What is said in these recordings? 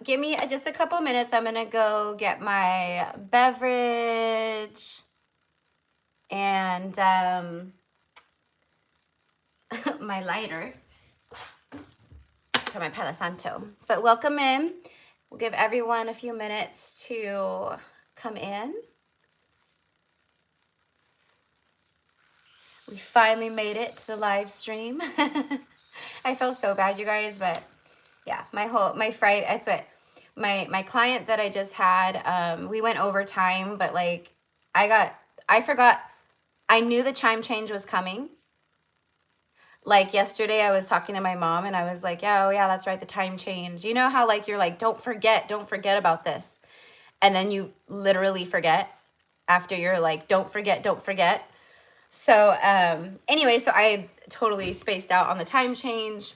Give me just a couple minutes. I'm gonna go get my beverage and my lighter for my Palo Santo. But welcome in. We'll give everyone a few minutes to come in. We finally made it to the live stream. I feel so bad, you guys, but yeah, my Friday, that's it. My client that I just had, we went over time, but like I forgot, I knew the chime change was coming. Like yesterday I was talking to my mom and I was like, yeah, oh yeah, that's right, the time change. You know how like you're like, don't forget about this. And then you literally forget after you're like, don't forget. So anyway, so I totally spaced out on the time change.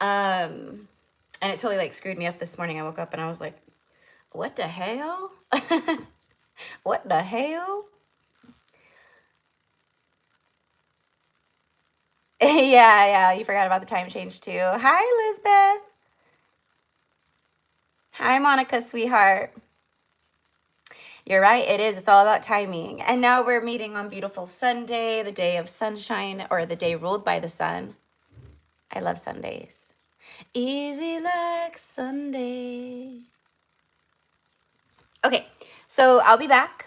And it totally like screwed me up this morning. I woke up and I was like, what the hell? What the hell? Yeah, you forgot about the time change too. Hi, Lisbeth. Hi, Monica, sweetheart. You're right, it is. It's all about timing. And now we're meeting on beautiful Sunday, the day of sunshine, or the day ruled by the sun. I love Sundays. Easy like Sunday. Okay, so I'll be back.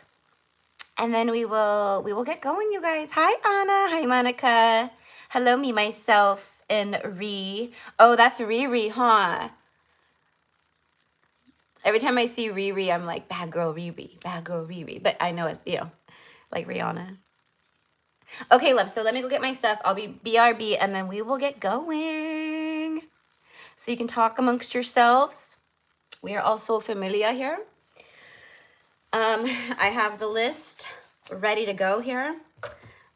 And then we will get going, you guys. Hi, Anna. Hi, Monica. Hello, me, myself, and Ree. Oh, that's Riri, huh? Every time I see Riri, I'm like, bad girl Riri, bad girl Riri. But I know it's, you know, like Rihanna. Okay, love, so let me go get my stuff. I'll be BRB, and then we will get going. So you can talk amongst yourselves. We are also familiar here. I have the list ready to go here.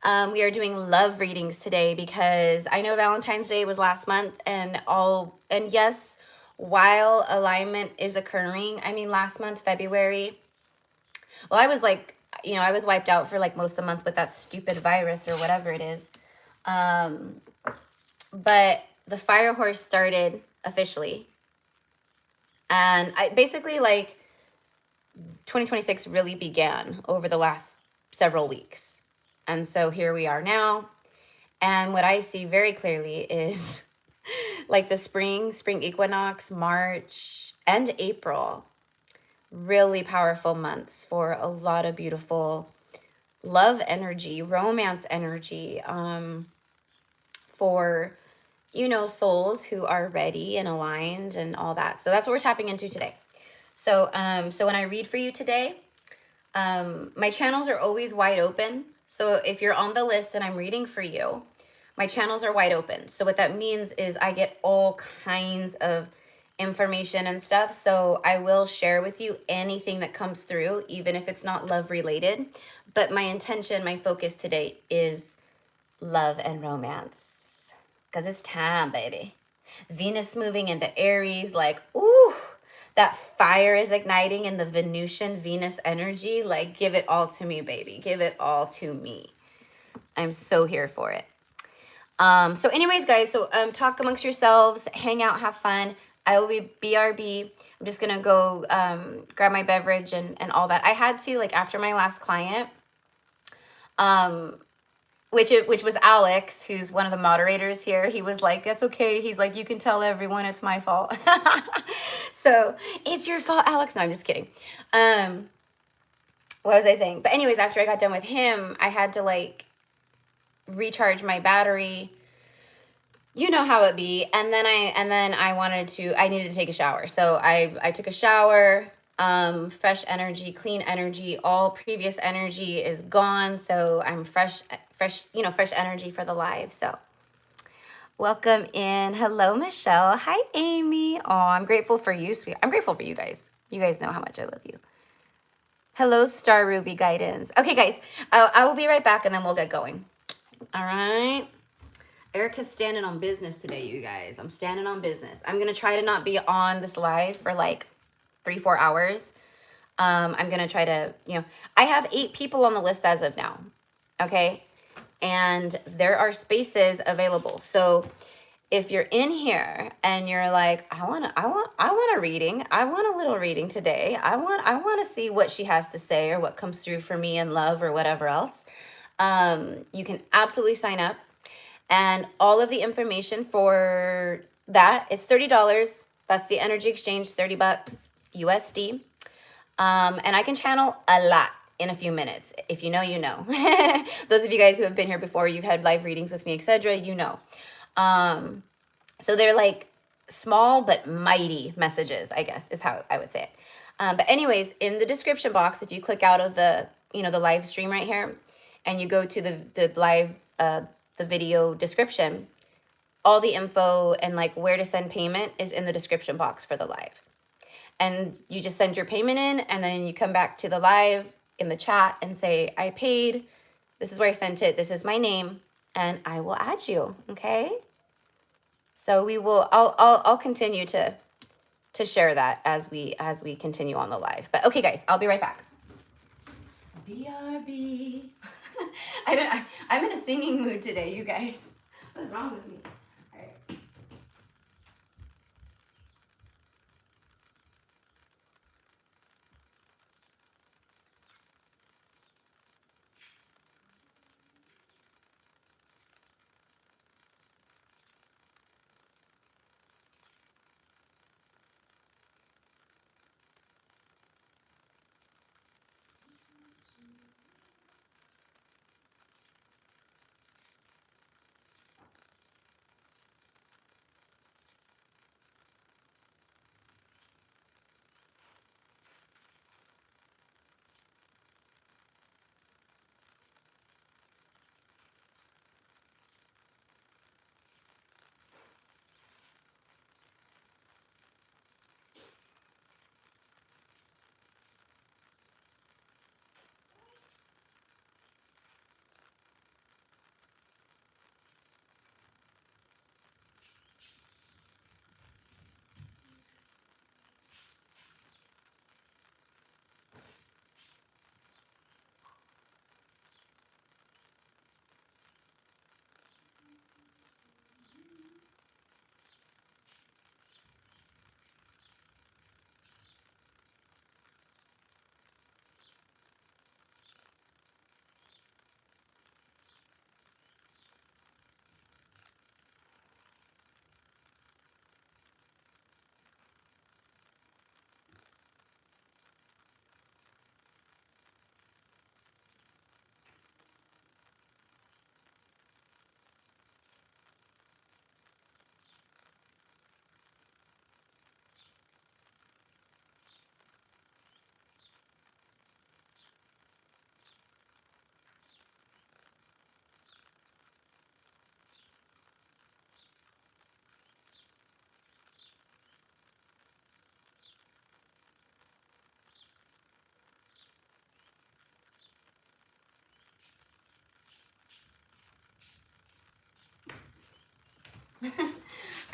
We are doing love readings today because I know Valentine's Day was last month, and yes, while alignment is occurring, I mean, last month, February, well, I was like, you know, I was wiped out for like most of the month with that stupid virus or whatever it is. But the fire horse started officially. And I basically like 2026 really began over the last several weeks. And so here we are now. And what I see very clearly is like the spring equinox, March and April, really powerful months for a lot of beautiful love energy, romance energy, for, you know, souls who are ready and aligned and all that. So that's what we're tapping into today. So, so when I read for you today, my channels are always wide open. So if you're on the list and I'm reading for you, my channels are wide open. So what that means is I get all kinds of information and stuff. So I will share with you anything that comes through, even if it's not love related. But my intention, my focus today is love and romance. Because it's time, baby. Venus moving into Aries, like, ooh, that fire is igniting in the Venusian Venus energy. Like, give it all to me, baby. Give it all to me. I'm so here for it. So anyways, guys, so talk amongst yourselves, hang out, have fun. I will be BRB. I'm just going to go grab my beverage and all that. I had to, like, after my last client, which was Alex, who's one of the moderators here. He was like, that's okay. He's like, you can tell everyone it's my fault. So it's your fault, Alex. No, I'm just kidding. What was I saying? But anyways, after I got done with him, I had to like recharge my battery. You know how it be. And then I needed to take a shower. So I took a shower. Fresh energy, clean energy, all previous energy is gone. So I'm fresh, you know, fresh energy for the live. So welcome in. Hello, Michelle. Hi, Amy. Oh, I'm grateful for you, sweet. I'm grateful for you guys. You guys know how much I love you. Hello, Star Ruby Guidance. Okay, guys, I will be right back and then we'll get going. All right. Erica's standing on business today, you guys. I'm standing on business. I'm going to try to not be on this live for like 3-4 hours. I'm going to try to, you know, I have 8 people on the list as of now. Okay. And there are spaces available. So if you're in here and you're like, I want a reading. I want a little reading today. I want to see what she has to say or what comes through for me in love or whatever else. You can absolutely sign up, and all of the information for that, it's $30. That's the energy exchange, $30 USD. And I can channel a lot in a few minutes. If you know, you know. Those of you guys who have been here before, you've had live readings with me, etc., you know. So they're like small but mighty messages, I guess, is how I would say it. But anyways, in the description box, if you click out of the, the live stream right here, and you go to the live, the video description, all the info and like where to send payment is in the description box for the live. And you just send your payment in, and then you come back to the live in the chat and say, I paid, this is where I sent it, this is my name, and I will add you, okay? So I'll continue to share that as we continue on the live. But okay, guys, I'll be right back. BRB. I'm in a singing mood today, you guys. What is wrong with me? All right.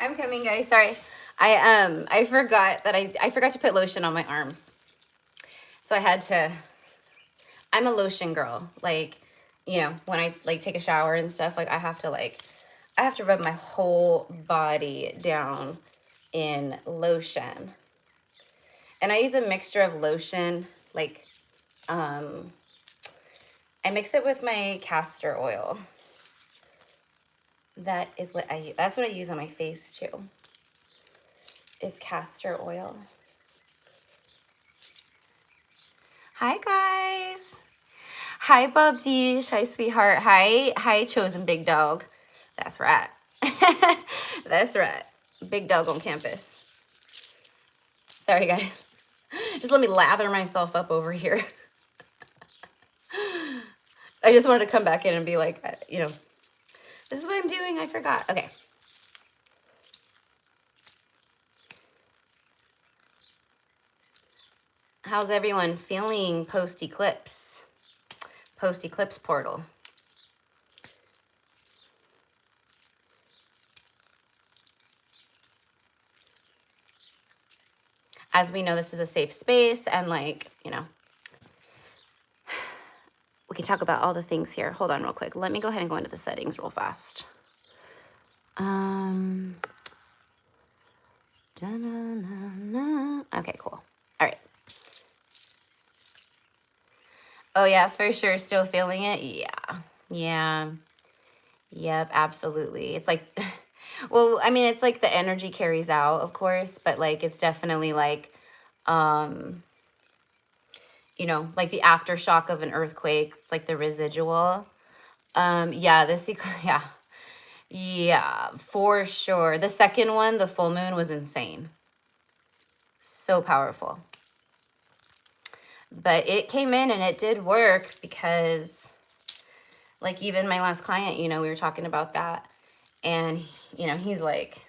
I'm coming, guys. Sorry. I forgot that I forgot to put lotion on my arms. So I had to. I'm a lotion girl. Like, when I like take a shower and stuff, like I have to rub my whole body down in lotion. And I use a mixture of lotion, like I mix it with my castor oil. That's what I use on my face too, is castor oil. Hi, guys. Hi, Baldish. Hi, sweetheart. Hi, chosen big dog. That's right. That's right. Big dog on campus. Sorry, guys. Just let me lather myself up over here. I just wanted to come back in and be like, this is what I'm doing. I forgot. Okay. How's everyone feeling post-eclipse? Post-eclipse portal. As we know, this is a safe space, and we can talk about all the things here. Hold on real quick. Let me go ahead and go into the settings real fast. Okay, cool. All right. Oh yeah, for sure. Still feeling it. Yeah. Yeah. Yep, absolutely. It's like, well, I mean, it's like the energy carries out, of course, but like it's definitely like, um, like the aftershock of an earthquake. It's like the residual. Yeah, yeah, yeah, for sure. The second one, the full moon, was insane. So powerful. But it came in and it did work because, like, even my last client, we were talking about that. And, he's like,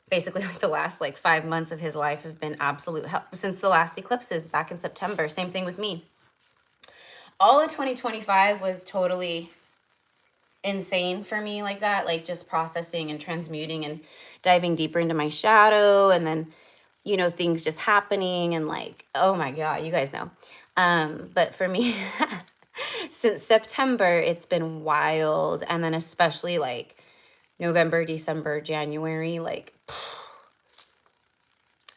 basically, like, the last, like, 5 months of his life have been absolute hell since the last eclipses back in September. Same thing with me. All of 2025 was totally insane for me, like that, like just processing and transmuting and diving deeper into my shadow, and then things just happening, and like, oh my god, you guys know. But for me, since September, it's been wild. And then especially like November, December, January, like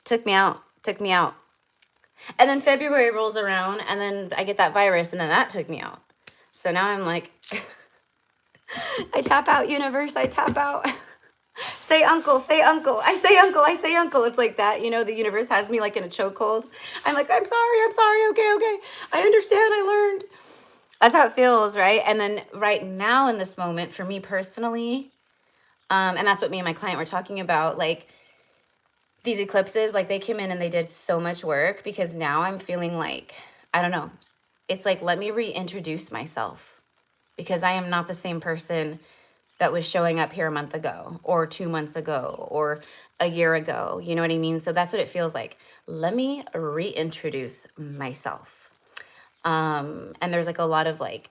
took me out. And then February rolls around and then I get that virus, and then that took me out. So now I'm like, I tap out, universe, I tap out. Say uncle, say uncle. I say uncle, I say uncle. It's like that, the universe has me like in a chokehold. I'm like, I'm sorry, okay. I understand, I learned. That's how it feels, right? And then right now in this moment, for me personally, and that's what me and my client were talking about, like these eclipses, like they came in and they did so much work, because now I'm feeling like, I don't know, it's like, let me reintroduce myself, because I am not the same person that was showing up here a month ago or 2 months ago or a year ago. You know what I mean? So that's what it feels like. Let me reintroduce myself. And there's like a lot of like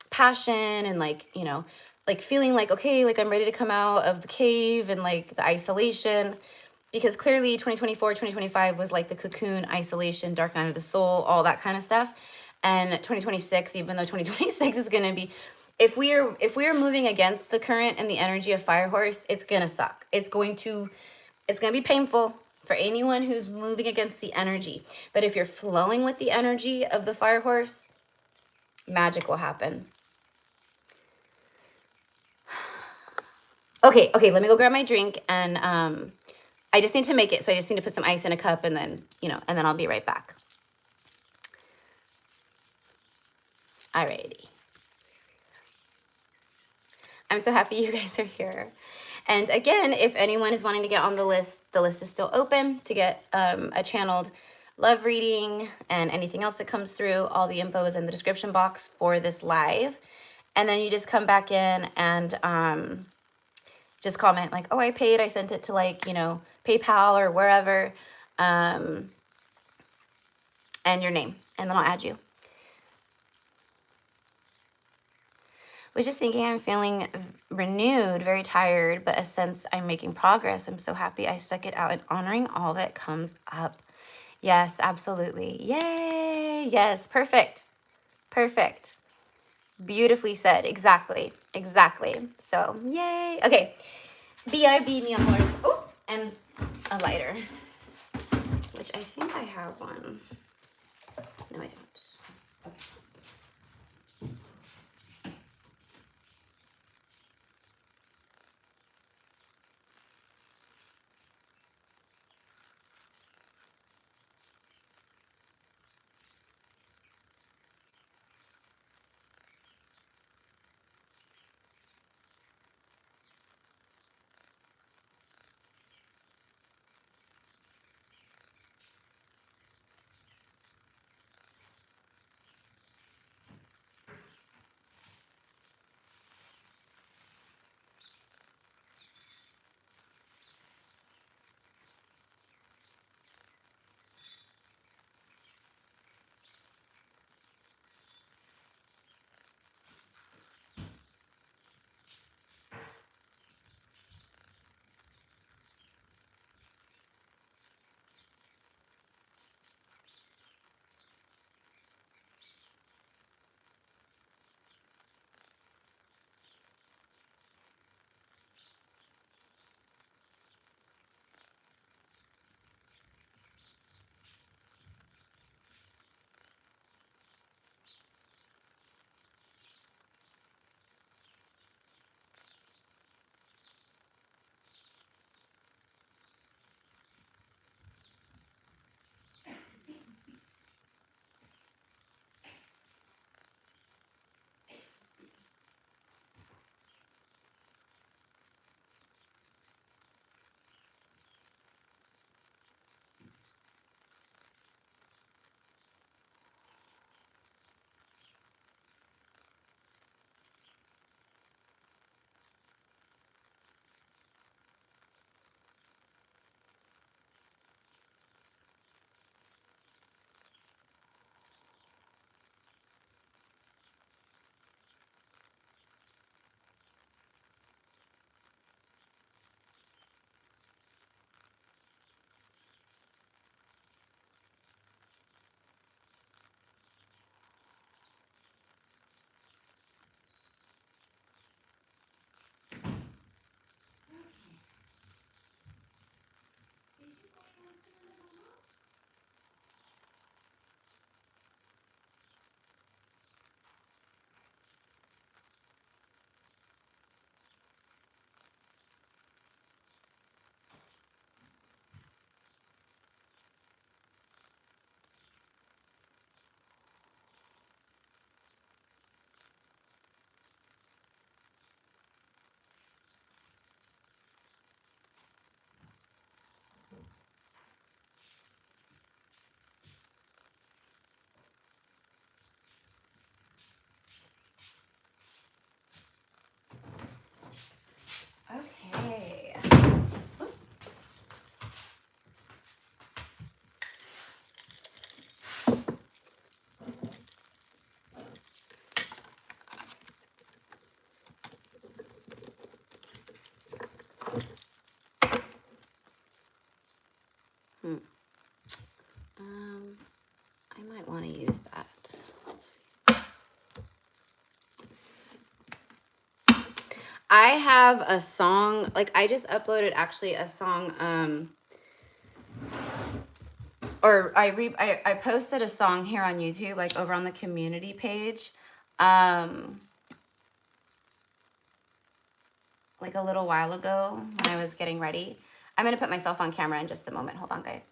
passion and like, like feeling like, okay, like I'm ready to come out of the cave and like the isolation, because clearly 2024, 2025 was like the cocoon, isolation, dark night of the soul, all that kind of stuff. And 2026, even though 2026 is going to be, if we are moving against the current and the energy of Fire Horse, it's going to suck. It's going to be painful for anyone who's moving against the energy. But if you're flowing with the energy of the Fire Horse, magic will happen. Okay, let me go grab my drink, and I just need to make it. So I just need to put some ice in a cup, and then, and then I'll be right back. Alrighty. I'm so happy you guys are here. And again, if anyone is wanting to get on the list is still open to get a channeled love reading and anything else that comes through. All the info is in the description box for this live. And then you just come back in and just comment like, oh, I paid, I sent it to like, PayPal or wherever, and your name, and then I'll add you. Was just thinking, I'm feeling renewed, very tired, but a sense I'm making progress. I'm so happy I stuck it out and honoring all that comes up. Yes, absolutely. Yay. Yes, perfect. Beautifully said. Exactly. So, yay. Okay. BRB, mi amores. Oh, and a lighter, which I think I have one. No, I don't. Okay. I might want to use that. I have a song, like I just uploaded actually a song, or I posted a song here on YouTube, like over on the community page, like a little while ago when I was getting ready. I'm going to put myself on camera in just a moment. Hold on, guys.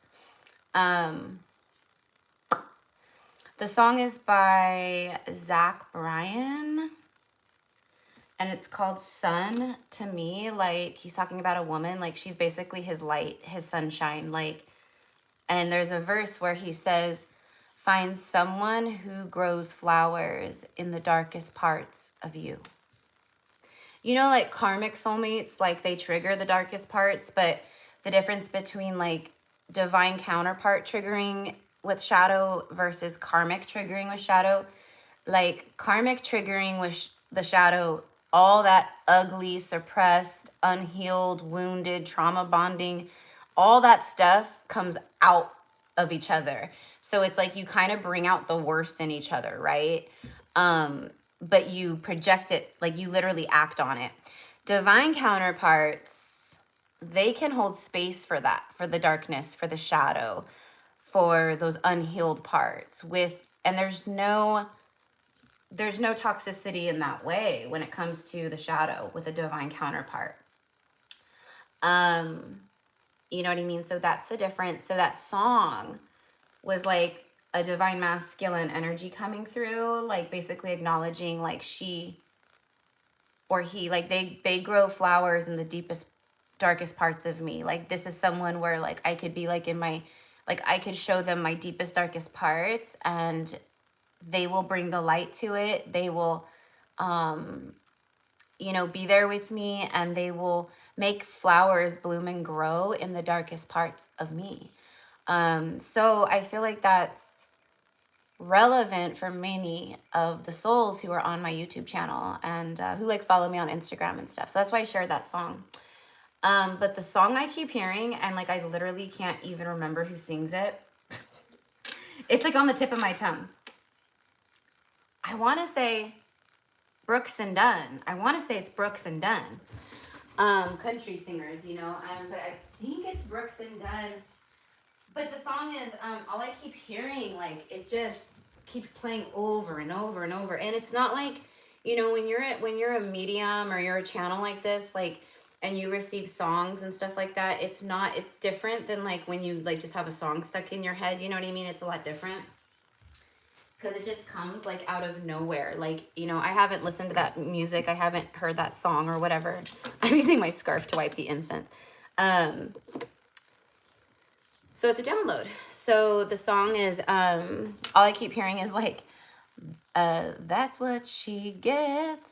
The song is by Zach Bryan, and it's called Sun to Me. Like, he's talking about a woman, like she's basically his light, his sunshine, like, and there's a verse where he says, find someone who grows flowers in the darkest parts of you. You know, like karmic soulmates, like they trigger the darkest parts, but the difference between like divine counterpart triggering with shadow versus karmic triggering with shadow, like karmic triggering with the shadow, all that ugly, suppressed, unhealed, wounded, trauma bonding, all that stuff comes out of each other. So it's like you kind of bring out the worst in each other, right? But you project it, like you literally act on it. Divine counterparts, they can hold space for that, for the darkness, for the shadow, for those unhealed parts and there's no toxicity in that way when it comes to the shadow with a divine counterpart. You know what I mean? So that's the difference. So that song was like a divine masculine energy coming through, like basically acknowledging like she or he, like they grow flowers in the deepest, darkest parts of me. Like this is someone where like I could be like in my, like I could show them my deepest, darkest parts and they will bring the light to it. They will, you know, be there with me, and they will make flowers bloom and grow in the darkest parts of me. So I feel like that's relevant for many of the souls who are on my YouTube channel and who like follow me on Instagram and stuff. So that's why I shared that song. But the song I keep hearing, and like I literally can't even remember who sings it. It's like on the tip of my tongue. I want to say Brooks and Dunn. I want to say it's Brooks and Dunn. Country singers, you know. But I think it's Brooks and Dunn. But the song is, all I keep hearing, like, it just keeps playing over and over and over. And it's not like, you know, when you're a medium or you're a channel like this, like, and you receive songs and stuff like that, it's different than like when you like just have a song stuck in your head, you know what I mean? It's a lot different. Because it just comes like out of nowhere. Like, you know, I haven't listened to that music. I haven't heard that song or whatever. I'm using my scarf to wipe the incense. So it's a download. So the song is, all I keep hearing is like, that's what she gets.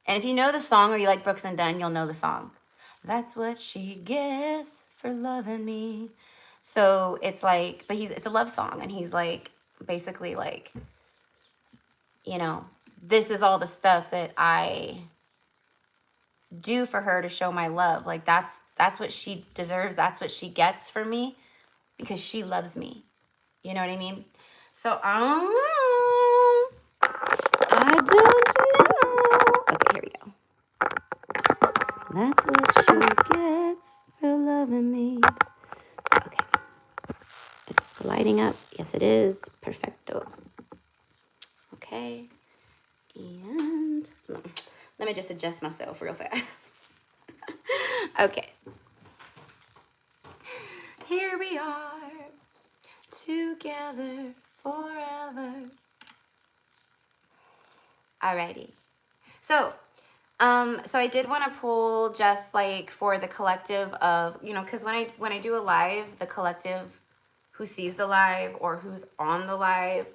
And if you know the song or you like Brooks and Dunn, you'll know the song. That's what she gets for loving me. So it's like, but it's a love song. And he's like, basically like, you know, this is all the stuff that I do for her to show my love. Like that's what she deserves. That's what she gets from me because she loves me. You know what I mean? So I don't know. Okay, here we go. That's what she gets for loving me. Okay. It's lighting up. Yes, it is. Perfecto. Okay. And let me just adjust myself real fast. Okay. Here we are, together forever. Alrighty. So I did want to pull just like for the collective of, you know, because when I do a live, the collective who sees the live or who's on the live,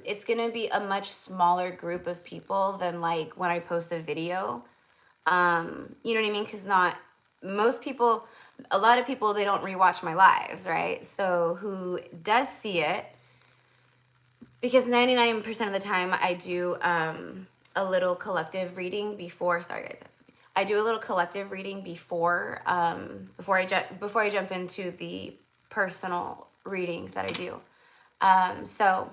it's going to be a much smaller group of people than like when I post a video. You know what I mean? Because a lot of people, they don't rewatch my lives, right? So who does see it, because 99% of the time I do a little collective reading before, sorry guys, I do a little collective reading before I jump into the personal readings that I do. So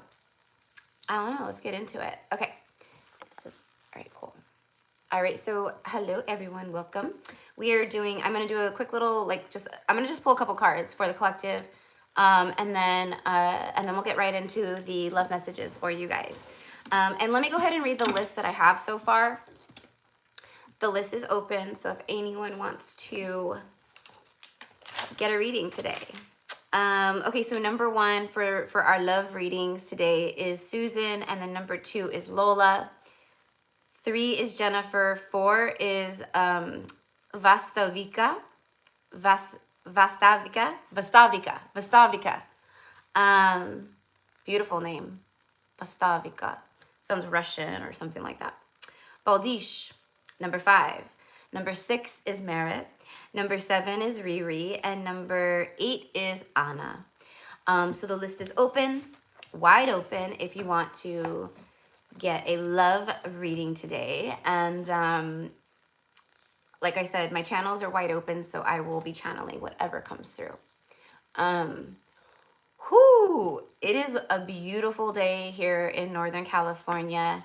I don't know, let's get into it. Okay, all right, cool. All right, so hello everyone, welcome. We are doing, I'm gonna do a quick little, I'm gonna just pull a couple cards for the collective, and then we'll get right into the love messages for you guys. And let me go ahead and read the list that I have so far. The list is open, so if anyone wants to get a reading today. Okay, so number 1 for our love readings today is Susan, and then number 2 is Lola. 3 is Jennifer. 4 is Vastavika. Vastavika. Beautiful name. Vastavika. Sounds Russian or something like that. Baldish, number 5. Number 6 is Merit. Number 7 is Riri. And number 8 is Anna. So the list is open, wide open, if you want to get a love reading today. And like I said, my channels are wide open, so I will be channeling whatever comes through. It is a beautiful day here in Northern California.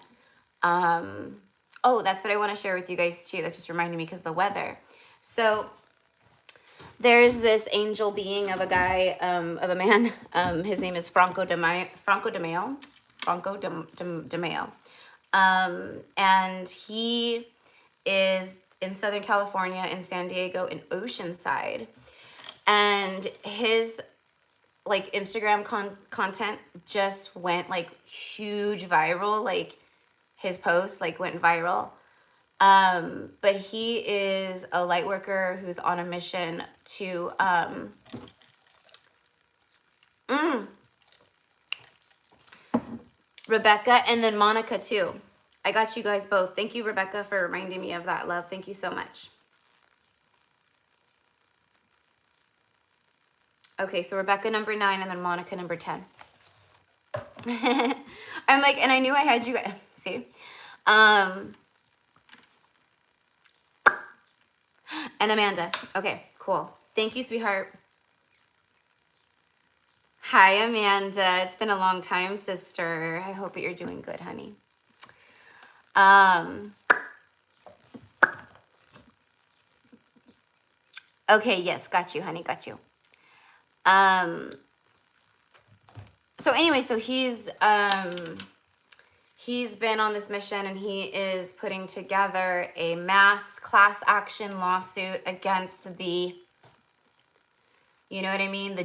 Oh, that's what I want to share with you guys too. That just reminded me because of the weather. So there's this angel being of a guy, of a man. His name is Franco de Mayo. And he is in Southern California, in San Diego, in Oceanside. And his like Instagram content just went like huge viral. Like his posts like went viral. But he is a light worker who's on a mission to Rebecca and then Monica too. I got you guys both. Thank you, Rebecca, for reminding me of that, love. Thank you so much. Okay, so Rebecca number 9 and then Monica number 10. I'm like, and I knew I had you guys. See? And Amanda. Okay, cool. Thank you, sweetheart. Hi, Amanda. It's been a long time, sister. I hope that you're doing good, honey. Okay, yes, got you, honey, got you. So anyway, so he's been on this mission, and he is putting together a mass class action lawsuit against the, you know what I mean, the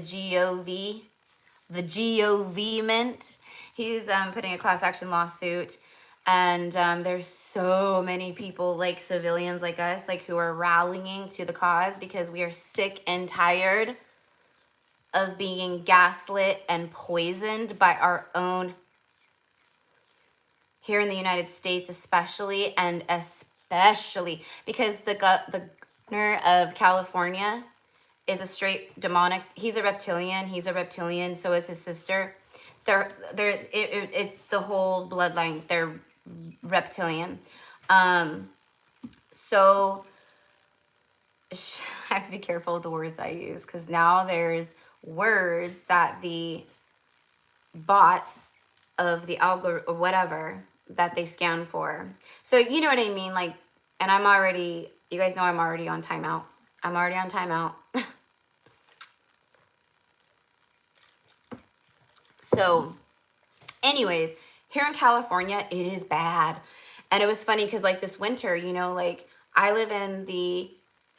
government. He's putting a class action lawsuit, and there's so many people, like civilians like us, like who are rallying to the cause because we are sick and tired of being gaslit and poisoned by our own, here in the United States especially, and especially because the governor of California is a straight demonic. He's a reptilian. So is his sister. It's the whole bloodline. They're reptilian. So I have to be careful with the words I use, because now there's words that the bots of the algorithm or whatever that they scan for. So you know what I mean? Like, and you guys know I'm already on timeout. So anyways, here in California, it is bad. And it was funny because like this winter, you know, like I live in the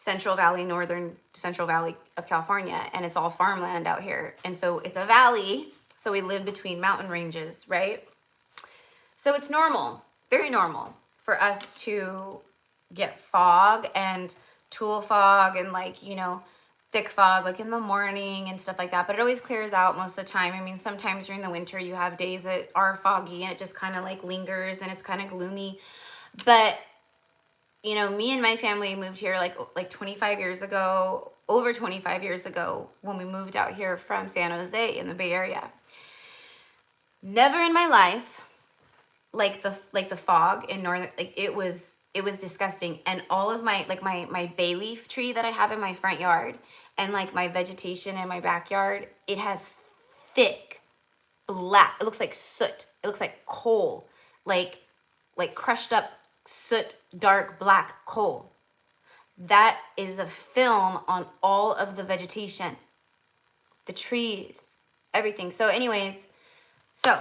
northern Central Valley of California, and it's all farmland out here. And so it's a valley. So we live between mountain ranges, right? So it's normal, very normal for us to get fog and tool fog and like, you know, thick fog like in the morning and stuff like that. But it always clears out most of the time. I mean, sometimes during the winter you have days that are foggy and it just kind of like lingers and it's kind of gloomy. But you know, me and my family moved here like 25 years ago, over 25 years ago, when we moved out here from San Jose in the Bay Area. Never in my life, like the fog in northern, like it was disgusting. And all of my, like my bay leaf tree that I have in my front yard, and like my vegetation in my backyard, it has thick black, it looks like soot, it looks like coal, like crushed up soot, dark black coal. That is a film on all of the vegetation, the trees, everything. So anyways, so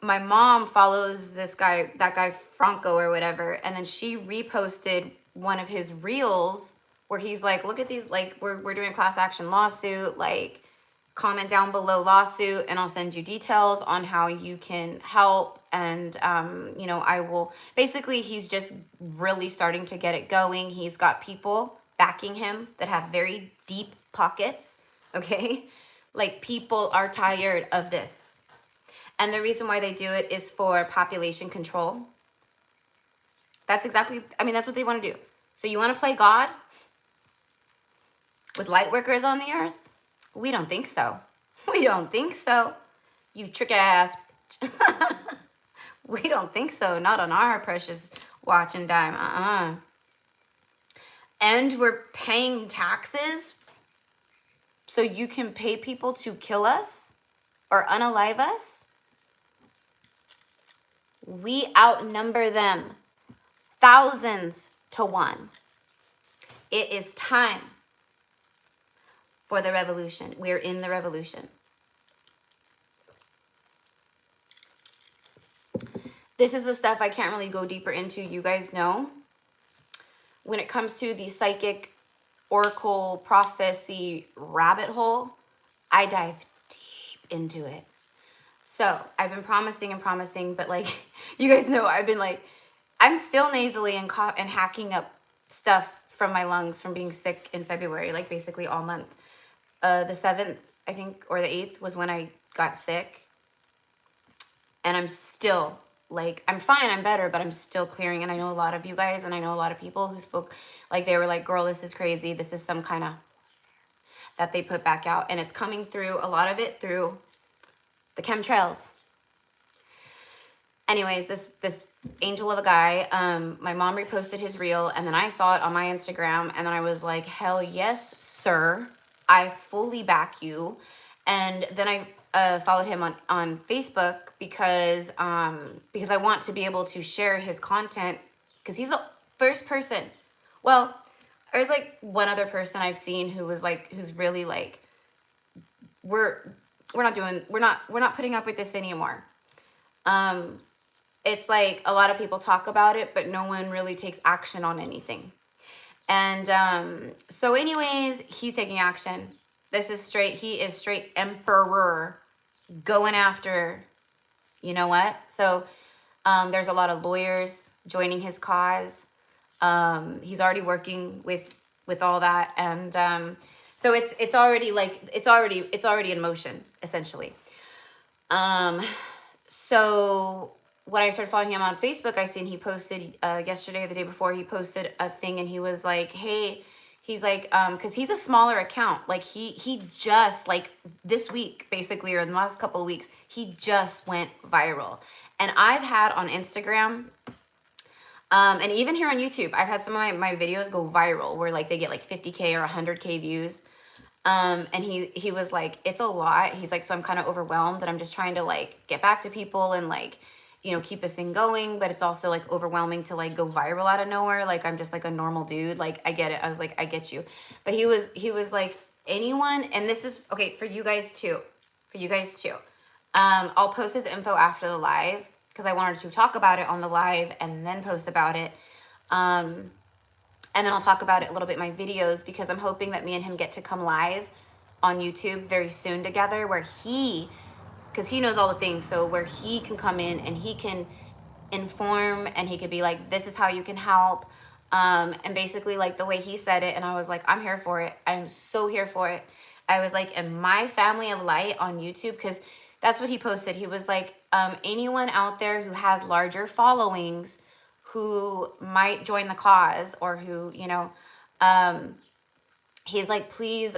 my mom follows this guy, that guy Franco or whatever, and then she reposted one of his reels where he's like, look at these, like, we're doing a class action lawsuit, like, comment down below lawsuit and I'll send you details on how you can help. And you know, I will, basically he's just really starting to get it going. He's got people backing him that have very deep pockets, okay? Like, people are tired of this. And the reason why they do it is for population control. That's exactly, I mean, that's what they want to do. So you want to play God with light workers on the earth? We don't think so. We don't think so. You trick ass. We don't think so. Not on our precious watch and dime. And we're paying taxes so you can pay people to kill us or unalive us? We outnumber them thousands to one. It is time for the revolution. We're in the revolution. This is the stuff I can't really go deeper into. You guys know. When it comes to the psychic, oracle, prophecy rabbit hole, I dive deep into it. So I've been promising and promising, but like, you guys know, I've been like, I'm still nasally and hacking up stuff from my lungs from being sick in February, like basically all month. The 7th, I think, or the 8th was when I got sick. And I'm still, like, I'm fine, I'm better, but I'm still clearing. And I know a lot of you guys, and I know a lot of people who spoke, like, they were like, girl, this is crazy. This is some kind of, that they put back out. And it's coming through, a lot of it through the chemtrails. Anyways, this angel of a guy, my mom reposted his reel, and then I saw it on my Instagram, and then I was like, hell yes, sir. I fully back you. And then I followed him on Facebook because I want to be able to share his content, because he's the first person. Well, there's like one other person I've seen who was like, who's really like, we're not putting up with this anymore. It's like a lot of people talk about it, but no one really takes action on anything. And so anyways, he's taking action. This is straight, he is straight emperor going after, you know what? So there's a lot of lawyers joining his cause. He's already working with all that. And so it's already like, it's already in motion, essentially. So when I started following him on Facebook, I seen he posted yesterday or the day before, he posted a thing, and he was like, hey, he's like, because he's a smaller account. Like he just, like this week, basically, or in the last couple of weeks, he just went viral. And I've had on Instagram, and even here on YouTube, I've had some of my videos go viral where like they get like 50K or 100K views. And he was like, it's a lot. He's like, so I'm kind of overwhelmed, and I'm just trying to like get back to people and like, you know, keep this thing going, but it's also like overwhelming to like go viral out of nowhere. Like, I'm just like a normal dude. Like, I get it. I was like, I get you. But he was like, anyone, and this is, okay, for you guys too. I'll post his info after the live, because I wanted to talk about it on the live and then post about it. And then I'll talk about it a little bit in my videos, because I'm hoping that me and him get to come live on YouTube very soon together, where because he knows all the things, so where he can come in and he can inform, and he could be like, this is how you can help. And basically like the way he said it, and I was like, I'm here for it. I'm so here for it. I was like, in my family of light on YouTube, because that's what he posted. He was like, anyone out there who has larger followings who might join the cause, or who, you know, he's like, please,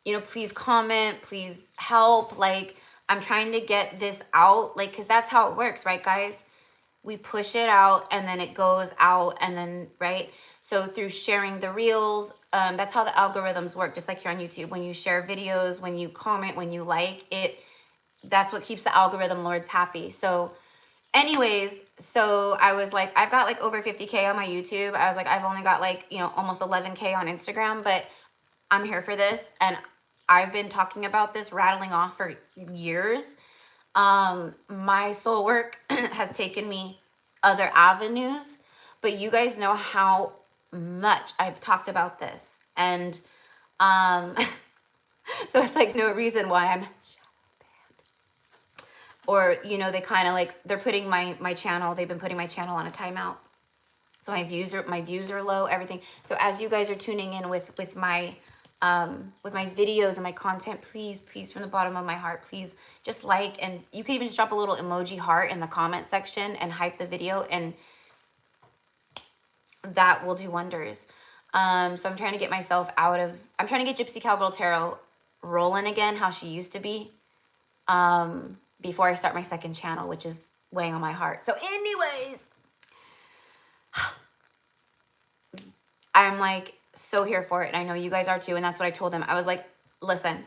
you know, please comment, please help. Like, I'm trying to get this out, like, because that's how it works, right, guys? we push it out and then it goes out, and then, right? So through sharing the reels, that's how the algorithms work, just like here on YouTube. When you share videos, when you comment, when you like it, that's what keeps the algorithm lords happy. So anyways, so I was like, I've got like over 50K on my YouTube. I was like, I've only got like, you know, almost 11K on Instagram, but I'm here for this. And I've been talking about this, rattling off for years. My soul work has taken me other avenues, but you guys know how much I've talked about this. And so it's like no reason why I'm, or, you know, they kind of like, they're putting my channel, they've been putting my channel on a timeout. So my views are low, everything. So as you guys are tuning in with my videos and my content, please, from the bottom of my heart, please just like, and you can even just drop a little emoji heart in the comment section and hype the video, and that will do wonders. So I'm trying to get myself I'm trying to get Gypsy Cowgirl Tarot rolling again, how she used to be, before I start my second channel, which is weighing on my heart. So anyways, I'm like so here for it. And I know you guys are too. And that's what I told them. I was like, listen,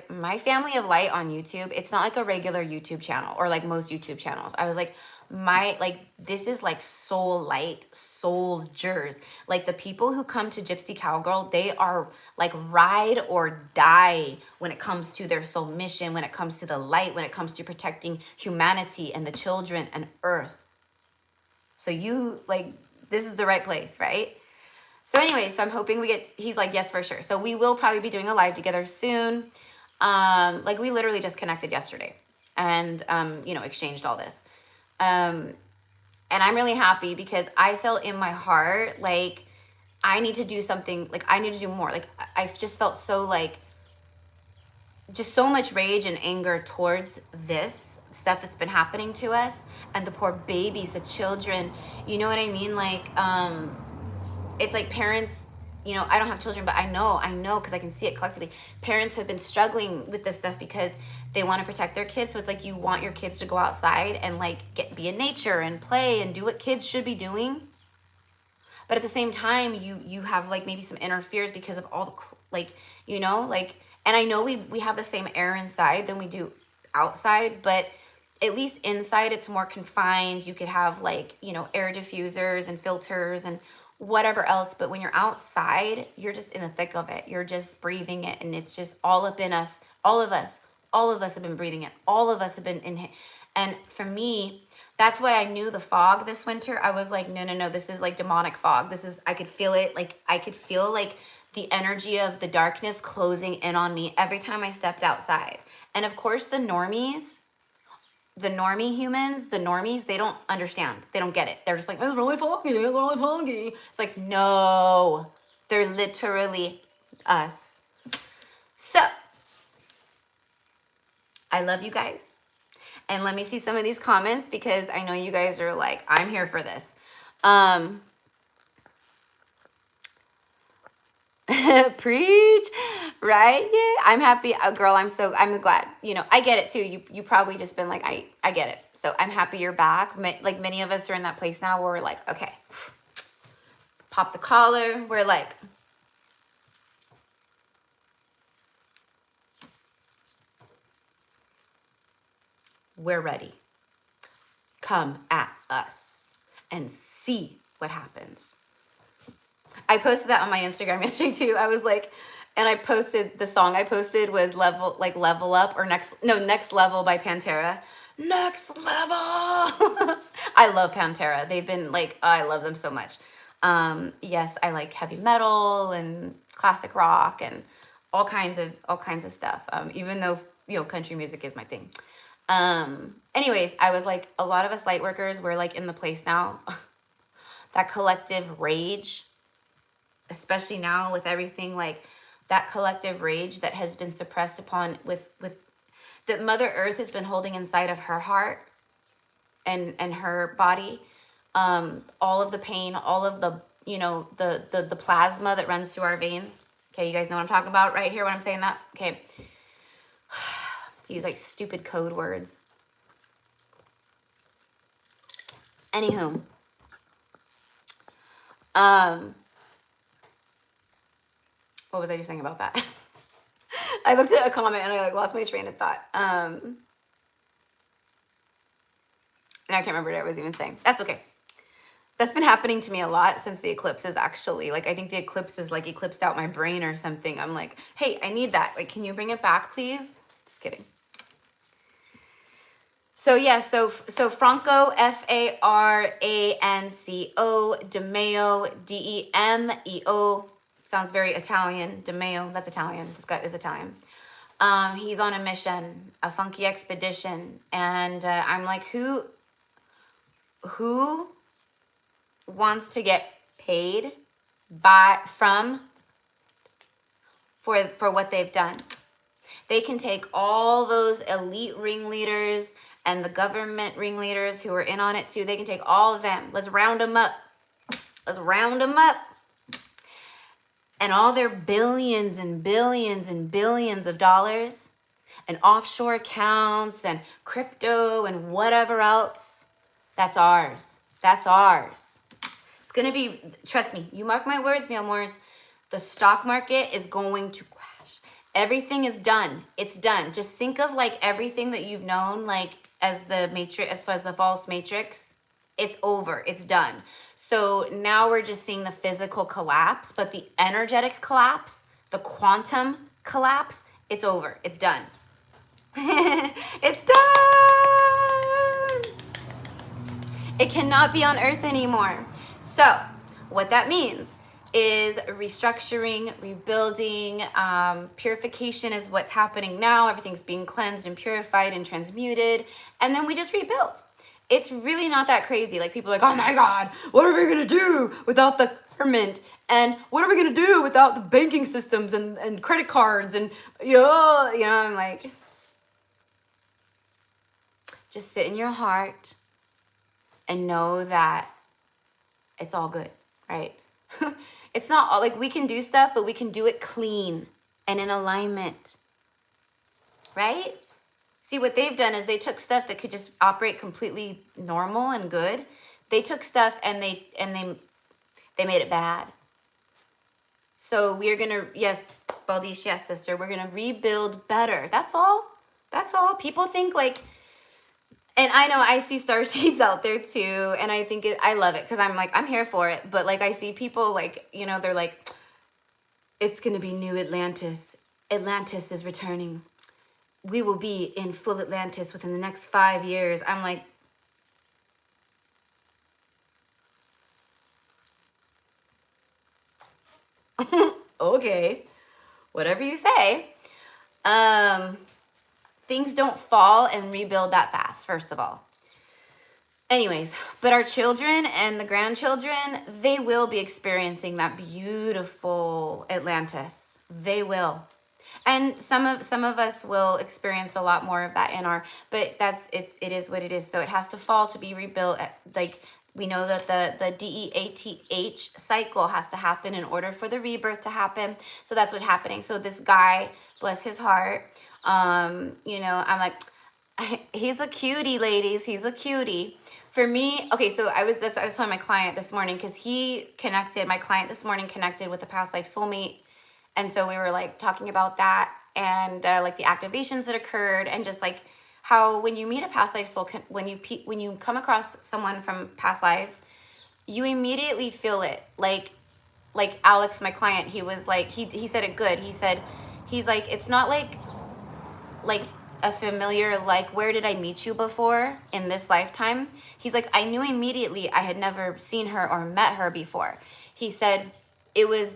my family of light on YouTube, it's not like a regular YouTube channel or like most YouTube channels. I was like, this is like soul light soldiers. Like the people who come to Gypsy Cowgirl, they are like ride or die when it comes to their soul mission, when it comes to the light, when it comes to protecting humanity and the children and earth. So this is the right place, right? So anyway, so I'm hoping he's like, yes, for sure. So we will probably be doing a live together soon. Like we literally just connected yesterday and, you know, exchanged all this. And I'm really happy because I felt in my heart, like I need to do something, like I need to do more. Like I've just felt so like, just so much rage and anger towards this stuff that's been happening to us and the poor babies, the children, you know what I mean? Like, it's like parents, you know, I don't have children, but I know, because I can see it collectively. Parents have been struggling with this stuff because they want to protect their kids. So it's like you want your kids to go outside and like be in nature and play and do what kids should be doing. But at the same time, you have like maybe some inner fears because of all the, like, you know, like, and I know we have the same air inside than we do outside, but at least inside it's more confined. You could have like, you know, air diffusers and filters and whatever else, but when you're outside, you're just in the thick of it. You're just breathing it, and it's just all up in us. All of us have been breathing it. All of us have been in it. And for me, that's why I knew the fog this winter. I was like, no, this is like demonic fog. I could feel it. Like I could feel like the energy of the darkness closing in on me every time I stepped outside. And of course, the normies, the normie humans, the normies, they don't understand. They don't get it. They're just like, it's really foggy, it's really foggy. It's like, no, they're literally us. So, I love you guys. And let me see some of these comments because I know you guys are like, I'm here for this. Preach, right? Yeah, I'm happy. Girl, I'm glad. You know, I get it too. You probably just been like, I get it. So I'm happy you're back. Like many of us are in that place now where we're like, okay, pop the collar. We're like, we're ready. Come at us and see what happens. I posted that on my Instagram yesterday too. I was like, and I posted, the song I posted was Level Up or Next Level by Pantera. Next Level. I love Pantera. They've been like, I love them so much. Yes, I like heavy metal and classic rock and all kinds of stuff. Even though, you know, country music is my thing. Anyways, I was like, a lot of us light workers, we're like in the place now. That collective rage, especially now with everything, like that collective rage that has been suppressed upon with that Mother Earth has been holding inside of her heart and her body, all of the pain, all of the, you know, the plasma that runs through our veins. Okay, you guys know what I'm talking about right here when I'm saying that? Okay. To use like stupid code words. Anywho, what was I just saying about that? I looked at a comment and I like lost my train of thought. And I can't remember what I was even saying. That's okay. That's been happening to me a lot since the eclipses, actually. Like, I think the eclipse is like eclipsed out my brain or something. I'm like, hey, I need that. Like, can you bring it back, please? Just kidding. So yeah, so Franco, F-A-R-A-N-C-O, DeMeo, D-E-M-E-O. Sounds very Italian. DeMeo, that's Italian. This guy is Italian. He's on a mission, a funky expedition, and I'm like, who wants to get paid for what they've done? They can take all those elite ringleaders and the government ringleaders who are in on it too. They can take all of them. Let's round them up. Let's round them up. And all their billions and billions and billions of dollars and offshore accounts and crypto and whatever else, that's ours. That's ours. It's going to be, trust me, you mark my words, Meal Moors, the stock market is going to crash. Everything is done. It's done. Just think of like everything that you've known, like as the matrix, as far as the false matrix, it's over. It's done. So now we're just seeing the physical collapse, but the energetic collapse, the quantum collapse, it's over. It's done. It's done. It cannot be on Earth anymore. So what that means is restructuring, rebuilding, purification is what's happening now. Everything's being cleansed and purified and transmuted. And then we just rebuild. It's really not that crazy. Like people are like, oh my God, what are we gonna do without the government? And what are we gonna do without the banking systems and credit cards? And I'm like, just sit in your heart and know that it's all good, right? It's not all, like we can do stuff, but we can do it clean and in alignment, right? See, what they've done is they took stuff that could just operate completely normal and good. They took stuff and they made it bad. So we're gonna, yes, Baldish, yes, sister, we're gonna rebuild better. That's all. That's all. People think like, and I know I see star seeds out there too, and I think I love it because I'm like, I'm here for it. But like I see people like, they're like, it's gonna be new Atlantis. Atlantis is returning. We will be in full Atlantis within the next 5 years. I'm like, okay, whatever you say. Things don't fall and rebuild that fast, first of all. Anyways, but our children and the grandchildren, they will be experiencing that beautiful Atlantis. They will. And some of us will experience a lot more of that but it is what it is. So it has to fall to be rebuilt. Like we know that the DEATH cycle has to happen in order for the rebirth to happen. So that's what's happening. So this guy, bless his heart, I'm like, he's a cutie, ladies. He's a cutie. For me, okay, so I was telling my client this morning because my client this morning connected with a past life soulmate. And so we were like talking about that and like the activations that occurred and just like how when you meet a past life soul, when you come across someone from past lives, you immediately feel it. Like Alex, my client, he was like, he said it good. He's like, it's not like a familiar, like, where did I meet you before in this lifetime? He's like, I knew immediately I had never seen her or met her before. He said it was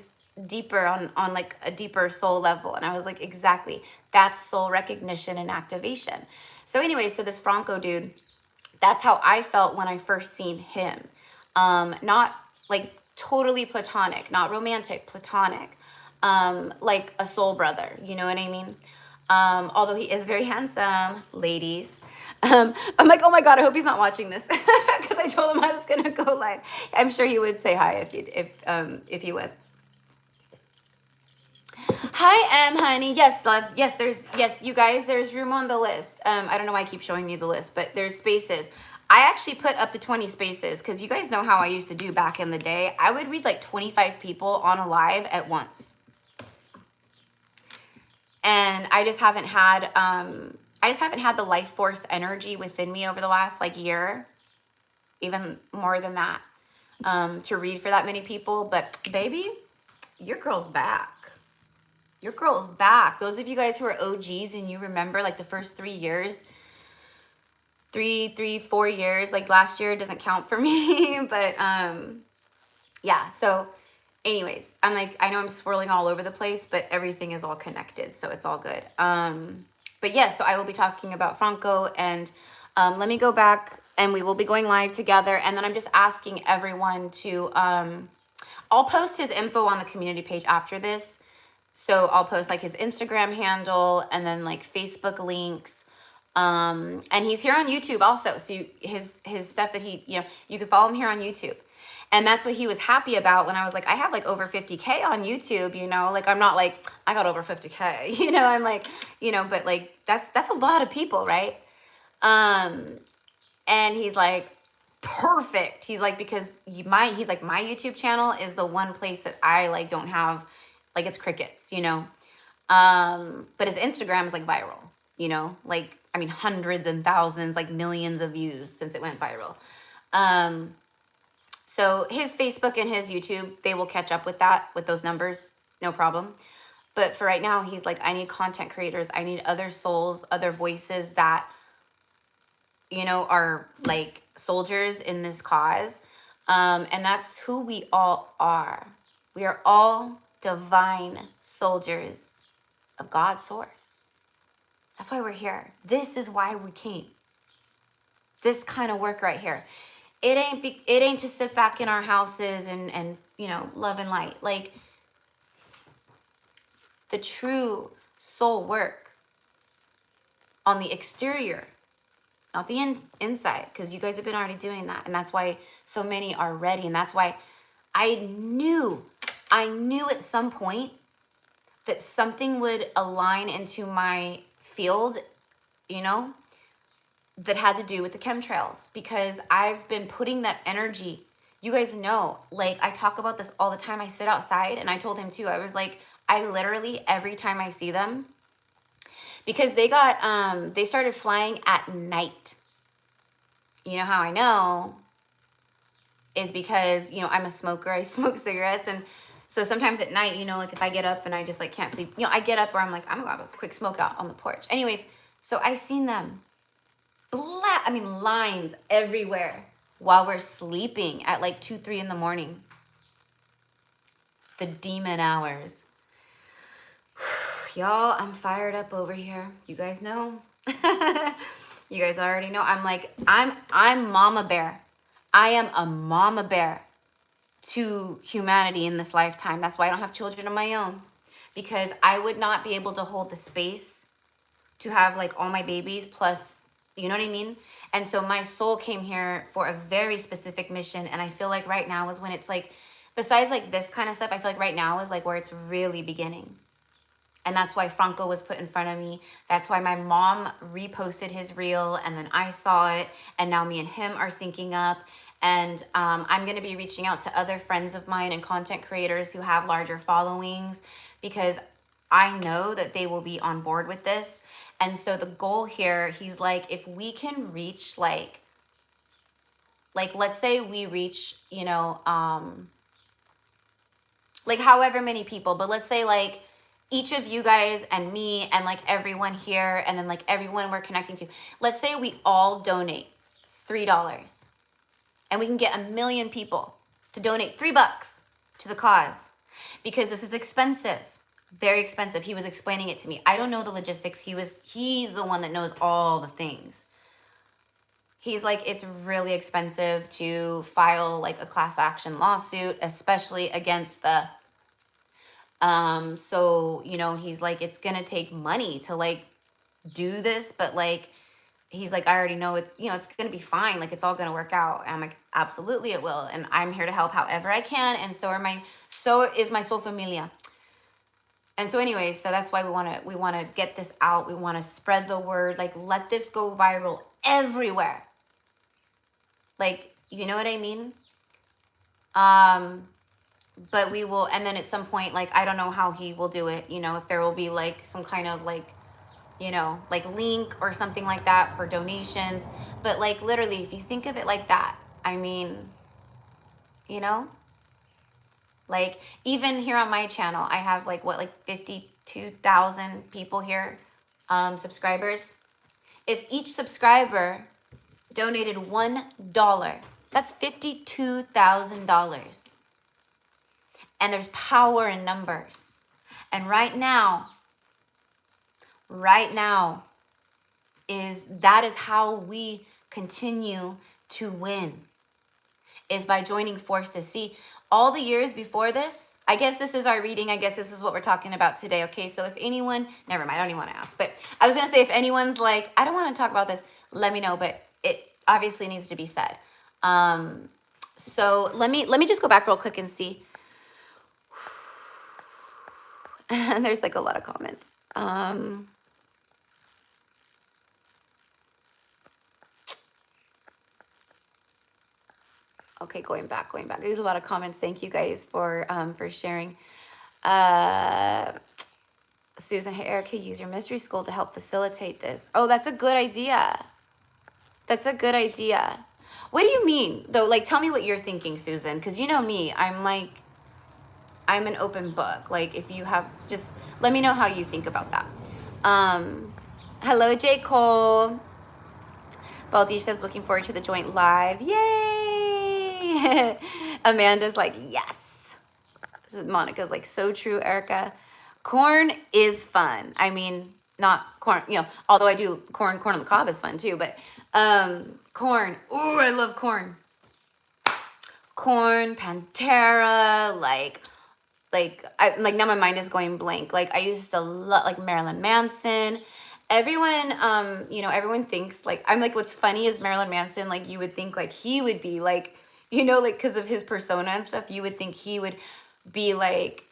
deeper on like a deeper soul level. And I was like, exactly. That's soul recognition and activation. So anyway, so this Franco dude, that's how I felt when I first seen him. Not like totally platonic, not romantic, platonic. Like a soul brother, you know what I mean? Although he is very handsome, ladies. I'm like, oh my God, I hope he's not watching this because I told him I was gonna go live. I'm sure he would say hi if he was. Hi, honey. Yes, love. Yes, you guys, there's room on the list. I don't know why I keep showing you the list, but there's spaces. I actually put up to 20 spaces because you guys know how I used to do back in the day. I would read like 25 people on a live at once. And I just haven't had the life force energy within me over the last like year, even more than that, to read for that many people. But baby, your girl's back. Your girl's back. Those of you guys who are OGs and you remember like the first 3 years, 4 years, like last year doesn't count for me, but yeah. So anyways, I'm like, I know I'm swirling all over the place, but everything is all connected, so it's all good. But yes, so I will be talking about Franco, and let me go back, and we will be going live together, and then I'm just asking everyone to, I'll post his info on the community page after this, so I'll post like his Instagram handle, and then like Facebook links, and he's here on YouTube also, so his stuff that he, you can follow him here on YouTube. And that's what he was happy about when I was like, I have like over 50K on YouTube, like I'm not like, I got over 50K, I'm like, but like, that's a lot of people, right? And he's like, perfect. He's like, because my YouTube channel is the one place that I like don't have, like it's crickets, but his Instagram is like viral, like, I mean, hundreds and thousands, like millions of views since it went viral. So his Facebook and his YouTube, they will catch up with that, with those numbers, no problem. But for right now, he's like, I need content creators. I need other souls, other voices that, are like soldiers in this cause. And that's who we all are. We are all divine soldiers of God's source. That's why we're here. This is why we came. This kind of work right here. It ain't to sit back in our houses and love and light. Like, the true soul work on the exterior, not the inside, because you guys have been already doing that, and that's why so many are ready, and that's why I knew at some point that something would align into my field, that had to do with the chemtrails, because I've been putting that energy. You guys know, like, I talk about this all the time. I sit outside, and I told him too, I was like, I literally, every time I see them, because they started flying at night. You know how I know is because, I'm a smoker. I smoke cigarettes, and so sometimes at night, like if I get up and I just like can't sleep, I get up where I'm like, I'm gonna have a quick smoke out on the porch. Anyways, so I seen them. Lines everywhere while we're sleeping at like 2, 3 in the morning. The demon hours. Y'all, I'm fired up over here. You guys know. You guys already know. I'm like, I'm mama bear. I am a mama bear to humanity in this lifetime. That's why I don't have children of my own, because I would not be able to hold the space to have like all my babies plus, you know what I mean? And so my soul came here for a very specific mission. And I feel like right now is when it's like, besides like this kind of stuff, I feel like right now is like where it's really beginning. And that's why Franco was put in front of me. That's why my mom reposted his reel, and then I saw it, and now me and him are syncing up. And I'm going to be reaching out to other friends of mine and content creators who have larger followings, because I know that they will be on board with this. And so the goal here, he's like, if we can reach like let's say we reach, like however many people, but let's say like each of you guys and me and like everyone here, and then like everyone we're connecting to, let's say we all donate $3, and we can get 1 million people to donate $3 to the cause, because this is expensive. Very expensive. He was explaining it to me. I don't know the logistics. He's the one that knows all the things. He's like, it's really expensive to file like a class action lawsuit, especially against the, so, he's like, it's going to take money to like do this, but like, he's like, I already know it's, it's going to be fine. Like, it's all going to work out. And I'm like, absolutely it will. And I'm here to help however I can. And so is my soul familia. And so anyway, so that's why we want to get this out. We want to spread the word, like let this go viral everywhere. Like, you know what I mean? But we will, and then at some point, like, I don't know how he will do it, you know, if there will be like some kind of like, you know, like link or something like that for donations. But like literally, if you think of it like that, I mean, you know, like even here on my channel, I have like what, like 52,000 people here, subscribers. If each subscriber donated $1, that's $52,000. And there's power in numbers. And right now that is how we continue to win, is by joining forces. See, all the years before this, I guess this is our reading. I guess this is what we're talking about today. Okay, so if anyone, never mind, I don't even want to ask. But I was going to say, if anyone's like, I don't want to talk about this, let me know. But it obviously needs to be said. So let me just go back real quick and see. There's like a lot of comments. Okay, going back. There's a lot of comments. Thank you guys for sharing. Susan, hey, Erica, use your mystery school to help facilitate this. Oh, that's a good idea. What do you mean, though? Like, tell me what you're thinking, Susan, because you know me. I'm an open book. Like, if you have, just let me know how you think about that. Hello, J. Cole. Baldi says, looking forward to the joint live. Yay! Amanda's like, yes. Monica's like, so true, Erica. Corn is fun. I mean, not corn, you know, although I do corn on the cob is fun too, but corn. Ooh, I love corn. Corn, Pantera, like now my mind is going blank. Like, I used to love like Marilyn Manson. Everyone, you know, everyone thinks like, I'm like, what's funny is Marilyn Manson, like you would think like he would be like, you know, like because of his persona and stuff, you would think he would be like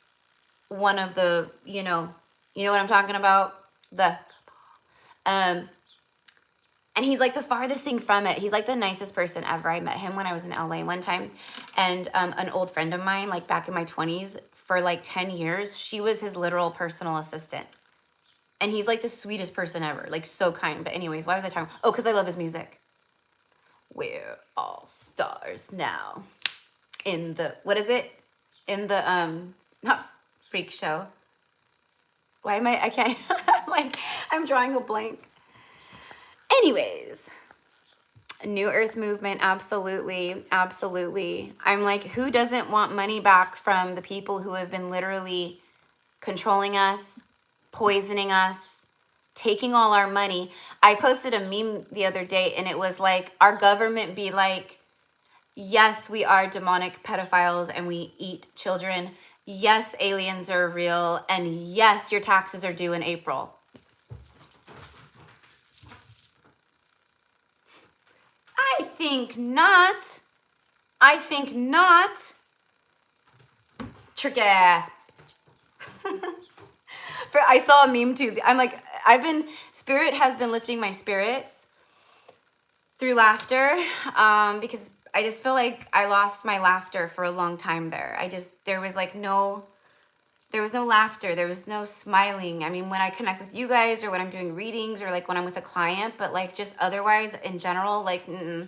one of the, you know what I'm talking about? And he's like the farthest thing from it. He's like the nicest person ever. I met him when I was in LA one time, and an old friend of mine, like back in my 20s, for like 10 years, she was his literal personal assistant. And he's like the sweetest person ever, like so kind. But anyways, why was I talking? Oh, because I love his music. We're all stars now. In the, what is it? In the, not freak show. Why am I can't, I'm like, I'm drawing a blank. Anyways, New Earth movement, absolutely. I'm like, who doesn't want money back from the people who have been literally controlling us, poisoning us, taking all our money? I posted a meme the other day, and it was like, our government be like, yes, we are demonic pedophiles and we eat children. Yes, aliens are real. And yes, your taxes are due in April. I think not. Trick ass. I saw a meme too. I'm like, Spirit has been lifting my spirits through laughter, because I just feel like I lost my laughter for a long time there. There was no laughter. There was no smiling. I mean, when I connect with you guys or when I'm doing readings or like when I'm with a client, but like just otherwise in general, like, no,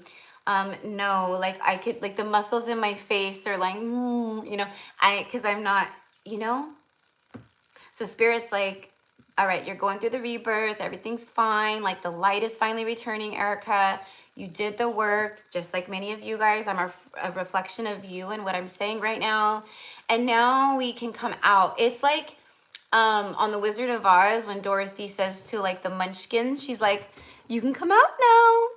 like I could, like the muscles in my face are like, cause I'm not, so Spirit's like, all right, you're going through the rebirth. Everything's fine. Like the light is finally returning, Erica. You did the work, just like many of you guys. I'm a reflection of you and what I'm saying right now. And now we can come out. It's like on The Wizard of Oz when Dorothy says to like the munchkins, she's like, you can come out now.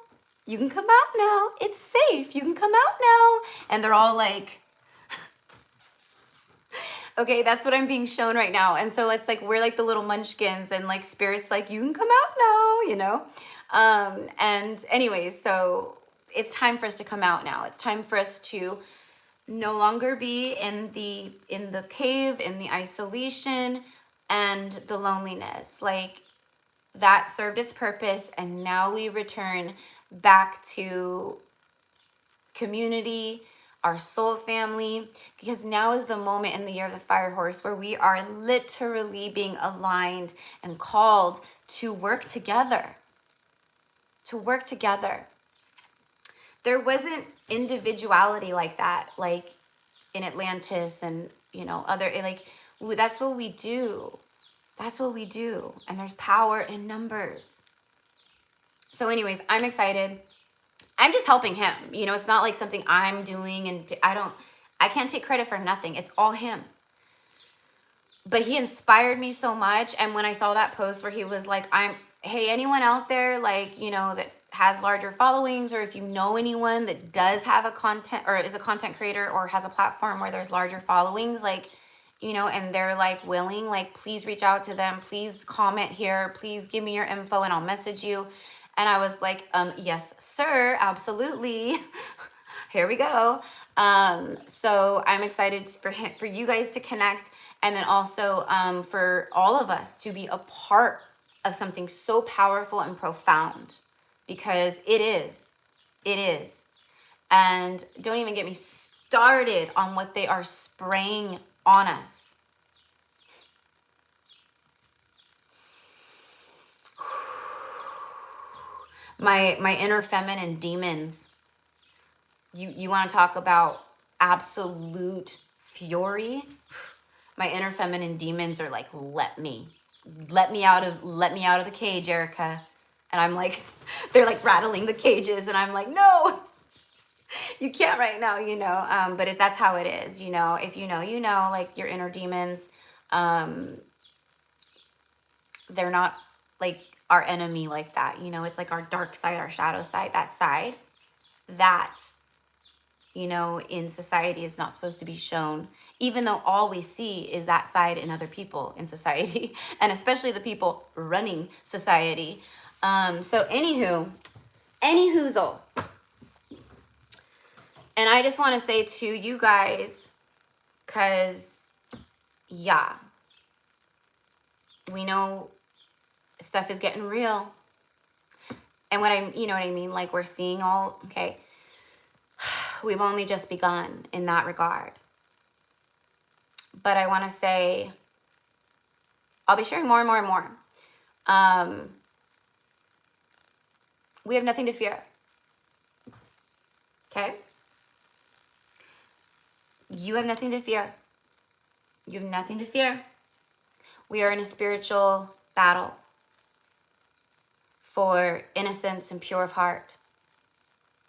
You can come out now. It's safe. You can come out now. And they're all like, okay, that's what I'm being shown right now. And so it's like, we're like the little munchkins, and like Spirit's like, you can come out now, and anyways, so it's time for us to come out now. It's time for us to no longer be in the cave, in the isolation and the loneliness. Like that served its purpose, and now we return back to community, our soul family, because now is the moment in the year of the fire horse where we are literally being aligned and called to work together. To work together. There wasn't individuality like that, like in Atlantis and, you know, other, like, that's what we do. That's what we do. And there's power in numbers. So anyways, I'm excited. I'm just helping him. You know, it's not like something I'm doing, and I can't take credit for nothing. It's all him. But he inspired me so much. And when I saw that post where he was like, hey, anyone out there, like, you know, that has larger followings, or if you know anyone that does have a content or is a content creator or has a platform where there's larger followings, like, you know, and they're like willing, like, please reach out to them. Please comment here. Please give me your info and I'll message you. And I was like, yes, sir, absolutely. Here we go. So I'm excited for you guys to connect, and then also for all of us to be a part of something so powerful and profound, because it is. And don't even get me started on what they are spraying on us. My inner feminine demons. You want to talk about absolute fury? My inner feminine demons are like, let me out of the cage, Erica. And I'm like, they're like rattling the cages, and I'm like, no, you can't right now, you know. But that's how it is, you know. If you know, you know, like your inner demons, they're not like our enemy like that, you know. It's like our dark side, our shadow side, that side that, you know, in society is not supposed to be shown, even though all we see is that side in other people in society, and especially the people running society. So anywhoozle. And I just want to say to you guys, because, yeah, we know stuff is getting real. And you know what I mean? Like, we're seeing okay, we've only just begun in that regard. But I want to say, I'll be sharing more and more and more. We have nothing to fear. Okay? You have nothing to fear. You have nothing to fear. We are in a spiritual battle for innocence and pure of heart,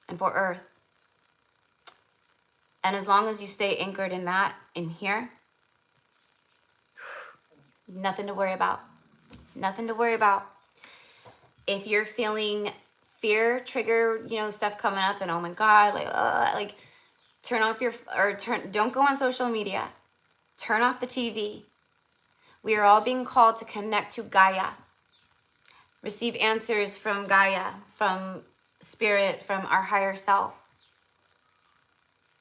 and for earth. And as long as you stay anchored in that, in here, nothing to worry about. Nothing to worry about. If you're feeling fear trigger, you know, stuff coming up, and oh my God, like turn off don't go on social media. Turn off the TV. We are all being called to connect to Gaia. Receive answers from Gaia, from spirit, from our higher self.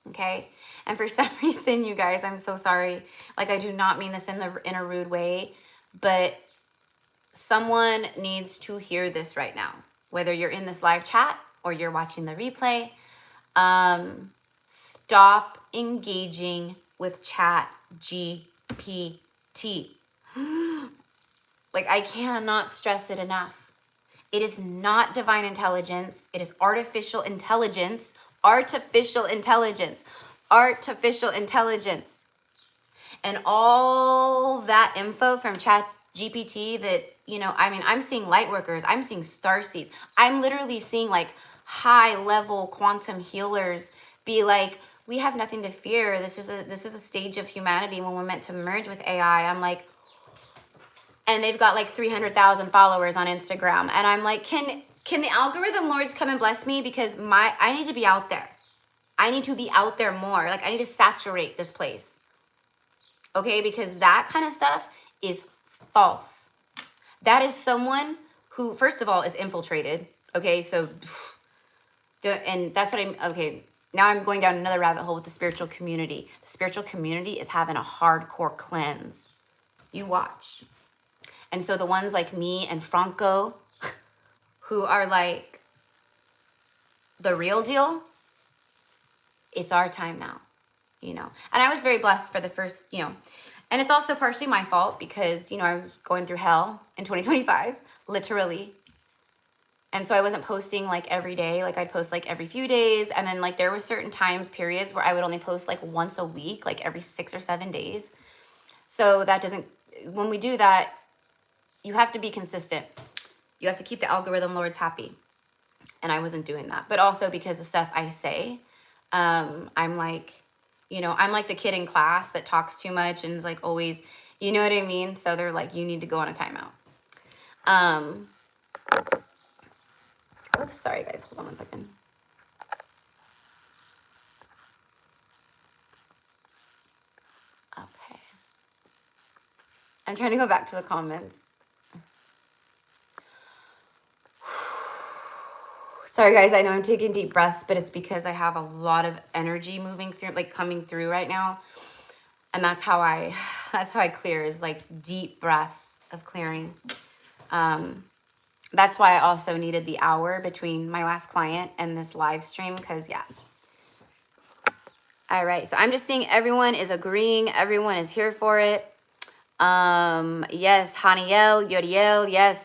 Okay? And for some reason, you guys, I'm so sorry. Like, I do not mean this in a rude way, but someone needs to hear this right now. Whether you're in this live chat or you're watching the replay, stop engaging with Chat GPT. Like, I cannot stress it enough. It is not divine intelligence. It is artificial intelligence. Artificial intelligence. Artificial intelligence. And all that info from Chat GPT that, you know, I mean, I'm seeing light workers. I'm seeing star seeds. I'm literally seeing like high level quantum healers be like, we have nothing to fear. This is a stage of humanity when we're meant to merge with AI. I'm like, and they've got like 300,000 followers on Instagram. And I'm like, can the algorithm lords come and bless me? Because I need to be out there. I need to be out there more. Like, I need to saturate this place. Okay? Because that kind of stuff is false. That is someone who, first of all, is infiltrated. Okay? So, and that's what okay. Now I'm going down another rabbit hole with the spiritual community. The spiritual community is having a hardcore cleanse. You watch. And so the ones like me and Franco, who are like the real deal, it's our time now, you know. And I was very blessed for the first, you know, and it's also partially my fault because, you know, I was going through hell in 2025, literally. And so I wasn't posting like every day. Like I'd post like every few days. And then like there were certain times, periods where I would only post like once a week, like every 6 or 7 days. So that doesn't, when we do that, you have to be consistent. You have to keep the algorithm lords happy. And I wasn't doing that. But also because the stuff I say, I'm like, you know, I'm like the kid in class that talks too much and is like always, you know what I mean? So they're like, you need to go on a timeout. Oops, sorry guys, hold on one second. Okay. I'm trying to go back to the comments. Sorry guys, I know I'm taking deep breaths, but it's because I have a lot of energy moving through, like coming through right now. And that's how I clear, is like deep breaths of clearing. That's why I also needed the hour between my last client and this live stream, because yeah. All right, so I'm just seeing everyone is agreeing. Everyone is here for it. Yes, Haniel, Yodiel, yes.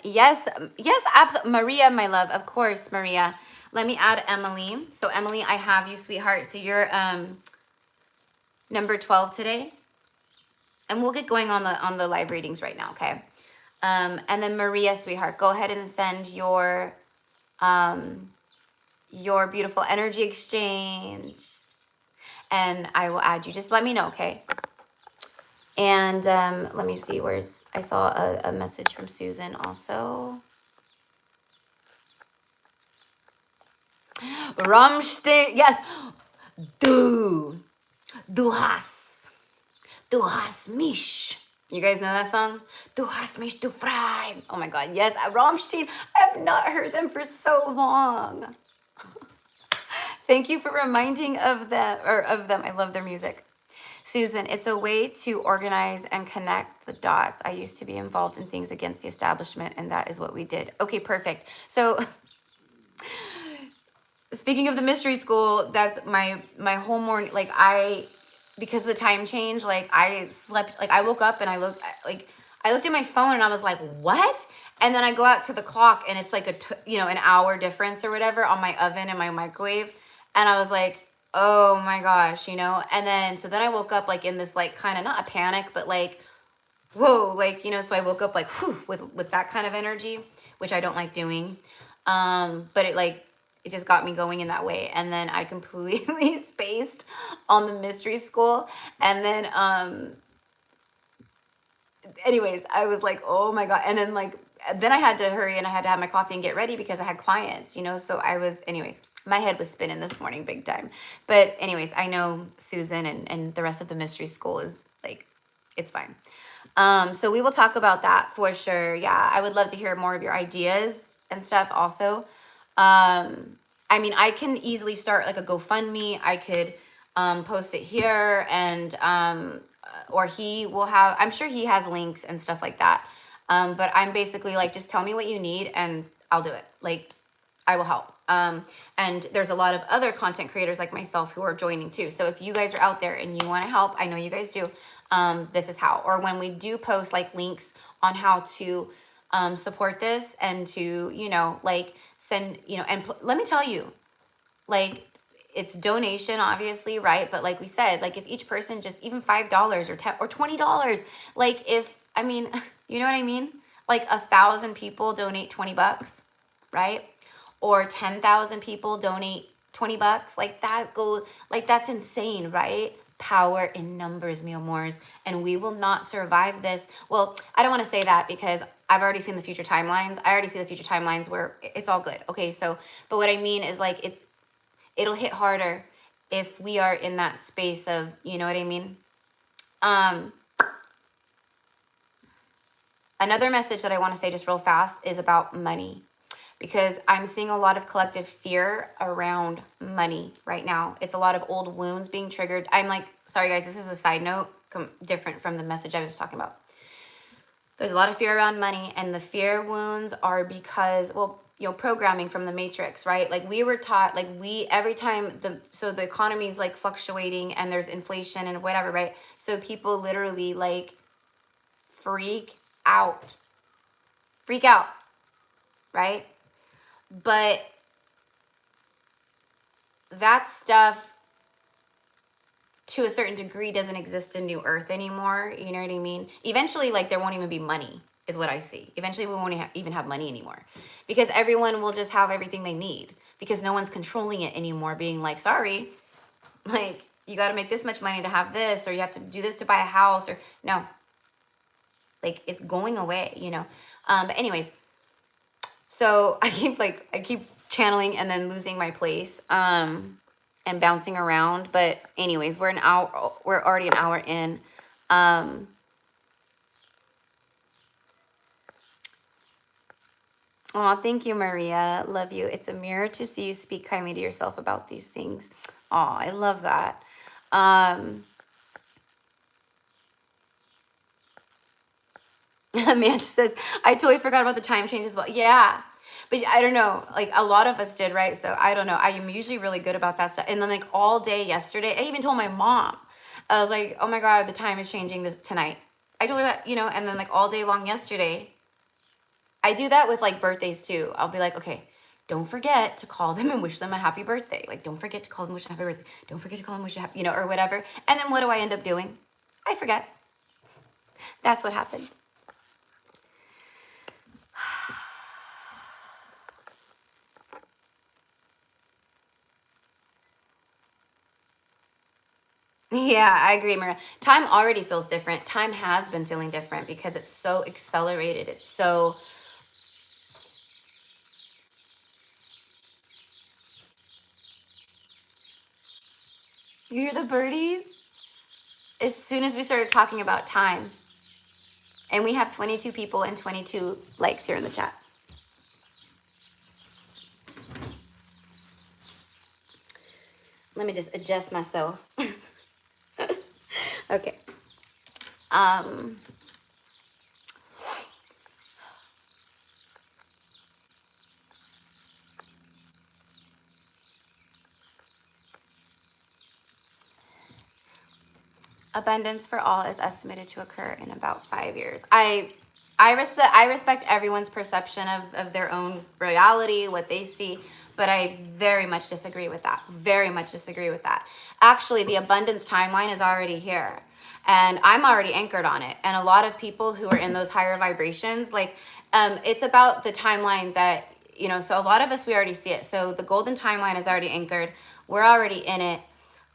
Yes, absolutely. Maria, my love, of course, Maria. Let me add Emily. So Emily, I have you, sweetheart. So you're number 12 today. And we'll get going on the live readings right now, okay? And then Maria, sweetheart, go ahead and send your beautiful energy exchange. And I will add you. Just let me know, okay? And let me see, I saw a message from Susan also. Rammstein, yes. Du hast mich. You guys know that song? Du hast mich, du frei. Oh my God, yes, Rammstein. I have not heard them for so long. Thank you for reminding of them. I love their music. Susan, it's a way to organize and connect the dots. I used to be involved in things against the establishment, and that is what we did. Okay, perfect. So speaking of the mystery school, that's my whole morning. Like because of the time change, like I slept, like I woke up and I looked at my phone and I was like, what? And then I go out to the clock and it's like an hour difference or whatever on my oven and my microwave. And I was like, oh my gosh, you know? And then, so then I woke up like in this, like kind of not a panic, but like, whoa, like, you know, so I woke up like, whew, with that kind of energy, which I don't like doing. But it just got me going in that way. And then I completely spaced on the mystery school. And then, anyways, I was like, oh my God. And then then I had to hurry and I had to have my coffee and get ready because I had clients, you know? So anyways, my head was spinning this morning big time. But anyways, I know Susan and the rest of the mystery school is like, it's fine. So we will talk about that for sure. Yeah, I would love to hear more of your ideas and stuff also. I mean, I can easily start like a GoFundMe. I could post it here and or he will have, I'm sure he has links and stuff like that. But I'm basically like, just tell me what you need and I'll do it. Like, I will help. And there's a lot of other content creators like myself who are joining too. So if you guys are out there and you want to help, I know you guys do, this is how. Or when we do post like links on how to support this and to, you know, like send, you know, and let me tell you, like, it's donation, obviously, right? But like we said, like if each person just even $5 or $10 or $20, like if, I mean, you know what I mean? Like 1,000 people donate $20, right? Or 10,000 people donate $20. Like that goes, like that's insane, right? Power in numbers, mi amors, and we will not survive this. Well, I don't want to say that because I've already seen the future timelines. I already see the future timelines where it's all good. Okay, so, but what I mean is like it'll hit harder if we are in that space of, you know what I mean? Another message that I want to say just real fast is about money, because I'm seeing a lot of collective fear around money right now. It's a lot of old wounds being triggered. I'm like, sorry guys, this is a side note, different from the message I was just talking about. There's a lot of fear around money, and the fear wounds are because, well, you know, programming from the matrix, right? Like we were taught, like every time the economy is like fluctuating and there's inflation and whatever, right? So people literally like freak out, right? But that stuff to a certain degree doesn't exist in New Earth anymore. You know what I mean? Eventually, like there won't even be money is what I see. Eventually we won't even have money anymore because everyone will just have everything they need because no one's controlling it anymore, being like, sorry, like you got to make this much money to have this, or you have to do this to buy a house, or no, like it's going away, you know? But anyways, so I keep channeling and then losing my place, and bouncing around. But anyways, we're already an hour in. Oh, thank you, Maria. Love you. It's a mirror to see you speak kindly to yourself about these things. Oh, I love that. Amanda says, I totally forgot about the time change as well. Yeah. But I don't know, like a lot of us did, right? So I don't know. I am usually really good about that stuff. And then like all day yesterday, I even told my mom, I was like, oh my God, the time is changing tonight. I told her that, you know, and then like all day long yesterday, I do that with like birthdays too. I'll be like, okay, don't forget to call them and wish them a happy birthday. Like, don't forget to call them, wish them a happy birthday. Don't forget to call them, wish them happy, you know, or whatever. And then what do I end up doing? I forget. That's what happened. Yeah, I agree, Maria. Time already feels different. Time has been feeling different because it's so accelerated. It's so... You hear the birdies? As soon as we started talking about time. And we have 22 people and 22 likes here in the chat. Let me just adjust myself. Okay. Abundance for all is estimated to occur in about 5 years. I respect everyone's perception of their own reality, what they see, but I very much disagree with that. Very much disagree with that. Actually, the abundance timeline is already here, and I'm already anchored on it. And a lot of people who are in those higher vibrations, like, it's about the timeline that, you know, so a lot of us, we already see it. So the golden timeline is already anchored. We're already in it.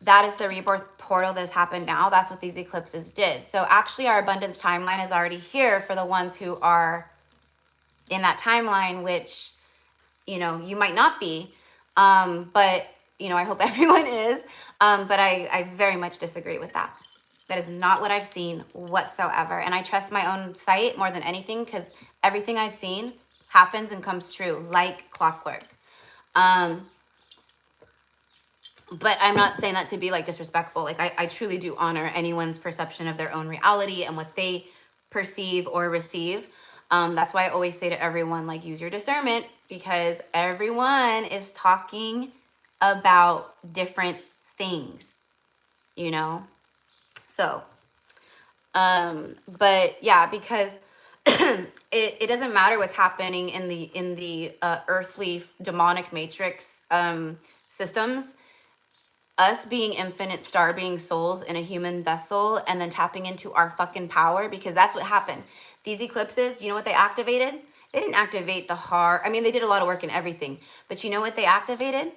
That is the rebirth portal that has happened now. That's what these eclipses did. So actually our abundance timeline is already here for the ones who are in that timeline, which, you know, you might not be. But, you know, I hope everyone is. But I very much disagree with that. That is not what I've seen whatsoever. And I trust my own sight more than anything because everything I've seen happens and comes true like clockwork. But I'm not saying that to be like disrespectful. Like I truly do honor anyone's perception of their own reality and what they perceive or receive. That's why I always say to everyone, like, use your discernment because everyone is talking about different things, you know? So, but yeah, because it doesn't matter what's happening in the earthly demonic matrix systems. Us being infinite star being souls in a human vessel and then tapping into our fucking power, because that's what happened. These eclipses, you know what they activated? They didn't activate the heart. I mean, they did a lot of work and everything, but you know what they activated?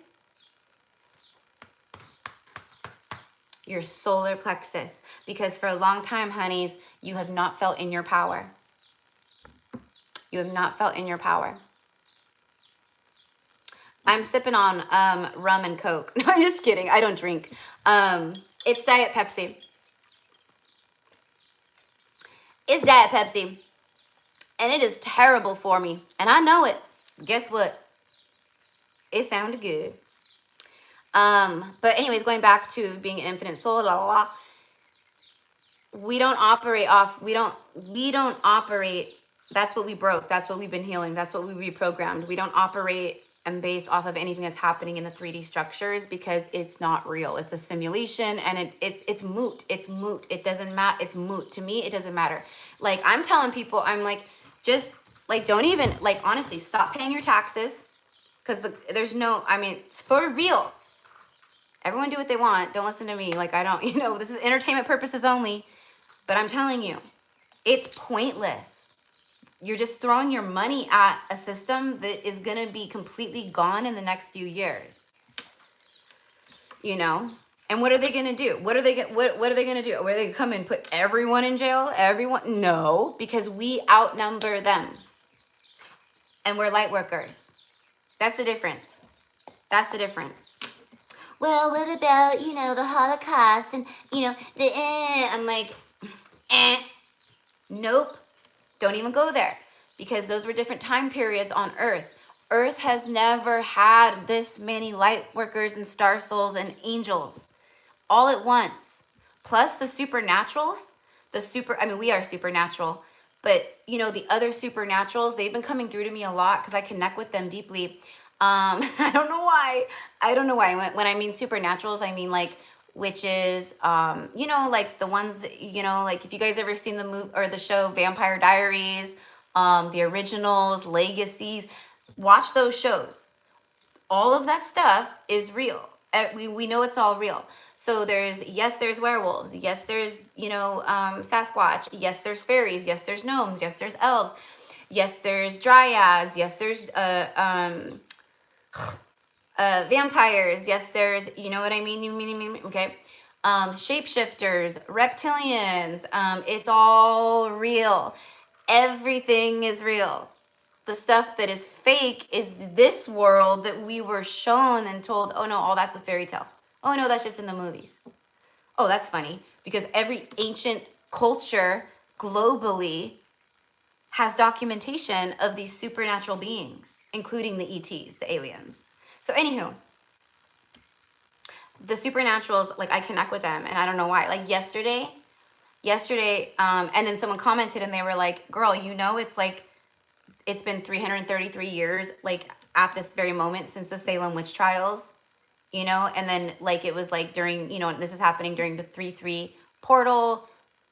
Your solar plexus. Because for a long time, honeys, you have not felt in your power. You have not felt in your power. I'm sipping on rum and Coke. No, I'm just kidding. I don't drink. It's Diet Pepsi. It's Diet Pepsi. And it is terrible for me. And I know it. Guess what? It sounded good. But anyways, going back to being an infinite soul, blah, blah, blah. We don't operate That's what we broke. That's what we've been healing. That's what we reprogrammed. We don't operate and base off of anything that's happening in the 3D structures because it's not real. It's a simulation, and it's moot. It's moot. It doesn't matter. It's moot. To me, it doesn't matter. Like, I'm telling people, I'm like, just like, don't even, like, honestly, stop paying your taxes, because there's no, I mean, it's for real. Everyone do what they want. Don't listen to me. Like, I don't, this is entertainment purposes only. But I'm telling you, it's pointless. You're just throwing your money at a system that is going to be completely gone in the next few years. And what are they going to do? What are they going to do? Are they going to come and put everyone in jail? Everyone? No, because we outnumber them. And we're light workers. That's the difference. That's the difference. Well, what about, the Holocaust and, I'm like, nope. Don't even go there, because those were different time periods on Earth. Earth has never had this many light workers and star souls and angels all at once. Plus the supernaturals, we are supernatural, but the other supernaturals, they've been coming through to me a lot because I connect with them deeply. I don't know why. When I mean supernaturals, I mean like witches, like the ones that, like if you guys ever seen the movie or the show Vampire Diaries, the originals, Legacies, watch those shows. All of that stuff is real. We know it's all real. So there's werewolves. Yes, there's, Sasquatch. Yes, there's fairies. Yes, there's gnomes. Yes, there's elves. Yes, there's dryads. Yes, there's, vampires. Yes, there's, you know what I mean? Okay. Shapeshifters, reptilians. It's all real. Everything is real. The stuff that is fake is this world that we were shown and told, oh no, all that's a fairy tale. Oh no, that's just in the movies. Oh, that's funny, because every ancient culture globally has documentation of these supernatural beings, including the ETs, the aliens. So anywho, the supernaturals, like I connect with them, and I don't know why. Like yesterday, and then someone commented and they were like, girl, it's like, it's been 333 years, like at this very moment since the Salem witch trials, and then like, it was like during, this is happening during the 3-3 portal,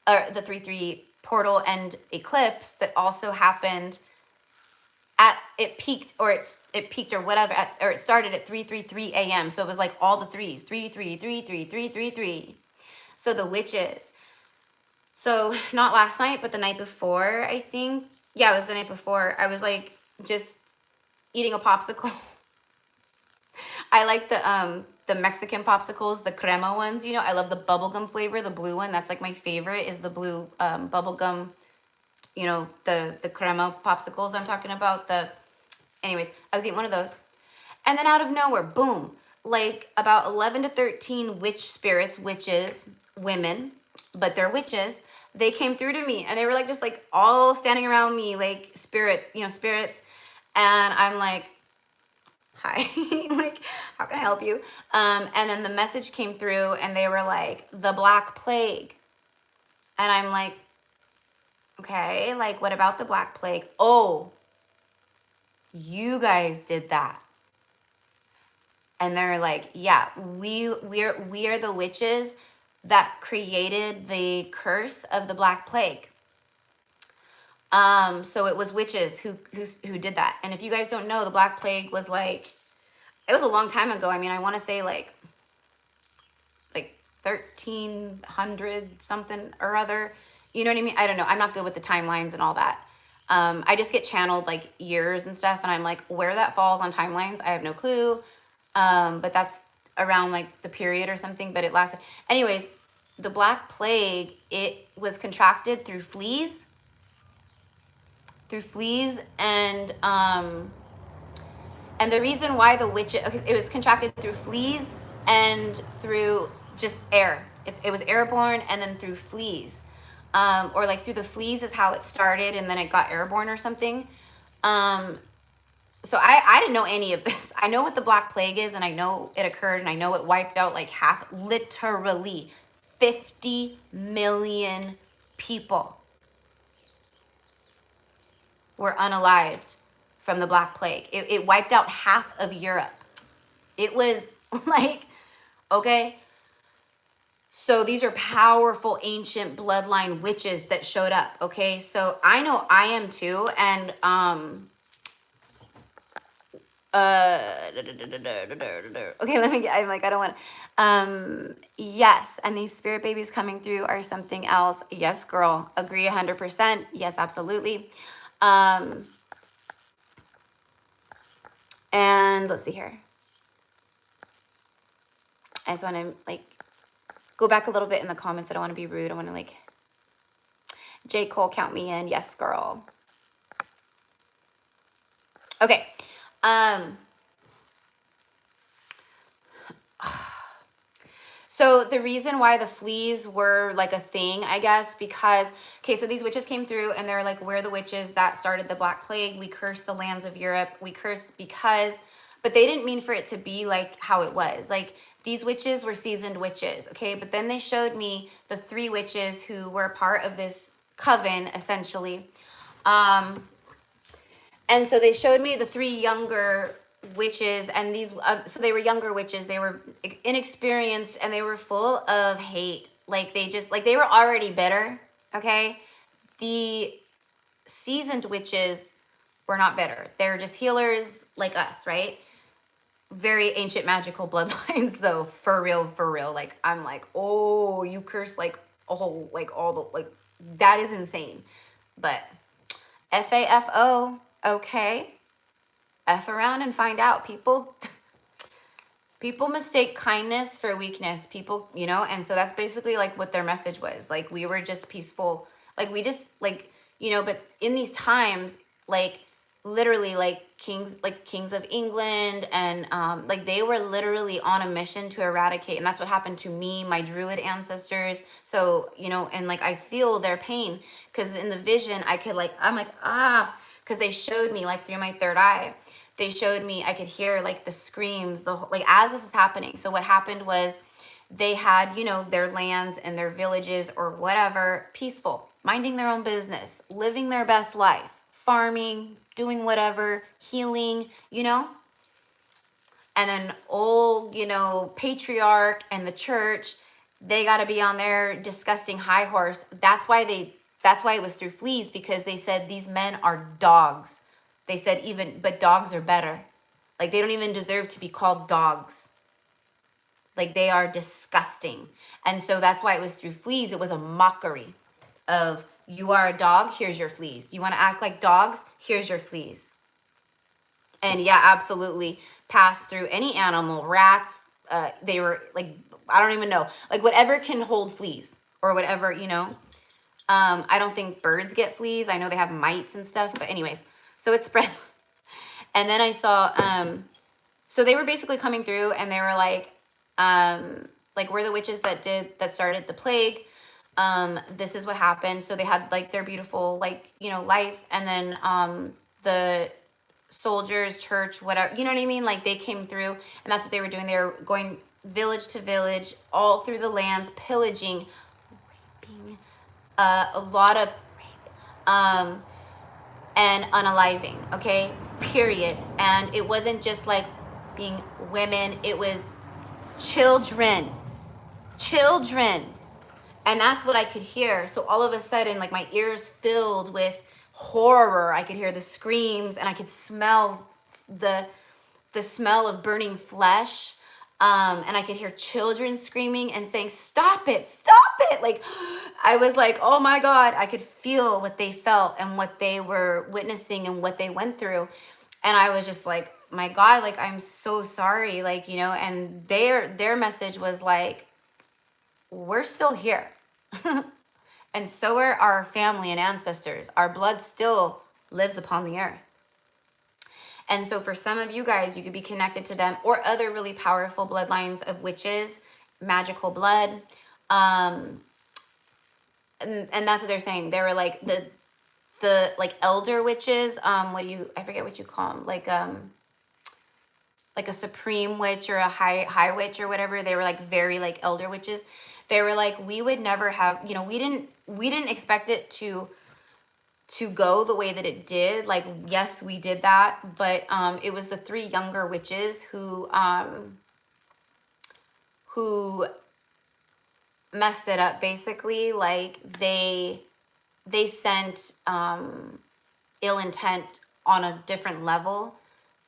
or the 3-3 portal and eclipse that also happened it peaked or whatever, or it started at 3:33 a.m. So it was like all the threes, 3-3-3-3-3-3-3. So the witches. So not last night, but the night before, I think. Yeah, it was the night before. I was like just eating a popsicle. I like the Mexican popsicles, the crema ones. I love the bubblegum flavor, the blue one. That's like my favorite, is the blue bubblegum. The crema popsicles I'm talking about. Anyways, I was eating one of those. And then out of nowhere, boom, like about 11 to 13 witches, women, but they're witches. They came through to me and they were like, just like all standing around me, like spirits. And I'm like, hi, like, how can I help you? And then the message came through and they were like, the Black Plague. And I'm like, okay, like, what about the Black Plague? Oh, you guys did that. And they're like, yeah, we are the witches that created the curse of the Black Plague. So it was witches who did that. And if you guys don't know, the Black Plague was like, it was a long time ago. I mean, I want to say like 1300 something or other. You know what I mean? I don't know. I'm not good with the timelines and all that. I just get channeled like years and stuff, and I'm like, where that falls on timelines, I have no clue. But that's around like the period or something, but it lasted. Anyways, the Black Plague, it was contracted through fleas. And the reason why the witches, it was contracted through fleas and through just air. It was airborne and then through fleas. Or like through the fleas is how it started, and then it got airborne or something. So I didn't know any of this. I know what the Black Plague is, and I know it occurred, and I know it wiped out like literally 50 million people. were unalived from the Black Plague. It wiped out half of Europe. It was like, okay. So these are powerful ancient bloodline witches that showed up. Okay. So I know I am too. And, okay, let me get, I'm like, I don't want yes, and these spirit babies coming through are something else. Yes, girl, agree 100%. Yes, absolutely. And let's see here. I just want to like go back a little bit in the comments. I don't want to be rude. I want to like, J. Cole, count me in. Yes, girl. Okay. So the reason why the fleas were like a thing, I guess, because, okay, so these witches came through and they're like, we're the witches that started the Black Plague. We cursed the lands of Europe. We cursed because, but they didn't mean for it to be like how it was. Like these witches were seasoned witches, okay? But then they showed me the 3 witches who were part of this coven, essentially. And so they showed me the 3 younger witches, and these so they were younger witches. They were inexperienced and they were full of hate. Like they just like they were already bitter. Okay, the seasoned witches were not bitter. They were just healers like us, right? Very ancient magical bloodlines though, for real, for real. Like I'm like, oh, you curse like like all the like that is insane. But FAFO, okay. F around and find out. People mistake kindness for weakness. People, you know, and so that's basically like what their message was. Like we were just peaceful. Like we just like, you know, but in these times, like literally like kings of England and like they were literally on a mission to eradicate. And that's what happened to me, my druid ancestors. So, you know, and like I feel their pain because in the vision I could like, I'm like, because they showed me like through my third eye. They showed me, I could hear like the screams, like as this is happening. So what happened was they had, you know, their lands and their villages or whatever, peaceful, minding their own business, living their best life, farming, doing whatever, healing, you know. And then old, you know, patriarch and the church, they got to be on their disgusting high horse. That's why it was through fleas, because they said these men are dogs. They said but dogs are better. Like they don't even deserve to be called dogs. Like they are disgusting. And so that's why it was through fleas. It was a mockery of, you are a dog, here's your fleas. You want to act like dogs, here's your fleas. And yeah, absolutely pass through any animal, rats. They were like, I don't even know, like whatever can hold fleas or whatever, you know. I don't think birds get fleas. I know they have mites and stuff, but anyways. So it spread. And then I saw, so they were basically coming through and they were like we're the witches that started the plague. This is what happened. So they had like their beautiful, like, you know, life. And then, the soldiers, church, whatever, you know what I mean? Like they came through and that's what they were doing. They were going village to village, all through the lands, pillaging, raping, a lot of rape, and unaliving, okay, period. And it wasn't just like being women, it was children. And that's what I could hear. So all of a sudden, like my ears filled with horror. I could hear the screams and I could smell the smell of burning flesh. And I could hear children screaming and saying, stop it. Like, I was like, oh my God, I could feel what they felt and what they were witnessing and what they went through. And I was just like, my God, like, I'm so sorry. Like, you know, and their message was like, we're still here. And so are our family and ancestors. Our blood still lives upon the earth. And so for some of you guys, you could be connected to them or other really powerful bloodlines of witches, magical blood. And that's what they're saying. They were like the like elder witches. I forget what you call them. Like a supreme witch or a high witch or whatever. They were like very like elder witches. They were like, we would never have, you know, we didn't expect it to to go the way that it did. Like, yes, we did that, but it was the 3 younger witches who messed it up, basically. Like, they sent ill intent on a different level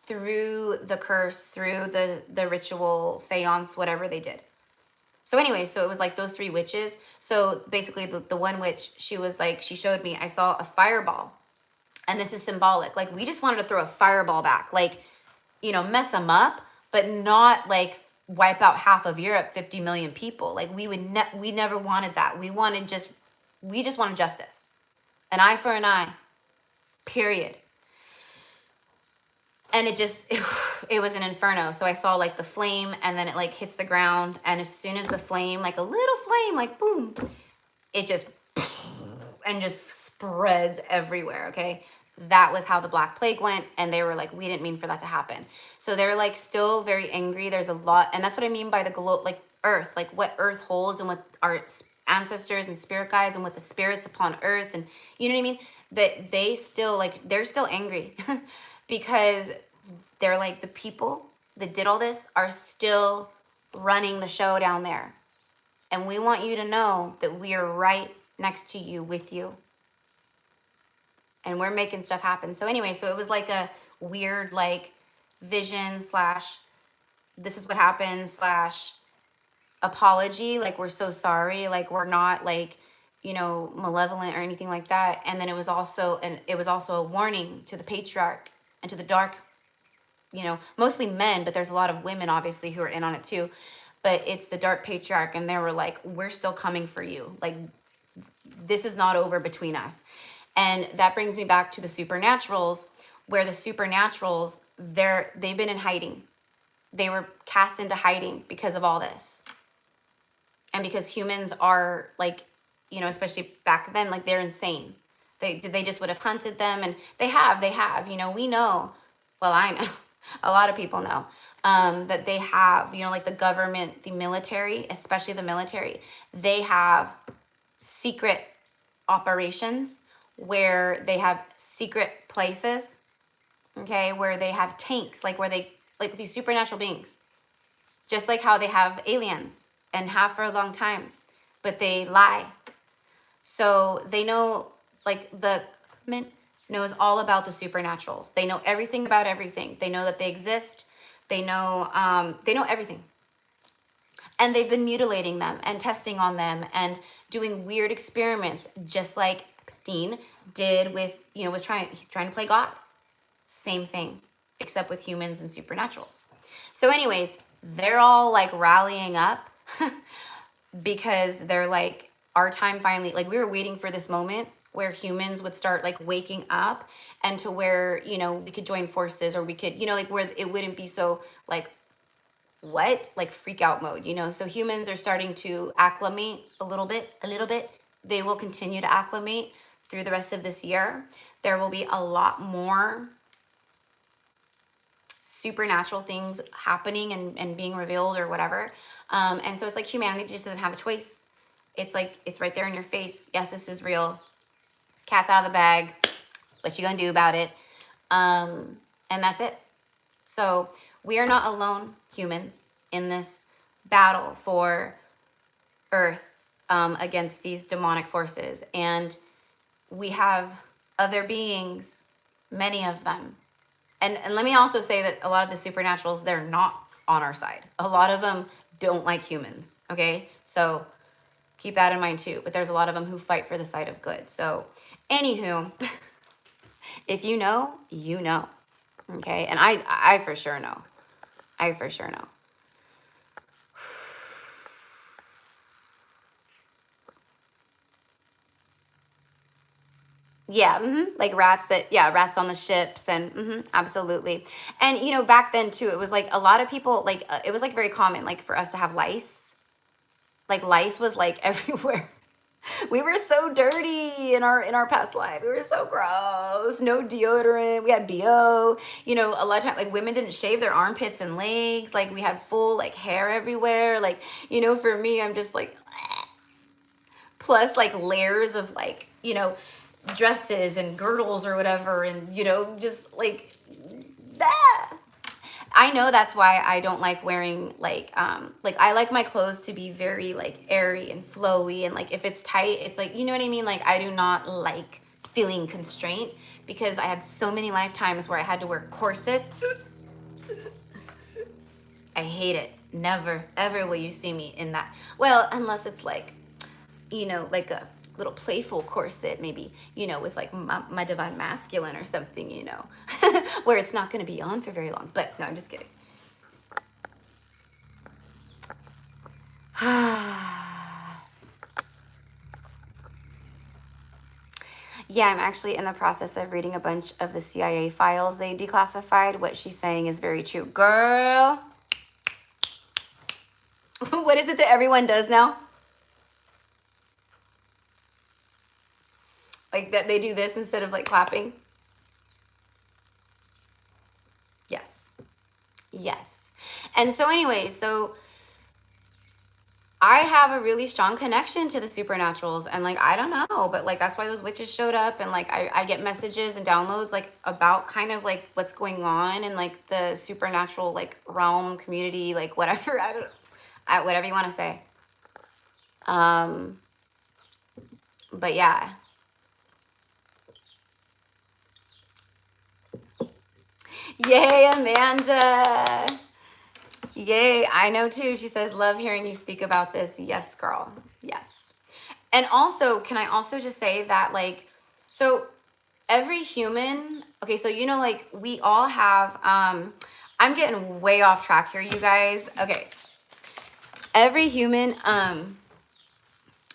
through the curse, through the ritual, seance, whatever they did. So anyway, so it was like those 3 witches. So basically the one witch, she was like, she showed me, I saw a fireball. And this is symbolic. Like, we just wanted to throw a fireball back. Like, you know, mess them up, but not like wipe out half of Europe, 50 million people. Like, we never wanted that. We just wanted justice. An eye for an eye. Period. And it was an inferno. So I saw like the flame, and then it like hits the ground. And as soon as the flame, like a little flame, like boom, it just spreads everywhere. Okay. That was how the Black Plague went. And they were like, we didn't mean for that to happen. So they're like still very angry. There's a lot. And that's what I mean by the like earth, like what earth holds, and what our ancestors and spirit guides, and what the spirits upon earth. And you know what I mean? That they still like, they're still angry because they're like, the people that did all this are still running the show down there. And we want you to know that we are right next to you, with you. And we're making stuff happen. So anyway, so it was like a weird like vision / this is what happened / apology. Like, we're so sorry. Like, we're not like, you know, malevolent or anything like that. And then it was also a warning to the patriarch and to the dark, you know, mostly men, but there's a lot of women obviously who are in on it too. But it's the dark patriarch, and they were like, we're still coming for you. Like, this is not over between us. And that brings me back to the supernaturals, where the supernaturals, they've been in hiding. They were cast into hiding because of all this. And because humans are like, you know, especially back then, like, they're insane. They just would have hunted them, and they have, you know, we know, well, I know, a lot of people know, that they have, you know, like the government, the military, especially the military, they have secret operations where they have secret places, okay, where they have tanks, like like these supernatural beings, just like how they have aliens and have for a long time, but they lie. So they know, like, the government knows all about the supernaturals. They know everything about everything. They know that they exist. They know everything. And they've been mutilating them and testing on them and doing weird experiments, just like Epstein did with, you know, he's trying to play God. Same thing, except with humans and supernaturals. So anyways, they're all like rallying up because they're like, our time finally, like, we were waiting for this moment where humans would start like waking up, and to where, you know, we could join forces, or we could, you know, like, where it wouldn't be so like, what, like, freak out mode, you know. So humans are starting to acclimate a little bit. They will continue to acclimate through the rest of this year. There will be a lot more supernatural things happening and being revealed or whatever. And so it's like humanity just doesn't have a choice. It's like, it's right there in your face. Yes, this is real. Cat's out of the bag. What you gonna do about it? And that's it. So we are not alone, humans, in this battle for Earth against these demonic forces. And we have other beings, many of them. And let me also say that a lot of the supernaturals, they're not on our side. A lot of them don't like humans, okay? So keep that in mind too. But there's a lot of them who fight for the side of good. So anywho, if you know, you know, okay? And I for sure know. I for sure know. Yeah, like rats rats on the ships, and absolutely. And, you know, back then too, it was like a lot of people, like, it was like very common, like, for us to have lice. Like, lice was like everywhere. We were so dirty in our past life. We were so gross. No deodorant. We had BO. You know, a lot of times, like, women didn't shave their armpits and legs. Like, we had full, like, hair everywhere. Like, you know, for me, I'm just like, plus, like, layers of, like, you know, dresses and girdles or whatever, and you know, just like that. I know that's why I don't like wearing like I like my clothes to be very like airy and flowy, and like if it's tight, it's like, you know what I mean? Like I do not like feeling constraint, because I had so many lifetimes where I had to wear corsets. I hate it. Never ever will you see me in that. Well, unless it's like, you know, like a little playful corset, maybe, you know, with like my divine masculine or something, you know, where it's not going to be on for very long. But no, I'm just kidding. Yeah, I'm actually in the process of reading a bunch of the CIA files they declassified. What she's saying is very true. Girl, what is it that everyone does now? Like that they do this instead of like clapping? Yes. Yes. And so anyway, so I have a really strong connection to the supernaturals, and like I don't know, but like that's why those witches showed up, and like I get messages and downloads like about kind of like what's going on in like the supernatural like realm community, like whatever. Whatever you want to say. But yeah. Yay, Amanda. Yay, I know too. She says, love hearing you speak about this. Yes, girl. Yes. And also, can I also just say that, like, so every human, okay, so, you know, like, we all have, I'm getting way off track here, you guys. Okay. Every human,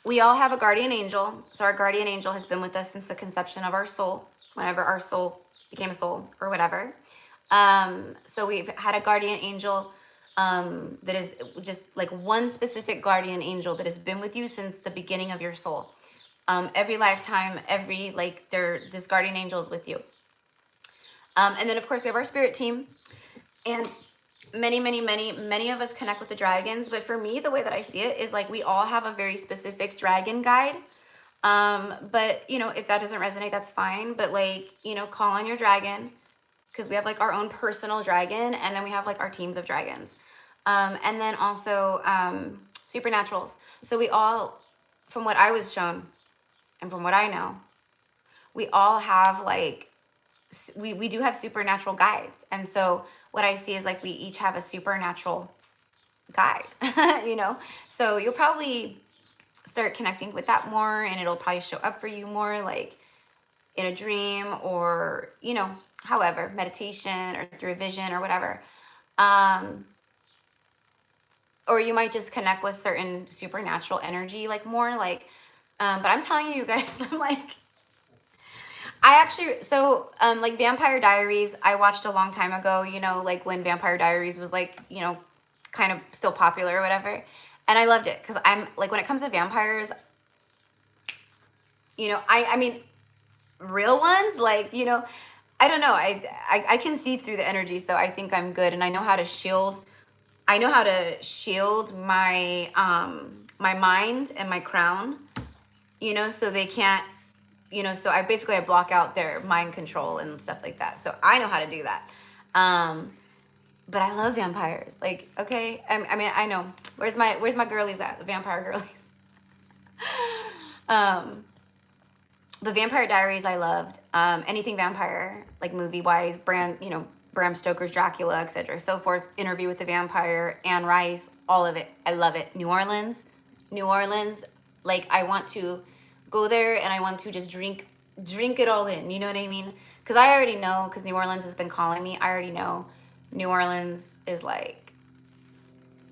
we all have a guardian angel. So our guardian angel has been with us since the conception of our soul, whenever our soul became a soul or whatever. So we've had a guardian angel that is just like one specific guardian angel that has been with you since the beginning of your soul. Every lifetime, this guardian angel is with you. And then of course we have our spirit team, and many of us connect with the dragons. But for me, the way that I see it is like we all have a very specific dragon guide. But you know, if that doesn't resonate, that's fine. But like, you know, call on your dragon, because we have like our own personal dragon, and then we have like our teams of dragons. And then also supernaturals. So we all, from what I was shown and from what I know, we all have like, we do have supernatural guides. And so what I see is like we each have a supernatural guide, you know? So you'll probably start connecting with that more, and it'll probably show up for you more like in a dream, or, you know, however, meditation or through a vision or whatever. Or you might just connect with certain supernatural energy, like more like, but I'm telling you guys, I'm like, I actually, so like Vampire Diaries, I watched a long time ago, you know, like when Vampire Diaries was like, you know, kind of still popular or whatever. And I loved it because I'm like, when it comes to vampires, you know, I mean, real ones, like, you know, I don't know. I can see through the energy, so I think I'm good. And I know how to shield. I know how to shield my my mind and my crown, you know, so they can't, you know, so I block out their mind control and stuff like that. So I know how to do that. But I love vampires. Like, okay, I mean, I know. Where's my girlies at? The vampire girlies. But Vampire Diaries, I loved. Anything vampire, like movie-wise, you know, Bram Stoker's Dracula, etc., so forth. Interview with the Vampire, Anne Rice, all of it. I love it. New Orleans, like I want to go there and I want to just drink it all in. You know what I mean? Because I already know, because New Orleans has been calling me. I already know New Orleans is like,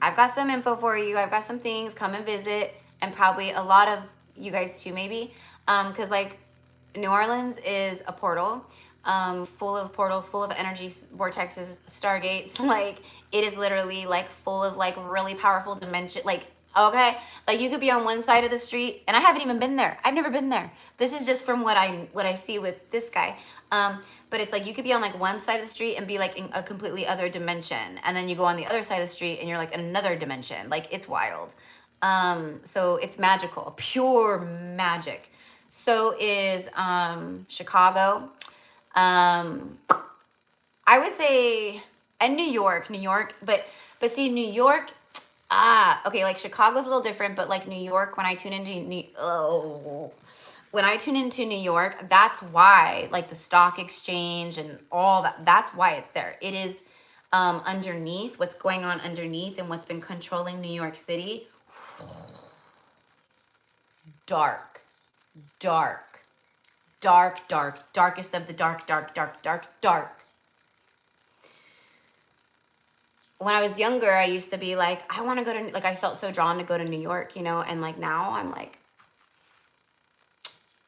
I've got some info for you. I've got some things. Come and visit. And probably a lot of you guys too, maybe. Because like New Orleans is a portal, full of portals, full of energy vortexes, stargates. Like it is literally like full of like really powerful dimension. Like, okay, like you could be on one side of the street, and I haven't even been there. I've never been there. This is just from what I see with this guy. But it's like you could be on like one side of the street and be like in a completely other dimension, and then you go on the other side of the street and you're like in another dimension. Like it's wild. So it's magical, pure magic. So is Chicago. I would say, and New York, but see, New York, okay, like Chicago's a little different, but like New York, when I tune into New York, that's why, like the stock exchange and all that, that's why it's there. It is underneath, what's going on underneath and what's been controlling New York City. Dark, dark, dark, dark, darkest of the dark, dark, dark, dark, dark. When I was younger, I used to be like, I want to go to, like, I felt so drawn to go to New York, you know, and like now I'm like,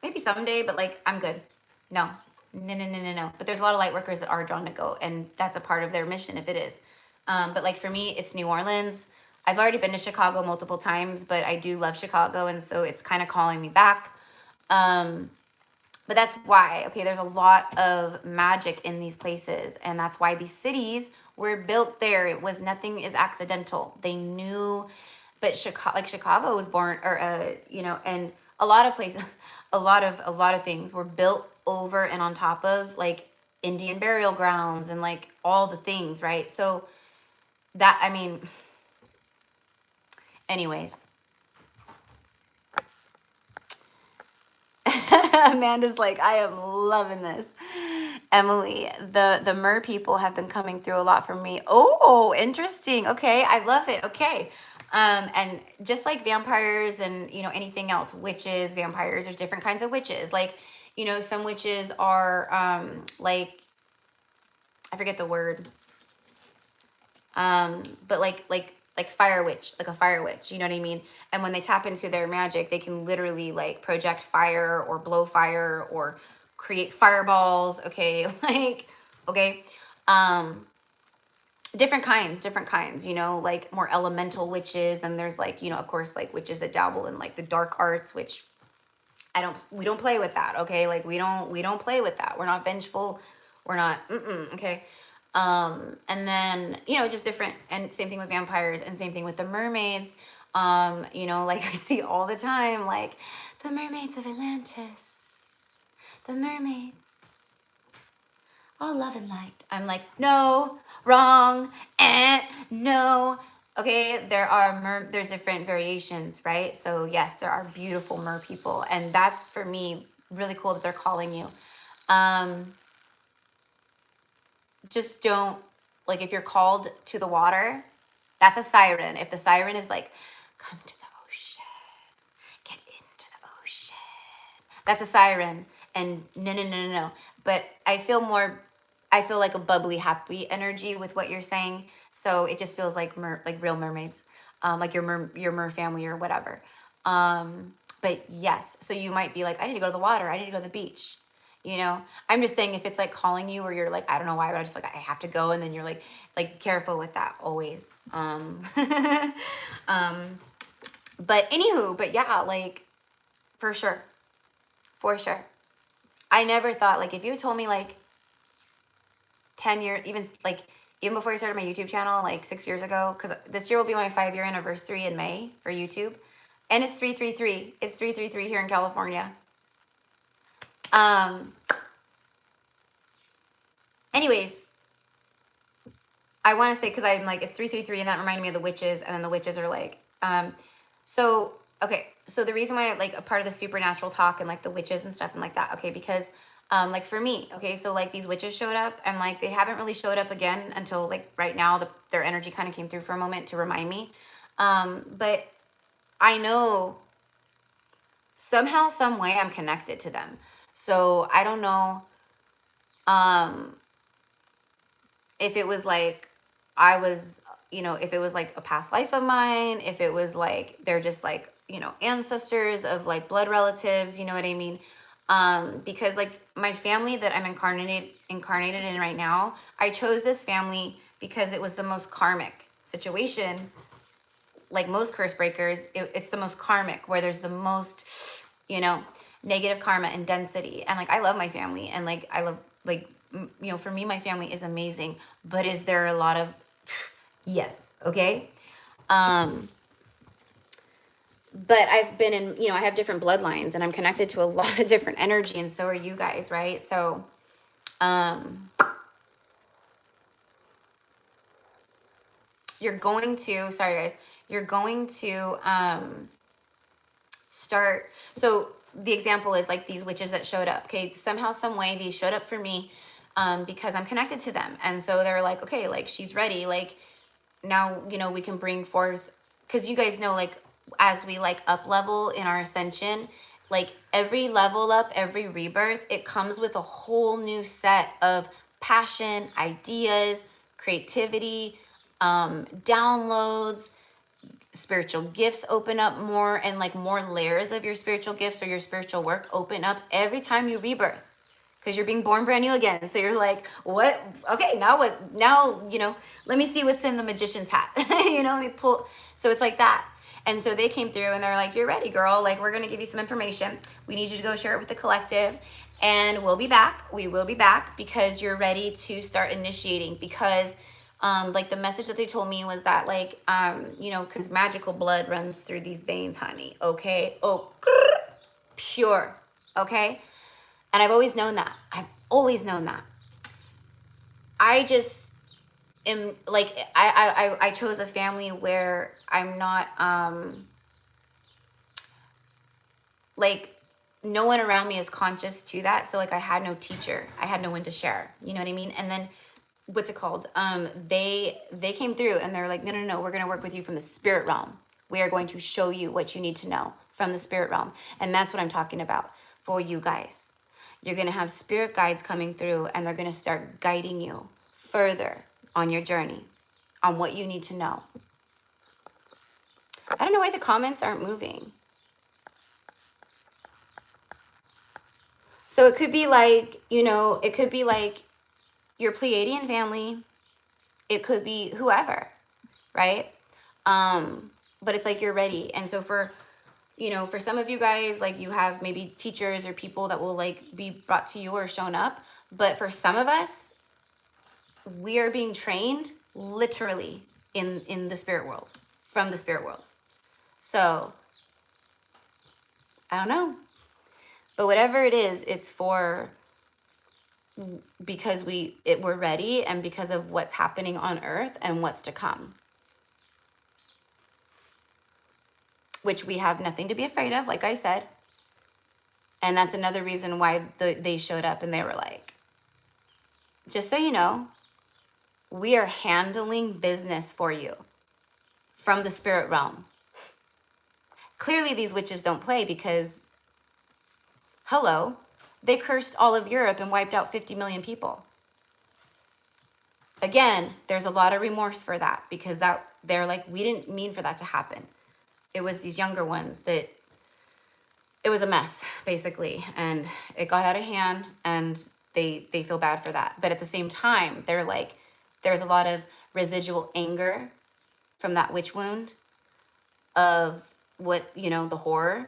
maybe someday, but like, I'm good. No. But there's a lot of light workers that are drawn to go, and that's a part of their mission if it is. But like for me, it's New Orleans. I've already been to Chicago multiple times, but I do love Chicago, and so it's kind of calling me back. But that's why, okay, there's a lot of magic in these places, and that's why these cities were built there. It was, nothing is accidental. They knew, but Chicago was born, or you know, and a lot of places, a lot of things were built over and on top of like Indian burial grounds and like all the things, right? So that, I mean, anyways. Amanda's like, I am loving this. Emily, the mer people have been coming through a lot for me. Oh, interesting. Okay, I love it. Okay. And just like vampires and, you know, anything else, witches, vampires, there's different kinds of witches. Like, you know, some witches are like, I forget the word. But like fire witch, like a fire witch, you know what I mean? And when they tap into their magic, they can literally like project fire or blow fire or create fireballs. Okay. Like, okay. Different kinds, you know, like more elemental witches. And there's like, you know, of course, like witches that dabble in like the dark arts, which we don't play with that. Okay. Like we don't play with that. We're not vengeful. We're not, okay. And then, you know, just different, and same thing with vampires, and same thing with the mermaids. You know, like I see all the time, like the mermaids of Atlantis, the mermaids, all love and light. I'm like, no, wrong, no. Okay, there's different variations, right? So yes, there are beautiful mer people, and that's for me really cool that they're calling you. Just don't, like, if you're called to the water, that's a siren. If the siren is like, come to the ocean, get into the ocean, that's a siren. And no. But I feel like a bubbly, happy energy with what you're saying. So it just feels like real mermaids, like your mer family or whatever. But yes, so you might be like, I need to go to the water. I need to go to the beach. You know, I'm just saying if it's like calling you, or you're like, I don't know why, but I just like, I have to go. And then you're like careful with that always. But anywho, but yeah, like for sure. I never thought, like, if you had told me like 10 years, even before I started my YouTube channel, like 6 years ago, because this year will be my 5-year anniversary in May for YouTube. And it's 333. It's 333 here in California. Anyways, I want to say, because I'm like, it's 333, and that reminded me of the witches, and then the witches are like, so, okay, so the reason why, like, a part of the supernatural talk and like the witches and stuff and like that, okay, because, like for me, okay, so like these witches showed up, and like they haven't really showed up again until like right now. Their energy kind of came through for a moment to remind me, but I know somehow, some way I'm connected to them. So I don't know, if it was like I was, you know, if it was like a past life of mine, if it was like they're just like, you know, ancestors of like blood relatives, you know what I mean? Because like my family that I'm incarnated in right now, I chose this family because it was the most karmic situation. Like most curse breakers, it's the most karmic, where there's the most, you know, negative karma and density. And like I love my family, and like I love, like, you know, for me, my family is amazing. But is there a lot of yes, okay? but I've been in, I have different bloodlines and I'm connected to a lot of different energy, and so are you guys, right? So, you're going to, sorry guys, you're going to start. So the example is like these witches that showed up. Okay, somehow, some way, these showed up for me because I'm connected to them, and so they're like, okay, like she's ready. Like now, we can bring forth, because you guys know, like as we like up level in our ascension, like every level up, every rebirth, it comes with a whole new set of passion, ideas, creativity, downloads, spiritual gifts open up more, and like more layers of your spiritual gifts or your spiritual work open up every time you rebirth, because you're being born brand new again. So you're like, what? Okay, now what? Now, let me see what's in the magician's hat. Let me pull. So it's like that. And so they came through and they're like, you're ready, girl. Like, we're going to give you some information. We need you to go share it with the collective. And we'll be back. We will be back because you're ready to start initiating. Because like the message that they told me was that, like, because magical blood runs through these veins, honey. Okay. Oh, pure. Okay. And I've always known that. I've always known that. I just am like, I chose a family where I'm not, like, no one around me is conscious to that. So like I had no teacher. I had no one to share. You know what I mean? And then what's it called? They came through and they're like, no, we're going to work with you from the spirit realm. We are going to show you what you need to know from the spirit realm. And that's what I'm talking about for you guys. You're going to have spirit guides coming through and they're going to start guiding you further on your journey, on what you need to know. I don't know why the comments aren't moving. So it could be like, it could be like your Pleiadian family. It could be whoever, right? But it's like you're ready. And so for some of you guys, like you have maybe teachers or people that will like be brought to you or shown up. But for some of us, we are being trained literally in the spirit world, from the spirit world. So I don't know. But whatever it is, it's for, because we're ready and because of what's happening on earth and what's to come. Which we have nothing to be afraid of, like I said. And that's another reason why they showed up and they were like, just so you know, we are handling business for you from the spirit realm. Clearly these witches don't play because, hello, they cursed all of Europe and wiped out 50 million people. Again, there's a lot of remorse for that because they're like, we didn't mean for that to happen. It was these younger ones that, it was a mess, basically, and it got out of hand, and they feel bad for that. But at the same time, they're like, there's a lot of residual anger from that witch wound of what, the horror.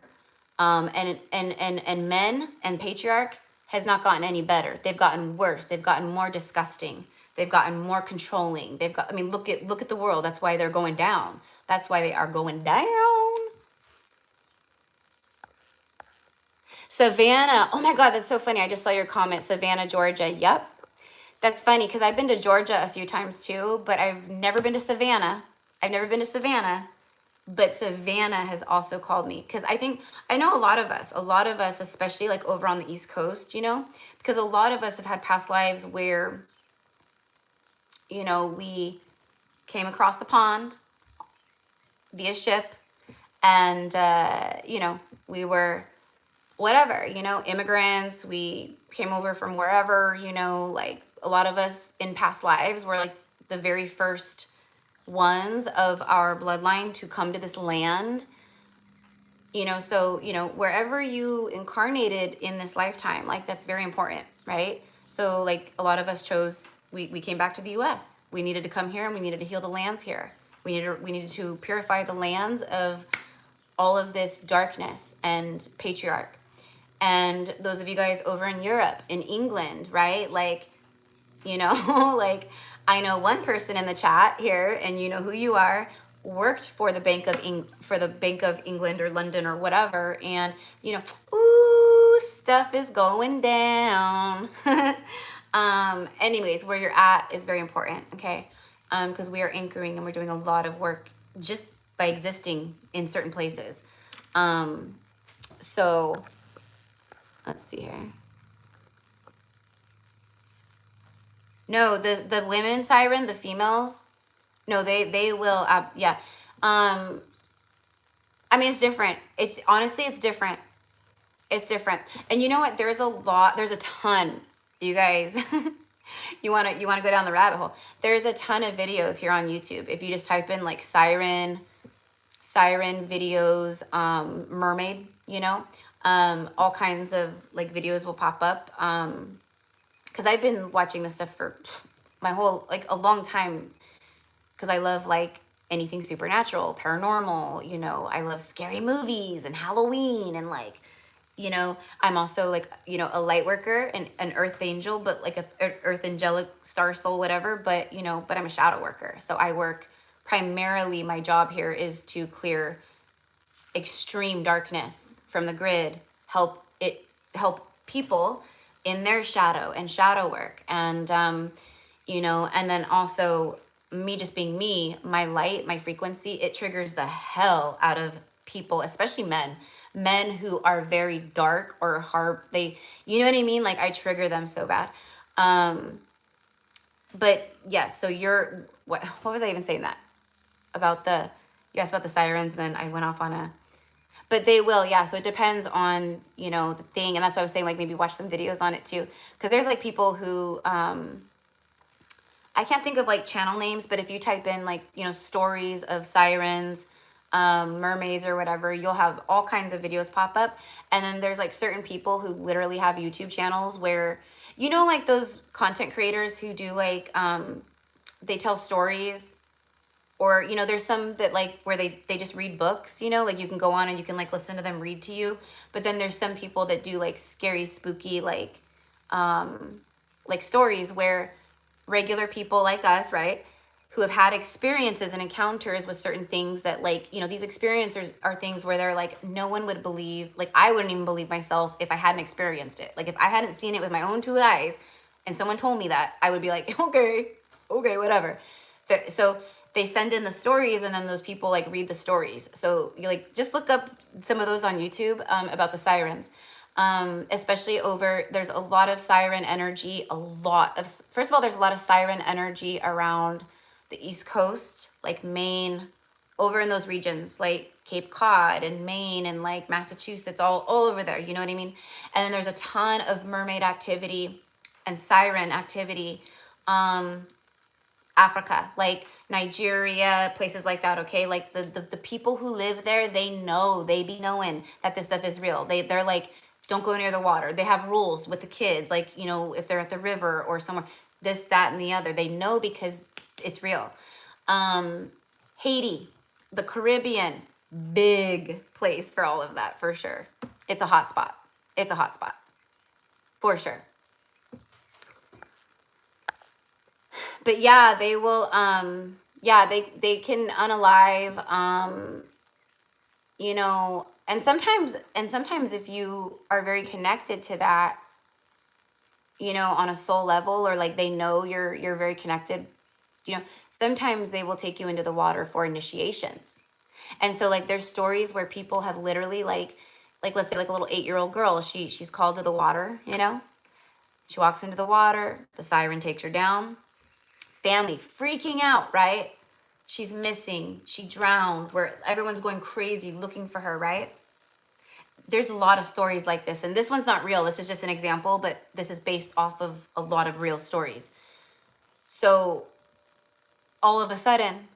And men and patriarch has not gotten any better. They've gotten worse. They've gotten more disgusting. They've gotten more controlling. Look at the world. That's why they're going down. That's why they are going down. Savannah. Oh my God, that's so funny. I just saw your comment. Savannah, Georgia. Yep. That's funny because I've been to Georgia a few times too, but I've never been to Savannah. But Savannah has also called me because I know a lot of us, especially like over on the East Coast, because a lot of us have had past lives where, we came across the pond via ship and, we were whatever, immigrants, we came over from wherever, like a lot of us in past lives were like the very first ones of our bloodline to come to this land, so, wherever you incarnated in this lifetime, like that's very important, right? So like a lot of us chose, we came back to the US. We needed to come here and we needed to heal the lands here. We needed to purify the lands of all of this darkness and patriarch. And those of you guys over in Europe, in England, right? Like, like I know one person in the chat here and you know who you are. worked for the Bank of England or London or whatever, and you know, ooh, stuff is going down. Anyways, where you're at is very important, okay? Because we are anchoring and we're doing a lot of work just by existing in certain places. So let's see here. No, the women siren, the females, no, they will, yeah. I mean, it's different. It's honestly, it's different. It's different. And you know what? There's a ton, you guys. you wanna go down the rabbit hole. There's a ton of videos here on YouTube. If you just type in like siren videos, mermaid, you know, all kinds of like videos will pop up. Because I've been watching this stuff for my whole, like, a long time, because I love like anything supernatural, paranormal, you know, I love scary movies and Halloween, and like, you know, I'm also like, you know, a light worker and an earth angel, but like a earth angelic star soul, whatever, but you know, but I'm a shadow worker. So I work primarily, my job here is to clear extreme darkness from the grid, help people in their shadow and shadow work. And you know, and then also me just being me, my light, my frequency, it triggers the hell out of people, especially men who are very dark or hard. You know what I mean? Like, I trigger them so bad. But yeah, so what was I even saying that about you asked about the sirens, and then I went off on but they will, yeah. So it depends on, you know, the thing. And that's why I was saying, like, maybe watch some videos on it too. Because there's like people who, I can't think of like channel names, but if you type in like, you know, stories of sirens, mermaids or whatever, you'll have all kinds of videos pop up. And then there's like certain people who literally have YouTube channels where, you know, like those content creators who do like, they tell stories, or, you know, there's some that like where they just read books, you know, like you can go on and you can like listen to them read to you. But then there's some people that do like scary, spooky, like stories where regular people like us, right, who have had experiences and encounters with certain things that, like, you know, these experiences are things where they're like, no one would believe, like, I wouldn't even believe myself if I hadn't experienced it. Like, if I hadn't seen it with my own two eyes and someone told me that, I would be like, okay, whatever. So they send in the stories, and then those people like read the stories. So you like just look up some of those on YouTube, about the sirens. Especially there's a lot of siren energy, first of all, there's a lot of siren energy around the East Coast, like Maine, over in those regions, like Cape Cod and Maine and like Massachusetts, all over there, you know what I mean? And then there's a ton of mermaid activity and siren activity, Africa, like Nigeria, places like that, okay? Like the people who live there, they be knowing that this stuff is real. They're like, don't go near the water. They have rules with the kids, like, you know, if they're at the river or somewhere, this, that, and the other. They know because it's real. Haiti, the Caribbean, big place for all of that, for sure. It's a hot spot. It's a hot spot, for sure. But yeah, they will, yeah, they can unalive, you know, and sometimes if you are very connected to that, you know, on a soul level, or like they know you're very connected, you know, sometimes they will take you into the water for initiations. And so like there's stories where people have literally like let's say like a little 8-year-old girl, she's called to the water, you know, she walks into the water, the siren takes her down, family freaking out, right? She's missing, she drowned, where everyone's going crazy looking for her, right? There's a lot of stories like this, and this one's not real. This is just an example, but this is based off of a lot of real stories. So all of a sudden,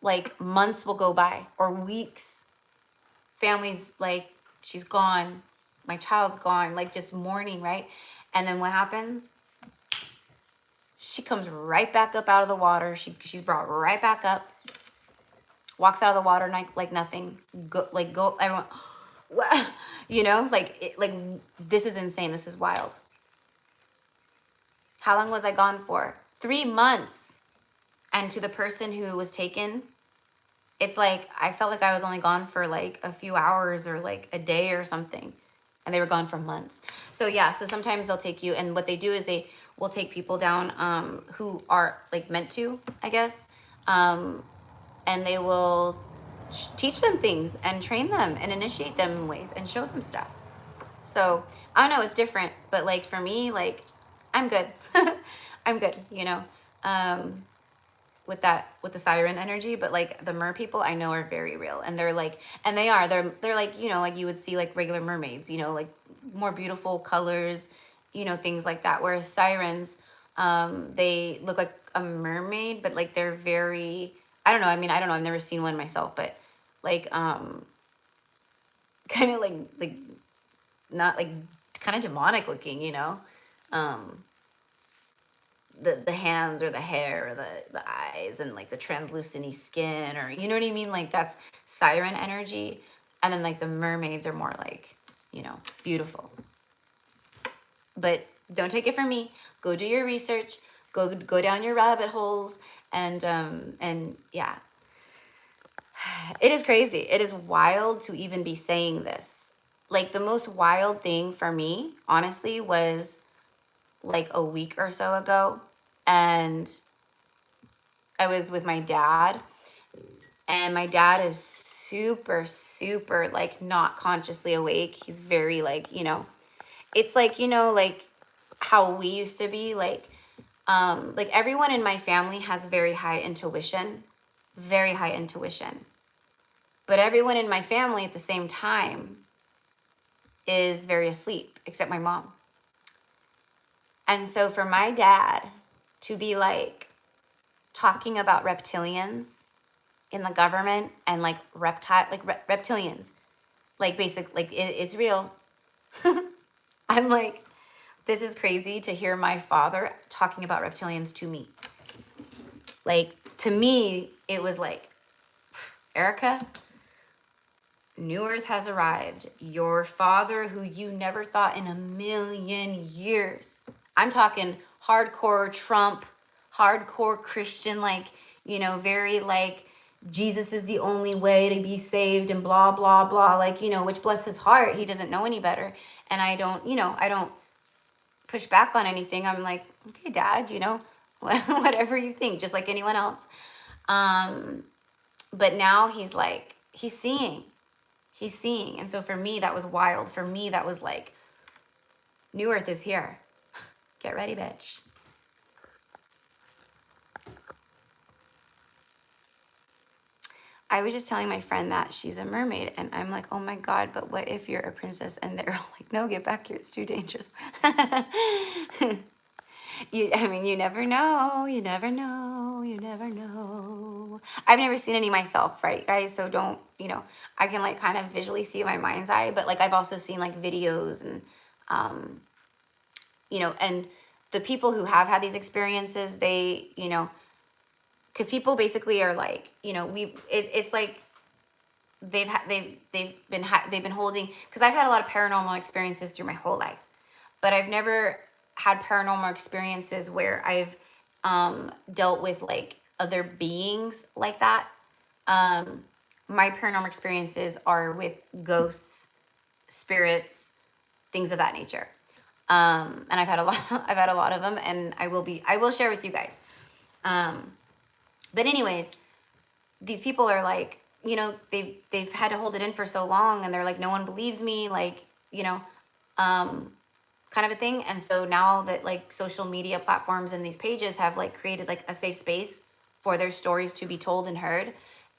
like months will go by or weeks. Family's like, she's gone, my child's gone, like just mourning, right? And then what happens? She comes right back up out of the water. She's brought right back up, walks out of the water like nothing. Go everyone, you know, like this is insane. This is wild. How long was I gone for? 3 months. And to the person who was taken, it's like, I felt like I was only gone for like a few hours or like a day or something. And they were gone for months. So yeah, so sometimes they'll take you, and what they do is they will take people down who are like meant to, I guess. And they will teach them things and train them and initiate them in ways and show them stuff. So I don't know, it's different, but like for me, like I'm good. I'm good, you know, with the siren energy. But like the mer people I know are very real, and they're like, and they're like, you know, like you would see like regular mermaids, you know, like more beautiful colors, you know, things like that. Whereas sirens, they look like a mermaid, but like they're very, I don't know. I mean, I don't know. I've never seen one myself, but like, kind of like not like kind of demonic looking, you know, the hands or the hair or the eyes and like the translucent skin, or you know what I mean? Like that's siren energy. And then like the mermaids are more like, you know, beautiful. But don't take it from me. Go do your research. Go down your rabbit holes, and yeah. It is crazy. It is wild to even be saying this. Like the most wild thing for me, honestly, was like a week or so ago, and I was with my dad, and my dad is super like not consciously awake. He's very like, you know, it's like, you know, like how we used to be, like everyone in my family has very high intuition, very high intuition. But everyone in my family at the same time is very asleep, except my mom. And so for my dad to be like talking about reptilians in the government and like reptilians, like basic, like it's real. I'm like, this is crazy to hear my father talking about reptilians to me. Like to me, it was like, Erica, New Earth has arrived. Your father, who you never thought in a million years. I'm talking hardcore Trump, hardcore Christian, like, you know, very like, Jesus is the only way to be saved and blah, blah, blah. Like, you know, which bless his heart, he doesn't know any better. And I don't, you know, I don't push back on anything. I'm like, okay, Dad, you know, whatever you think, just like anyone else. But now he's like, he's seeing. And so for me, that was wild. For me, that was like, New Earth is here. Get ready, bitch. I was just telling my friend that she's a mermaid, and I'm like, oh my God, but what if you're a princess? And they're like, no, get back here. It's too dangerous. I mean, you never know. You never know. You never know. I've never seen any myself, right, guys? So don't, you know, I can like kind of visually see my mind's eye, but like I've also seen like videos and, you know, and the people who have had these experiences, they, you know, because people basically are like, you know, it's like they've been holding, because I've had a lot of paranormal experiences through my whole life, but I've never had paranormal experiences where I've dealt with like other beings like that. My paranormal experiences are with ghosts, spirits, things of that nature. And I've had a lot of them, and I will share with you guys. But anyways, these people are like, you know, they've had to hold it in for so long, and they're like, no one believes me, like, you know, kind of a thing. And so now that like social media platforms and these pages have like created like a safe space for their stories to be told and heard,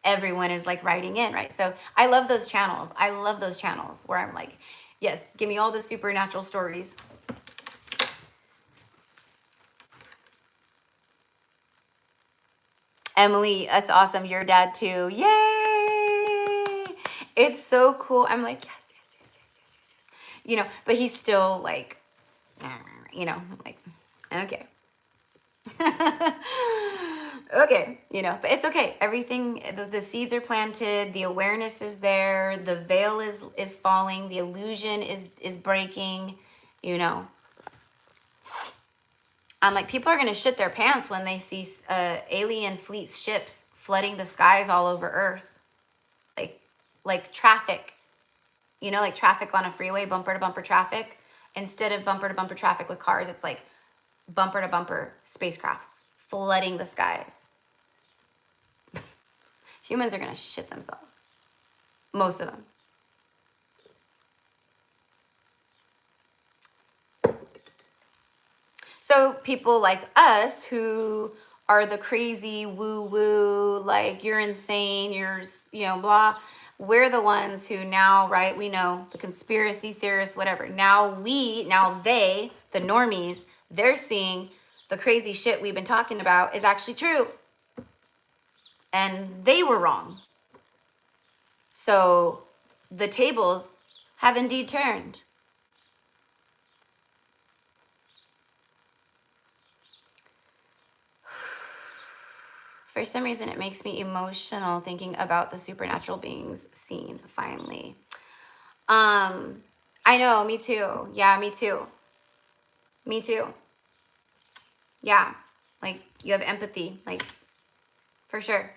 everyone is like writing in, right? So I love those channels. I love those channels where I'm like, yes, give me all the supernatural stories. Emily, that's awesome. Your dad too. Yay! It's so cool. I'm like, yes. You know, but he's still like, you know, like, okay. Okay, you know, but it's okay. Everything, the seeds are planted, the awareness is there, the veil is falling, the illusion is breaking, you know. I'm like, people are going to shit their pants when they see alien fleet ships flooding the skies all over Earth. Like traffic, you know, like traffic on a freeway, bumper to bumper traffic. Instead of bumper to bumper traffic with cars, it's like bumper to bumper spacecrafts flooding the skies. Humans are going to shit themselves. Most of them. So people like us who are the crazy woo-woo, like you're insane, you're, you know, blah. We're the ones who now, right, we know, the conspiracy theorists, whatever. Now they, the normies, they're seeing the crazy shit we've been talking about is actually true. And they were wrong. So the tables have indeed turned. For some reason, it makes me emotional thinking about the supernatural beings seen finally. I know, me too. Yeah, me too. Me too. Yeah, like you have empathy, like for sure.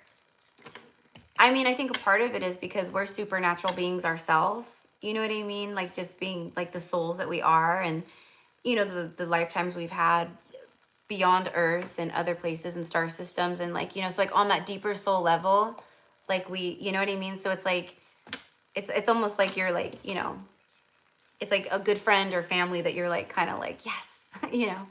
I mean, I think a part of it is because we're supernatural beings ourselves. You know what I mean? Like just being like the souls that we are, and you know the lifetimes we've had beyond Earth and other places and star systems, and like, you know, it's like on that deeper soul level, like we, you know what I mean? So it's like, it's almost like you're like, you know, it's like a good friend or family that you're like kind of like, yes, you know.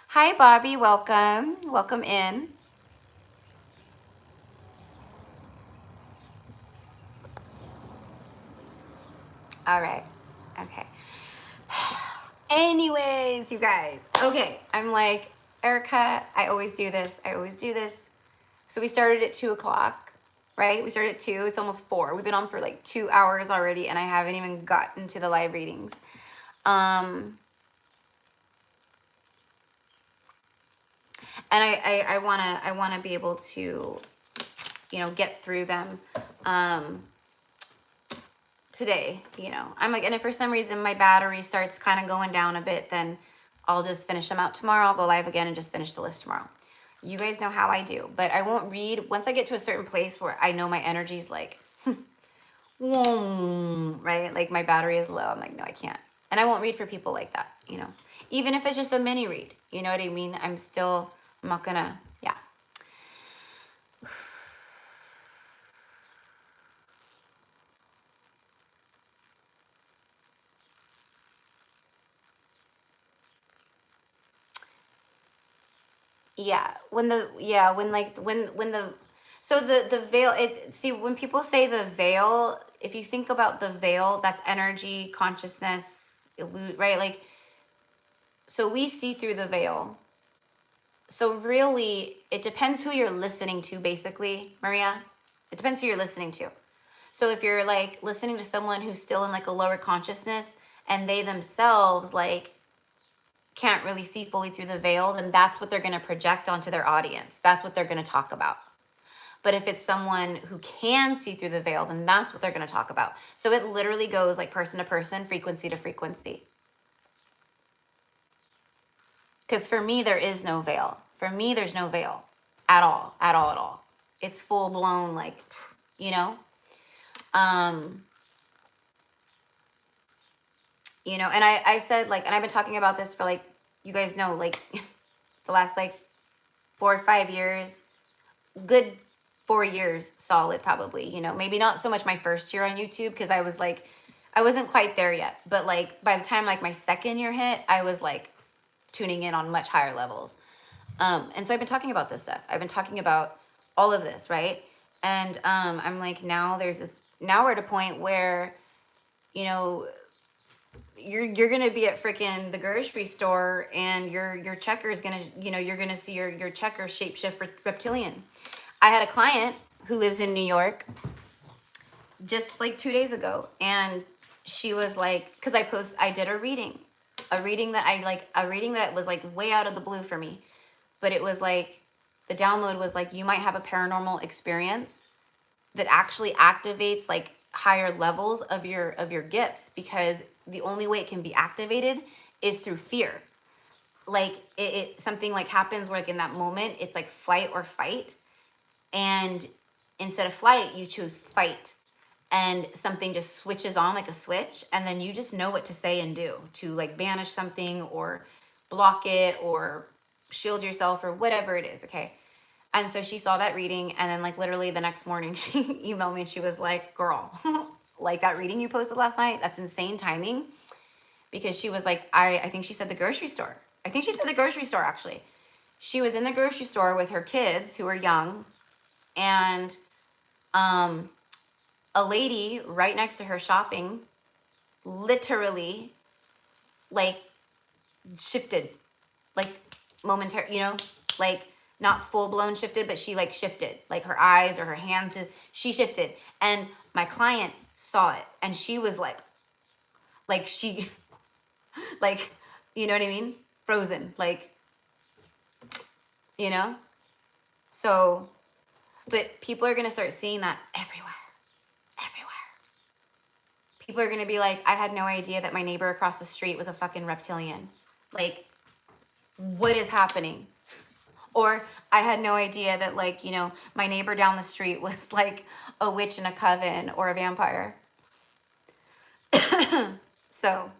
Hi, Bobby. Welcome. Welcome in. All right. Okay. Anyways, you guys. Okay. I'm like, Erica, I always do this. I always do this. So we started at 2 o'clock, right? We started at 2. It's almost 4. We've been on for like 2 hours already, and I haven't even gotten to the live readings. And I wanna be able to, you know, get through them today. You know, I'm like, and if for some reason my battery starts kind of going down a bit, then I'll just finish them out tomorrow. I'll go live again and just finish the list tomorrow. You guys know how I do, but I won't read once I get to a certain place where I know my energy's like, right? Like my battery is low. I'm like, no, I can't. And I won't read for people like that, you know, even if it's just a mini read, you know what I mean? I'm not gonna, yeah. Yeah, when the so the veil, see, when people say the veil, if you think about the veil, that's energy, consciousness, right? Like, so we see through the veil. So really, it depends who you're listening to, basically, Maria. It depends who you're listening to. So if you're like listening to someone who's still in like a lower consciousness and they themselves like can't really see fully through the veil, then that's what they're going to project onto their audience. That's what they're going to talk about. But if it's someone who can see through the veil, then that's what they're going to talk about. So it literally goes like person to person, frequency to frequency. Because for me, there is no veil. For me, there's no veil at all, at all, at all. It's full blown, like, you know? You know, and I said, like, and I've been talking about this for, like, you guys know, like, the last, like, 4 or 5 years, good 4 years solid, probably, you know, maybe not so much my first year on YouTube, because I was, like, I wasn't quite there yet, but, like, by the time, like, my second year hit, I was, like, tuning in on much higher levels. And so I've been talking about this stuff. I've been talking about all of this, right? And I'm like, now we're at a point where, you know, you're gonna be at freaking the grocery store and your checker is gonna, you know, you're gonna see your checker shapeshift reptilian. I had a client who lives in New York just like 2 days ago, and she was like, because I did a reading that was like way out of the blue for me, but it was like the download was like, you might have a paranormal experience that actually activates like higher levels of your gifts, because the only way it can be activated is through fear. like something like happens where like in that moment, it's like flight or fight. And instead of flight, you choose fight. And something just switches on like a switch. And then you just know what to say and do to like banish something or block it or shield yourself or whatever it is. Okay. And so she saw that reading, and then like literally the next morning she emailed me and she was like, girl, like that reading you posted last night, that's insane timing. Because she was like, I think she said the grocery store. I think she said the grocery store actually. She was in the grocery store with her kids who were young, and a lady right next to her shopping literally like shifted, like momentary, you know, like not full blown shifted, but she like shifted, like her eyes or her hands, she shifted. And my client saw it, and she was like she, like, you know what I mean? Frozen, like, you know? So, but people are going to start seeing that everywhere. People are going to be like, I had no idea that my neighbor across the street was a fucking reptilian. Like, what is happening? Or I had no idea that, like, you know, my neighbor down the street was like a witch in a coven or a vampire. So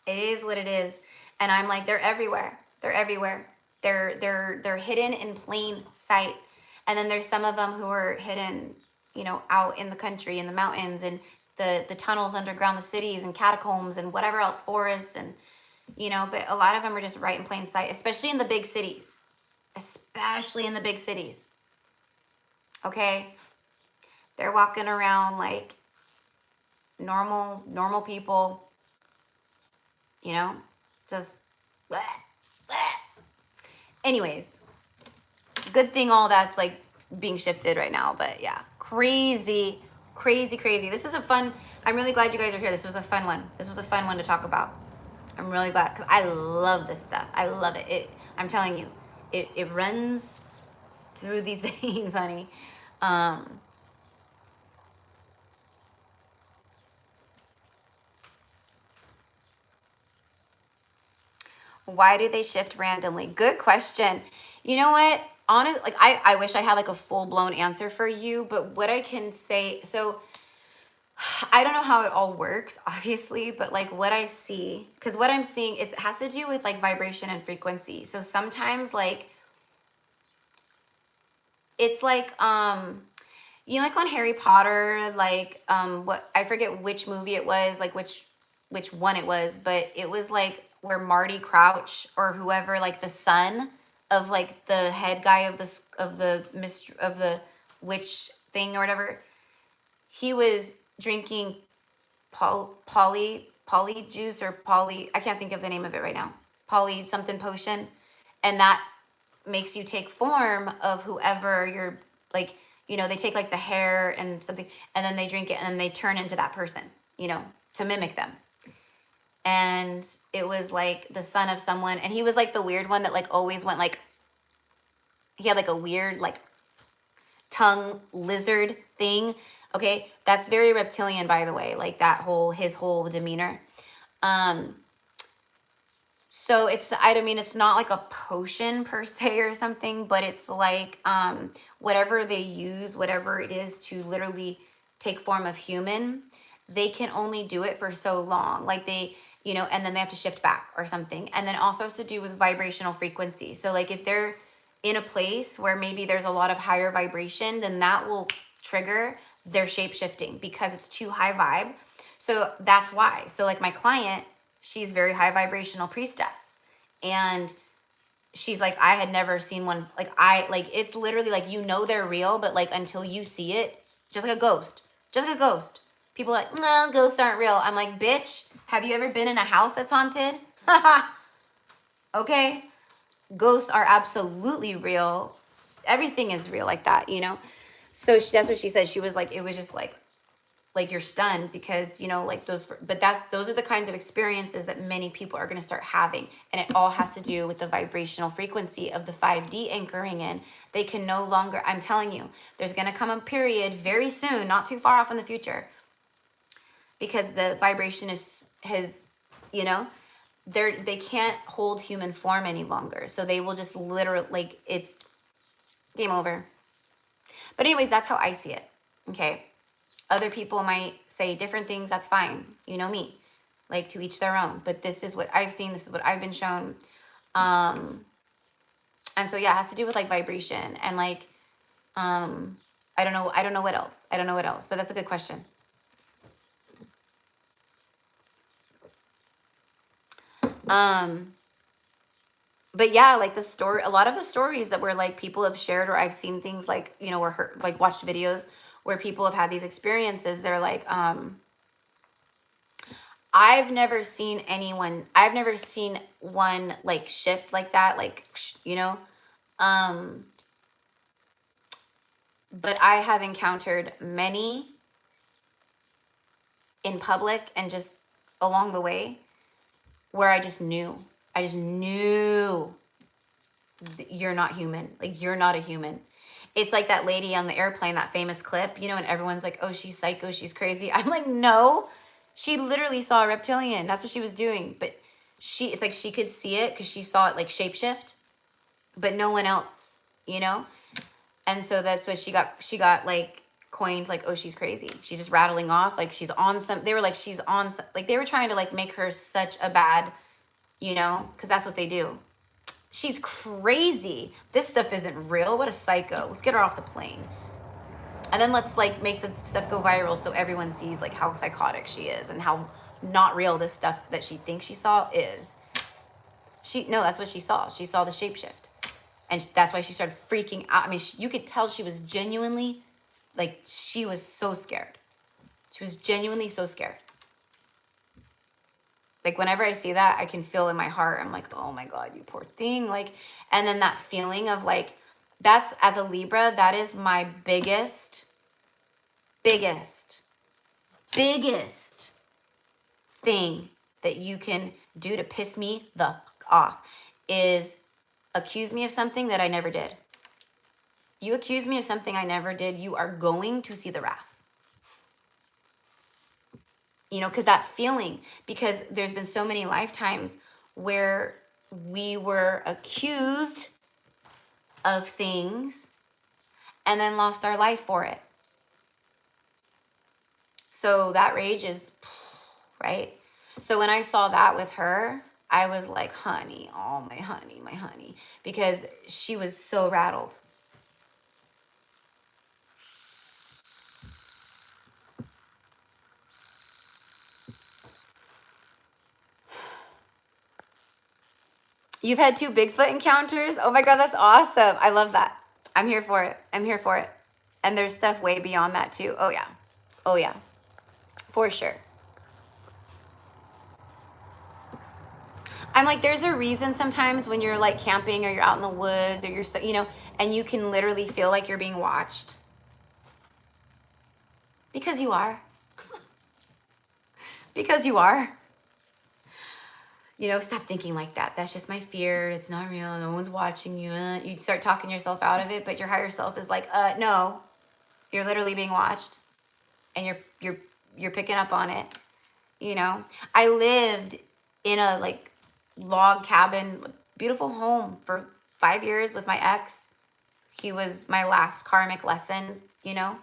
it is what it is. And I'm like, they're everywhere. They're everywhere. They're hidden in plain sight. And then there's some of them who are hidden, you know, out in the country, in the mountains, and the tunnels underground the cities and catacombs and whatever else, forests, and, you know, but a lot of them are just right in plain sight, especially in the big cities. Especially in the big cities. Okay? They're walking around like normal people, you know, just bleh, bleh. Anyways, good thing all that's like being shifted right now, but yeah, crazy. This is a fun, I'm really glad you guys are here. This was a fun one. This was a fun one to talk about. I'm really glad, because I love this stuff. I love it. I'm telling you, it runs through these veins, honey. Why do they shift randomly? Good question. You know what? Honest, like I wish I had like a full-blown answer for you, but what I can say, so I don't know how it all works, obviously, but like what I see, because what I'm seeing, it has to do with like vibration and frequency. So sometimes like it's like you know, like on Harry Potter, like what, I forget which movie it was, like which one it was, but it was like where Marty Crouch or whoever, like the son of like the head guy of the witch thing or whatever, he was drinking poly juice or poly, I can't think of the name of it right now, poly something potion, and that makes you take form of whoever you're, like, you know, they take like the hair and something, and then they drink it, and then they turn into that person, you know, to mimic them. And it was like the son of someone, and he was like the weird one that like always went like, he had like a weird like tongue lizard thing. Okay, that's very reptilian, by the way, like that whole, his whole demeanor. So it's, I mean, it's not like a potion per se or something, but it's like whatever they use, whatever it is to literally take form of human, they can only do it for so long. Like they, you know, and then they have to shift back or something. And then also has to do with vibrational frequency. So like if they're in a place where maybe there's a lot of higher vibration, then that will trigger their shape shifting because it's too high vibe. So that's why. So like my client, she's very high vibrational priestess. And she's like, I had never seen one. Like it's literally like, you know, they're real, but like until you see it, just like a ghost, People are like, no, ghosts aren't real. I'm like, bitch, have you ever been in a house that's haunted? Okay. Ghosts are absolutely real. Everything is real like that, you know? So that's what she said. She was like, it was just like you're stunned because, you know, like those are the kinds of experiences that many people are going to start having. And it all has to do with the vibrational frequency of the 5D anchoring in. They can no longer, I'm telling you, there's going to come a period very soon, not too far off in the future, because the vibration has, you know, they can't hold human form any longer. So they will just literally, like, it's game over. But anyways, that's how I see it. Okay. Other people might say different things. That's fine. You know me, like, to each their own. But this is what I've seen. This is what I've been shown. And so, yeah, it has to do with, like, vibration and, like, I don't know what else. I don't know what else, but that's a good question. But yeah, like, a lot of the stories that were, like, people have shared, or I've seen things, like, you know, or heard, like, watched videos where people have had these experiences. They're like, I've never seen one, like, shift like that, like, you know, but I have encountered many in public and just along the way where I just knew you're not human. Like, you're not a human. It's like that lady on the airplane, that famous clip, you know, and everyone's like, oh, she's psycho, she's crazy. I'm like, no, she literally saw a reptilian. That's what she was doing. But it's like she could see it because she saw it, like, shapeshift, but no one else, you know? And so that's what she got like coined, like, oh, she's crazy. She's just rattling off. Like, she's on they were like, like, they were trying to, like, make her such a bad, you know, because that's what they do. She's crazy. This stuff isn't real. What a psycho. Let's get her off the plane. And then let's, like, make the stuff go viral so everyone sees, like, how psychotic she is and how not real this stuff that she thinks she saw is. No, that's what she saw. She saw the shapeshift. And that's why she started freaking out. I mean, you could tell she was genuinely, like, she was so scared. She was genuinely so scared. Like, whenever I see that, I can feel in my heart, I'm like, oh my God, you poor thing. Like, and then that feeling of, like, that's, as a Libra, that is my biggest thing that you can do to piss me the fuck off is accuse me of something that I never did. You accuse me of something I never did, you are going to see the wrath. You know, because that feeling, because there's been so many lifetimes where we were accused of things and then lost our life for it. So that rage is, right? So when I saw that with her, I was like, honey, oh, my honey, because she was so rattled. You've had 2 Bigfoot encounters? Oh my God, that's awesome. I love that. I'm here for it. And there's stuff way beyond that too. Oh yeah. For sure. I'm like, there's a reason sometimes when you're, like, camping or you're out in the woods or you're, you know, and you can literally feel like you're being watched. Because you are. Because you are. You know, stop thinking like that. That's just my fear. It's not real. No one's watching you. You start talking yourself out of it, but your higher self is like, no, you're literally being watched, and you're picking up on it. You know, I lived in a, like, log cabin, beautiful home for 5 years with my ex. He was my last karmic lesson. You know,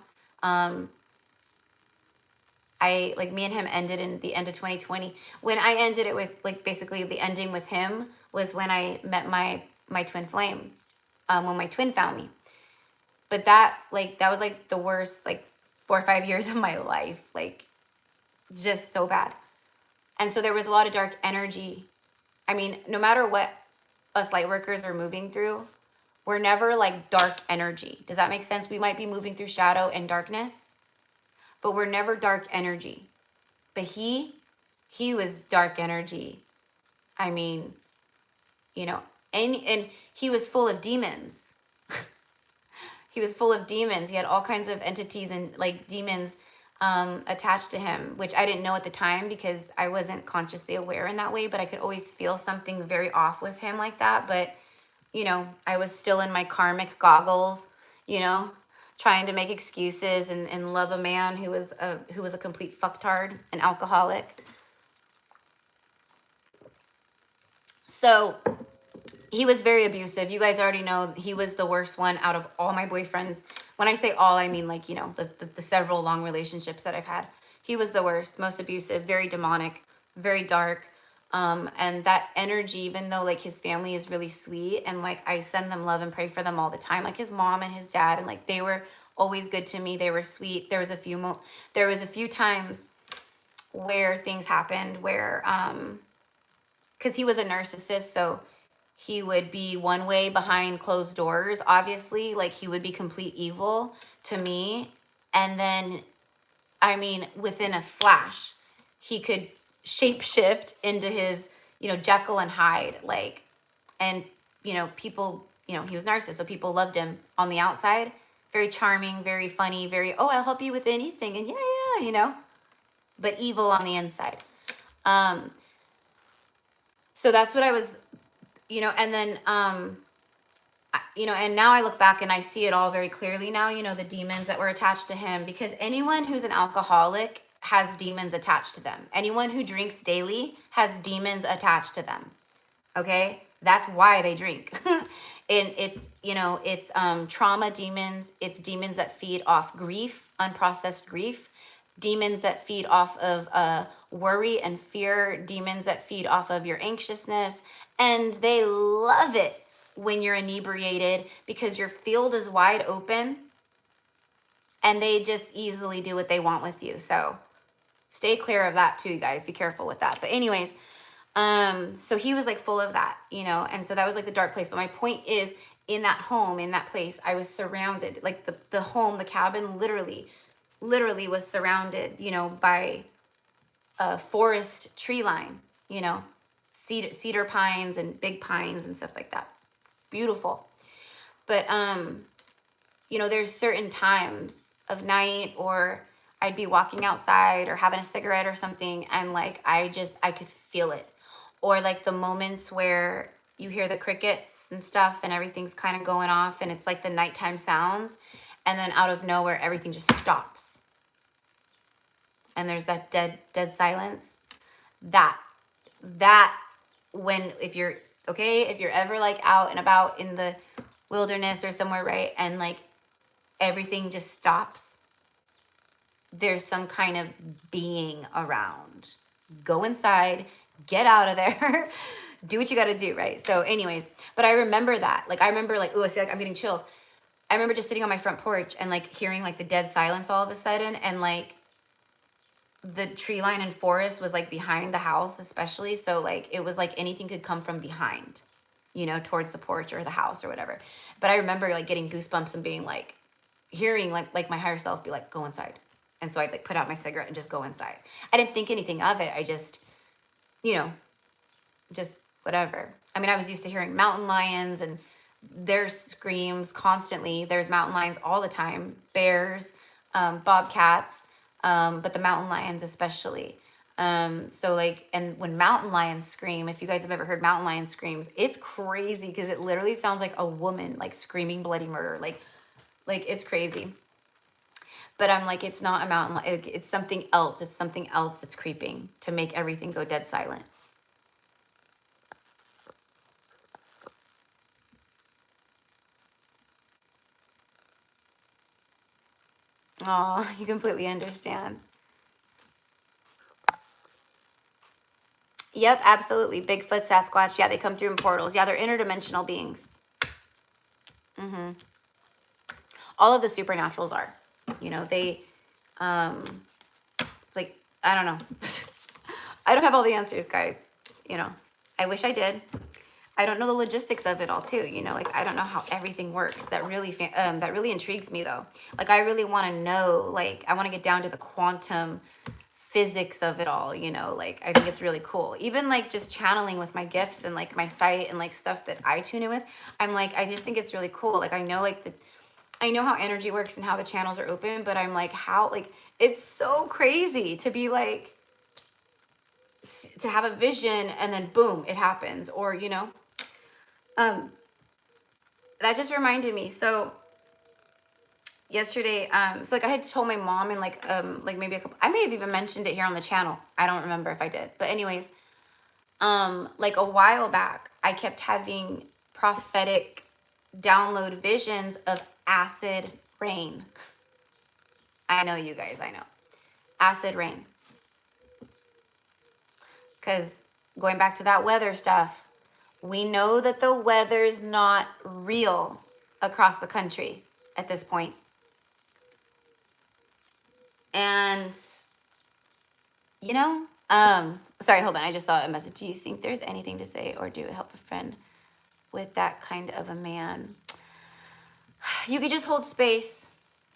me and him ended in the end of 2020. When I ended it with, like, basically the ending with him was when I met my twin flame, when my twin found me. But that was, like, the worst, like, 4 or 5 years of my life, like, just so bad. And so there was a lot of dark energy. I mean, no matter what us light workers are moving through, we're never, like, dark energy. Does that make sense? We might be moving through shadow and darkness, but we're never dark energy. But he was dark energy. I mean, you know, and he was full of demons. He was full of demons. He had all kinds of entities and, like, demons attached to him, which I didn't know at the time because I wasn't consciously aware in that way, but I could always feel something very off with him like that. But, you know, I was still in my karmic goggles, you know, trying to make excuses and love a man who was a complete fucktard, an alcoholic. So he was very abusive. You guys already know he was the worst one out of all my boyfriends. When I say all, I mean like, you know, the several long relationships that I've had. He was the worst, most abusive, very demonic, very dark. And that energy, even though like his family is really sweet and like I send them love and pray for them all the time, like his mom and his dad, and like they were always good to me. They were sweet. There was a few times where things happened where because he was a narcissist, so he would be one way behind closed doors, obviously, like he would be complete evil to me. And then, I mean, within a flash, he could shapeshift into his, you know, Jekyll and Hyde, like, and, you know, people, you know, he was narcissist, so people loved him on the outside. Very charming, very funny, very, oh, I'll help you with anything. And yeah, you know, but evil on the inside. So that's what I was, you know, and then, you know, and now I look back and I see it all very clearly now, you know, the demons that were attached to him, because anyone who's an alcoholic has demons attached to them. Anyone who drinks daily has demons attached to them. Okay? That's why they drink. And it's, you know, it's trauma demons. It's demons that feed off grief, unprocessed grief. Demons that feed off of worry and fear. Demons that feed off of your anxiousness. And they love it when you're inebriated because your field is wide open and they just easily do what they want with you. So stay clear of that too, you guys. Be careful with that. But anyways, so he was like full of that, you know, and so that was like the dark place. But my point is, in that home, in that place, I was surrounded, like the home, the cabin literally was surrounded, you know, by a forest tree line, you know, cedar pines and big pines and stuff like that. Beautiful. But, you know, there's certain times of night or I'd be walking outside or having a cigarette or something. And like, I could feel it. Or like the moments where you hear the crickets and stuff and everything's kind of going off and it's like the nighttime sounds. And then out of nowhere, everything just stops. And there's that dead silence. That when, if you're ever like out and about in the wilderness or somewhere, right? And like everything just stops. There's some kind of being around. Go inside, get out of there, do what you got to do, right? So anyways, but I remember that. Like, I remember like, oh, I see, like I'm getting chills. I remember just sitting on my front porch and like hearing like the dead silence all of a sudden. And like the tree line and forest was like behind the house, especially. So like, it was like anything could come from behind, you know, towards the porch or the house or whatever. But I remember like getting goosebumps and being like, hearing like my higher self be like, go inside. And so I'd like put out my cigarette and just go inside. I didn't think anything of it. I just, you know, just whatever. I mean, I was used to hearing mountain lions and their screams constantly. There's mountain lions all the time, bears, bobcats, but the mountain lions especially. So like, and when mountain lions scream, if you guys have ever heard mountain lion screams, it's crazy because it literally sounds like a woman like screaming bloody murder. Like it's crazy. But I'm like, it's not a mountain lion. It's something else. It's something else that's creeping to make everything go dead silent. Oh, you completely understand. Yep, absolutely. Bigfoot, Sasquatch. Yeah, they come through in portals. Yeah, they're interdimensional beings. All of the supernaturals are. You know, they, it's like, I don't know. I don't have all the answers, guys. You know, I wish I did. I don't know the logistics of it all too. You know, like I don't know how everything works. That really intrigues me though. Like I really want to know, like I want to get down to the quantum physics of it all, you know, like I think it's really cool. Even like just channeling with my gifts and like my sight and like stuff that I tune in with. I'm like, I just think it's really cool. Like I know like I know how energy works and how the channels are open, but I'm like, how, like, it's so crazy to be like, to have a vision and then boom, it happens. Or, you know, that just reminded me. So yesterday, so like I had told my mom and like maybe I may have even mentioned it here on the channel. I don't remember if I did, but anyways, like a while back, I kept having prophetic download visions of acid rain. I know, you guys, I know. Acid rain. Because going back to that weather stuff, we know that the weather's not real across the country at this point. And, you know, sorry, hold on. I just saw a message. Do you think there's anything to say or do help a friend with that kind of a man? You could just hold space.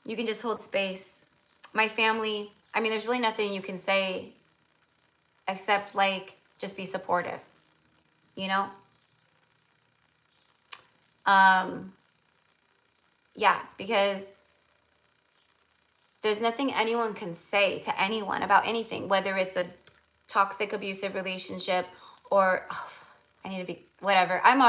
You can just hold space. My family, I mean, there's really nothing you can say except like just be supportive, you know? Yeah, because there's nothing anyone can say to anyone about anything, whether it's a toxic, abusive relationship or, oh, I need to be, whatever. I'm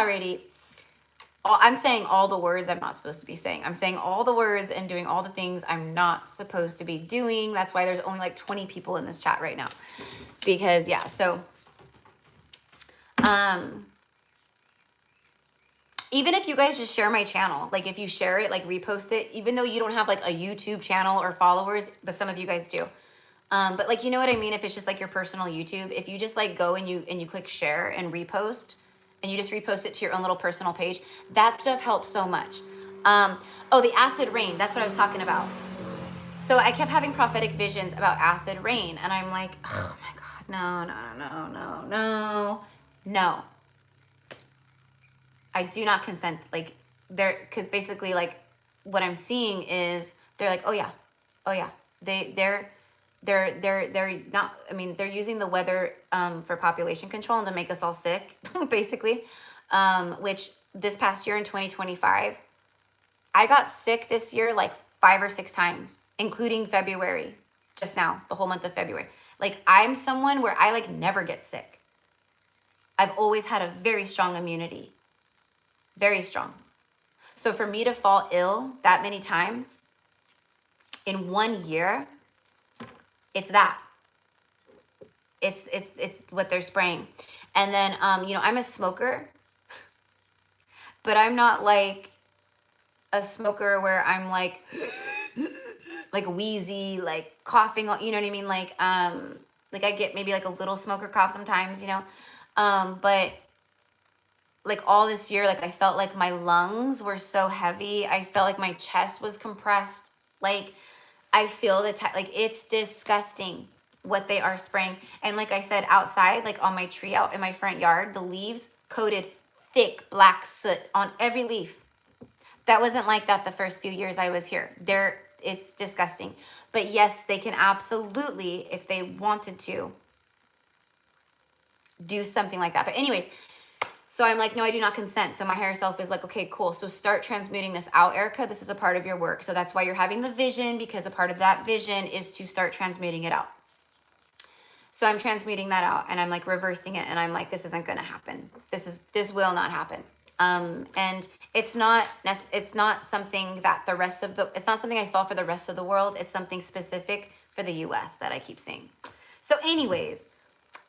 saying all the words I'm not supposed to be saying. I'm saying all the words and doing all the things I'm not supposed to be doing. That's why there's only like 20 people in this chat right now. Because, yeah, so, even if you guys just share my channel, like if you share it, like repost it, even though you don't have like a YouTube channel or followers, but some of you guys do. But like, you know what I mean? If it's just like your personal YouTube, if you just like go and you click share and repost, and you just repost it to your own little personal page, that stuff helps so much. Oh, the acid rain, that's what I was talking about. So I kept having prophetic visions about acid rain, and I'm like, oh my God, no. I do not consent. Like, because basically, like, what I'm seeing is they're like, oh yeah, they're not. I mean, they're using the weather for population control and to make us all sick, basically. Which this past year in 2025, I got sick this year like 5 or 6 times, including February. Just now, the whole month of February. Like, I'm someone where I like never get sick. I've always had a very strong immunity. Very strong. So for me to fall ill that many times in 1 year, it's that. It's what they're spraying. And then, you know, I'm a smoker, but I'm not like a smoker where I'm like wheezy, like coughing, you know what I mean? Like I get maybe like a little smoker cough sometimes, you know? But like all this year, like I felt like my lungs were so heavy. I felt like my chest was compressed. Like I feel like it's disgusting what they are spraying. And like I said, outside, like on my tree out in my front yard, the leaves coated thick black soot on every leaf. That wasn't like that the first few years I was here. It's disgusting. But yes, they can absolutely, if they wanted to, do something like that. But anyways, so I'm like, no, I do not consent. So my higher self is like, okay, cool. So start transmuting this out, Erica. This is a part of your work. So that's why you're having the vision, because a part of that vision is to start transmuting it out. So I'm transmuting that out and I'm like reversing it. And I'm like, this isn't going to happen. This will not happen. And it's not something that it's not something I saw for the rest of the world. It's something specific for the US that I keep seeing. So anyways,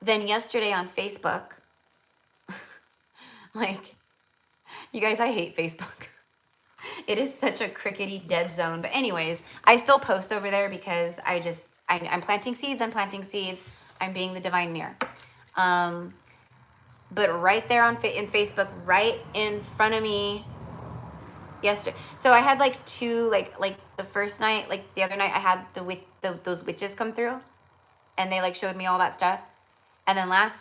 then yesterday on Facebook, like, you guys, I hate Facebook. It is such a crickety dead zone. But anyways, I still post over there because I'm planting seeds. I'm being the divine mirror. But right there in Facebook, right in front of me yesterday. So I had like 2, like the first night, like the other night I had those witches come through and they like showed me all that stuff. And then last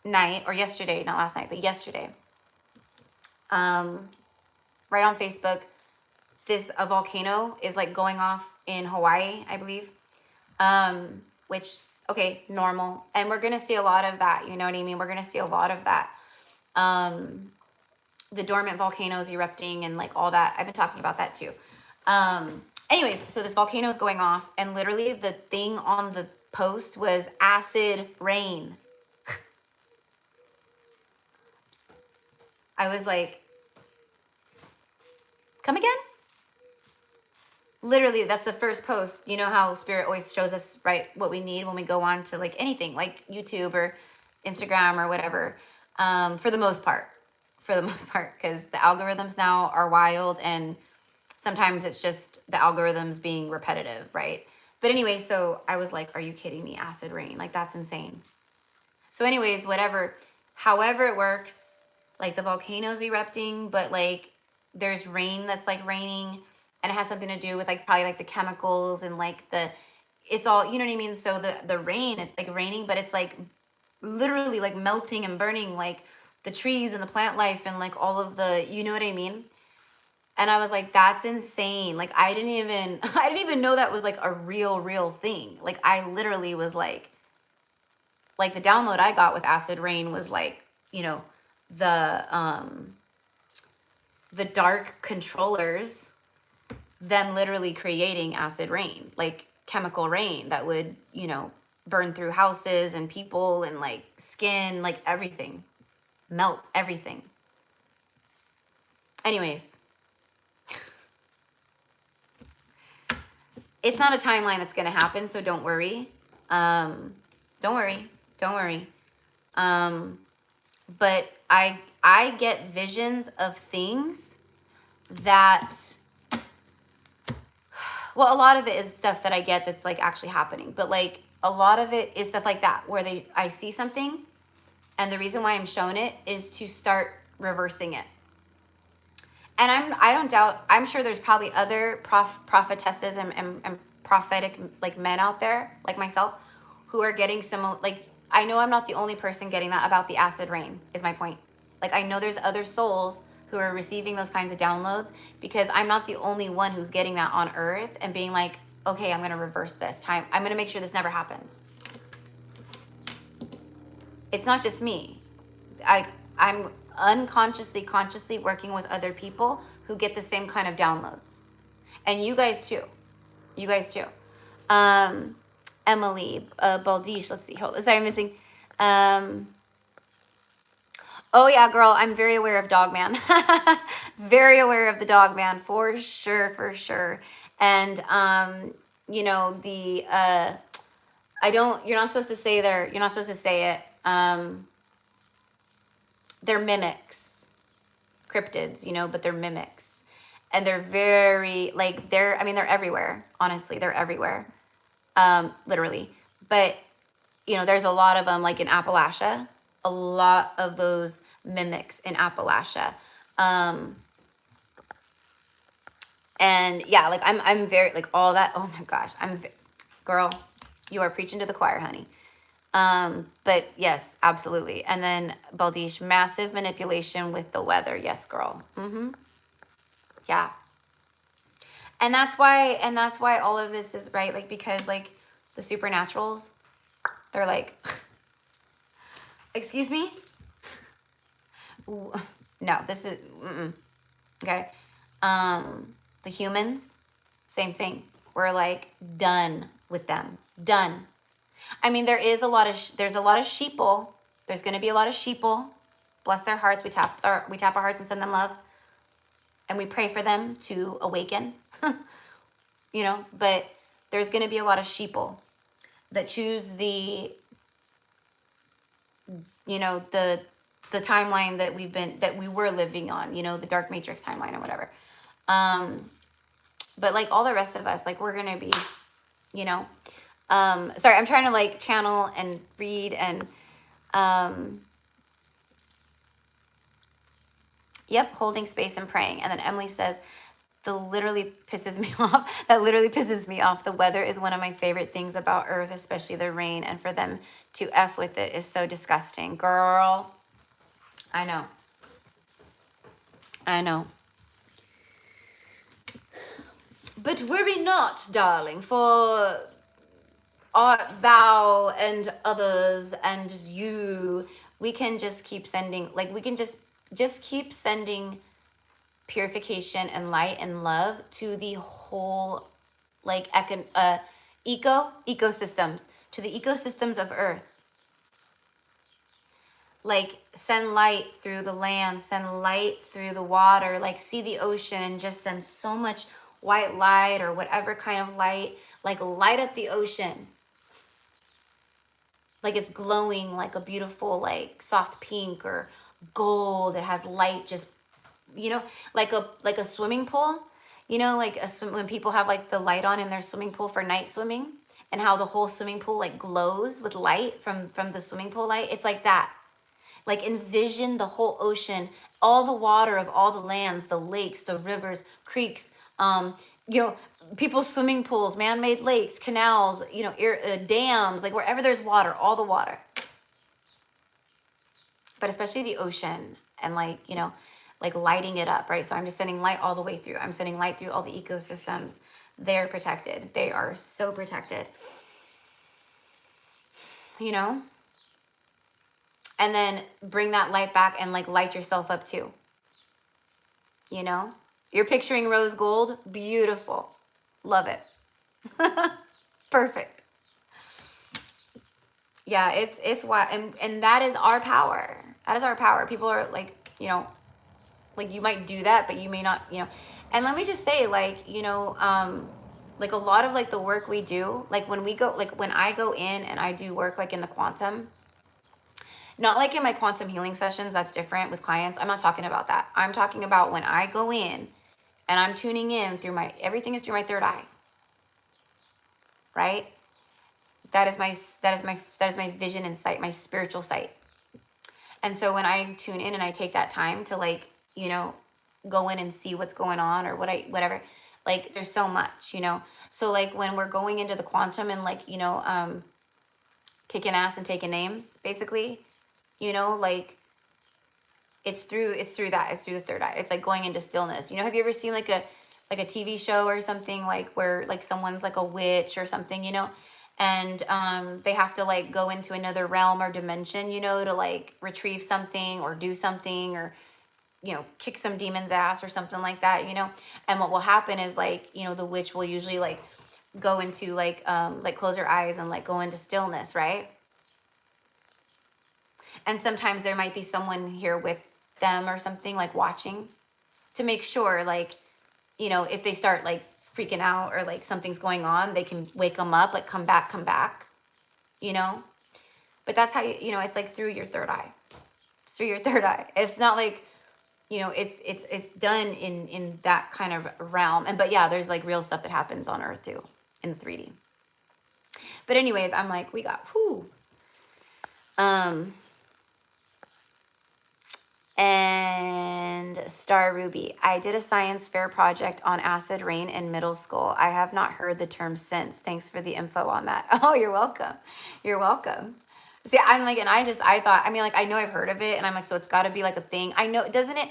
night, or yesterday, not last night, but yesterday, right on Facebook, a volcano is like going off in Hawaii, I believe. Which, okay, normal. And we're going to see a lot of that. You know what I mean? We're going to see a lot of that. The dormant volcanoes erupting and like all that. I've been talking about that too. Anyways, so this volcano is going off and literally the thing on the post was acid rain. I was like, come again? Literally, that's the first post. You know how Spirit always shows us, right, what we need when we go on to like anything, like YouTube or Instagram or whatever, for the most part, because the algorithms now are wild, and sometimes it's just the algorithms being repetitive, right? But anyway, so I was like, are you kidding me? Acid rain, like that's insane. So anyways, whatever, however it works, like the volcano's erupting, but like there's rain that's like raining, and it has something to do with like probably like the chemicals and like it's all, you know what I mean? So the rain, it's like raining, but it's like literally like melting and burning like the trees and the plant life and like all of the, you know what I mean? And I was like, that's insane. Like I didn't even know that was like a real thing. Like I literally was like the download I got with acid rain was like, you know, the dark controllers, them literally creating acid rain, like chemical rain that would, you know, burn through houses and people and like skin, like everything, melt everything. Anyways, it's not a timeline that's going to happen, so don't worry. Don't worry. But I get visions of things that, well, a lot of it is stuff that I get that's like actually happening, but like a lot of it is stuff like that where I see something, and the reason why I'm shown it is to start reversing it. And I don't doubt, I'm sure there's probably other prophetesses and prophetic like men out there like myself who are getting similar, like I know I'm not the only person getting that about the acid rain, is my point. Like I know there's other souls who are receiving those kinds of downloads, because I'm not the only one who's getting that on earth and being like, okay, I'm going to reverse this time. I'm going to make sure this never happens. It's not just me. I'm unconsciously, consciously working with other people who get the same kind of downloads. And you guys too. Emily, Baldish, let's see. Hold on. Sorry, I'm missing. Oh yeah, girl, I'm very aware of Dogman. Very aware of the Dogman, for sure. And, you know, you're not supposed to say you're not supposed to say it. They're mimics, cryptids, you know, but they're mimics. And they're very, like, they're everywhere. Honestly, they're everywhere. Literally. But, you know, there's a lot of them, like in Appalachia, a lot of those mimics in Appalachia. And yeah, like I'm very, like all that. Oh my gosh. Girl, you are preaching to the choir, honey. But yes, absolutely. And then Baldish, massive manipulation with the weather. Yes, girl. Yeah. And that's why all of this is right. Like, because like the supernaturals, they're like, excuse me? Ooh, no, this is, okay. The humans, same thing. We're like done with them. Done. I mean, there's a lot of sheeple. There's going to be a lot of sheeple. Bless their hearts. We tap our hearts and send them love. And we pray for them to awaken. You know, but there's going to be a lot of sheeple that choose the, you know, the timeline that we were living on, you know, the dark matrix timeline or whatever. But like all the rest of us, like we're going to be, you know, sorry, I'm trying to like channel and read and, yep, holding space and praying. And then Emily says, that literally pisses me off. The weather is one of my favorite things about Earth, especially the rain. And for them to F with it is so disgusting. Girl, I know. But worry not, darling, for thou and others and you, we can just keep sending, like we can just keep sending purification and light and love to the whole, like, ecosystems, to the ecosystems of Earth. Like, send light through the land, send light through the water, like, see the ocean and just send so much white light or whatever kind of light, like, light up the ocean. like it's glowing like a beautiful, like soft pink or gold. It has light, just, you know, like a swimming pool, you know, like when people have like the light on in their swimming pool for night swimming, and how the whole swimming pool like glows with light from the swimming pool light. It's like that. Like envision the whole ocean, all the water of all the lands, the lakes, the rivers, creeks, you know, people's swimming pools, man-made lakes, canals, you know, dams, like wherever there's water, all the water. But especially the ocean, and like, you know, like lighting it up, right? So I'm just sending light all the way through. I'm sending light through all the ecosystems. They're protected. They are so protected, you know? And then bring that light back and like light yourself up too. You know? You're picturing rose gold. Beautiful. Love it. Perfect. Yeah, it's wild. And that is our power. That is our power. People are like, you know, like you might do that, but you may not, you know. And let me just say, like, you know, like a lot of like the work we do, like when we go, like when I go in and I do work like in the quantum, not like in my quantum healing sessions, that's different with clients. I'm not talking about that. I'm talking about when I go in and I'm tuning in through everything is through my third eye, right? That is my vision and sight, my spiritual sight. And so when I tune in and I take that time to like, you know, go in and see what's going on or whatever, like there's so much, you know. So like when we're going into the quantum and like, you know, kicking ass and taking names, basically, you know, like it's through the third eye. It's like going into stillness. You know, have you ever seen like a TV show or something, like where like someone's like a witch or something, you know, and they have to like go into another realm or dimension, you know, to like retrieve something or do something, or, you know, kick some demon's ass or something like that, you know. And what will happen is like, you know, the witch will usually like go into like close her eyes and like go into stillness, right? And sometimes there might be someone here with them or something, like watching, to make sure, like, you know, if they start like freaking out or like something's going on, they can wake them up, like come back, you know. But that's how you know, it's like through your third eye. It's through your third eye. It's not like, you know, it's done in that kind of realm. And but yeah, there's like real stuff that happens on Earth too, in the 3D. But anyways, I'm like, we got And Star Ruby, I did a science fair project on acid rain in middle school. I have not heard the term since. Thanks for the info on that. Oh, you're welcome. You're welcome. See, I'm like, and I thought, I mean, like, I know I've heard of it, and I'm like, so it's got to be like a thing. I know, doesn't it?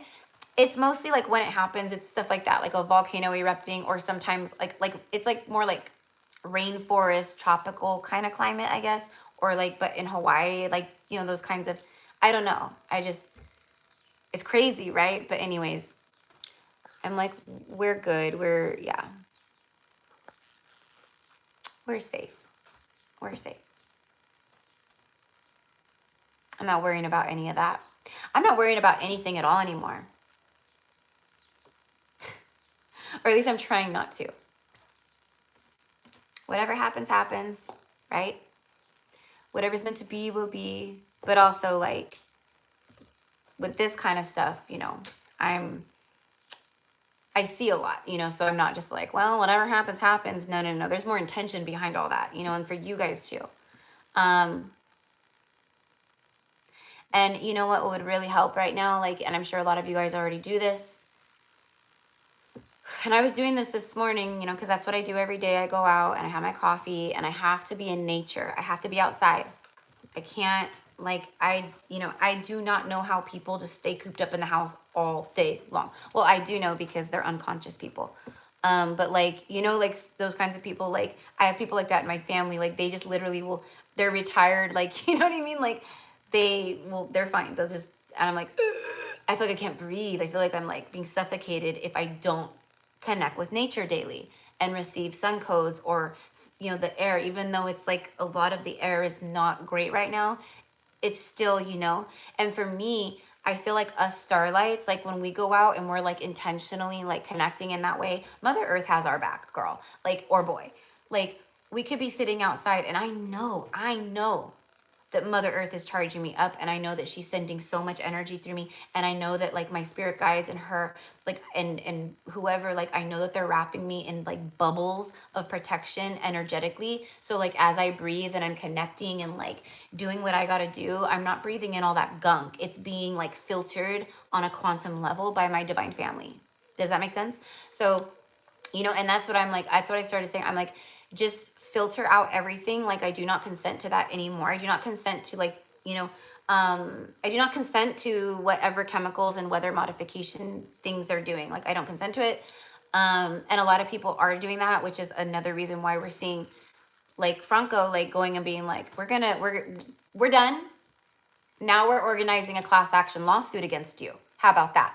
It's mostly like when it happens, it's stuff like that, like a volcano erupting, or sometimes like it's like more like rainforest, tropical kind of climate, I guess, or like, but in Hawaii, like, you know, those kinds of, I don't know. It's crazy, right? But anyways, I'm like, we're good. Yeah. We're safe. We're safe. I'm not worrying about any of that. I'm not worrying about anything at all anymore. Or at least I'm trying not to. Whatever happens, happens, right? Whatever's meant to be will be. But also, like, with this kind of stuff, you know, I see a lot, you know, so I'm not just like, well, whatever happens, happens. No. There's more intention behind all that, you know, and for you guys too. And you know what would really help right now? Like, and I'm sure a lot of you guys already do this. And I was doing this morning, you know, because that's what I do every day. I go out and I have my coffee and I have to be in nature. I have to be outside. I can't, like, I do not know how people just stay cooped up in the house all day long. Well, I do know, because they're unconscious people. But like, you know, like those kinds of people, like I have people like that in my family. Like they just literally they're retired. Like, you know what I mean? Like they're fine. They'll just, and I'm like, I feel like I can't breathe. I feel like I'm like being suffocated if I don't connect with nature daily and receive sun codes, or, you know, the air, even though it's like a lot of the air is not great right now, it's still, you know. And for me, I feel like us starlights, like when we go out and we're like intentionally like connecting in that way, Mother Earth has our back, girl, like, or boy. Like we could be sitting outside and I know that Mother Earth is charging me up, and I know that she's sending so much energy through me, and I know that like my spirit guides and her, like, and whoever, like, I know that they're wrapping me in like bubbles of protection energetically. So like as I breathe and I'm connecting and like doing what I got to do, I'm not breathing in all that gunk. It's being like filtered on a quantum level by my divine family. Does that make sense? So, you know, and that's what I'm like, that's what I started saying. I'm like, just filter out everything. Like, I do not consent to that anymore. I do not consent to, like, you know, I do not consent to whatever chemicals and weather modification things they're doing. Like, I don't consent to it. And a lot of people are doing that, which is another reason why we're seeing like Franco, like going and being like, we're done. Now we're organizing a class action lawsuit against you. How about that?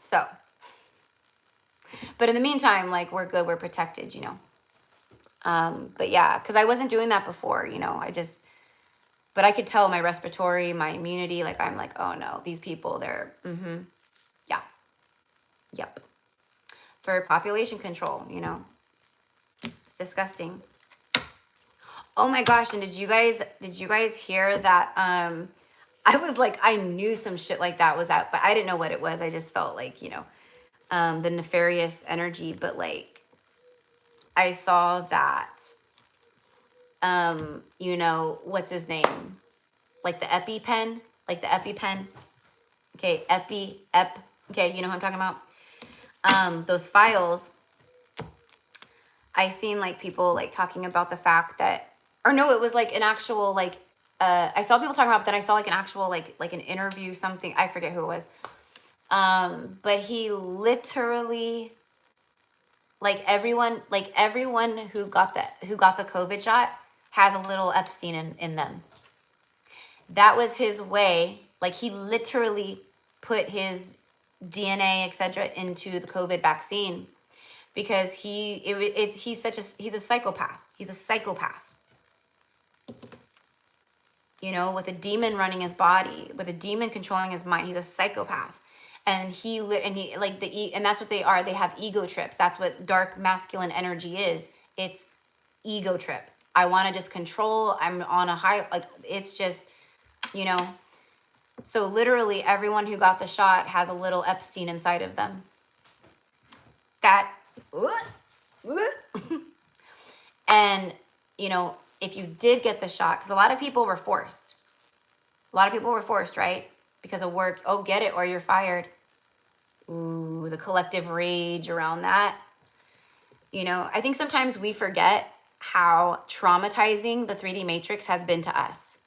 So, but in the meantime, like, we're good, we're protected, you know. But yeah, because I wasn't doing that before, you know. But I could tell my respiratory, my immunity, like, I'm like, oh no, these people, they're, yeah, yep. For population control, you know. It's disgusting. Oh my gosh, and did you guys hear that? I was like, I knew some shit like that was out, but I didn't know what it was. I just felt like, you know, the nefarious energy. But like, I saw that, you know, what's his name? Like the EpiPen, Okay, okay, you know what I'm talking about? Those files, I seen like people like talking about the fact that, or no, it was like an actual, like, I saw people talking about, but then I saw like an actual, like an interview, something, I forget who it was. But he literally, like everyone who got the COVID shot has a little Epstein in them. That was his way. Like, he literally put his DNA, etc., into the COVID vaccine because he's a psychopath. He's a psychopath. You know, with a demon running his body, with a demon controlling his mind. He's a psychopath. And and that's what they are. They have ego trips. That's what dark masculine energy is. It's ego trip. I want to just control. I'm on a high, like, it's just, you know. So literally everyone who got the shot has a little Epstein inside of them. And, you know, if you did get the shot, because a lot of people were forced. Right? Because of work. Oh, get it or you're fired. Ooh, the collective rage around that. You know, I think sometimes we forget how traumatizing the 3D matrix has been to us.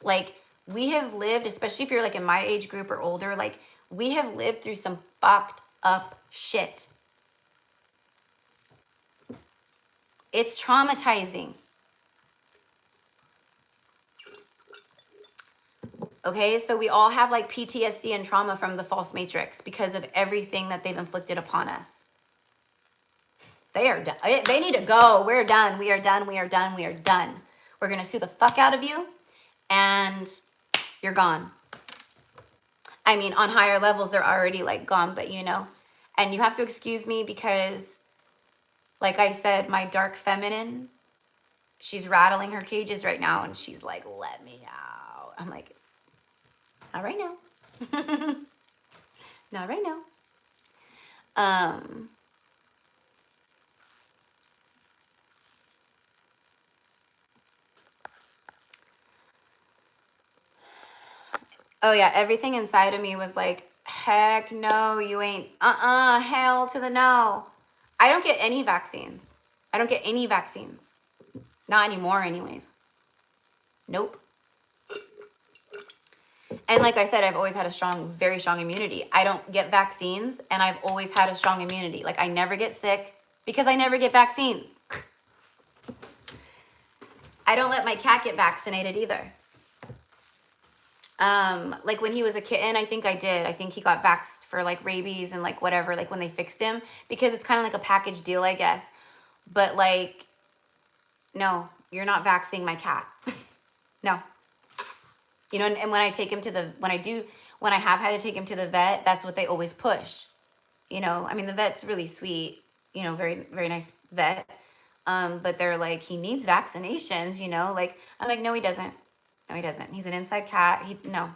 Like, we have lived, especially if you're like in my age group or older, like, we have lived through some fucked up shit. It's traumatizing. Okay, so we all have like PTSD and trauma from the false matrix because of everything that they've inflicted upon us. They are done. They need to go. We're done. We are done. We are done. We are done. We're going to sue the fuck out of you and you're gone. I mean, on higher levels, they're already like gone, but you know, and you have to excuse me because, like I said, my dark feminine, she's rattling her cages right now and she's like, let me out. I'm like, not right now. Not right now. Oh yeah, everything inside of me was like, heck no, you ain't, hell to the no. I don't get any vaccines. Not anymore anyways. Nope. And like I said, I've always had a very strong immunity. I don't get vaccines and I've always had a strong immunity. Like, I never get sick because I never get vaccines. I don't let my cat get vaccinated either. Like when he was a kitten, I think I did. I think he got vaxxed for like rabies and like whatever, like when they fixed him, because it's kind of like a package deal, I guess. But like, no, you're not vaxxing my cat. No. You know, and when I take him when I have had to take him to the vet, that's what they always push. You know, I mean, the vet's really sweet, you know, very, very nice vet. But they're like, he needs vaccinations, you know? Like, I'm like, no, he doesn't. No, he doesn't. He's an inside cat. No.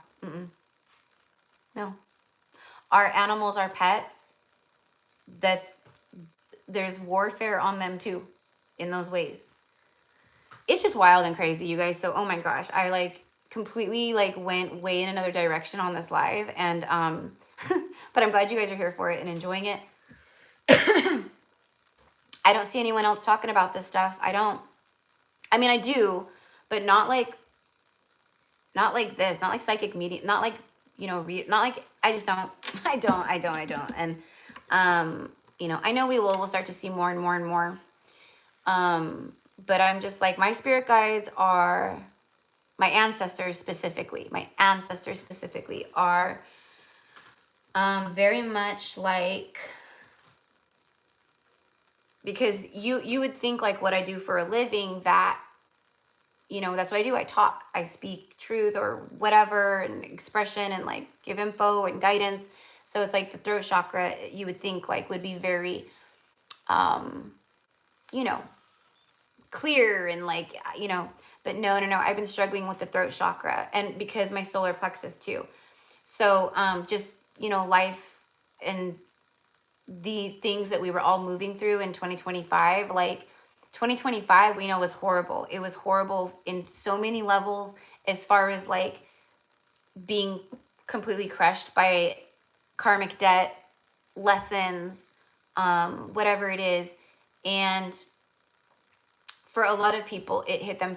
No. Our animals are pets. There's warfare on them too, in those ways. It's just wild and crazy, you guys. So, oh my gosh, I like completely like went way in another direction on this live, and but I'm glad you guys are here for it and enjoying it. I don't see anyone else talking about this stuff. I mean, I do, but not like this, not like psychic media, not like, you know, not like, I just don't, I don't. And, you know, I know we'll start to see more and more and more. But I'm just like, my spirit guides are, my ancestors specifically are, very much like, because you would think like what I do for a living, that, you know, that's what I do. I talk, I speak truth or whatever, and expression, and like give info and guidance. So it's like the throat chakra, you would think like would be very, you know, clear and like, you know, but no. I've been struggling with the throat chakra, and because my solar plexus too. So, just, you know, life and the things that we were all moving through in 2025, like 2025, we know was horrible. It was horrible in so many levels, as far as like being completely crushed by karmic debt, lessons, whatever it is. And for a lot of people, it hit them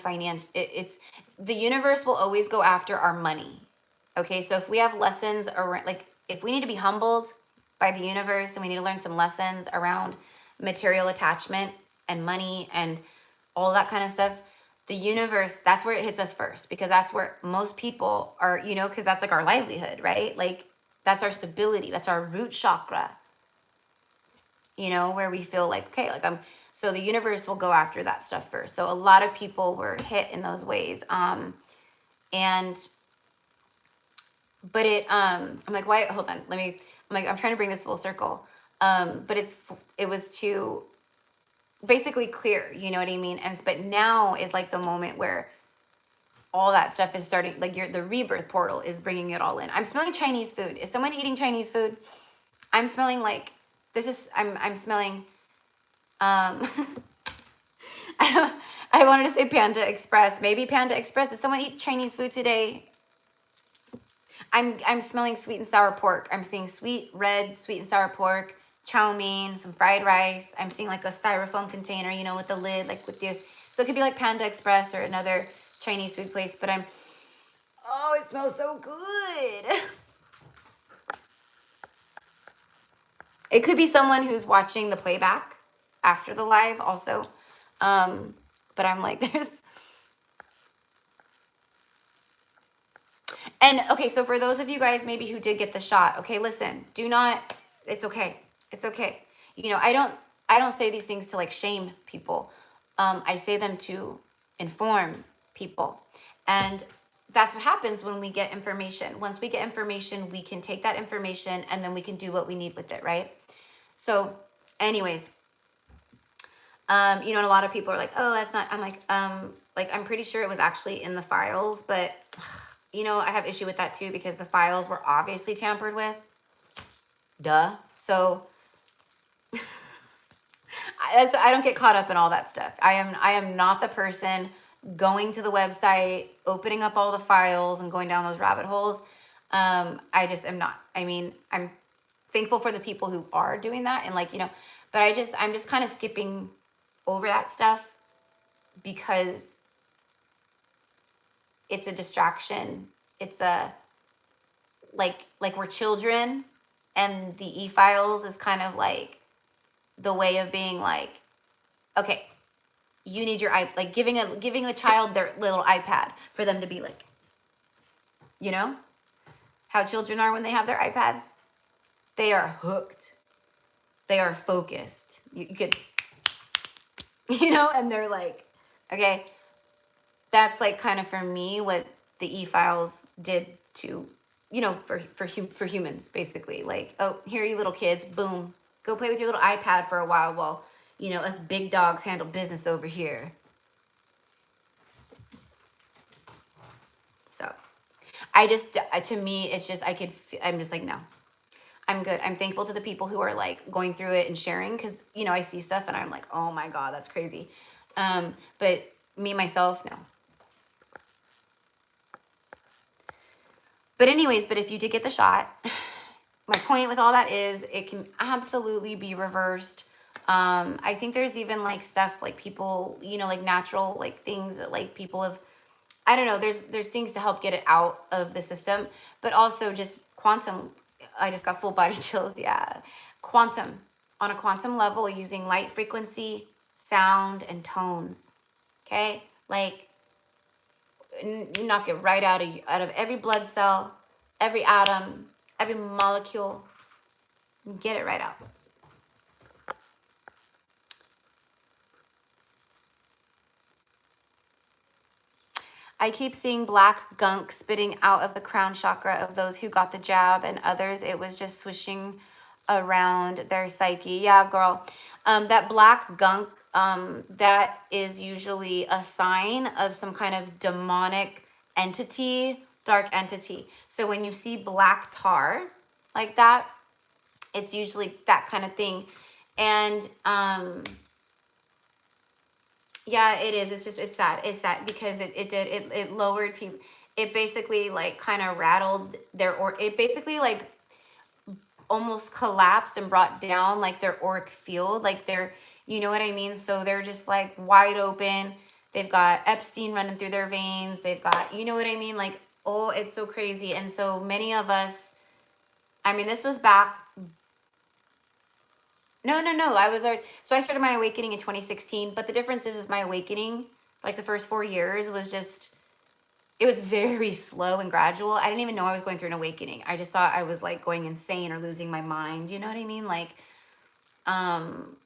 it's the universe will always go after our money. Okay, so if we have lessons around, like if we need to be humbled by the universe and we need to learn some lessons around material attachment and money and all that kind of stuff, the universe, that's where it hits us first, because that's where most people are, you know, because that's like our livelihood, right? Like that's our stability, that's our root chakra, you know, where we feel like, okay, like so the universe will go after that stuff first. So a lot of people were hit in those ways. But I'm like, why, hold on, I'm I'm trying to bring this full circle. But it was to basically clear, you know what I mean? But now is like the moment where all that stuff is starting, like the rebirth portal is bringing it all in. I'm smelling Chinese food. Is someone eating Chinese food? I'm smelling like, I'm smelling, I wanted to say Panda Express. Maybe Panda Express. Did someone eat Chinese food today? I'm smelling sweet and sour pork. I'm seeing sweet and sour pork, chow mein, some fried rice. I'm seeing like a styrofoam container, you know, with the lid, like with the, so it could be like Panda Express or another Chinese food place, but oh, it smells so good. It could be someone who's watching the playback after the live also. But I'm like, and okay, so for those of you guys maybe who did get the shot, okay, listen, it's okay. It's okay. You know, I don't say these things to like shame people. I say them to inform people. And that's what happens when we get information. Once we get information, we can take that information and then we can do what we need with it, right? So anyways, you know, and a lot of people are like, oh, that's not, I'm like, I'm pretty sure it was actually in the files, but you know, I have issue with that too, because the files were obviously tampered with. Duh. So I don't get caught up in all that stuff. I am not the person going to the website, opening up all the files and going down those rabbit holes. I just am not. I mean, I'm thankful for the people who are doing that, and like, you know, but I'm just kind of skipping over that stuff because it's a distraction. It's a like we're children, and the e-files is kind of like the way of being like, okay, you need your like giving a child their little iPad for them to be like, you know how children are when they have their iPads. They are hooked. They are focused. You could, you know, and they're like, okay, that's like kind of for me what the e-files did to, you know, for humans, basically. Like, oh, here you little kids, boom, go play with your little iPad for a while You know, us big dogs handle business over here. So I just, to me, it's just, I'm just like, no, I'm good. I'm thankful to the people who are like going through it and sharing, because, you know, I see stuff and I'm like, oh my God, that's crazy. But me, myself, no. But anyways, but if you did get the shot, my point with all that is it can absolutely be reversed. I think there's even like stuff like people, you know, like natural like things that like people have, I don't know, there's things to help get it out of the system, but also just quantum. I just got full body chills. Yeah. Quantum, on a quantum level, using light frequency, sound, and tones. Okay? Like knock it right out of every blood cell, every atom, every molecule. Get it right out. I keep seeing black gunk spitting out of the crown chakra of those who got the jab, and others it was just swishing around their psyche. Yeah, girl. That black gunk, that is usually a sign of some kind of demonic entity, dark entity. So when you see black tar like that, it's usually that kind of thing. And yeah, it is. It's just, it's sad. It's sad because it lowered people. It basically like kind of rattled it basically like almost collapsed and brought down like their auric field. Like you know what I mean? So they're just like wide open. They've got Epstein running through their veins. They've got, you know what I mean? Like, oh, it's so crazy. And so many of us, I mean, this was back. No. So I started my awakening in 2016, but the difference is my awakening, like the first 4 years was just, it was very slow and gradual. I didn't even know I was going through an awakening. I just thought I was like going insane or losing my mind. You know what I mean? Like,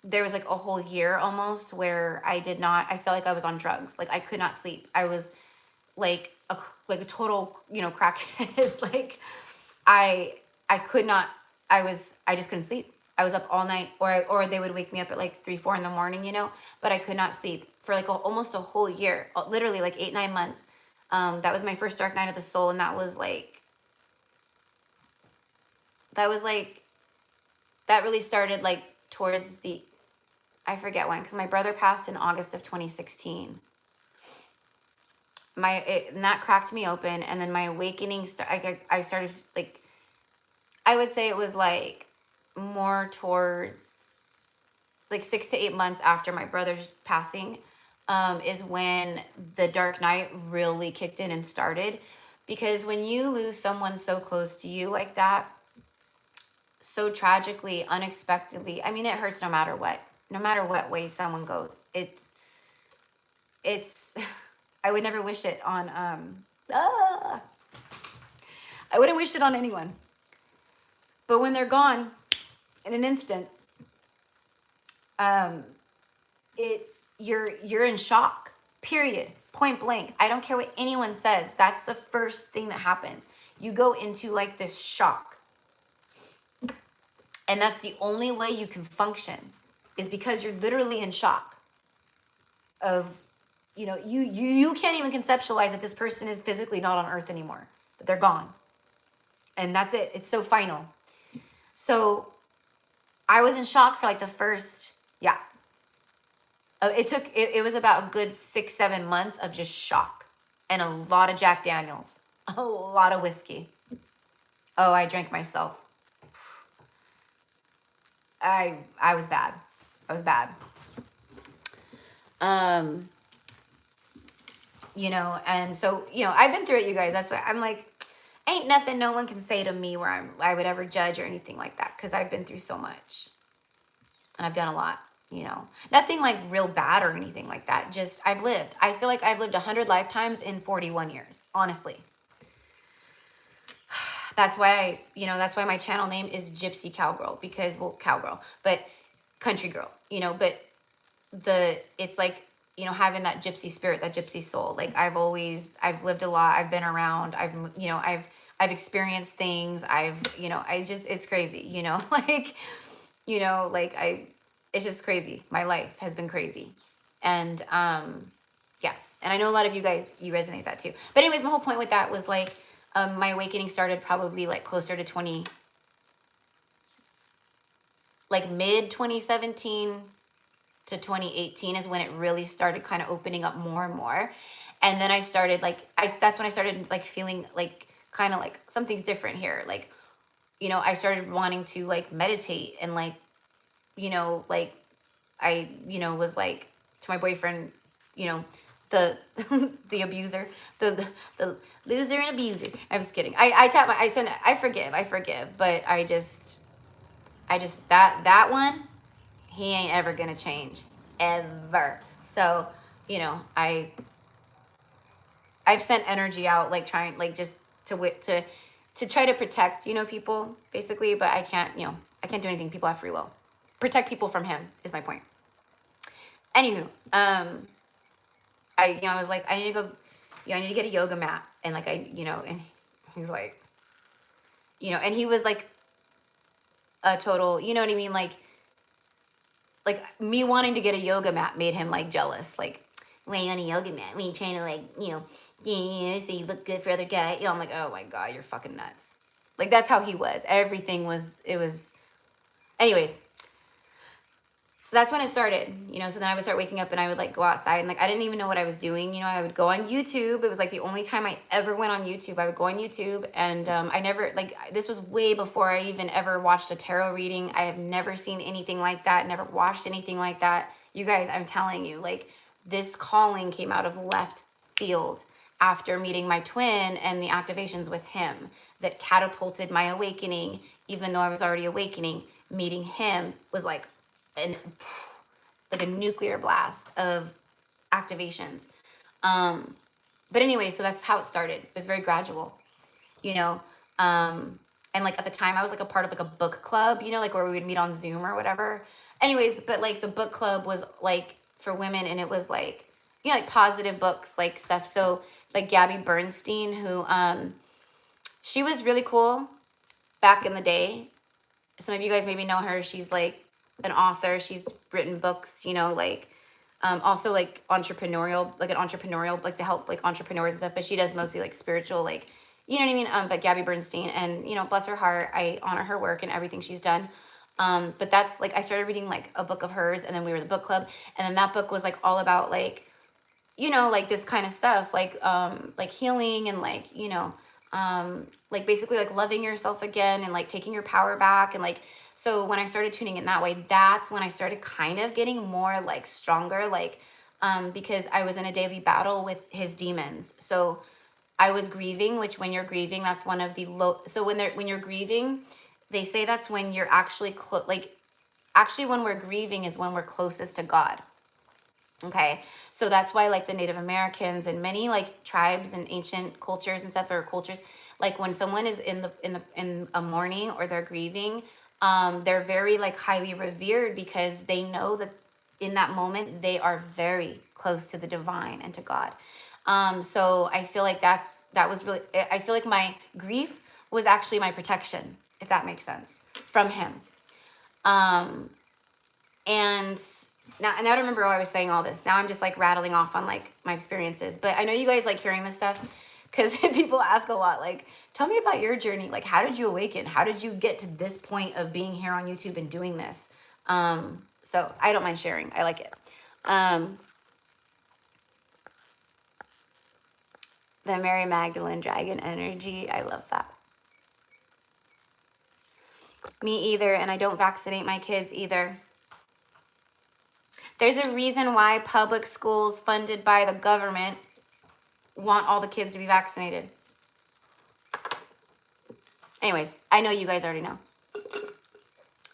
there was like a whole year almost where I felt like I was on drugs. Like I could not sleep. I was like a total, you know, crackhead. Like I could not, I just couldn't sleep. I was up all night, or they would wake me up at like 3, 4 in the morning, you know, but I could not sleep for like almost a whole year, literally like 8, 9 months. That was my first dark night of the soul. And that really started like towards I forget when, because my brother passed in August of 2016. And that cracked me open. And then my awakening, I started like, I would say it was like more towards like 6 to 8 months after my brother's passing, is when the dark night really kicked in and started. Because when you lose someone so close to you like that, so tragically, unexpectedly, I mean, it hurts no matter what way someone goes. It's I would never wish it on I wouldn't wish it on anyone. But when they're gone in an instant, you're in shock, period, point blank. I don't care what anyone says. That's the first thing that happens. You go into like this shock. And that's the only way you can function, is because you're literally in shock of, you know, you can't even conceptualize that this person is physically not on earth anymore, that they're gone. And that's it. It's so final. So I was in shock for like the first, it was about a good 6, 7 months of just shock and a lot of Jack Daniels, a lot of whiskey. Oh, I drank myself. I was bad. You know, and so, you know, I've been through it, you guys. That's why I'm like, ain't nothing no one can say to me where I would ever judge or anything like that, because I've been through so much. And I've done a lot, you know. Nothing like real bad or anything like that. Just I've lived. I feel like I've lived 100 lifetimes in 41 years, honestly. That's why my channel name is Gypsy Cowgirl, because, well, cowgirl, but country girl, you know, but it's like, you know, having that gypsy spirit, that gypsy soul. Like I've lived a lot. I've been around. I've experienced things. It's crazy, you know, like, you know, like it's just crazy. My life has been crazy. And yeah. And I know a lot of you guys, you resonate with that too. But anyways, my whole point with that was like, my awakening started probably like closer to like mid 2017 to 2018 is when it really started kind of opening up more and more. And then I started like, that's when I started like feeling like kind of like something's different here. Like, you know, I started wanting to like meditate and like, you know, like I, you know, was like to my boyfriend, you know, the the abuser, the loser and abuser. I was kidding. I forgive, but I just that one, he ain't ever gonna change, ever. So, you know, I've sent energy out, like trying, like just to try to protect, you know, people basically, but I can't, you know, I can't do anything. People have free will. Protect people from him is my point. Anywho, you know, I was like, I need to go, you know, I need to get a yoga mat, and like you know, and he's like, you know, and he was like a total, you know what I mean, like me wanting to get a yoga mat made him like jealous, like, why you on a yoga mat? When you trying to like, you know, yeah, so you look good for other guy. You know, I'm like, oh my God, you're fucking nuts. Like that's how he was. Everything was, it was, anyways. That's when it started, you know, so then I would start waking up and I would like go outside and like, I didn't even know what I was doing. You know, I would go on YouTube. It was like the only time I ever went on YouTube. I would go on YouTube, and I never, like, this was way before I even ever watched a tarot reading. I have never seen anything like that, never watched anything like that. You guys, I'm telling you, like, this calling came out of left field after meeting my twin and the activations with him that catapulted my awakening. Even though I was already awakening, meeting him was like a nuclear blast of activations. But anyway, so that's how it started. It was very gradual, you know. And like at the time I was like a part of like a book club, you know, like where we would meet on Zoom or whatever. Anyways, but like the book club was like for women, and it was like, you know, like positive books, like stuff. So like Gabby Bernstein, who she was really cool back in the day. Some of you guys maybe know her. She's like an author. She's written books, you know, like also like entrepreneurial, like an entrepreneurial, like to help like entrepreneurs and stuff. But she does mostly like spiritual, like, you know what I mean? But Gabby Bernstein, and, you know, bless her heart, I honor her work and everything she's done. But that's like, I started reading like a book of hers, and then we were the book club. And then that book was like all about like, you know, like this kind of stuff, like healing and like, you know, like basically like loving yourself again and like taking your power back. And like, so when I started tuning in that way, that's when I started kind of getting more like stronger, like, because I was in a daily battle with his demons. So I was grieving, which when you're grieving, that's one of the low. So when you're grieving, they say that's when you're actually actually when we're grieving is when we're closest to God. Okay, so that's why like the Native Americans and many like tribes and ancient cultures and stuff, or cultures, like when someone is in a mourning or they're grieving, they're very like highly revered, because they know that in that moment they are very close to the divine and to God. So I feel like that was really, I feel like my grief was actually my protection, if that makes sense, from him. And now I remember why I was saying all this. Now I'm just like rattling off on like my experiences. But I know you guys like hearing this stuff, because people ask a lot, like, tell me about your journey. Like, how did you awaken? How did you get to this point of being here on YouTube and doing this? So I don't mind sharing. I like it. The Mary Magdalene dragon energy. I love that. Me either. And I don't vaccinate my kids either. There's a reason why public schools funded by the government want all the kids to be vaccinated. Anyways, I know you guys already know.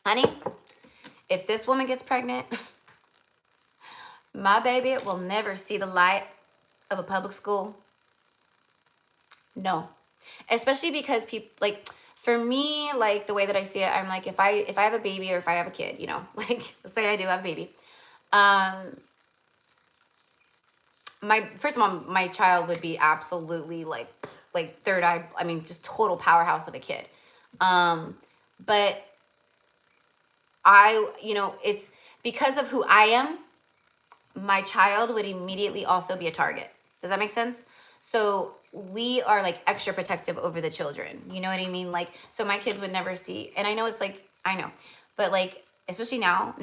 Honey, if this woman gets pregnant, my baby will never see the light of a public school. No. Especially because people, like, for me, like, the way that I see it, I'm like, if I have a baby, or if I have a kid, you know, like, let's say I do have a baby. First of all, my child would be absolutely like third eye, I mean, just total powerhouse of a kid. But you know, because of who I am, my child would immediately also be a target. Does that make sense? So we are like extra protective over the children. You know what I mean? Like, so my kids would never see, and I know it's like, I know, but like, especially now,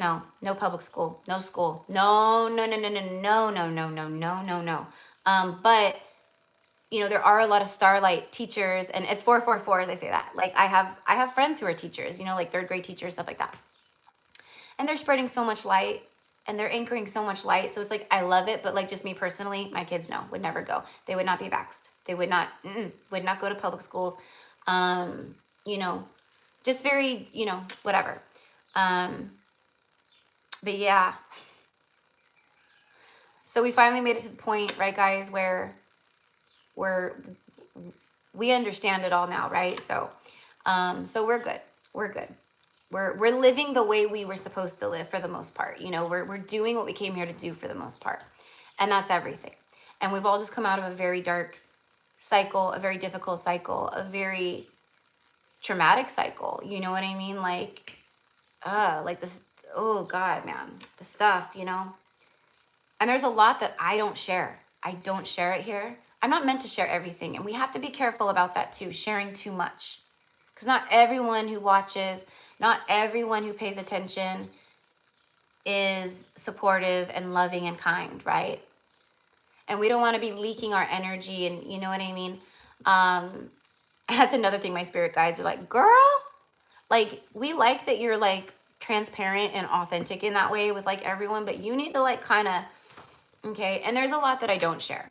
no public school, no school, no. But you know, there are a lot of starlight teachers, and it's 444, they say that. Like I have friends who are teachers, you know, like third grade teachers, stuff like that. And they're spreading so much light and they're anchoring so much light. So it's like, I love it. But like just me personally, my kids, no, would never go. They would not be vaxxed. They would not go to public schools. You know, just very, you know, whatever. But yeah. So we finally made it to the point, right, guys, where we understand it all now, right? So, so we're good. We're good. We're living the way we were supposed to live for the most part. You know, we're doing what we came here to do for the most part. And that's everything. And we've all just come out of a very dark cycle, a very difficult cycle, a very traumatic cycle. You know what I mean? Like this, oh God, man, the stuff, you know? And there's a lot that I don't share. I don't share it here. I'm not meant to share everything. And we have to be careful about that too, sharing too much. Because not everyone who watches, not everyone who pays attention is supportive and loving and kind, right? And we don't want to be leaking our energy, and you know what I mean? That's another thing my spirit guides are like, girl, like, we like that you're like transparent and authentic in that way with like everyone, but you need to like kind of, okay? And there's a lot that I don't share.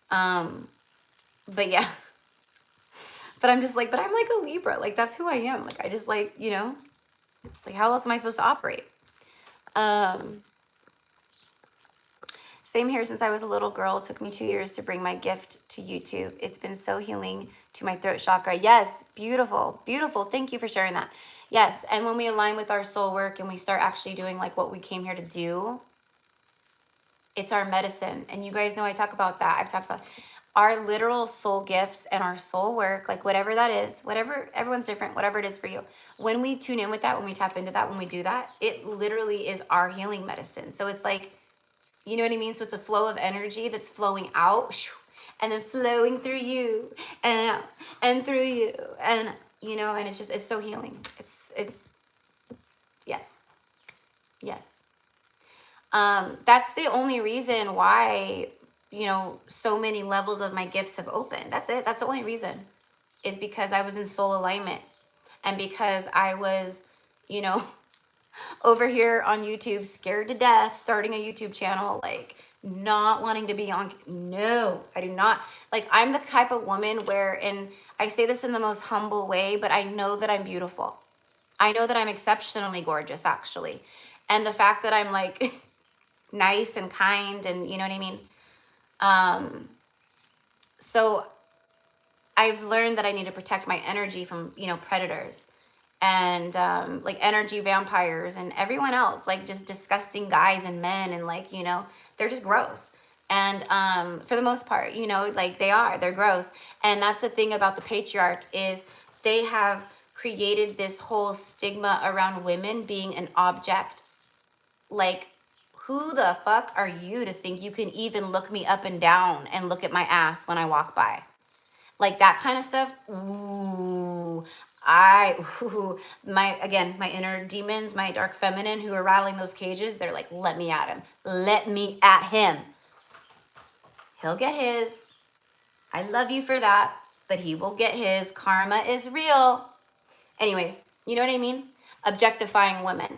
But yeah. But I'm just like, but I'm like a Libra. Like, that's who I am. Like, I just like, you know, like, how else am I supposed to operate? Same here. Since I was a little girl, it took me 2 years to bring my gift to YouTube. It's been so healing to my throat chakra. Yes, beautiful, beautiful. Thank you for sharing that. Yes, and when we align with our soul work and we start actually doing like what we came here to do, it's our medicine. And you guys know I talk about that. I've talked about our literal soul gifts and our soul work, like whatever that is, whatever, everyone's different, whatever it is for you. When we tune in with that, when we tap into that, when we do that, it literally is our healing medicine. So it's like, you know what I mean? So it's a flow of energy that's flowing out and then flowing through you and out and through you. And, you know, and it's just, it's so healing. It's, yes. Yes. That's the only reason why, you know, so many levels of my gifts have opened. That's it. That's the only reason, is because I was in soul alignment, and because I was, you know, over here on YouTube, scared to death, starting a YouTube channel, like not wanting to be on. No, I do not. Like, I'm the type of woman where, and I say this in the most humble way, but I know that I'm beautiful. I know that I'm exceptionally gorgeous, actually. And the fact that I'm like nice and kind, and you know what I mean? So I've learned that I need to protect my energy from, you know, predators and like energy vampires and everyone else, like just disgusting guys and men, and like, you know, they're just gross. And for the most part, you know, like they're gross. And that's the thing about the patriarch, is they have created this whole stigma around women being an object. Like, who the fuck are you to think you can even look me up and down and look at my ass when I walk by? Like that kind of stuff. Ooh, my inner demons, my dark feminine who are rattling those cages, they're like, let me at him. Let me at him. He'll get his. I love you for that, but he will get his. Karma is real. Anyways, you know what I mean? Objectifying women.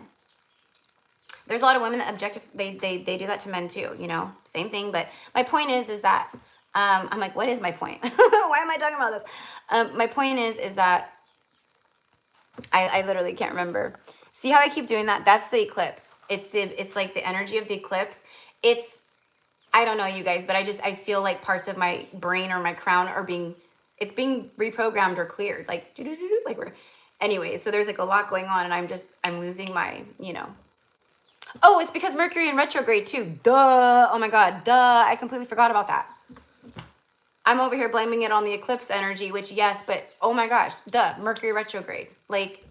There's a lot of women that they do that to men too, you know, same thing. But my point is that, I'm like, what is my point? Why am I talking about this? My point is that I literally can't remember. See how I keep doing that? That's the eclipse. It's like the energy of the eclipse. I don't know, you guys, but I feel like parts of my brain or my crown are being reprogrammed or cleared. Like, anyway, so there's like a lot going on, and I'm losing my, you know. Oh, it's because Mercury in retrograde too. Duh. Oh my God. Duh. I completely forgot about that. I'm over here blaming it on the eclipse energy, which yes, but oh my gosh. Duh. Mercury retrograde. Like,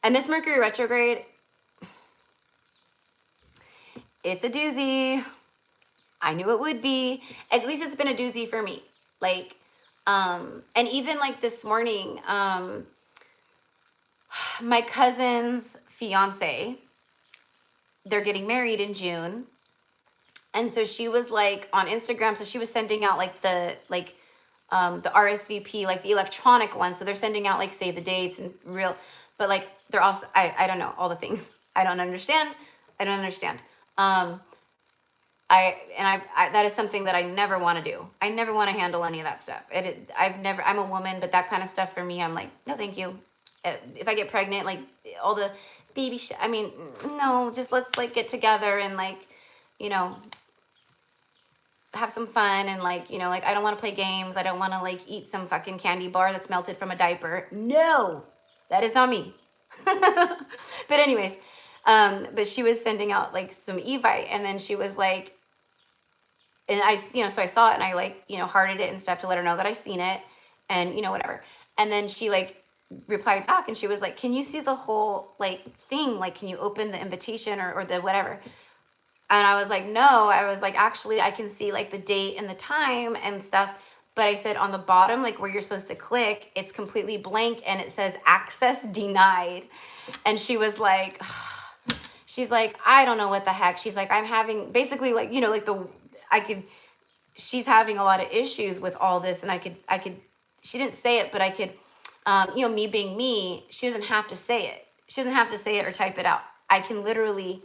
and this Mercury retrograde, it's a doozy. I knew it would be. At least it's been a doozy for me. Like, and even like this morning, my cousin's fiance, they're getting married in June. And so she was like on Instagram. So she was sending out like the RSVP, like the electronic one. So they're sending out like, say the dates and real, but like they're also, I don't know all the things. I don't understand. That is something that I never want to do. I never want to handle any of that stuff. I'm a woman, but that kind of stuff for me, I'm like, no, thank you. If I get pregnant, like all the baby I mean, no, just let's like get together and like, you know, have some fun and like, you know, like I don't want to play games. I don't want to like eat some fucking candy bar that's melted from a diaper. No, that is not me. But anyways, but she was sending out like some Evite, and then she was like, and I, you know, so I saw it and I like, you know, hearted it and stuff to let her know that I seen it and, you know, whatever. And then she like replied back and she was like, can you see the whole like thing? Like, can you open the invitation or the whatever? And I was like, no. I was like, actually, I can see like the date and the time and stuff. But I said on the bottom, like where you're supposed to click, it's completely blank and it says access denied. And she was like, she's like, I don't know what the heck. She's like, I'm having basically like, you know, like she's having a lot of issues with all this. And I could, she didn't say it, but I could, you know, me being me, she doesn't have to say it. She doesn't have to say it or type it out. I can literally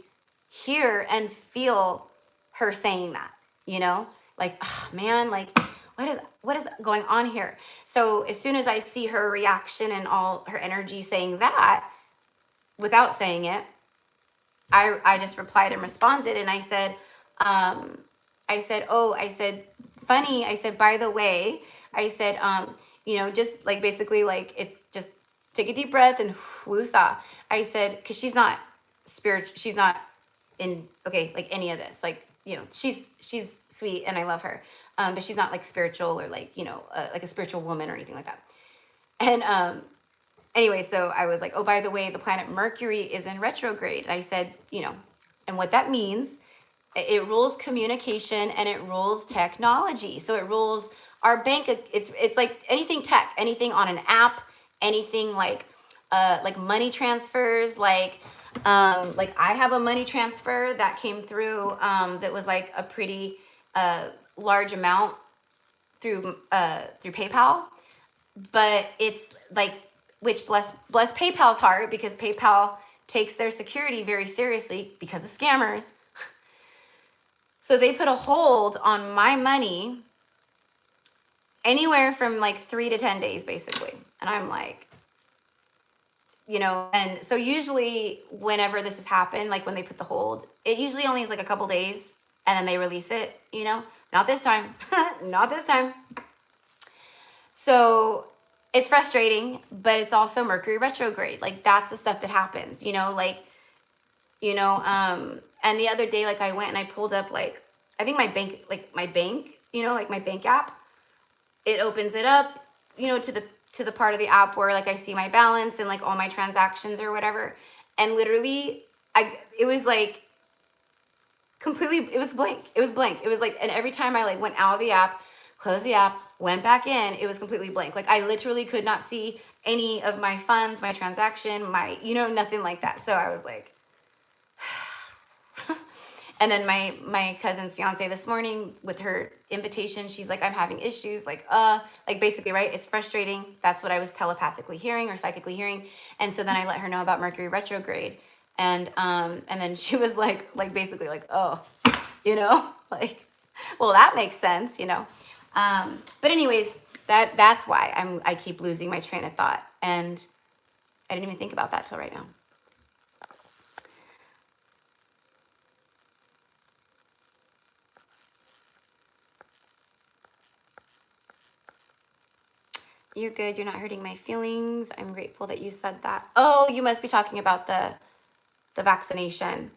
hear and feel her saying that, you know, like, oh, man, like what is going on here? So as soon as I see her reaction and all her energy saying that without saying it, I just replied and responded. And I said, funny. I said, by the way, I said, you know, just like basically like, it's just take a deep breath and woosah. I said, cause she's not spiritual. She's not in, okay, like any of this, like, you know, she's sweet and I love her. But she's not like spiritual or like, you know, like a spiritual woman or anything like that. And, anyway, so I was like, oh, by the way, the planet Mercury is in retrograde. I said, you know, and what that means, it rules communication and it rules technology. So it rules our bank. It's like anything tech, anything on an app, anything like money transfers, like I have a money transfer that came through, that was like a pretty, large amount through PayPal, but it's like, which bless PayPal's heart, because PayPal takes their security very seriously because of scammers. So they put a hold on my money anywhere from like 3 to 10 days, basically. And I'm like, you know, and so usually whenever this has happened, like when they put the hold, it usually only is like a couple days and then they release it, you know, not this time, not this time. So it's frustrating, but it's also Mercury retrograde. Like that's the stuff that happens, you know, like, you know, and the other day, like I went and I pulled up, like, I think my bank, you know, like my bank app, it opens it up, you know, to the part of the app where like I see my balance and like all my transactions or whatever. And literally it was like completely, it was blank. It was like, and every time I like went out of the app, closed the app, went back in, it was completely blank. Like I literally could not see any of my funds, my transaction, you know, nothing like that. So I was like, and then my cousin's fiance this morning with her invitation, she's like, I'm having issues, like basically, right? It's frustrating. That's what I was telepathically hearing or psychically hearing. And so then I let her know about Mercury retrograde. And then she was like basically like, oh, you know, like, well, that makes sense, you know? But anyways, that's why I keep losing my train of thought. And I didn't even think about that till right now. You're good. You're not hurting my feelings. I'm grateful that you said that. Oh, you must be talking about the vaccination.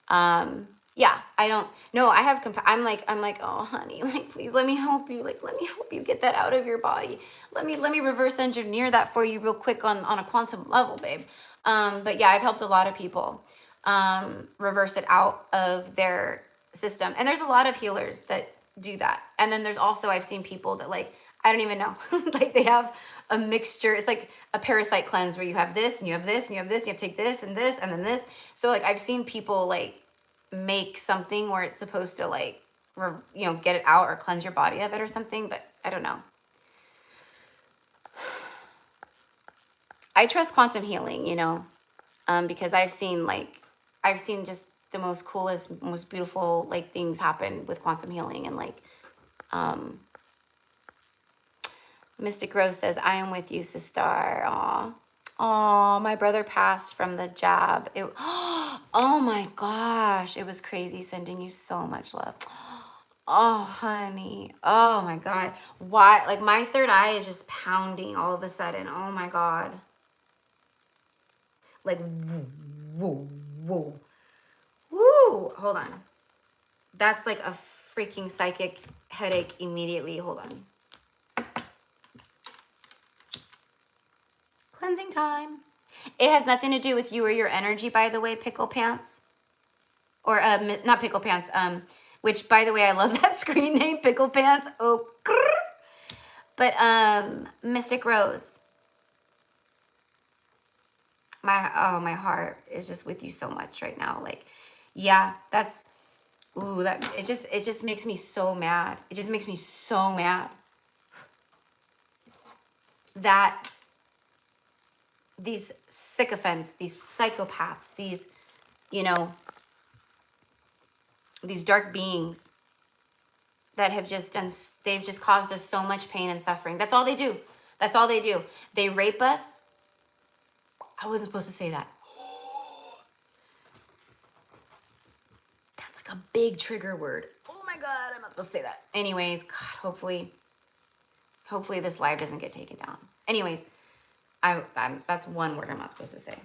Yeah, I don't know. I have, I'm like, oh honey, like, please let me help you. Like, let me help you get that out of your body. Let me reverse engineer that for you real quick on a quantum level, babe. But yeah, I've helped a lot of people. reverse it out of their system. And there's a lot of healers that do that. And then there's also, I've seen people that like, I don't even know, like they have a mixture. It's like a parasite cleanse where you have this and you have this and you have this, you have to take this and this and then this. So like I've seen people like make something where it's supposed to like, get it out or cleanse your body of it or something, but I don't know. I trust quantum healing, because I've seen just the most coolest, most beautiful like things happen with quantum healing. And like Mystic Rose says, I am with you, sister. Aw, my brother passed from the jab. Oh my gosh, it was crazy. Sending you so much love. Oh, honey. Oh my God. Why? Like my third eye is just pounding all of a sudden. Oh my God. Like, whoa, whoa, woo. Hold on. That's like a freaking psychic headache immediately. Hold on. Cleansing time. It has nothing to do with you or your energy, by the way, Pickle Pants. Or not Pickle Pants, which, by the way, I love that screen name, Pickle Pants. Oh, but Mystic Rose. My heart is just with you so much right now. Like, yeah, it just makes me so mad. It just makes me so mad that these sycophants, these psychopaths, these dark beings that have they've just caused us so much pain and suffering. That's all they do. That's all they do. They rape us. I wasn't supposed to say that. That's like a big trigger word. Oh my God, I'm not supposed to say that. Anyways, God, hopefully this live doesn't get taken down. Anyways, that's one word I'm not supposed to say.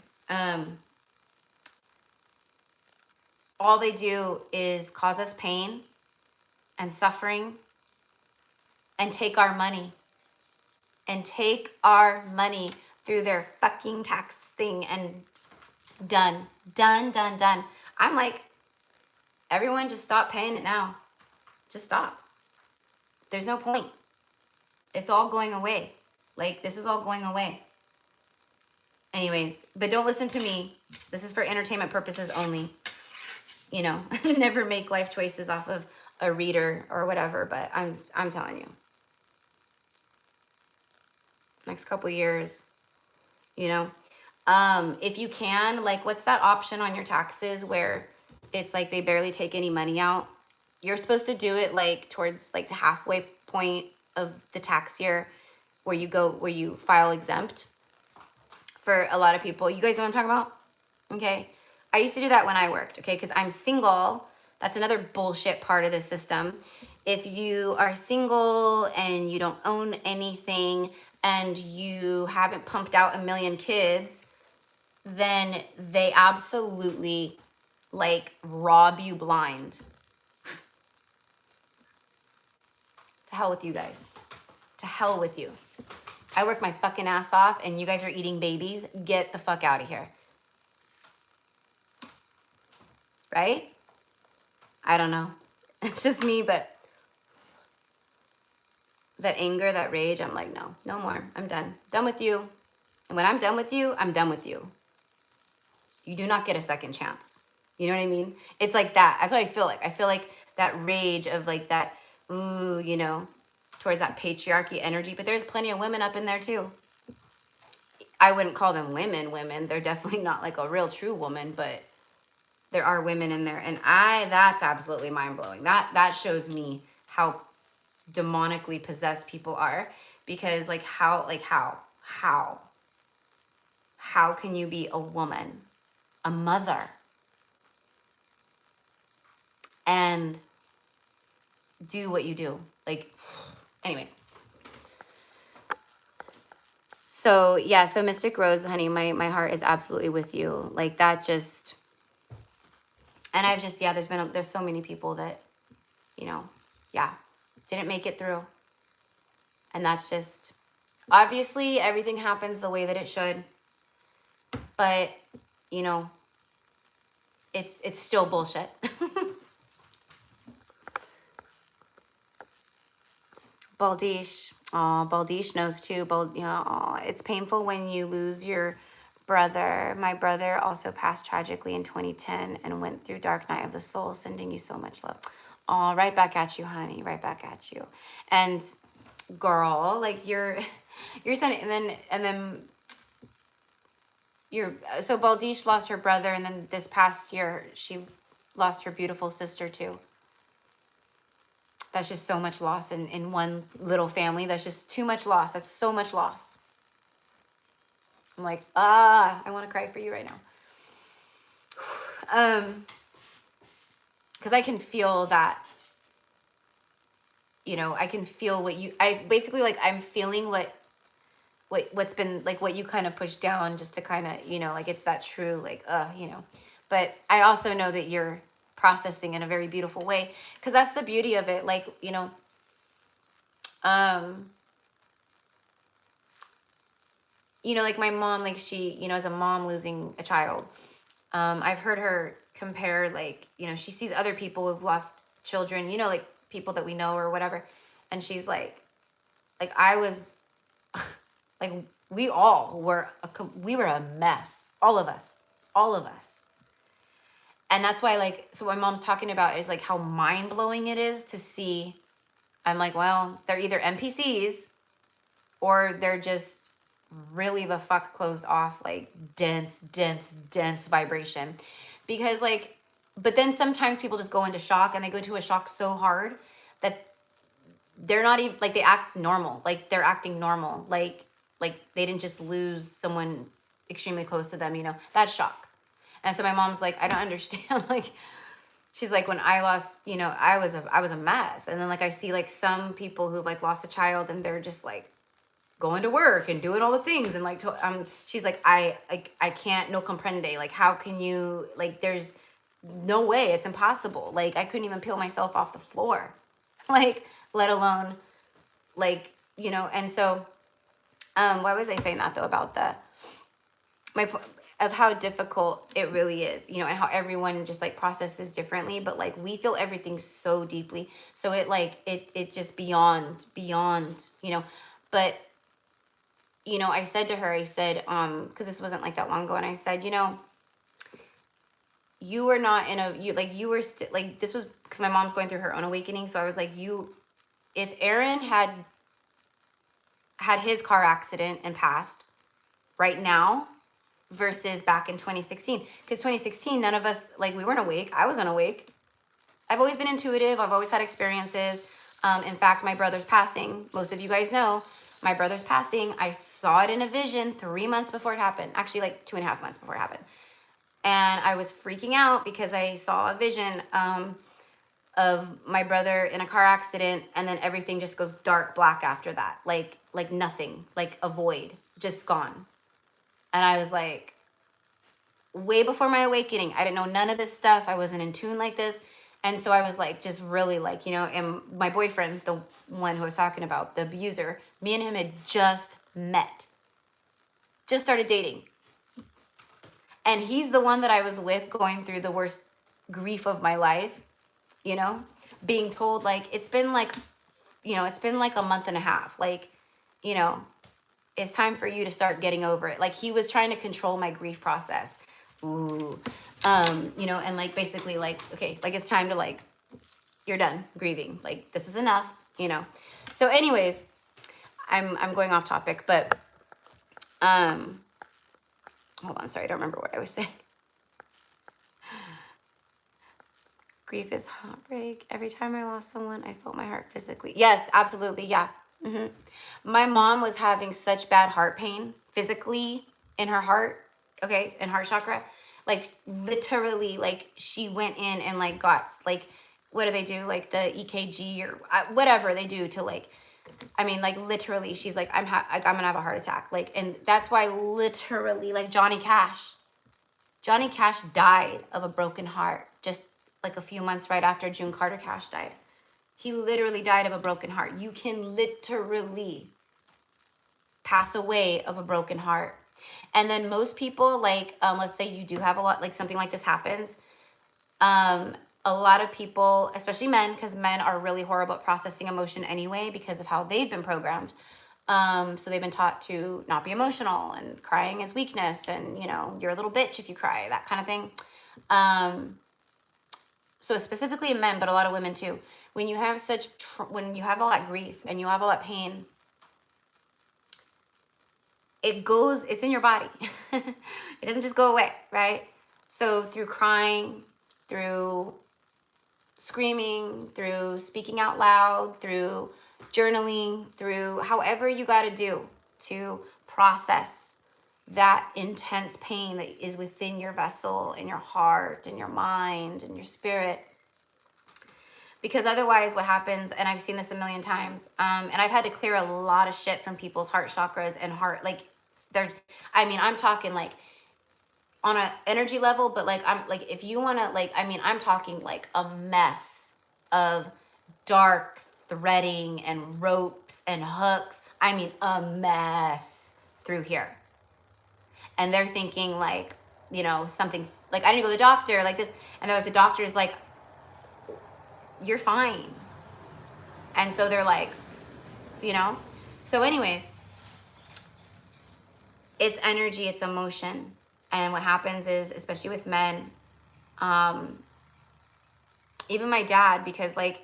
All they do is cause us pain and suffering and take our money through their fucking tax thing and done. I'm like, everyone just stop paying it now. Just stop. There's no point. It's all going away. Like, this is all going away. Anyways, but don't listen to me. This is for entertainment purposes only. Never make life choices off of a reader or whatever, but I'm telling you. Next couple years, if you can, like, what's that option on your taxes where it's like they barely take any money out? You're supposed to do it like towards like the halfway point of the tax year where you file exempt. For a lot of people, you guys know what I'm talking about? Okay. I used to do that when I worked, okay? Because I'm single. That's another bullshit part of the system. If you are single and you don't own anything and you haven't pumped out 1 million kids, then they absolutely like rob you blind. To hell with you guys. To hell with you. I work my fucking ass off and you guys are eating babies. Get the fuck out of here. Right? I don't know. It's just me, but that anger, that rage, I'm like, no more. I'm done. Done with you. And when I'm done with you, I'm done with you. You do not get a second chance. You know what I mean? It's like that. That's what I feel like. I feel like that rage of like that, towards that patriarchy energy. But there's plenty of women up in there too. I wouldn't call them women. They're definitely not like a real true woman, but there are women in there. And that's absolutely mind-blowing. That shows me how demonically possessed people are. Because how can you be a woman, a mother, and do what you do? Like, anyways. So yeah, so Mystic Rose, honey, my heart is absolutely with you. Like that just, and I've just, there's so many people that, didn't make it through. And that's just, obviously everything happens the way that it should. But, it's still bullshit. Baldish. Oh, Baldish knows too. It's painful when you lose your brother. My brother also passed tragically in 2010 and went through dark night of the soul. Sending you so much love. Oh, right back at you, honey. Right back at you. And girl, like you're sending, and then so Baldish lost her brother, and then this past year she lost her beautiful sister too. That's just so much loss in one little family. That's just too much loss. That's so much loss. I'm like, I want to cry for you right now. Because I can feel that, I can feel I'm feeling what's been, like, what you kind of pushed down just to kind of, like, it's that true, like, but I also know that you're processing in a very beautiful way, because that's the beauty of it. Like, like my mom, like she, as a mom losing a child, I've heard her compare, like, she sees other people who've lost children, like people that we know or whatever, and she's like I was like, we were a mess, all of us. And that's why, like, so what my mom's talking about is like how mind-blowing it is to see. I'm like, well, they're either NPCs or they're just really the fuck closed off, like dense vibration. Because, like, but then sometimes people just go into shock, and they go into a shock so hard that they're not even, like, they act normal. Like, they're acting normal. Like they didn't just lose someone extremely close to them, that's shock. And so my mom's like, I don't understand. Like, she's like, when I lost, I was a mess. And then, like, I see, like, some people who, like, lost a child, and they're just, like, going to work and doing all the things. And, like, she's like, I can't, no comprende. Like, how can you, like, there's no way, it's impossible. Like, I couldn't even peel myself off the floor. Like, let alone, like, and so, why was I saying that, though, about of how difficult it really is, and how everyone just, like, processes differently, but, like, we feel everything so deeply. So it, like, it just beyond, but, I said to her, because this wasn't, like, that long ago, and I said, you were not you were still, like, this was because my mom's going through her own awakening. So I was like, if Aaron had his car accident and passed right now versus back in 2016, because 2016, none of us, like, we weren't awake. I wasn't awake. I've always been intuitive. I've always had experiences. In fact, my brother's passing, most of you guys know, my brother's passing, I saw it in a vision 3 months before it happened. Actually, like 2.5 months before it happened. And I was freaking out because I saw a vision of my brother in a car accident, and then everything just goes dark black after that. Like nothing, like a void, just gone. And I was like, way before my awakening, I didn't know none of this stuff. I wasn't in tune like this. And so I was like, just really, like, and my boyfriend, the one who I was talking about, the abuser, me and him had just met, just started dating. And he's the one that I was with going through the worst grief of my life, being told, like, it's been like a month and a half. Like, it's time for you to start getting over it. Like, he was trying to control my grief process. Ooh. And, like, basically, like, okay, like, it's time to, like, you're done grieving. Like, this is enough, So anyways, I'm going off topic, but, hold on, sorry, I don't remember what I was saying. Grief is heartbreak. Every time I lost someone, I felt my heart physically. Yes, absolutely, yeah. Mm-hmm. My mom was having such bad heart pain physically in her heart, okay, in heart chakra. Like, literally, like, she went in and, like, got, like, what do they do? Like, the EKG or whatever they do to, like, I mean, like, literally, she's like, I'm gonna have a heart attack. Like, and that's why, literally, like, Johnny Cash died of a broken heart just, like, a few months right after June Carter Cash died. He literally died of a broken heart. You can literally pass away of a broken heart. And then most people, like, let's say you do have a lot, like, something like this happens, A lot of people, especially men, because men are really horrible at processing emotion anyway because of how they've been programmed. So they've been taught to not be emotional, and crying is weakness, and you know, you're a little bitch if you cry, that kind of thing. So specifically in men, but a lot of women too. When you have when you have all that grief and you have all that pain, it's in your body. It doesn't just go away, right? So through crying, through screaming, through speaking out loud, through journaling, through however you got to do to process that intense pain that is within your vessel and your heart and your mind and your spirit. Because otherwise what happens, and I've seen this a million times, and I've had to clear a lot of shit from people's heart chakras and heart, like I'm talking like on an energy level, but like, I'm like, if you want to, like, I'm talking like a mess of dark threading and ropes and hooks. A mess through here. And they're thinking like, you know, something like, I need to go to the doctor like this. And the doctor's like, you're fine. And so they're like, you know, so anyways, it's energy, it's emotion. And what happens is, especially with men, even my dad, because like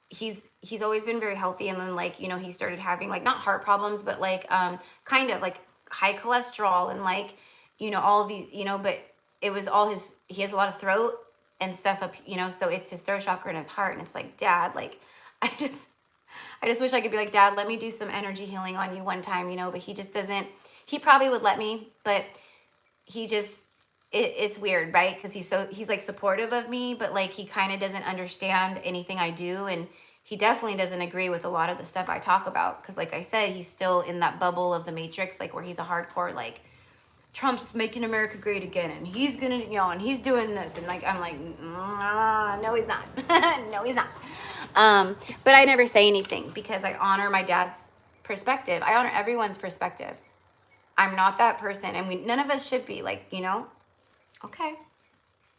he's always been very healthy, and then like, you know, he started having like not heart problems, but like kind of like high cholesterol and like, you know, all these, you know, but it was all he has a lot of throat and stuff up, you know, so it's his throat chakra and his heart. And it's like, Dad, like I just wish I could be like, Dad, let me do some energy healing on you one time, you know, but he just doesn't. He probably would let me, but he just, it's weird, right? Because he's like supportive of me, but like he kind of doesn't understand anything I do, and he definitely doesn't agree with a lot of the stuff I talk about, because like I said, he's still in that bubble of the Matrix, like where he's a hardcore like Trump's making America great again, and he's gonna, you know, and he's doing this, and like I'm like, no he's not. No he's not. But I never say anything because I honor my dad's perspective. I honor everyone's perspective. I'm not that person, and none of us should be, like, you know, okay.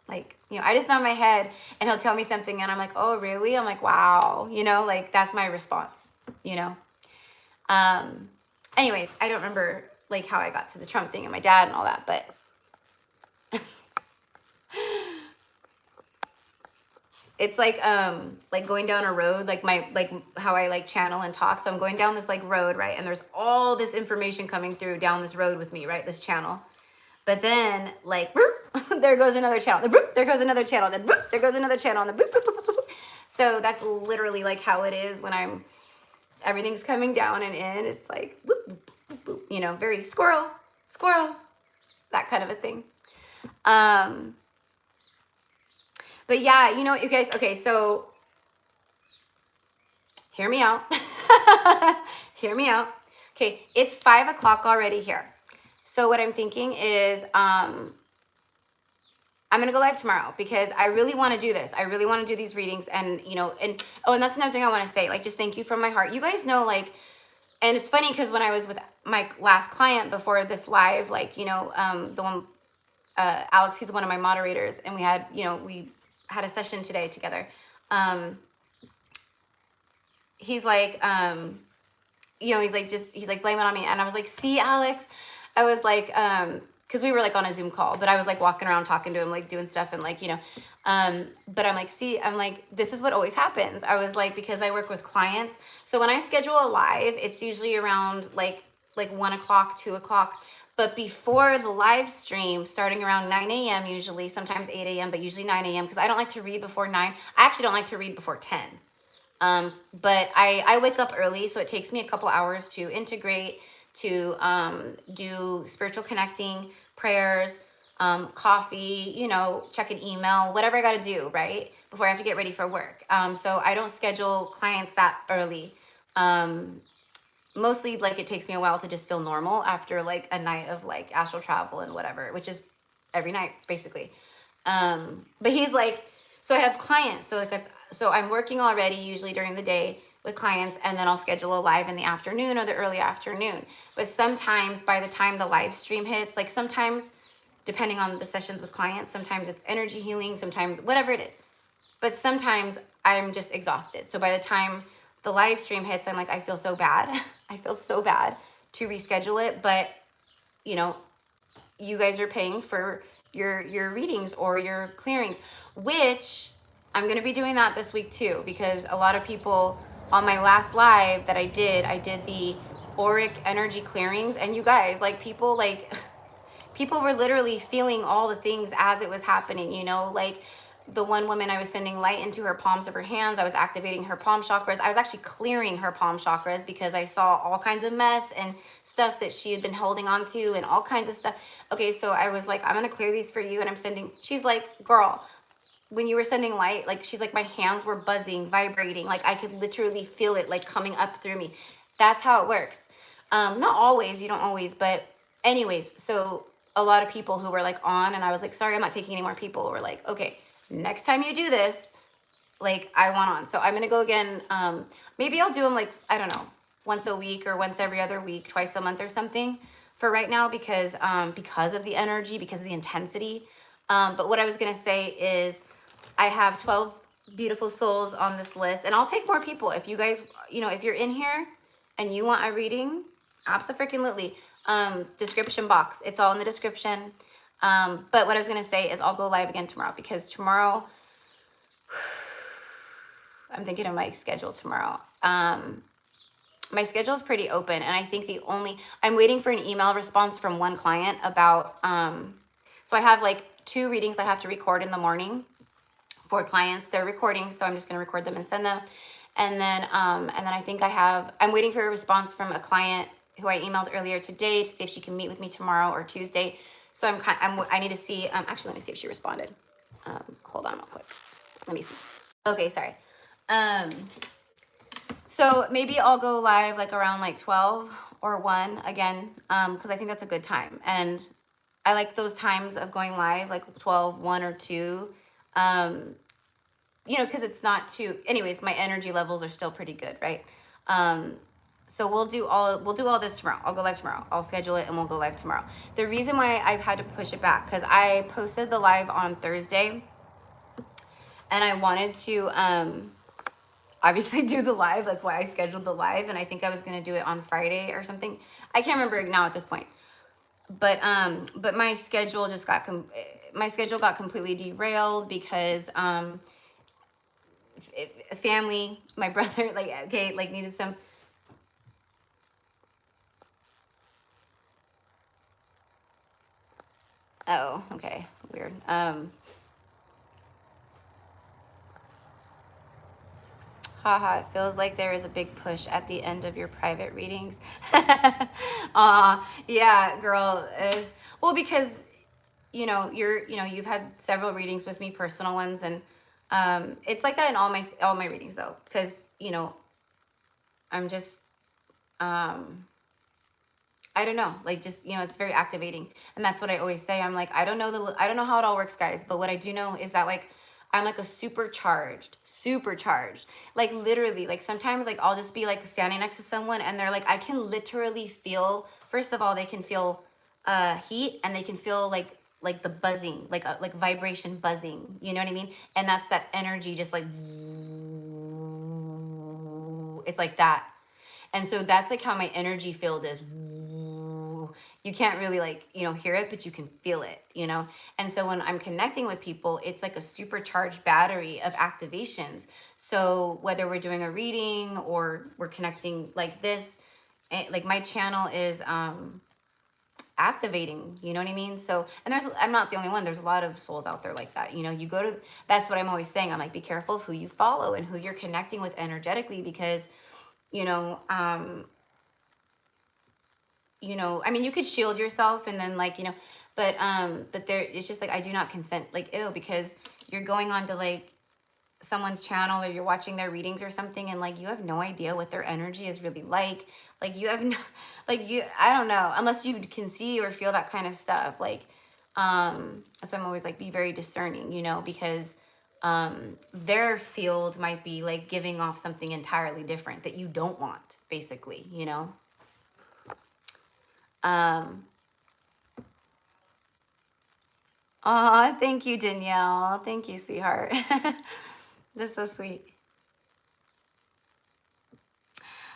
Like, you know, I just nod my head and he'll tell me something and I'm like, oh, really? I'm like, wow. You know, like that's my response, you know? Anyways, I don't remember like how I got to the Trump thing and my dad and all that, but it's like going down a road, like how I like channel and talk. So I'm going down this like road, right? And there's all this information coming through down this road with me, right? This channel. But then like, there goes another channel. There goes another channel. Then there goes another channel. And then so that's literally like how it is when everything's coming down and in. It's like, you know, very squirrel, that kind of a thing. But yeah, you know what, you guys, okay, so hear me out. Hear me out. Okay, it's 5 o'clock already here. So what I'm thinking is I'm going to go live tomorrow because I really want to do this. I really want to do these readings, and, you know, and that's another thing I want to say, like, just thank you from my heart. You guys know, like, and it's funny because when I was with my last client before this live, like, you know, the one, Alex, he's one of my moderators, and we had a session today together. He's like, you know, he's like, blame it on me. And I was like, see, Alex, I was like, cause we were like on a Zoom call, but I was like walking around talking to him, like doing stuff and like, you know, but I'm like, see, I'm like, this is what always happens. I was like, because I work with clients. So when I schedule a live, it's usually around like 1 o'clock, 2 o'clock. But before the live stream, starting around 9 a.m. usually, sometimes 8 a.m., but usually 9 a.m. because I don't like to read before 9. I actually don't like to read before 10. But I wake up early, so it takes me a couple hours to integrate, to do spiritual connecting, prayers, coffee, you know, check an email, whatever I got to do, right, before I have to get ready for work. So I don't schedule clients that early. Mostly like it takes me a while to just feel normal after like a night of like astral travel and whatever, which is every night basically. But he's like, so I have clients, so like so I'm working already usually during the day with clients, and then I'll schedule a live in the afternoon or the early afternoon. But sometimes by the time the live stream hits, like sometimes depending on the sessions with clients. Sometimes it's energy healing, sometimes whatever it is. But sometimes I'm just exhausted. So by the time the live stream hits, I'm like, I feel so bad. I feel so bad to reschedule it. But, you know, you guys are paying for your readings or your clearings, which I'm going to be doing that this week too, because a lot of people on my last live that I did the auric energy clearings, and you guys, like, people were literally feeling all the things as it was happening, you know, like the one woman, I was sending light into her palms of her hands. I was activating her palm chakras. I was actually clearing her palm chakras because I saw all kinds of mess and stuff that she had been holding on to and all kinds of stuff. Okay, so I was like, I'm going to clear these for you. And I'm sending, she's like, girl, when you were sending light, like, she's like, my hands were buzzing, vibrating. Like, I could literally feel it, like, coming up through me. That's how it works. Not always, you don't always, but anyways, so a lot of people who were like on, and I was like, sorry, I'm not taking any more people, were like, okay, next time you do this, like, I want on. So I'm going to go again. Maybe I'll do them, like, I don't know, once a week or once every other week, twice a month or something for right now, because of the energy, because of the intensity. But what I was going to say is I have 12 beautiful souls on this list, and I'll take more people. If you guys, you know, if you're in here and you want a reading, absolutely. Description box. It's all in the description. But what I was going to say is I'll go live again tomorrow, because tomorrow, I'm thinking of my schedule tomorrow. My schedule is pretty open, and I think I'm waiting for an email response from one client about, so I have like 2 readings I have to record in the morning for clients. They're recording, so I'm just going to record them and send them. And then I think I'm waiting for a response from a client who I emailed earlier today to see if she can meet with me tomorrow or Tuesday. So I need to see, actually, let me see if she responded. Hold on real quick. Let me see. Okay, sorry. So maybe I'll go live like around like 12 or 1 again, because I think that's a good time. And I like those times of going live, like 12, 1 or 2, you know, because it's not too, anyways, my energy levels are still pretty good, right? So we'll do all this tomorrow. I'll go live tomorrow. I'll schedule it and we'll go live tomorrow. The reason why I've had to push it back, because I posted the live on Thursday, and I wanted to obviously do the live. That's why I scheduled the live, and I think I was going to do it on Friday or something. I can't remember now at this point. But my schedule just got completely derailed because family, my brother, like, okay, like, needed some. Oh, okay, weird. Haha, it feels like there is a big push at the end of your private readings. Yeah, girl. Well, because, you know, you've had several readings with me, personal ones, and it's like that in all my readings, though, because, you know, I'm just I don't know, like, just, you know, it's very activating, and that's what I always say. I'm like, I don't know how it all works, guys, but what I do know is that, like, I'm like a supercharged, like, literally, like, sometimes, like, I'll just be like standing next to someone and they're like, I can literally feel, first of all, they can feel heat, and they can feel like the buzzing, like vibration buzzing, you know what I mean? And that's that energy, just like, it's like that. And so that's like how my energy field is. You can't really, like, you know, hear it, but you can feel it, you know? And so when I'm connecting with people, it's like a supercharged battery of activations. So whether we're doing a reading or we're connecting like this, like, my channel is activating, you know what I mean? So, and I'm not the only one. There's a lot of souls out there like that. You know, that's what I'm always saying. I'm like, be careful of who you follow and who you're connecting with energetically, because, you know, I mean, you could shield yourself and then, like, you know, but it's just like, I do not consent, like, ew, because you're going on to, like, someone's channel, or you're watching their readings or something, and, like, you have no idea what their energy is really like. Like, you have no, like, I don't know, unless you can see or feel that kind of stuff. Like, that's why I'm always like, be very discerning, you know, because their field might be, like, giving off something entirely different that you don't want, basically, you know. Oh, thank you, Danielle. Thank you, sweetheart. That's so sweet.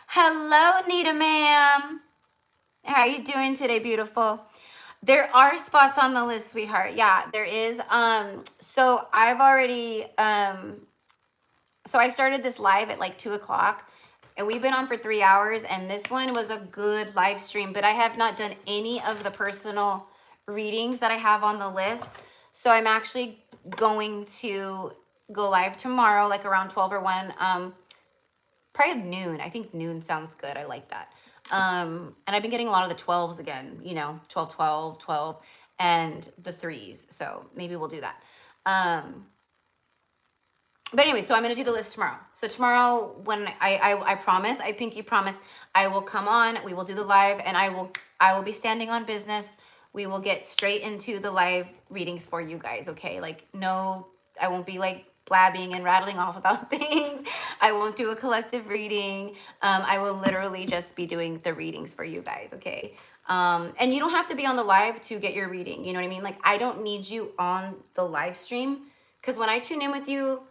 Hello, Nita ma'am. How are you doing today, beautiful? There are spots on the list, sweetheart. Yeah, there is. So I've already so I started this live at like 2 o'clock, and we've been on for 3 hours, and this one was a good live stream, but I have not done any of the personal readings that I have on the list. So I'm actually going to go live tomorrow, like around 12 or 1. Probably noon. I think noon sounds good. I like that. And I've been getting a lot of the 12s again, 12, 12, 12, and the 3s. So maybe we'll do that. But anyway, so I'm going to do the list tomorrow. So tomorrow, when I promise, I pinky promise, I will come on, we will do the live, and I will be standing on business. We will get straight into the live readings for you guys, okay? Like, no, I won't be like blabbing and rattling off about things. I won't do a collective reading. I will literally just be doing the readings for you guys, okay? And you don't have to be on the live to get your reading, you know what I mean? Like, I don't need you on the live stream, because when I tune in with you,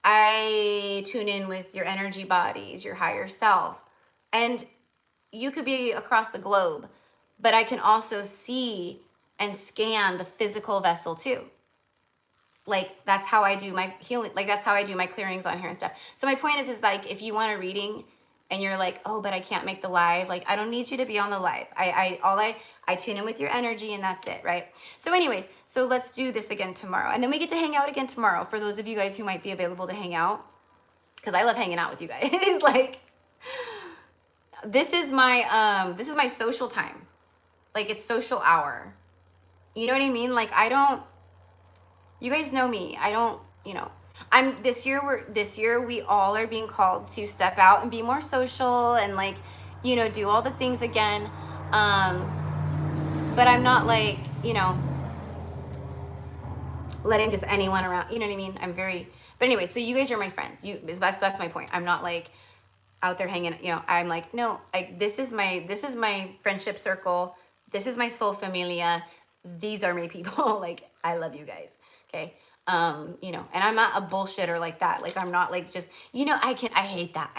I tune in with your energy bodies, your higher self. And you could be across the globe, but I can also see and scan the physical vessel too. Like, that's how I do my healing. Like, that's how I do my clearings on here and stuff. So my point is like, if you want a reading and you're like, oh, but I can't make the live, like, I don't need you to be on the live. I tune in with your energy, and that's it, right? So anyways, so let's do this again tomorrow. And then we get to hang out again tomorrow for those of you guys who might be available to hang out, because I love hanging out with you guys. Like, this is my social time. Like, it's social hour. You know what I mean? Like, you guys know me. I don't, this year we all are being called to step out and be more social and, like, do all the things again. But I'm not like, letting just anyone around, you know what I mean? But anyway, so you guys are my friends. That's my point. I'm not like out there hanging, I'm like, no, this is my friendship circle. This is my soul familia. These are my people. Like, I love you guys. Okay. And I'm not a bullshitter like that. Like, I'm not like just, I hate that.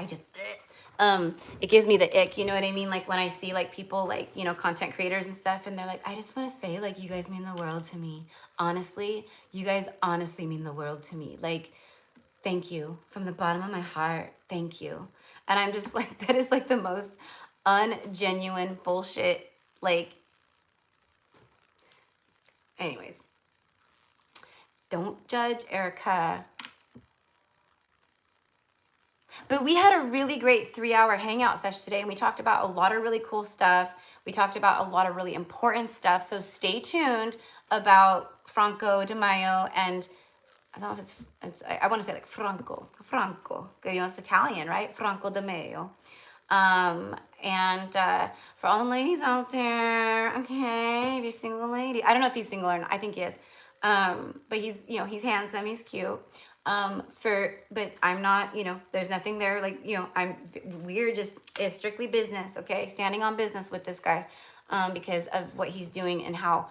It gives me the ick, you know what I mean? Like, when I see like people like, content creators and stuff, and they're like, I just want to say, like, you guys mean the world to me. Honestly, you guys honestly mean the world to me. Like, thank you from the bottom of my heart. Thank you. And I'm just like, that is like the most ungenuine bullshit. Like, anyways, don't judge, Erica. But we had a really great 3-hour hangout session today, and we talked about a lot of really cool stuff. We talked about a lot of really important stuff. So stay tuned about Franco de Mayo, and I don't know if I want to say like Franco, because it's Italian, right? Franco de Mayo. And for all the ladies out there, okay, if you're a single lady, I don't know if he's single or not. I think he is. But he's, he's handsome, he's cute. But I'm not, there's nothing there. Like, we're just, it's strictly business. Okay. Standing on business with this guy, because of what he's doing and how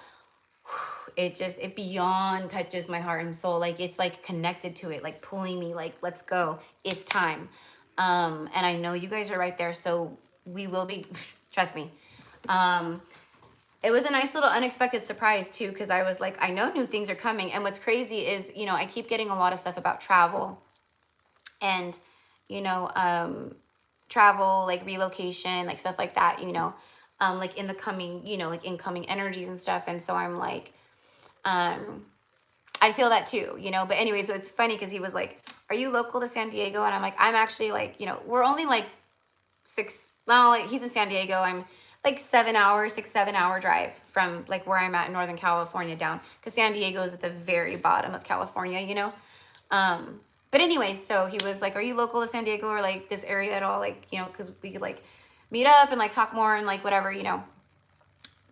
it beyond touches my heart and soul. Like, it's like connected to it, like pulling me, like, let's go. It's time. And I know you guys are right there. So we will be, trust me. It was a nice little unexpected surprise too, because I was like, I know new things are coming. And what's crazy is, I keep getting a lot of stuff about travel and, travel, like relocation, like stuff like that, like in the coming, like incoming energies and stuff. And so I'm like, I feel that too, but anyway, so it's funny because he was like, are you local to San Diego? And I'm like, I'm actually like, we're only like he's in San Diego. I'm like 7 hour drive from like where I'm at in Northern California down, because San Diego is at the very bottom of California, but anyway, so he was like, are you local to San Diego or like this area at all? Like, because we could like meet up and like talk more and like whatever,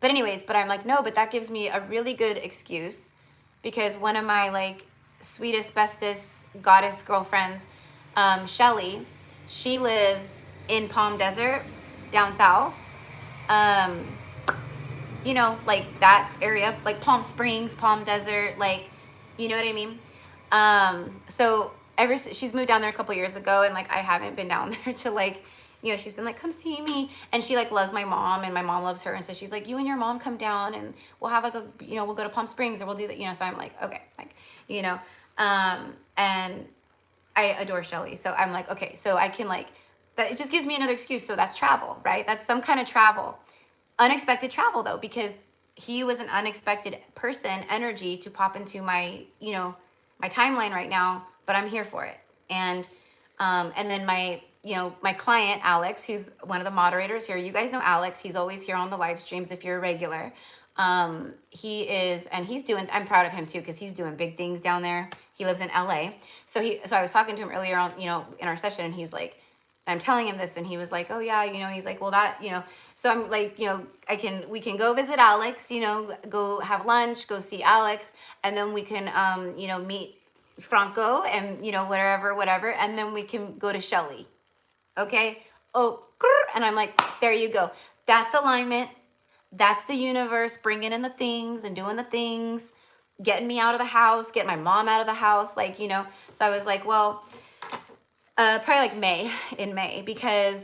but anyways, but I'm like, no, but that gives me a really good excuse, because one of my like sweetest, bestest goddess girlfriends, Shelly, she lives in Palm Desert down south. you know, like that area, like Palm Springs, Palm Desert, like, you know what I mean? So she's moved down there a couple years ago, and like I haven't been down there to like, you know, she's been like, come see me, and she like loves my mom, and my mom loves her, and so she's like, you and your mom come down, and we'll have like a, you know, we'll go to Palm Springs, or we'll do that, you know. So I'm like, okay, like, you know, and I adore Shelly, so I'm like, okay, so I can like, that it just gives me another excuse. So that's travel, right? That's some kind of travel. Unexpected travel though, because he was an unexpected person, energy to pop into my, you know, my timeline right now, but I'm here for it. And then my, you know, my client, Alex, who's one of the moderators here. You guys know Alex. He's always here on the live streams if you're a regular. He is, and he's doing, I'm proud of him too, because he's doing big things down there. He lives in LA. So I was talking to him earlier on, you know, in our session, and he's like, I'm telling him this, and he was like, oh yeah, you know, he's like, well that, you know, so I'm like, you know, we can go visit Alex, you know, go have lunch, go see Alex, and then we can, you know, meet Franco and, you know, whatever, and then we can go to Shelly. Okay. Oh, and I'm like, there you go. That's alignment. That's the universe bringing in the things and doing the things, getting me out of the house, getting my mom out of the house. Like, you know, so I was like, well, probably like in May, because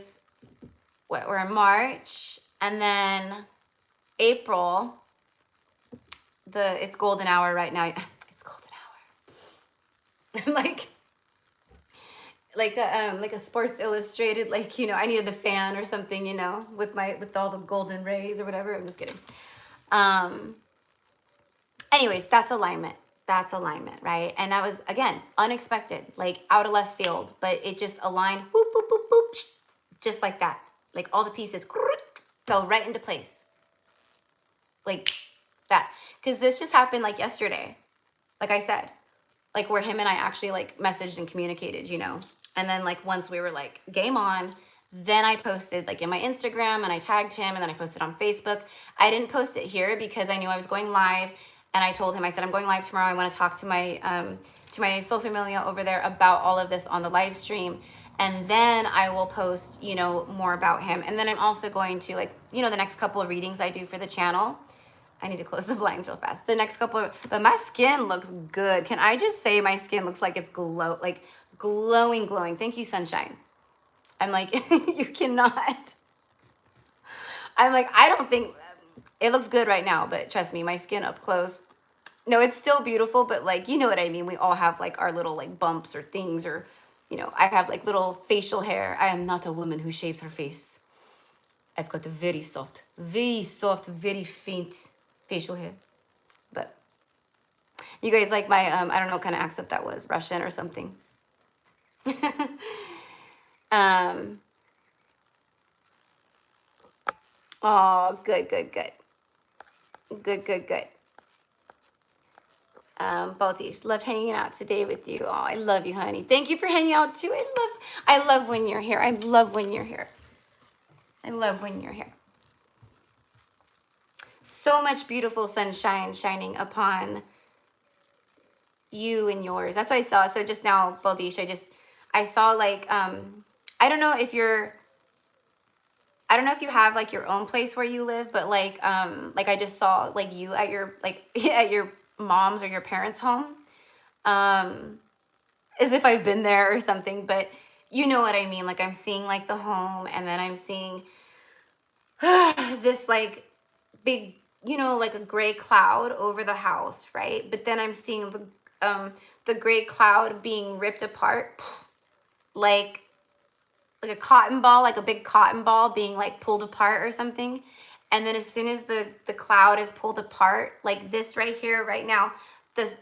we're in March, and then April, it's golden hour right now. It's golden hour. like a Sports Illustrated, like, you know, I needed the fan or something, you know, with all the golden rays or whatever. I'm just kidding. Anyways, that's alignment. That's alignment, right? And that was, again, unexpected, like out of left field, but it just aligned, boop, boop, boop, boop, just like that. Like all the pieces fell right into place. Like that. Because this just happened like yesterday. Like I said, like where him and I actually like messaged and communicated, you know. And then like once we were like game on, then I posted like in my Instagram, and I tagged him, and then I posted on Facebook. I didn't post it here because I knew I was going live, and I told him, I said, I'm going live tomorrow. I want to talk to my soul familia over there about all of this on the live stream. And then I will post, you know, more about him. And then I'm also going to, like, you know, the next couple of readings I do for the channel. I need to close the blinds real fast. The next couple but my skin looks good. Can I just say my skin looks like it's glowing. Thank you, sunshine. I'm like, you cannot. I'm like, I don't think it looks good right now, but trust me, my skin up close. No, it's still beautiful, but like, you know what I mean? We all have like our little like bumps or things, or, you know, I have like little facial hair. I am not a woman who shaves her face. I've got a very soft, very faint facial hair. But you guys like my, I don't know what kind of accent that was, Russian or something. Oh, good. Baltish, loved hanging out today with you. Oh, I love you, honey. Thank you for hanging out too. I love when you're here. I love when you're here. So much beautiful sunshine shining upon you and yours. That's what I saw. So just now, Baltish, I saw like, I don't know if you have like your own place where you live, but like I just saw like you at your at your mom's or your parents' home, as if I've been there or something, but you know what I mean. Like I'm seeing like the home, and then I'm seeing this like big, you know, like a gray cloud over the house, right? But then I'm seeing the gray cloud being ripped apart, like a cotton ball, like a big cotton ball being like pulled apart or something. And then as soon as the cloud is pulled apart, like this right here, right now, this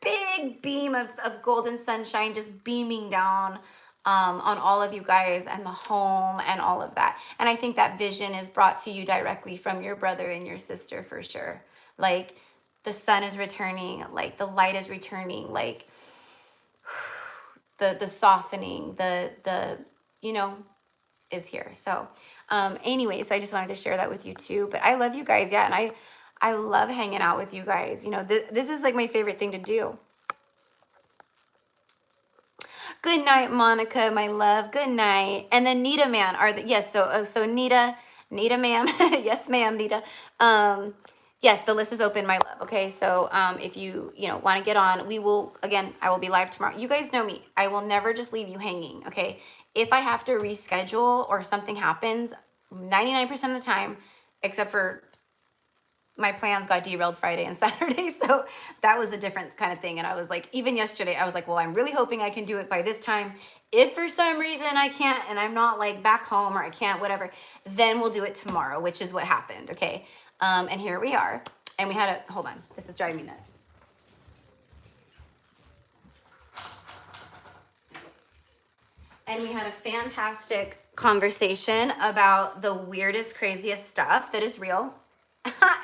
big beam of golden sunshine just beaming down on all of you guys and the home and all of that. And I think that vision is brought to you directly from your brother and your sister for sure. Like the sun is returning, like the light is returning, like the softening, the you know, is here. So anyways, I just wanted to share that with you too. But I love you guys. Yeah. And I love hanging out with you guys. You know, this is like my favorite thing to do. Good night, Monica, my love. Good night. And then Nita Man so Nita Nita, ma'am. Yes, ma'am, Nita. Yes, the list is open, my love. Okay, so if you want to get on, we will, again, I will be live tomorrow. You guys know me. I will never just leave you hanging, okay? If I have to reschedule or something happens, 99% of the time, except for my plans got derailed Friday and Saturday, so that was a different kind of thing. And I was like, even yesterday, I was like, well, I'm really hoping I can do it by this time. If for some reason I can't, and I'm not like back home or I can't, whatever, then we'll do it tomorrow, which is what happened, okay? And here we are. And we had hold on, this is driving me nuts. And we had a fantastic conversation about the weirdest, craziest stuff that is real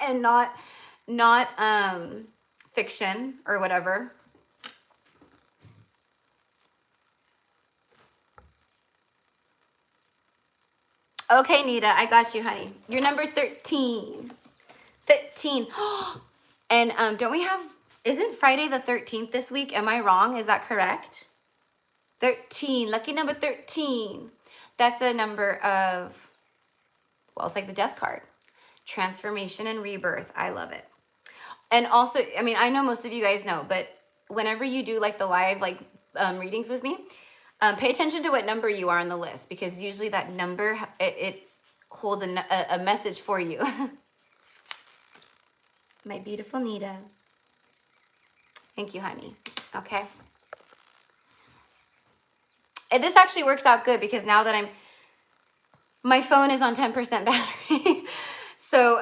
and not fiction or whatever. Okay, Nita, I got you, honey. You're number 13. 13. And don't we have, isn't Friday the 13th this week? Am I wrong? Is that correct? 13, lucky number 13. That's a number of, well, it's like the death card. Transformation and rebirth. I love it. And also, I mean, I know most of you guys know, but whenever you do like the live readings with me, pay attention to what number you are on the list, because usually that number, it holds a message for you. My beautiful Nita. Thank you, honey. Okay. And this actually works out good because now that my phone is on 10% battery. So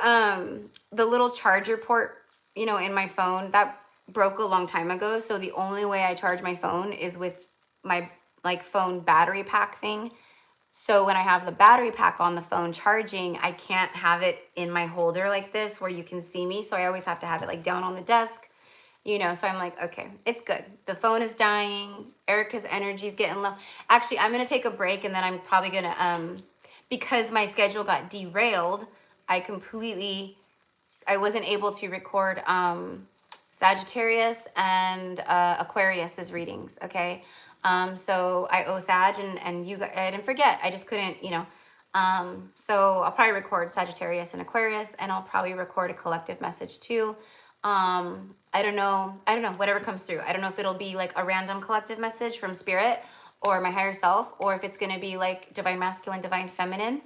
the little charger port, in my phone, that broke a long time ago. So the only way I charge my phone is with my phone battery pack thing. So when I have the battery pack on the phone charging, I can't have it in my holder like this where you can see me. So I always have to have it down on the desk, so I'm like, okay, it's good. The phone is dying. Erica's energy is getting low. Actually, I'm going to take a break, and then I'm probably going to, because my schedule got derailed, I wasn't able to record Sagittarius and Aquarius's readings, okay? So I owe Sag, and you guys, I didn't forget. I just couldn't, so I'll probably record Sagittarius and Aquarius, and I'll probably record a collective message too. I don't know, whatever comes through. I don't know if it'll be a random collective message from spirit or my higher self, or if it's going to be divine masculine, divine feminine.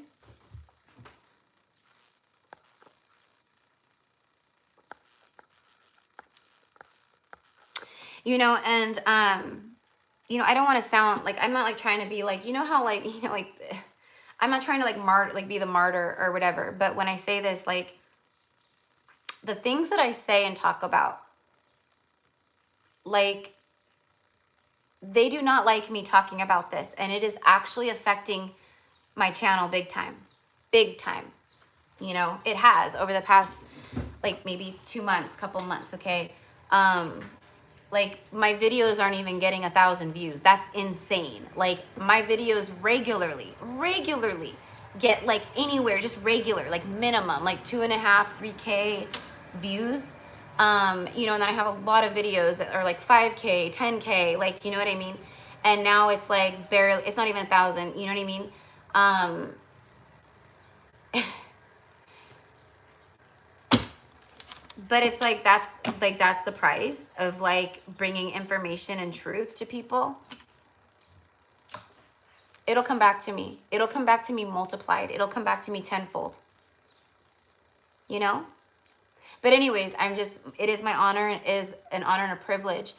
And I don't want to sound I'm not trying to be how I'm not trying to be the martyr or whatever, but when I say this, the things that I say and talk about, they do not like me talking about this, and it is actually affecting my channel big time. It has over the past maybe 2 months, couple months, okay? My videos aren't even getting 1,000 views. That's insane. My videos regularly get anywhere, just regular, minimum, 2.5, 3K views. And then I have a lot of videos that are 5K, 10K, you know what I mean? And now it's barely, it's not even 1,000, you know what I mean? But it's that's the price of bringing information and truth to people. It'll come back to me. It'll come back to me multiplied. It'll come back to me tenfold. But anyways, it is my honor, it is an honor and a privilege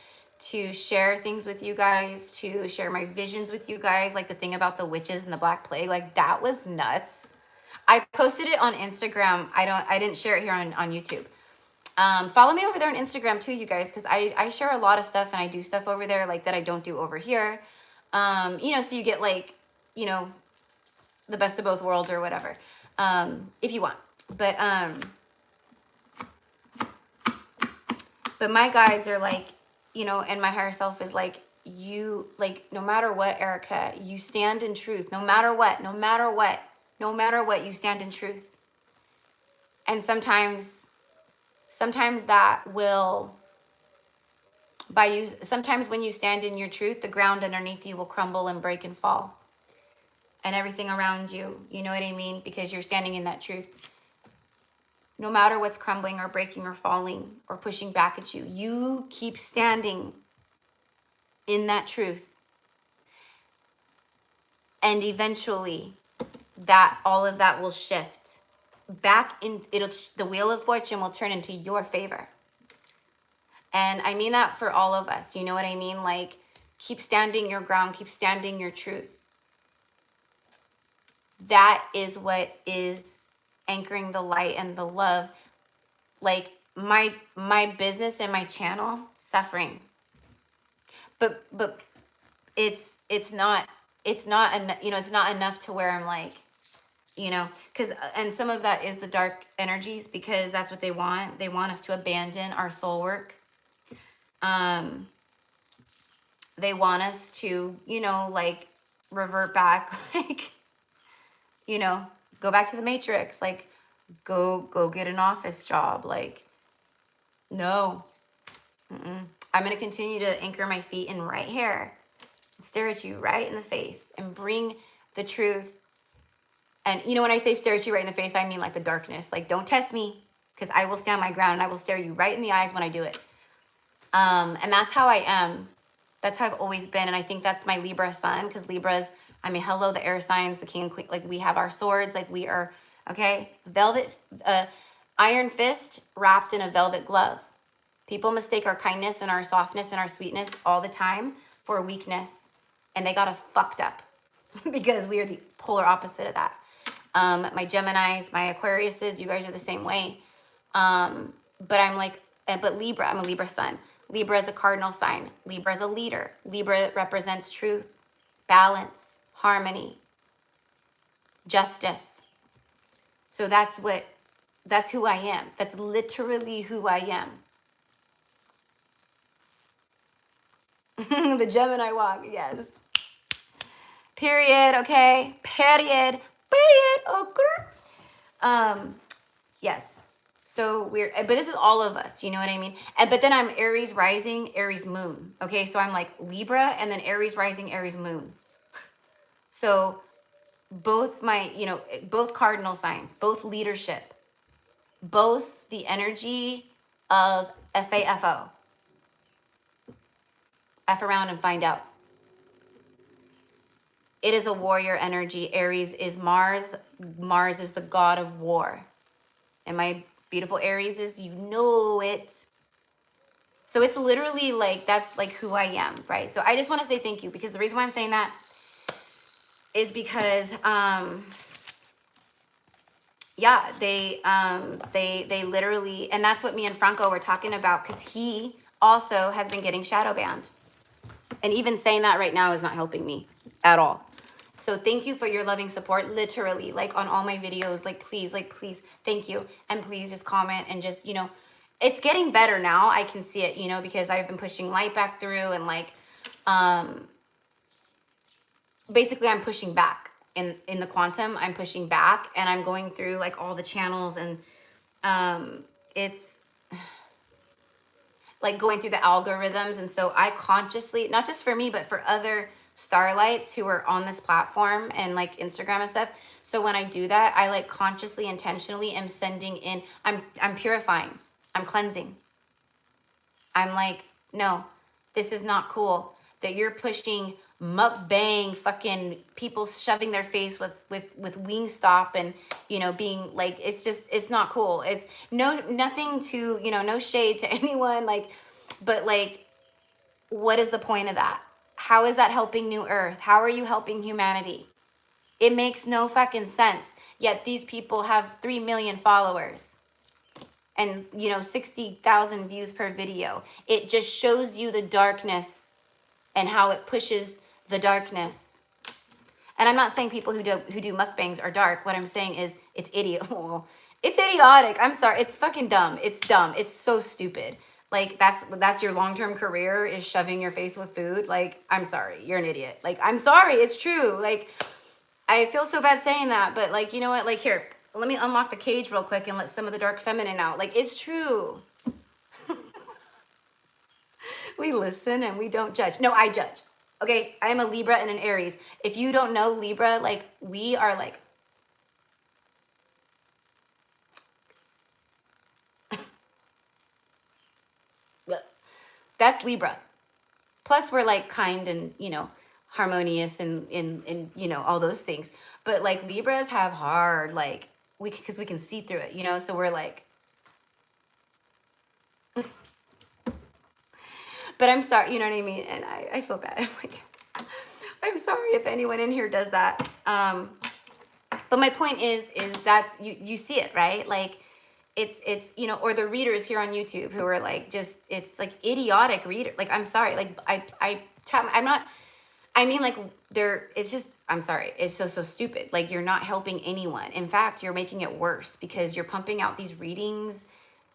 to share things with you guys, to share my visions with you guys, the thing about the witches and the Black Plague, that was nuts. I posted it on Instagram. I didn't share it here on YouTube. Follow me over there on Instagram too, you guys, because I share a lot of stuff, and I do stuff over there that I don't do over here. So you get the best of both worlds or whatever, if you want. But my guides are and my higher self is you, no matter what, Erica, you stand in truth. No matter what, you stand in truth. And sometimes that will, sometimes when you stand in your truth, the ground underneath you will crumble and break and fall. and everything around you. You know what I mean? Because you're standing in that truth. No matter what's crumbling or breaking or falling or pushing back at you, you keep standing in that truth. And eventually that all of that will shift back in. The wheel of fortune will turn into your favor. And I mean that for all of us. You know what I mean? Like, keep standing your ground, keep standing your truth. That is what is anchoring the light and the love. Like, my business and my channel suffering, but it's not it's not enough to where I'm like, because, and some of that is the dark energies, because that's what they want. They want us to abandon our soul work. They want us to, like, revert back, like, go back to the Matrix, like, go get an office job. Like, no. I'm going to continue to anchor my feet in right here, stare at you right in the face, and bring the truth. And, when I say stare at you right in the face, I mean like the darkness. Like, don't test me, because I will stand my ground and I will stare you right in the eyes when I do it. And that's how I am. That's how I've always been. And I think that's my Libra sun, because Libras, I mean, hello, the air signs, the king and queen, like, we have our swords, like, we are, okay, velvet, iron fist wrapped in a velvet glove. People mistake our kindness and our softness and our sweetness all the time for weakness. And they got us fucked up because we are the polar opposite of that. My Geminis, my Aquariuses, you guys are the same way. But I'm like, but Libra, I'm a Libra sun. Libra is a cardinal sign. Libra is a leader. Libra represents truth, balance, harmony, justice. So that's who I am. That's literally who I am. The Gemini walk, yes. Period, okay? Period. Okay. Yes. So we're, but this is all of us, you know what I mean? But then I'm Aries rising, Aries moon. Okay, so I'm like Libra, and then Aries rising, Aries moon. So both my, both cardinal signs, both leadership, both the energy of FAFO. F around and find out. It is a warrior energy. Aries is Mars. Mars is the god of war. And my beautiful Aries is, it. So it's literally like, that's like who I am, right? So I just want to say thank you, because the reason why I'm saying that is because, yeah, they literally, and that's what me and Franco were talking about, because he also has been getting shadow banned. And even saying that right now is not helping me at all. So thank you for your loving support, literally, like on all my videos, like, please, thank you. And please just comment and just, it's getting better now. I can see it, because I've been pushing light back through, and like, basically I'm pushing back in the quantum. I'm pushing back, and I'm going through like all the channels, and it's like going through the algorithms. And so I consciously, not just for me, but for other starlights who are on this platform and like Instagram and stuff. So when I do that, I like consciously, intentionally am sending in, I'm purifying, I'm cleansing. I'm like, no, this is not cool that you're pushing mukbang, fucking people shoving their face with Wingstop, and being like, it's not cool. It's nothing to, no shade to anyone, like, but like, what is the point of that? How is that helping New Earth? How are you helping humanity? It makes no fucking sense. Yet these people have 3 million followers and 60,000 views per video. It just shows you the darkness and how it pushes the darkness. And I'm not saying people who do mukbangs are dark. What I'm saying is it's it's idiotic. I'm sorry. It's fucking dumb. It's dumb. It's so stupid. Like, that's your long-term career, is shoving your face with food. Like, I'm sorry, you're an idiot. Like, I'm sorry, it's true. Like, I feel so bad saying that, but like, you know what? Like, here, let me unlock the cage real quick and let some of the dark feminine out. Like, it's true. We listen and we don't judge. No, I judge. Okay, I am a Libra and an Aries. If you don't know Libra, like we are like, that's Libra. Plus we're like kind and, you know, harmonious and you know, all those things. But like Libras have hard, like because we can see through it, you know? So we're like, but I'm sorry, you know what I mean? And I feel bad. I'm like, I'm sorry if anyone in here does that. But my point is that's, you see it, right? Like it's, you know, or the readers here on YouTube who are like, just, it's like idiotic reader. Like, I'm sorry. Like I'm not, I mean, like it's just, I'm sorry. It's so stupid. Like you're not helping anyone. In fact, you're making it worse because you're pumping out these readings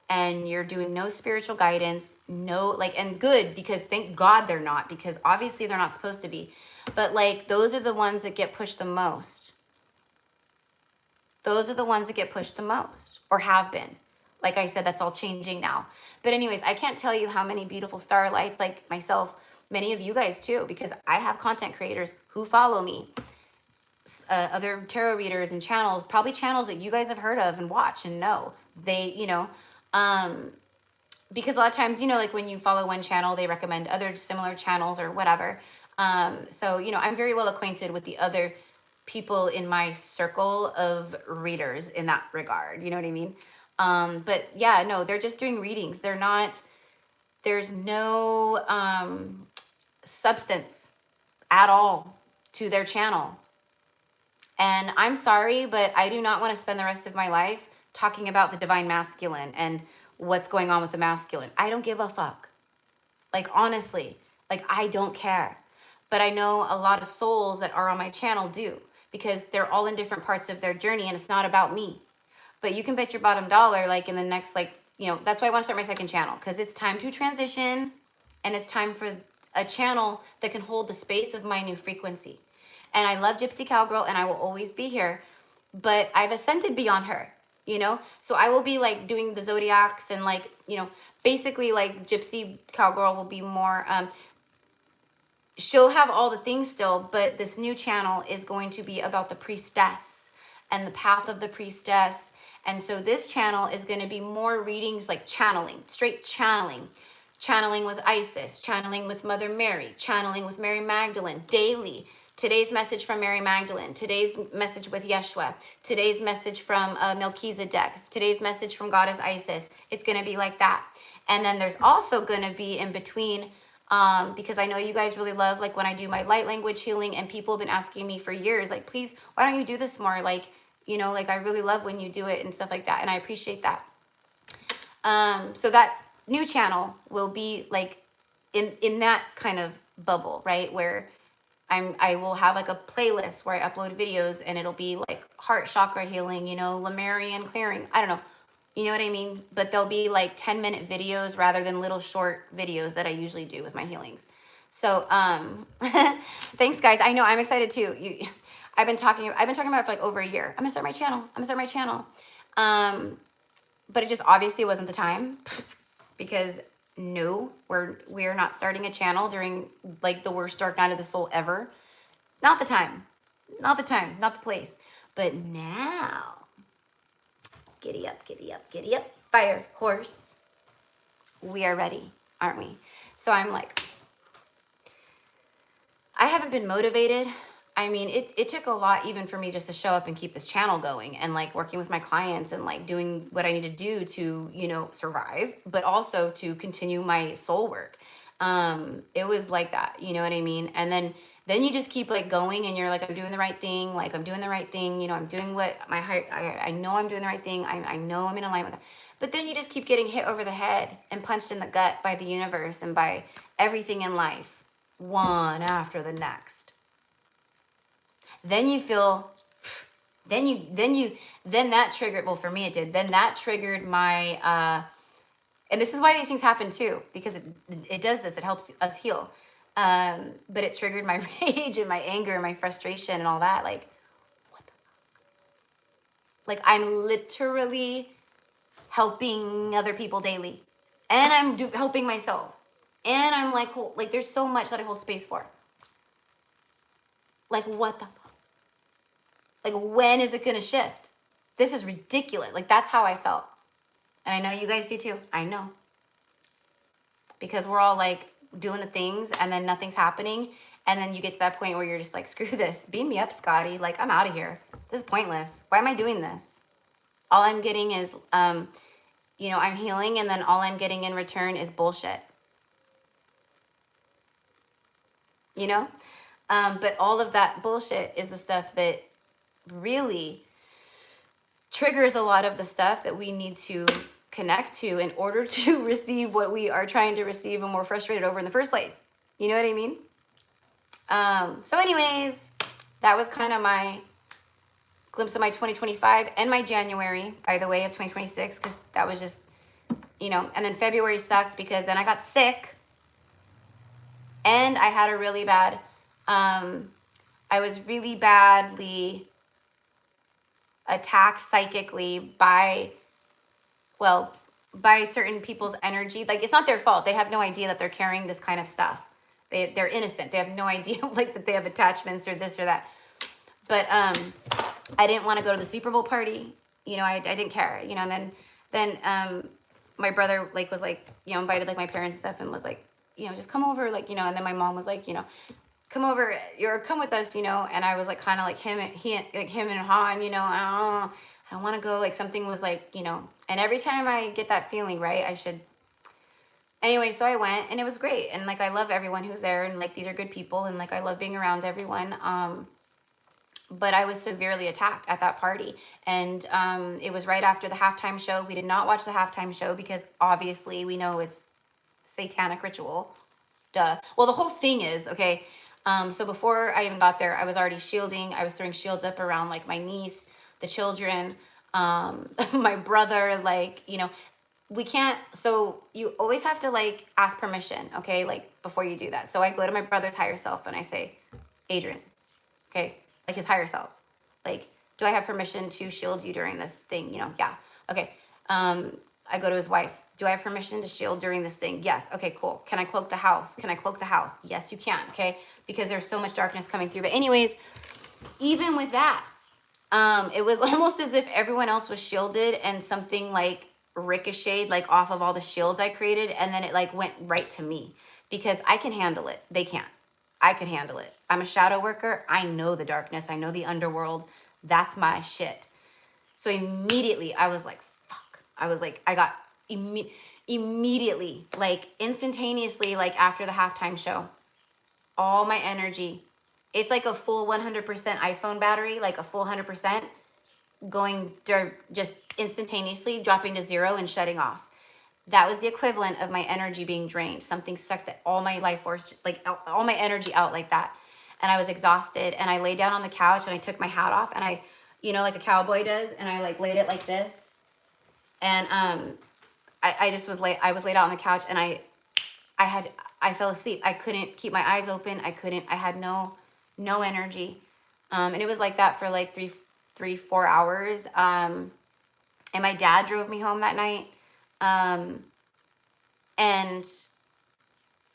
and you're doing no spiritual guidance, no, like, and good, because thank God they're not, because obviously they're not supposed to be. But like, those are the ones that get pushed the most. Those are the ones that get pushed the most, or have been. Like I said, that's all changing now. But anyways, I can't tell you how many beautiful starlights, like myself, many of you guys too, because I have content creators who follow me, other tarot readers and channels, probably channels that you guys have heard of and watch and know. They, you know, because a lot of times, you know, like when you follow one channel, they recommend other similar channels or whatever. So, you know, I'm very well acquainted with the other people in my circle of readers in that regard. You know what I mean? But yeah, no, they're just doing readings. They're not, there's no substance at all to their channel. And I'm sorry, but I do not want to spend the rest of my life talking about the divine masculine and what's going on with the masculine. I don't give a fuck. Like, honestly, like, I don't care. But I know a lot of souls that are on my channel do, because they're all in different parts of their journey and it's not about me. But you can bet your bottom dollar, like in the next, like, you know, that's why I want to start my second channel, because it's time to transition and it's time for a channel that can hold the space of my new frequency. And I love Gypsy Cowgirl and I will always be here, but I've ascended beyond her, you know? So I will be like doing the zodiacs and like, you know, basically like Gypsy Cowgirl will be more, she'll have all the things still, but this new channel is going to be about the priestess and the path of the priestess. And so this channel is going to be more readings, like channeling, straight channeling. Channeling with Isis, channeling with Mother Mary, channeling with Mary Magdalene daily. Today's message from Mary Magdalene, today's message with Yeshua, today's message from Melchizedek, today's message from Goddess Isis. It's going to be like that. And then there's also going to be in between, because I know you guys really love, like when I do my light language healing, and people have been asking me for years, like, please, why don't you do this more? Like, you know, like I really love when you do it and stuff like that. And I appreciate that. So that new channel will be like in that kind of bubble, right? Where I will have like a playlist where I upload videos and it'll be like heart chakra healing, you know, Lemurian clearing. I don't know. You know what I mean? But they'll be like 10-minute videos rather than little short videos that I usually do with my healings. So, thanks guys. I know I'm excited too. I've been talking about it for like over a year. I'm gonna start my channel. But it just obviously wasn't the time, because no, we're not starting a channel during like the worst dark night of the soul ever. Not the time, not the place. But now, giddy up, fire horse. We are ready, aren't we? So I'm like, I haven't been motivated. I mean, it took a lot even for me just to show up and keep this channel going and like working with my clients and like doing what I need to do to, you know, survive, but also to continue my soul work. It was like that, you know what I mean? And then you just keep like going and you're like, I'm doing the right thing. Like I'm doing the right thing. You know, I'm doing what my heart, I know I'm doing the right thing. I know I'm in alignment with that. But then you just keep getting hit over the head and punched in the gut by the universe and by everything in life, one after the next. Then you feel, then that triggered, well, for me it did. Then that triggered my, and this is why these things happen too, because it does this, it helps us heal. But it triggered my rage and my anger and my frustration and all that. Like, what the fuck? Like, I'm literally helping other people daily. And I'm helping myself. And I'm like, there's so much that I hold space for. Like, what the fuck? Like, when is it going to shift? This is ridiculous. Like, that's how I felt. And I know you guys do too. I know. Because we're all like doing the things and then nothing's happening. And then you get to that point where you're just like, screw this. Beam me up, Scotty. Like, I'm out of here. This is pointless. Why am I doing this? All I'm getting is, you know, I'm healing, and then all I'm getting in return is bullshit. You know? But all of that bullshit is the stuff that really triggers a lot of the stuff that we need to connect to in order to receive what we are trying to receive and we're frustrated over in the first place. You know what I mean? So anyways, that was kind of my glimpse of my 2025 and my January, by the way, of 2026, because that was just, you know, and then February sucked because then I got sick and I had a really bad, I was really badly attacked psychically by certain people's energy. Like, it's not their fault. They have no idea that they're carrying this kind of stuff. They're innocent. They have no idea, like, that they have attachments or this or that. But I didn't want to go to the Super Bowl party. You know, I didn't care. You know, and then my brother, like, was like, you know, invited like my parents and stuff and was like, you know, just come over, like, you know. And then my mom was like, you know, come over, or come with us, you know. And I was like, kind of like him and Han, you know. I don't want to go. Like, something was like, you know. And every time I get that feeling, right, I should. Anyway, so I went, and it was great. And like, I love everyone who's there, and like, these are good people, and like, I love being around everyone. But I was severely attacked at that party. And it was right after the halftime show. We did not watch the halftime show because obviously we know it's satanic ritual. Duh. Well, the whole thing is, okay, so before I even got there, I was already shielding. I was throwing shields up around like my niece, the children, my brother, like, you know, we can't, so you always have to like ask permission, okay, like before you do that. So I go to my brother's higher self and I say, Adrian, okay, like his higher self, like, do I have permission to shield you during this thing? You know, yeah, okay. I go to his wife, do I have permission to shield during this thing? Yes, okay, cool. Can I cloak the house? Can I cloak the house? Yes, you can, okay, because there's so much darkness coming through. But anyways, even with that, it was almost as if everyone else was shielded and something like ricocheted like off of all the shields I created, and then it like went right to me because I can handle it. They can't. I could handle it. I'm a shadow worker. I know the darkness. I know the underworld. That's my shit. So immediately I was like, fuck. I was like, I got immediately, like instantaneously, like after the halftime show, all my energy, it's like a full 100% iPhone battery, like a full 100%, going just instantaneously dropping to zero and shutting off. That was the equivalent of my energy being drained. Something sucked that all my life force, like all my energy out like that. And I was exhausted, and I laid down on the couch and I took my hat off and I, you know, like a cowboy does, and I like laid it like this. And I just was laid out on the couch, and I fell asleep. I couldn't keep my eyes open. I had no energy. And it was like that for like 4 hours. And my dad drove me home that night. And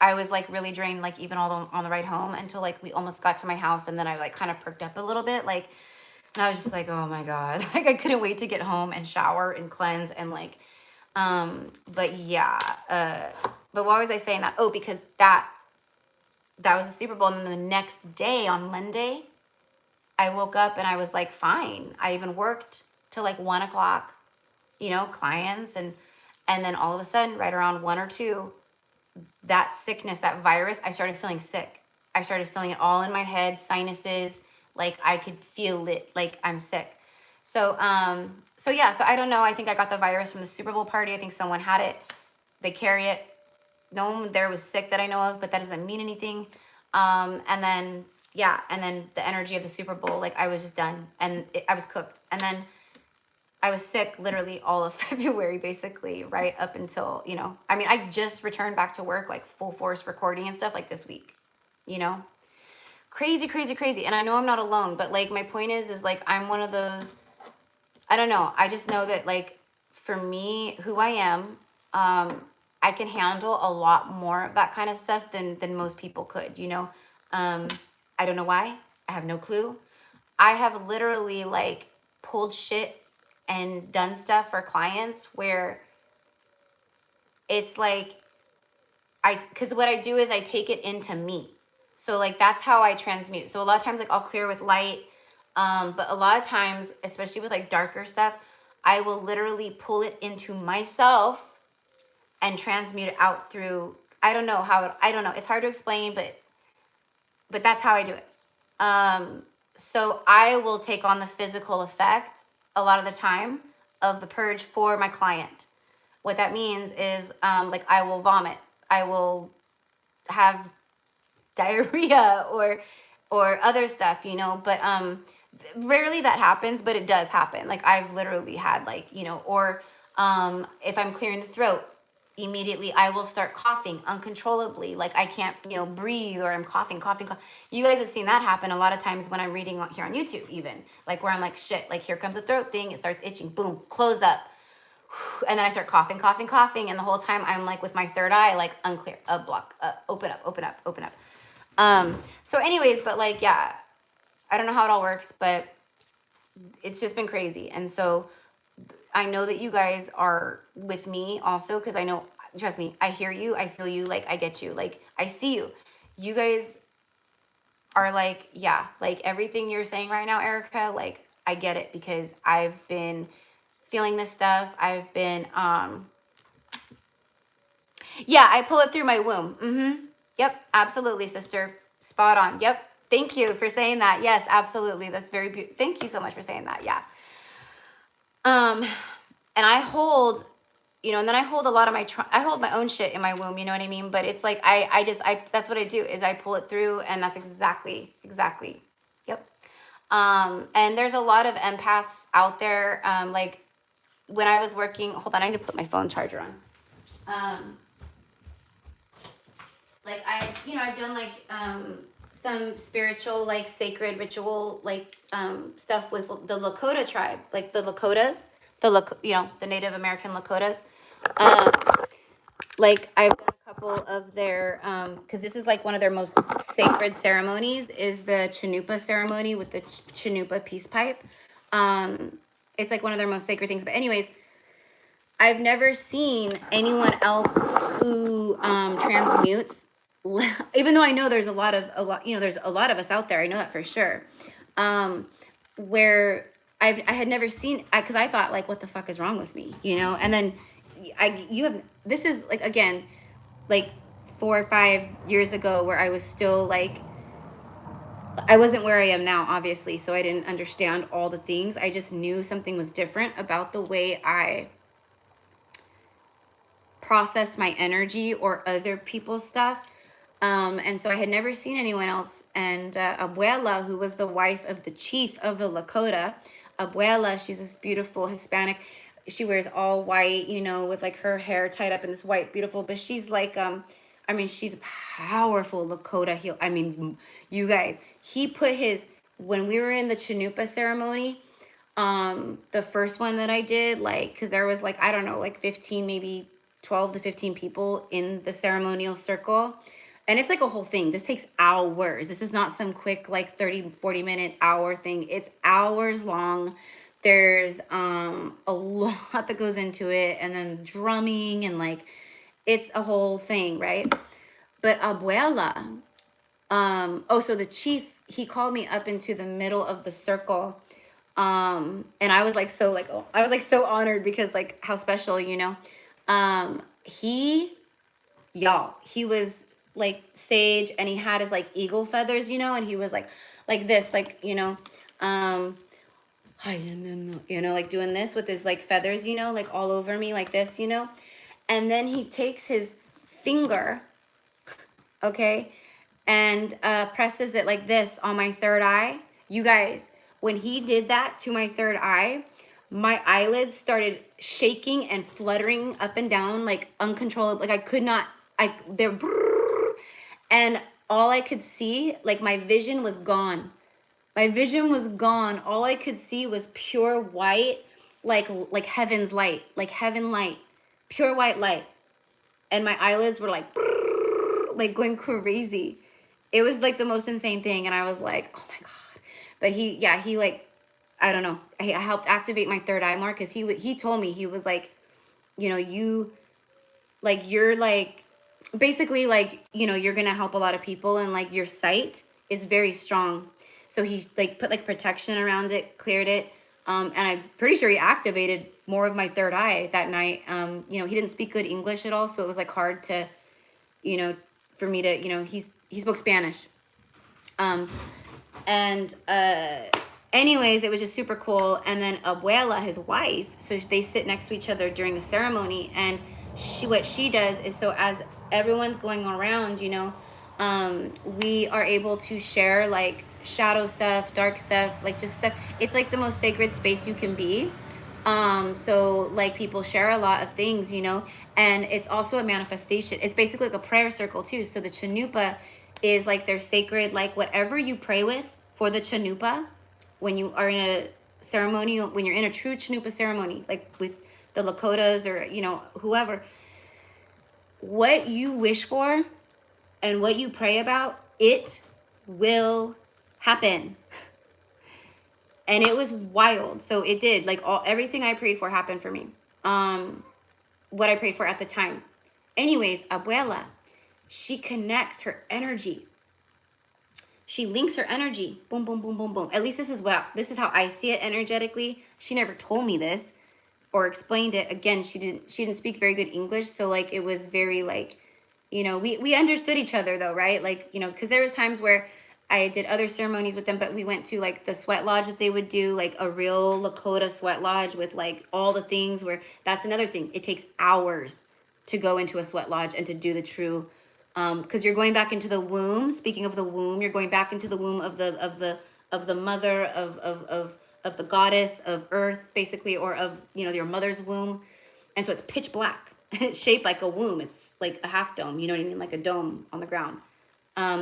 I was like really drained, like even on the ride home, until like we almost got to my house. And then I like kind of perked up a little bit, like, and I was just like, oh my God, like I couldn't wait to get home and shower and cleanse and like, but yeah, but why was I saying that? Oh, because that was a Super Bowl. And then the next day on Monday, I woke up and I was like, fine. I even worked till like 1 o'clock, you know, clients. And then all of a sudden, right around 1 or 2, that sickness, that virus, I started feeling sick. I started feeling it all in my head, sinuses, like I could feel it, like I'm sick. So yeah, so I don't know. I think I got the virus from the Super Bowl party. I think someone had it. They carry it. No one there was sick that I know of, but that doesn't mean anything. And then, yeah, and then the energy of the Super Bowl, like I was just done, and I was cooked. And then I was sick literally all of February, basically, right up until, you know, I mean, I just returned back to work, like full force recording and stuff like this week, you know, crazy, crazy, crazy. And I know I'm not alone, but like, my point is like, I'm one of those, I don't know. I just know that like, for me, who I am, I can handle a lot more of that kind of stuff than most people could, you know? I don't know why. I have no clue. I have literally like pulled shit and done stuff for clients where it's like, because what I do is I take it into me. So like that's how I transmute. So a lot of times like I'll clear with light, but a lot of times, especially with like darker stuff, I will literally pull it into myself and transmute it out through, I don't know how, I don't know. It's hard to explain, but that's how I do it. So I will take on the physical effect a lot of the time of the purge for my client. What that means is like I will vomit. I will have diarrhea or other stuff, you know, but rarely that happens, but it does happen. Like I've literally had like, you know, or if I'm clearing the throat, immediately I will start coughing uncontrollably. Like I can't, you know, breathe, or I'm coughing. You guys have seen that happen a lot of times when I'm reading here on YouTube, even like where I'm like, shit, like here comes a throat thing. It starts itching, boom, close up. And then I start coughing. And the whole time I'm like with my third eye, like unclear, block, open up. So anyways, but like, yeah, I don't know how it all works, but it's just been crazy. And so I know that you guys are with me also, because I know, trust me, I hear you, I feel you, like I get you, like I see you. You guys are like, yeah, like everything you're saying right now, Erica, like I get it, because I've been feeling this stuff. I've been, yeah, I pull it through my womb. Yep, absolutely, sister. Spot on. Yep. Thank you for saying that. Yes, absolutely. That's very beautiful. Thank you so much for saying that. Yeah. And I hold, you know, and then I hold a lot of I hold my own shit in my womb, you know what I mean? But it's like, that's what I do, is I pull it through, and that's exactly. Yep. And there's a lot of empaths out there. Like when I was working, hold on, I need to put my phone charger on. Like I've done like, some spiritual, like sacred ritual, like, stuff with the Lakota tribe, like the Lakotas, the Native American Lakotas. Like I've done a couple of their, cause this is like one of their most sacred ceremonies, is the Chanupa ceremony with the Chanupa peace pipe. It's like one of their most sacred things. But anyways, I've never seen anyone else who transmutes, even though I know there's a lot, there's a lot of us out there. I know that for sure. Where I had never seen, because I thought like, what the fuck is wrong with me, you know? And then this is like, again, like 4 or 5 years ago, where I was still like, I wasn't where I am now, obviously, so I didn't understand all the things. I just knew something was different about the way I processed my energy or other people's stuff. And so I had never seen anyone else. And Abuela, who was the wife of the chief of the Lakota, Abuela, she's this beautiful Hispanic. She wears all white, you know, with like her hair tied up in this white, beautiful, but she's like, she's a powerful Lakota heel. I mean, you guys, he put when we were in the Chanupa ceremony, the first one that I did, like, cause there was like, I don't know, like 15, maybe 12 to 15 people in the ceremonial circle. And it's like a whole thing. This takes hours. This is not some quick, like 30, 40 minute hour thing. It's hours long. There's a lot that goes into it. And then drumming and like, it's a whole thing, right? But Abuela, so the chief, he called me up into the middle of the circle. And I was like, so honored, because like how special, you know? He was like sage, and he had his like eagle feathers, you know, and he was like this, like, you know, like doing this with his like feathers, you know, like all over me like this, you know. And then he takes his finger, okay, and presses it like this on my third eye. You guys, when he did that to my third eye, my eyelids started shaking and fluttering up and down like uncontrollable. Like I could not, and all I could see, like my vision was gone. All I could see was pure white, like heaven's light, like heaven light, pure white light. And my eyelids were like going crazy. It was like the most insane thing. And I was like, oh my God. But he like, I don't know. I helped activate my third eye more because he told me, he was like, you know, you're like, basically like, you know, you're going to help a lot of people and like your sight is very strong. So he like put like protection around it, cleared it. And I'm pretty sure he activated more of my third eye that night. You know, he didn't speak good English at all. So it was like hard to, you know, for me to, you know, he spoke Spanish. And anyways, it was just super cool. And then Abuela, his wife, so they sit next to each other during the ceremony. And what she does is, so as everyone's going around, you know, we are able to share like shadow stuff, dark stuff, like just stuff. It's like the most sacred space you can be. So like people share a lot of things, you know, and it's also a manifestation. It's basically like a prayer circle too. So the chanupa is like their sacred, like whatever you pray with for the chanupa, when you are in a ceremony, when you're in a true chanupa ceremony, like with the Lakotas or, you know, whoever, what you wish for and what you pray about, it will happen. And it was wild. So it did, like everything I prayed for happened for me. What I prayed for at the time. Anyways, Abuela, she connects her energy. She links her energy. Boom, boom, boom, boom, boom. At least this is how I see it energetically. She never told me this or explained it. Again, she didn't speak very good English. So like it was very like, you know, we understood each other though, right? Like, you know, because there was times where I did other ceremonies with them, but we went to like the sweat lodge that they would do, like a real Lakota sweat lodge with like all the things, where that's another thing. It takes hours to go into a sweat lodge and to do the true, because you're going back into the womb. Speaking of the womb, you're going back into the womb of the mother of the goddess of earth, basically, or of, you know, your mother's womb. And so it's pitch black and it's shaped like a womb. It's like a half dome, you know what I mean? Like a dome on the ground.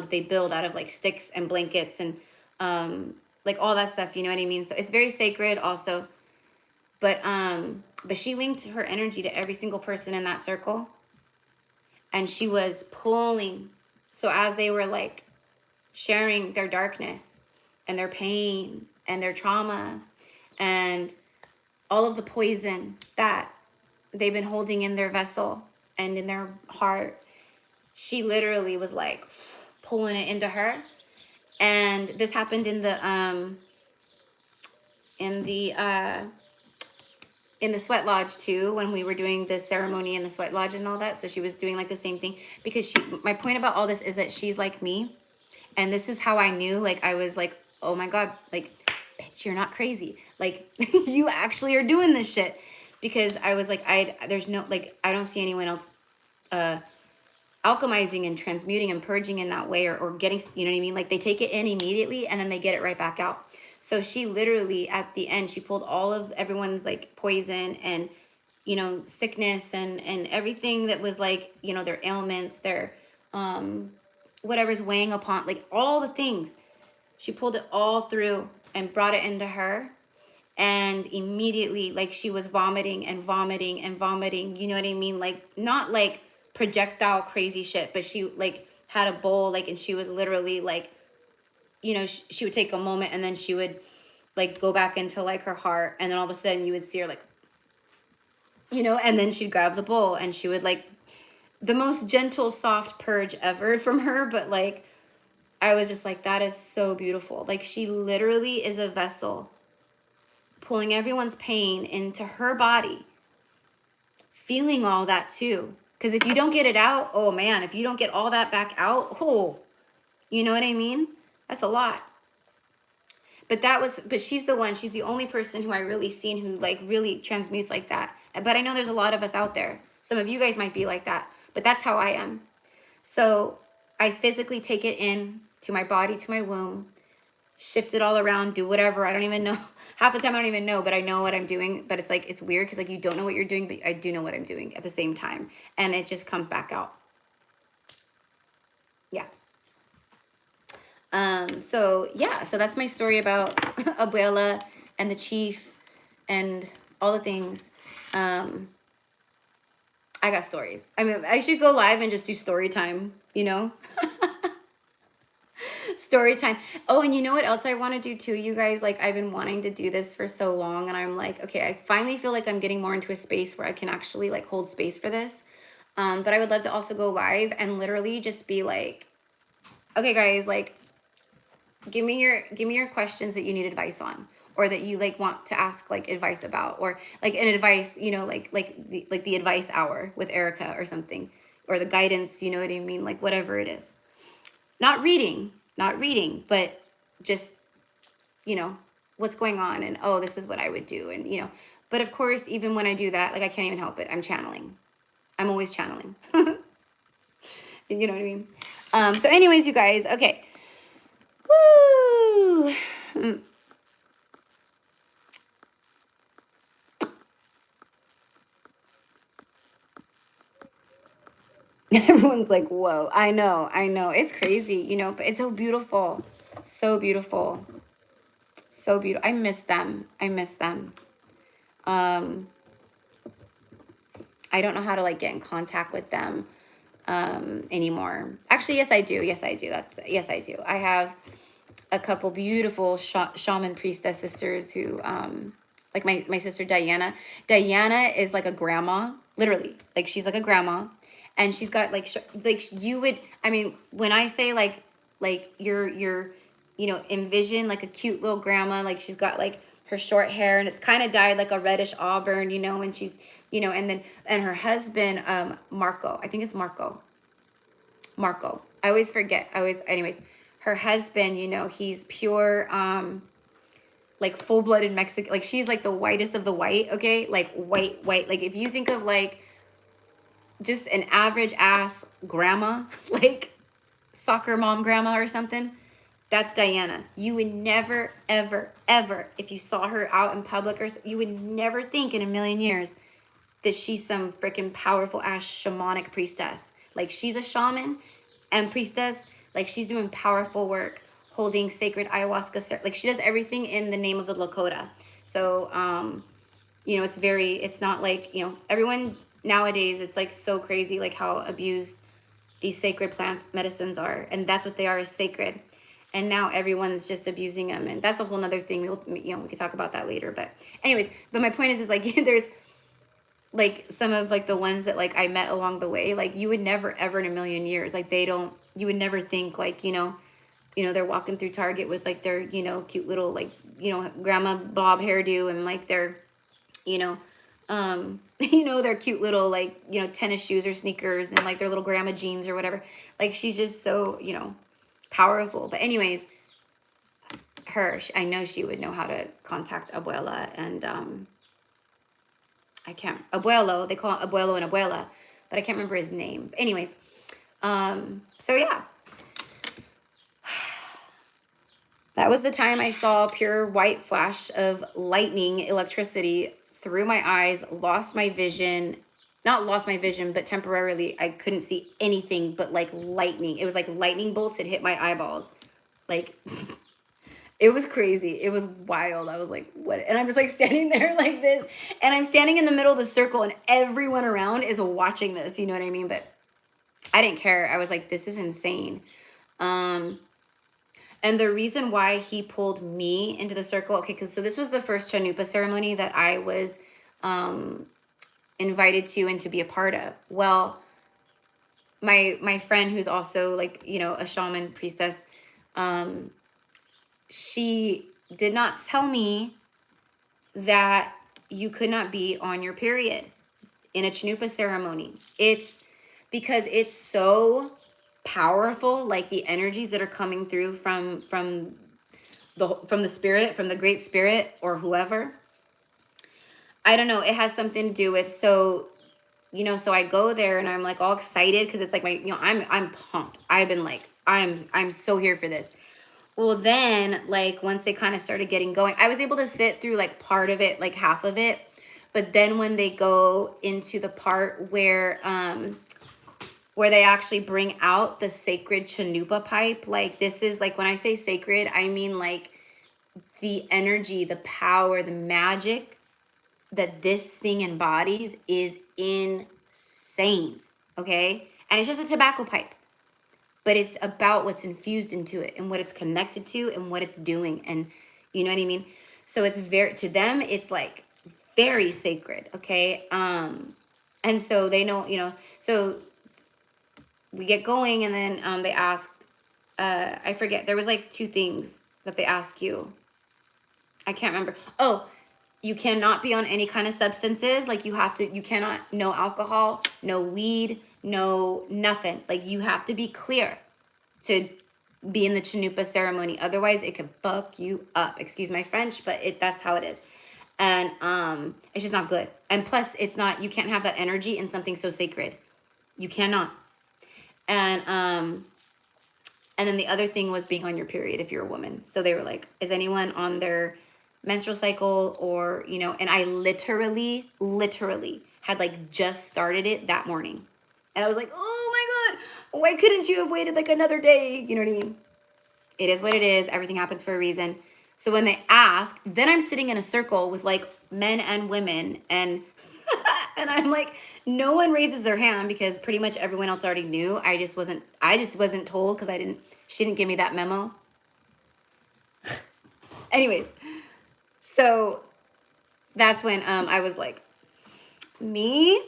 They build out of like sticks and blankets and like all that stuff, you know what I mean? So it's very sacred also. But she linked her energy to every single person in that circle. And she was pulling. So as they were like sharing their darkness and their pain and their trauma and all of the poison that they've been holding in their vessel and in their heart, she literally was like pulling it into her. And this happened in the sweat lodge too, when we were doing the ceremony in the sweat lodge and all that. So she was doing like the same thing, because my point about all this is that she's like me. And this is how I knew, like, I was like, oh my God, like, bitch, you're not crazy. Like, you actually are doing this shit. Because I was like, there's no, like, I don't see anyone else alchemizing and transmuting and purging in that way, or getting, you know what I mean? Like, they take it in immediately and then they get it right back out. So she literally, at the end, she pulled all of everyone's like poison and, you know, sickness and everything that was like, you know, their ailments, their whatever's weighing upon, like all the things. She pulled it all through and brought it into her. And immediately, like, she was vomiting and vomiting and vomiting, you know what I mean? Like, not like projectile crazy shit, but she like had a bowl, like, and she was literally like, you know, she would take a moment and then she would like go back into like her heart, and then all of a sudden you would see her like, you know, and then she'd grab the bowl and she would like, the most gentle, soft purge ever from her. But like, I was just like, that is so beautiful. Like, she literally is a vessel pulling everyone's pain into her body, feeling all that too. Because if you don't get it out, oh man, if you don't get all that back out, oh, you know what I mean? That's a lot. But she's the only person who I really seen who like really transmutes like that. But I know there's a lot of us out there. Some of you guys might be like that, but that's how I am. So I physically take it in to my body, to my womb, shift it all around, do whatever. I don't even know. Half the time I don't even know, but I know what I'm doing. But it's like, it's weird because like you don't know what you're doing, but I do know what I'm doing at the same time. And it just comes back out. Yeah. So yeah, so that's my story about Abuela and the chief and all the things. I got stories. I mean, I should go live and just do story time, you know? Story time. Oh, and you know what else I want to do too, you guys? Like, I've been wanting to do this for so long, and I'm like, okay, I finally feel like I'm getting more into a space where I can actually like hold space for this. But I would love to also go live and literally just be like, okay, guys, like, give me your questions that you need advice on, or that you like want to ask like advice about, or like an advice, you know, like the advice hour with Erica or something, or the guidance, you know what I mean? Like whatever it is. Not reading, but just, you know, what's going on, and oh, this is what I would do, and you know. But of course, even when I do that, like I can't even help it. I'm channeling. I'm always channeling. You know what I mean? So anyways, you guys, okay. Woo! Everyone's like, whoa, I know. It's crazy, you know, but it's so beautiful. So beautiful. So beautiful. I miss them. I don't know how to like get in contact with them anymore. Actually, yes, I do. Yes, I do. I have a couple beautiful shaman priestess sisters who, like my sister Diana. Diana is like a grandma, literally. Like she's like a grandma, and she's got like you would. I mean, when I say like you're you know, envision like a cute little grandma. Like she's got like her short hair, and it's kind of dyed like a reddish auburn, you know, and she's, you know, and her husband, Marco. I think it's Marco. I always forget. Anyways, her husband, you know, he's pure, like full-blooded Mexican. Like she's like the whitest of the white, okay? Like white. Like if you think of like just an average ass grandma, like soccer mom grandma or something, that's Diana. You would never, ever, ever, if you saw her out in public, or you would never think in a million years that she's some freaking powerful ass shamanic priestess. Like she's a shaman and priestess. Like she's doing powerful work, holding sacred ayahuasca. Like she does everything in the name of the Lakota. So, you know, it's not like, you know, everyone nowadays, it's like so crazy, like how abused these sacred plant medicines are. And that's what they are, is sacred. And now everyone's just abusing them. And that's a whole nother thing. We could talk about that later. But anyways, but my point is like, there's like some of like the ones that like I met along the way, like you would never ever in a million years, like you would never think like, you know, they're walking through Target with like their, you know, cute little like, you know, grandma bob hairdo, and like their, you know, you know, their cute little like, you know, tennis shoes or sneakers, and like their little grandma jeans or whatever. Like she's just so, you know, powerful. But anyways, I know she would know how to contact Abuela, and Abuelo, they call it Abuelo and Abuela, but I can't remember his name. But anyways, so yeah. That was the time I saw a pure white flash of lightning, electricity through my eyes, lost my vision. Not lost my vision, but temporarily I couldn't see anything but like lightning. It was like lightning bolts had hit my eyeballs. Like it was crazy. It was wild. I was like, what? And I'm just like standing there like this. And I'm standing in the middle of the circle, and everyone around is watching this. You know what I mean? But I didn't care. I was like, this is insane. And the reason why he pulled me into the circle, okay, because so this was the first Chanupa ceremony that I was invited to and to be a part of. Well, my friend, who's also like, you know, a shaman priestess, she did not tell me that you could not be on your period in a Chanupa ceremony. It's because it's so powerful, like the energies that are coming through from the spirit, from the great spirit or whoever. I don't know, it has something to do with, so, you know, so I go there and I'm like all excited because it's like my, you know, I'm pumped. I've been like, I'm so here for this. Well, then, like, once they kind of started getting going, I was able to sit through, like, part of it, like, half of it. But then when they go into the part where they actually bring out the sacred Chanupa pipe, like, this is, like, when I say sacred, I mean, like, the energy, the power, the magic that this thing embodies is insane, okay? And it's just a tobacco pipe. but it's about what's infused into it and what it's connected to and what it's doing. And you know what I mean? So it's very, to them, it's like very sacred. Okay. And so they know, you know, so we get going, and then they asked, I forget, there was like 2 things that they ask you. I can't remember. Oh, you cannot be on any kind of substances. Like you cannot, no alcohol, no weed, no nothing. Like you have to be clear to be in the Chanupa ceremony. Otherwise it could fuck you up. Excuse my French, but that's how it is. And it's just not good. And plus it's not, you can't have that energy in something so sacred. You cannot. And then the other thing was being on your period if you're a woman. So they were like, is anyone on their menstrual cycle, or, you know, and I literally had like just started it that morning. And I was like, oh my God, why couldn't you have waited like another day? You know what I mean? It is what it is. Everything happens for a reason. So when they ask, then I'm sitting in a circle with like men and women, and and I'm like, no one raises their hand because pretty much everyone else already knew. I just wasn't told because she didn't give me that memo. Anyways, so that's when I was like, me?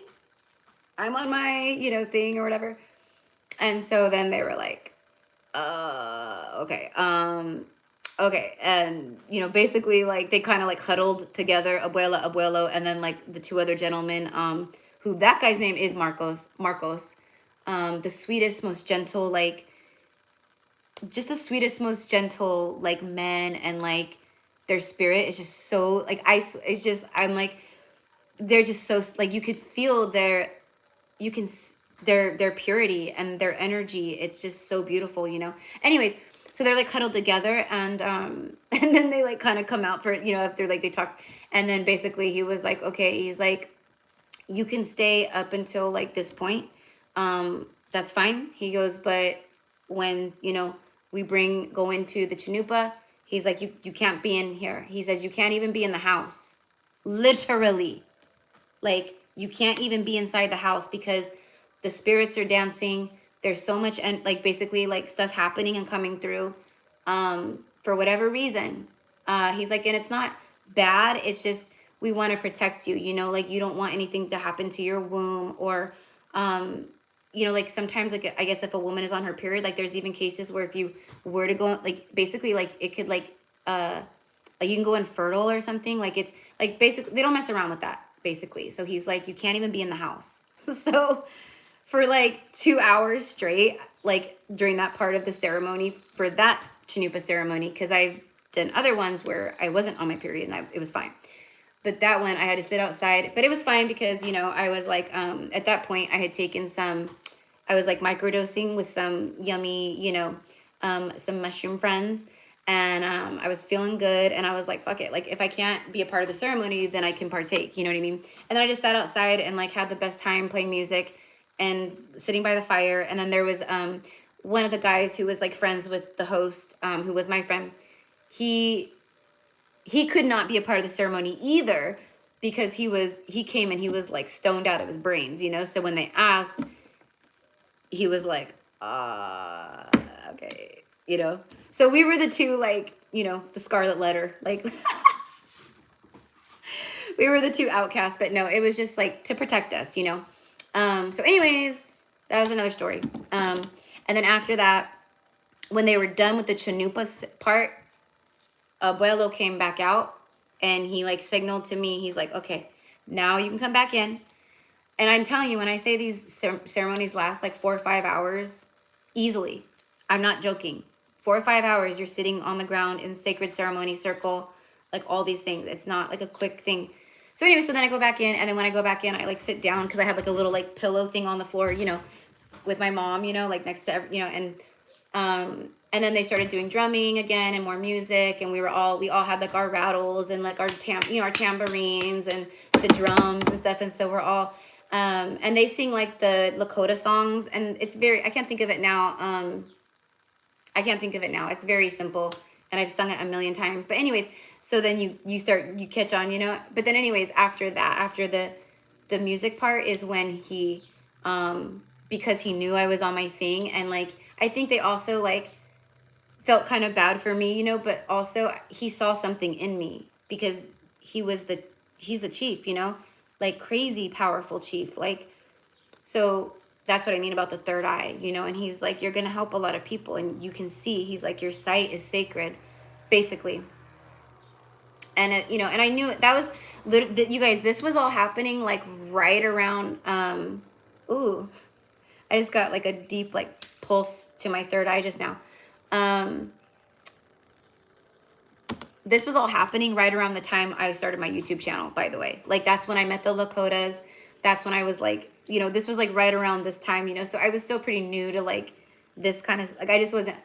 I'm on my, you know, thing or whatever. And so then they were like, okay. Okay. And, you know, basically like they kind of like huddled together, abuelo, and then like the 2 other gentlemen, who that guy's name is Marcos, the sweetest, most gentle, like just the sweetest, most gentle, like men, and like their spirit is just so like, I'm like, they're just so like, you could feel their purity and their energy. It's just so beautiful, you know. Anyways, so they're like huddled together, and and then they like kind of come out for, you know, after like they talk, and then basically he was like, okay, he's like, you can stay up until like this point, that's fine. He goes, but when, you know, we go into the Chanupa, he's like, you can't be in here. He says you can't even be in the house, literally. Like you can't even be inside the house because the spirits are dancing. There's so much, and like basically like stuff happening and coming through, for whatever reason. He's like, and it's not bad. It's just, we want to protect you, you know, like you don't want anything to happen to your womb, or, you know, like sometimes like, I guess if a woman is on her period, like there's even cases where if you were to go, like basically like it could like you can go infertile or something. Like it's like basically they don't mess around with that basically. So he's like, you can't even be in the house. So for like 2 hours straight, like during that part of the ceremony, for that Chanupa ceremony, because I've done other ones where I wasn't on my period and it was fine. But that one I had to sit outside, but it was fine because, you know, I was like, at that point I had taken I was like microdosing with some yummy, you know, some mushroom friends. And I was feeling good, and I was like, fuck it. Like, if I can't be a part of the ceremony, then I can partake, you know what I mean? And then I just sat outside and like had the best time playing music and sitting by the fire. And then there was one of the guys who was like friends with the host, who was my friend. He could not be a part of the ceremony either because he came and he was like stoned out of his brains, you know? So when they asked, he was like, okay, you know? So we were the 2, like, you know, the scarlet letter, like, we were the 2 outcasts, but no, it was just like to protect us, you know? So anyways, that was another story. And then after that, when they were done with the Chanupa part, Abuelo came back out and he like signaled to me. He's like, okay, now you can come back in. And I'm telling you, when I say these ceremonies last like 4 or 5 hours, easily, I'm not joking. 4 or 5 hours, you're sitting on the ground in sacred ceremony circle, like all these things. It's not like a quick thing. So anyway, so then I go back in, and then when I go back in, I like sit down because I have like a little like pillow thing on the floor, you know, with my mom, you know, like next to, you know, and then they started doing drumming again and more music, and we all had like our rattles and like our tambourines and the drums and stuff, and so we're all, and they sing like the Lakota songs, and it's very, I can't think of it now. It's very simple, and I've sung it a million times. But anyways, so then you catch on, you know. But then anyways, after that, after the music part is when he because he knew I was on my thing. And like, I think they also like felt kind of bad for me, you know, but also he saw something in me because he's a chief, you know, like crazy powerful chief. Like, so that's what I mean about the third eye, you know, and he's like, you're going to help a lot of people. And you can see, he's like, your sight is sacred, basically. And it, you know, and I knew that was you guys, this was all happening like right around, ooh, I just got like a deep like pulse to my third eye just now. This was all happening right around the time I started my YouTube channel, by the way. Like, that's when I met the Lakotas. That's when I was like, you know, this was like right around this time, you know, so I was still pretty new to like this kind of, like, I just wasn't.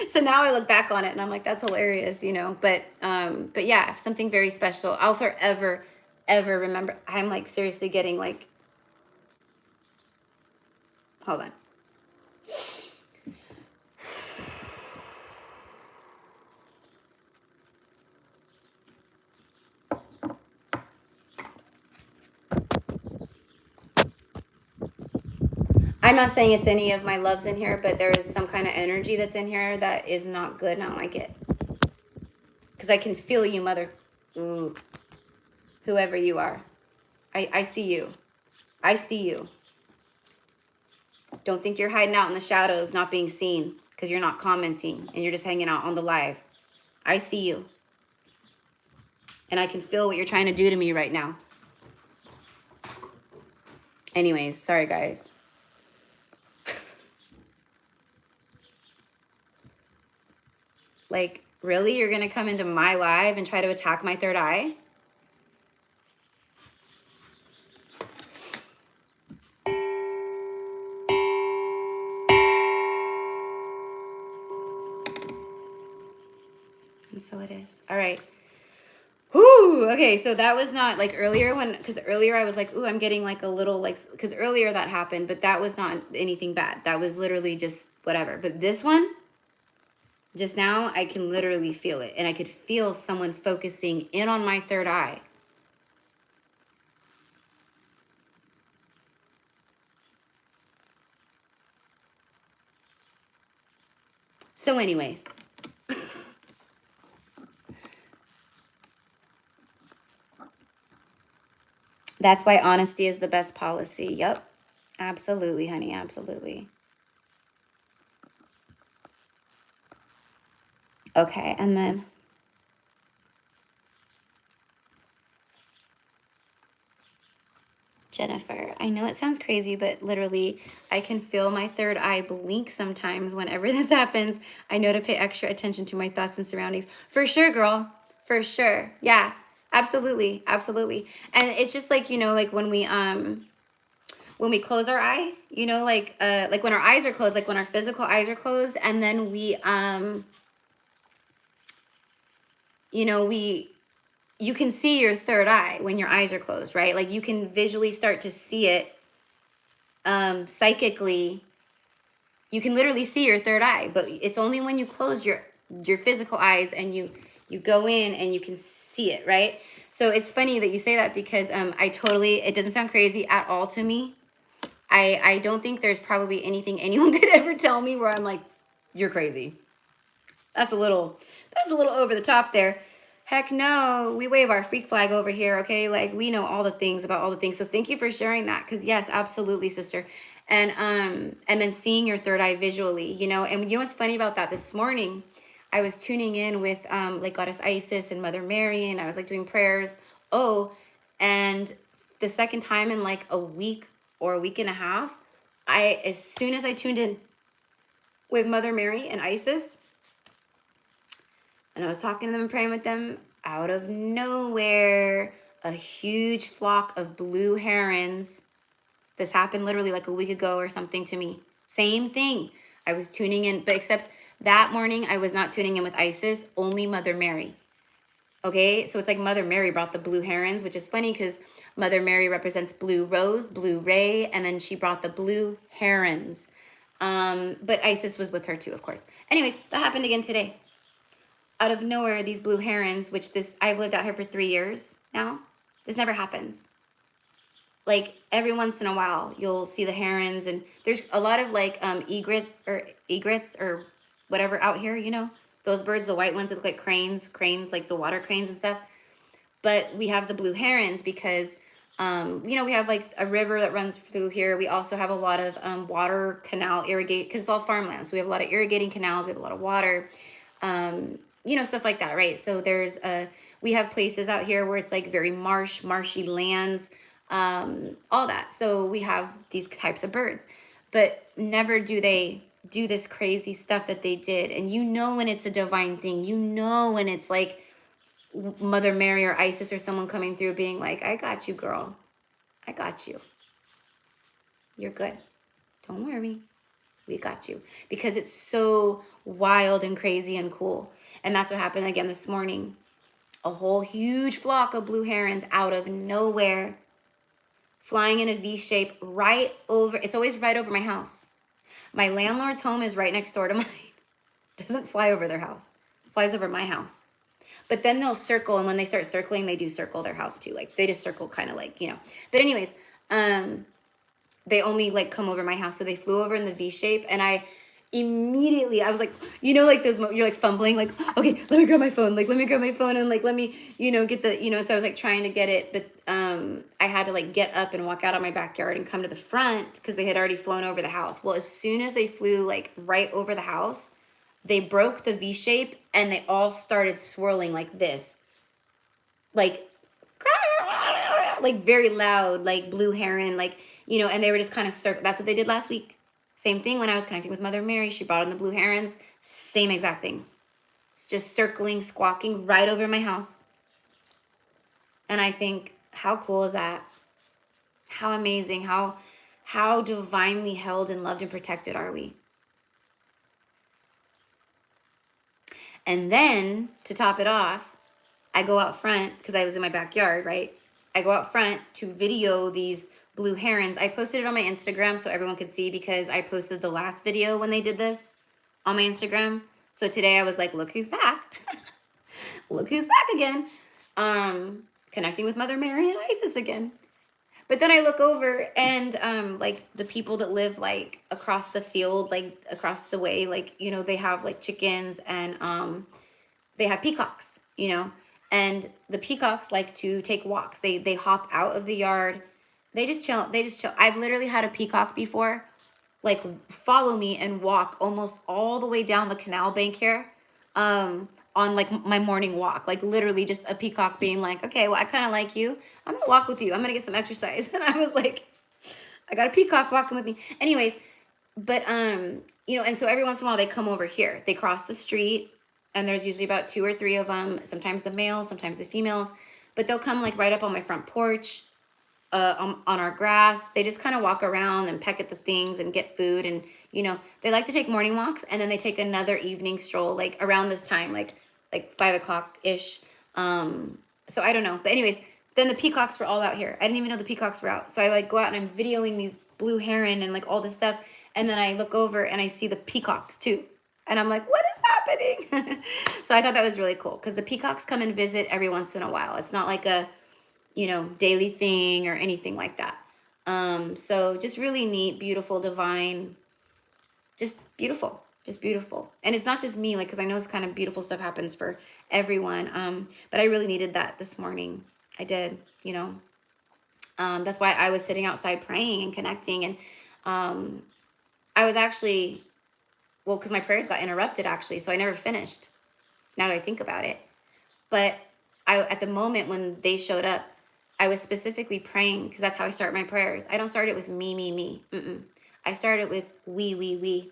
So now I look back on it and I'm like, that's hilarious, you know, but yeah, something very special. I'll forever, ever remember. I'm like seriously getting like, hold on. I'm not saying it's any of my loves in here, but there is some kind of energy that's in here that is not good, and I don't like it. Because I can feel you, mother. Ooh. Whoever you are. I see you. I see you. Don't think you're hiding out in the shadows, not being seen, because you're not commenting, and you're just hanging out on the live. I see you. And I can feel what you're trying to do to me right now. Anyways, sorry, guys. Like, really? You're going to come into my live and try to attack my third eye? And so it is. All right. Whoo! Okay, so that was not like earlier because earlier I was like, ooh, I'm getting like a little like, because earlier that happened, but that was not anything bad. That was literally just whatever. But this one, just now, I can literally feel it. And I could feel someone focusing in on my third eye. So anyways. That's why honesty is the best policy. Yep. Absolutely, honey. Absolutely. Okay, and then Jennifer, I know it sounds crazy, but literally I can feel my third eye blink sometimes whenever this happens. I know to pay extra attention to my thoughts and surroundings. For sure, girl. For sure. Yeah, absolutely. Absolutely. And it's just like, you know, like when we close our eye, you know, like when our eyes are closed, like when our physical eyes are closed, and then we, you know, you can see your third eye when your eyes are closed, right? Like you can visually start to see it psychically. You can literally see your third eye, but it's only when you close your physical eyes and you go in and you can see it, right? So it's funny that you say that because it doesn't sound crazy at all to me. I don't think there's probably anything anyone could ever tell me where I'm like, you're crazy. That's a little over the top there. Heck no, we wave our freak flag over here, okay? Like, we know all the things about all the things. So thank you for sharing that, because yes, absolutely, sister. And then seeing your third eye visually, you know. And you know what's funny about that? This morning, I was tuning in with like Goddess Isis and Mother Mary, and I was like doing prayers. Oh, and the second time in like a week or a week and a half, as soon as I tuned in with Mother Mary and Isis, and I was talking to them and praying with them, out of nowhere, a huge flock of blue herons. This happened literally like a week ago or something to me. Same thing. I was tuning in, but except that morning, I was not tuning in with Isis, only Mother Mary. Okay, so it's like Mother Mary brought the blue herons, which is funny because Mother Mary represents blue rose, blue ray, and then she brought the blue herons. But Isis was with her too, of course. Anyways, that happened again today. Out of nowhere, these blue herons, I've lived out here for 3 years now. This never happens. like every once in a while you'll see the herons, and there's a lot of like egrets or whatever out here, you know, those birds, the white ones that look like cranes like the water cranes and stuff. But we have the blue herons because you know, we have like a river that runs through here. We also have a lot of water canal irrigate, because it's all farmland, so we have a lot of irrigating canals, we have a lot of water, you know, stuff like that, right? So we have places out here where it's like very marshy lands, all that. So we have these types of birds, but never do they do this crazy stuff that they did. And you know when it's a divine thing, you know when it's like Mother Mary or Isis or someone coming through being like, I got you, girl. I got you. You're good. Don't worry. We got you. Because it's so wild and crazy and cool. And that's what happened again this morning. A whole huge flock of blue herons out of nowhere, flying in a V shape right over, it's always right over my house. My landlord's home is right next door to mine. It doesn't fly over their house. It flies over my house. But then they'll circle, and when they start circling, they do circle their house too. Like they just circle kind of like, you know. But anyways, they only like come over my house. So they flew over in the V shape, and I was like, you know, like you're like fumbling, like, okay, let me grab my phone, and like let me, you know, get the, you know. So I was like trying to get it, but I had to like get up and walk out of my backyard and come to the front because they had already flown over the house. Well, as soon as they flew like right over the house, they broke the V shape and they all started swirling like this, like very loud, like blue heron, like, you know, and they were just kind of that's what they did last week. Same thing when I was connecting with Mother Mary. She brought in the blue herons. Same exact thing. It's just circling, squawking right over my house. And I think, how cool is that? How amazing, how divinely held and loved and protected are we? And then to top it off, I go out front because I was in my backyard, right? I go out front to video these blue herons. I posted it on my Instagram so everyone could see, because I posted the last video when they did this on my Instagram. So today I was like, look who's back. Look who's back again. Connecting with Mother Mary and Isis again. But then I look over and like the people that live like across the field, like across the way, like, you know, they have like chickens and they have peacocks, you know, and the peacocks like to take walks. They hop out of the yard. They just chill. I've literally had a peacock before like follow me and walk almost all the way down the canal bank here on like my morning walk, like literally just a peacock being like, okay, well, I kind of like you, I'm gonna walk with you, I'm gonna get some exercise. And I was like, I got a peacock walking with me anyways. But you know, and so every once in a while they come over here, they cross the street, and there's usually about 2 or 3 of them, sometimes the males, sometimes the females, but they'll come like right up on my front porch, on our grass. They just kind of walk around and peck at the things and get food. And, you know, they like to take morning walks, and then they take another evening stroll, like around this time, like 5 o'clock-ish. So I don't know. But anyways, then the peacocks were all out here. I didn't even know the peacocks were out. So I like go out and I'm videoing these blue heron and like all this stuff. And then I look over and I see the peacocks too. And I'm like, what is happening? So I thought that was really cool, because the peacocks come and visit every once in a while. It's not like a, you know, daily thing or anything like that. So just really neat, beautiful, divine, just beautiful. And it's not just me, like, because I know this kind of beautiful stuff happens for everyone. But I really needed that this morning. I did, you know. That's why I was sitting outside praying and connecting. And I was actually, well, because my prayers got interrupted actually, so I never finished, now that I think about it. But at the moment when they showed up, I was specifically praying, because that's how I start my prayers. I don't start it with me. I start it with we. we,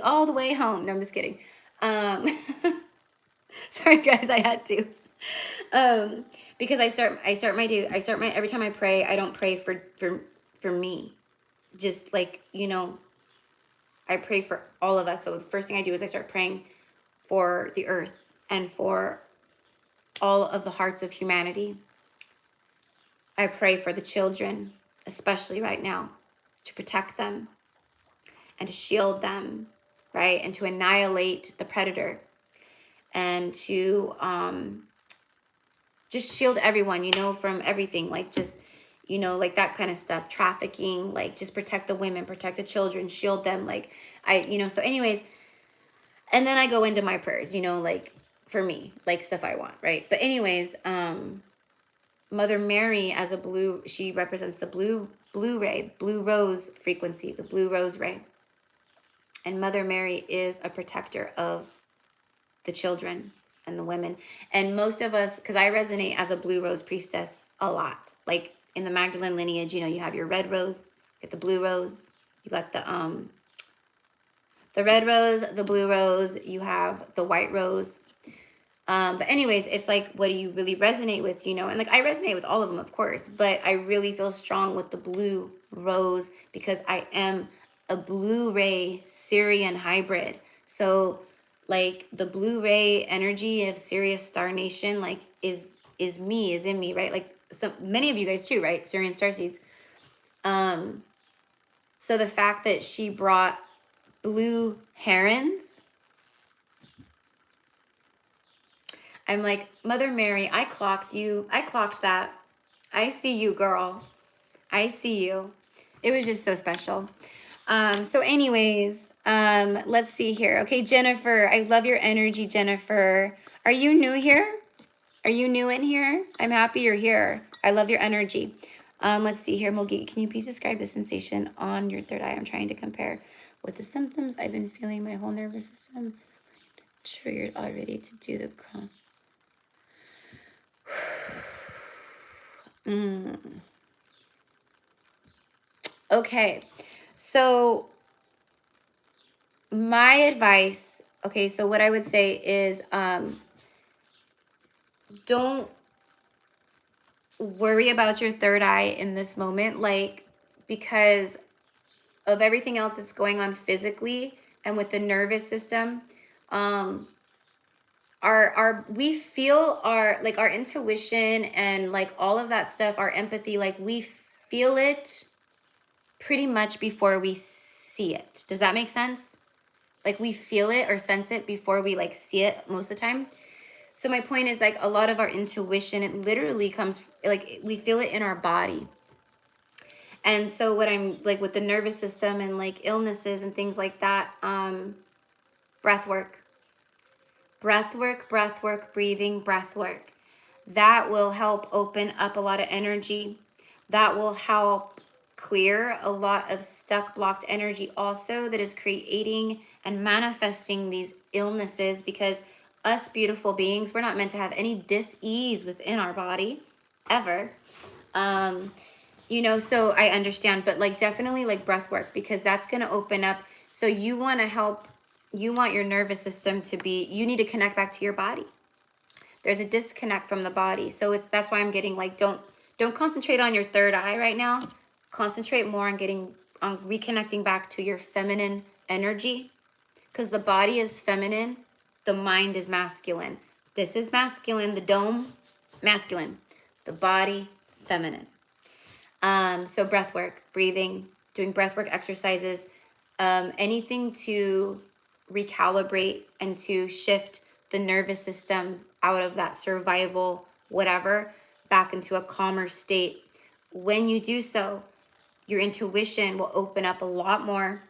all the way home. No, I'm just kidding. Sorry guys, I had to. Because I start my day, every time I pray, I don't pray for me. Just like, you know, I pray for all of us. So the first thing I do is I start praying for the earth and for all of the hearts of humanity. I pray for the children, especially right now, to protect them and to shield them, right? And to annihilate the predator, and to just shield everyone, you know, from everything. Like just, you know, like that kind of stuff, trafficking, like just protect the women, protect the children, shield them. Like you know, so anyways, and then I go into my prayers, you know, like for me, like stuff I want, right? But anyways, Mother Mary as a blue, she represents the blue ray, blue rose frequency, the blue rose ray. And Mother Mary is a protector of the children and the women. And most of us, because I resonate as a blue rose priestess a lot. Like in the Magdalene lineage, you know, you have your red rose, you get the blue rose, you got the red rose, the blue rose, you have the white rose. But anyways, it's like, what do you really resonate with, you know? And like, I resonate with all of them, of course, but I really feel strong with the blue rose because I am a blue ray Syrian hybrid. So like the blue ray energy of Sirius Star Nation, like is in me, right? Like many of you guys too, right? Syrian starseeds. So the fact that she brought blue herons, I'm like, Mother Mary, I clocked you. I clocked that. I see you, girl. I see you. It was just so special. So anyways, let's see here. Okay, Jennifer, I love your energy, Jennifer. Are you new here? Are you new in here? I'm happy you're here. I love your energy. Let's see here, Mogi. Can you please describe the sensation on your third eye? I'm trying to compare with the symptoms I've been feeling my whole nervous system triggered already to do the crown. Okay, so my advice, okay, so what I would say is don't worry about your third eye in this moment, like, because of everything else that's going on physically and with the nervous system. We feel our intuition and like all of that stuff, our empathy, like we feel it pretty much before we see it. Does that make sense? Like we feel it or sense it before we like see it most of the time. So my point is like a lot of our intuition, it literally comes, like we feel it in our body. And so what I'm like with the nervous system and like illnesses and things like that, breath work, breathing, breath work. That will help open up a lot of energy. That will help clear a lot of stuck, blocked energy also that is creating and manifesting these illnesses, because us beautiful beings, we're not meant to have any dis-ease within our body ever. You know, so I understand, but like definitely like breath work, because that's going to open up. So you want to help, you want your nervous system to be, you need to connect back to your body. There's a disconnect from the body. So that's why I'm getting like, don't concentrate on your third eye right now. Concentrate more on reconnecting back to your feminine energy, because the body is feminine. The mind is masculine. This is masculine. The dome, masculine. The body, feminine. So breath work, breathing, doing breath work exercises, anything to recalibrate and to shift the nervous system out of that survival, whatever, back into a calmer state. When you do so, your intuition will open up a lot more.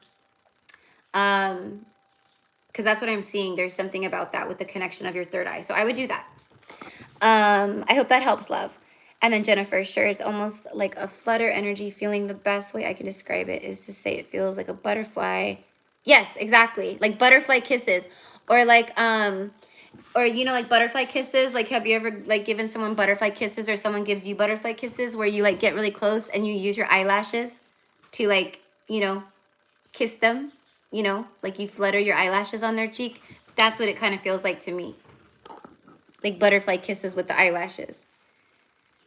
Because that's what I'm seeing. There's something about that with the connection of your third eye. So I would do that. I hope that helps, love. And then Jennifer, sure, it's almost like a flutter energy feeling. The best way I can describe it is to say it feels like a butterfly. Yes, exactly. Like butterfly kisses. Or like, or you know, like butterfly kisses. Like, have you ever like given someone butterfly kisses, or someone gives you butterfly kisses where you like get really close and you use your eyelashes to like, you know, kiss them, you know, like you flutter your eyelashes on their cheek? That's what it kind of feels like to me. Like butterfly kisses with the eyelashes.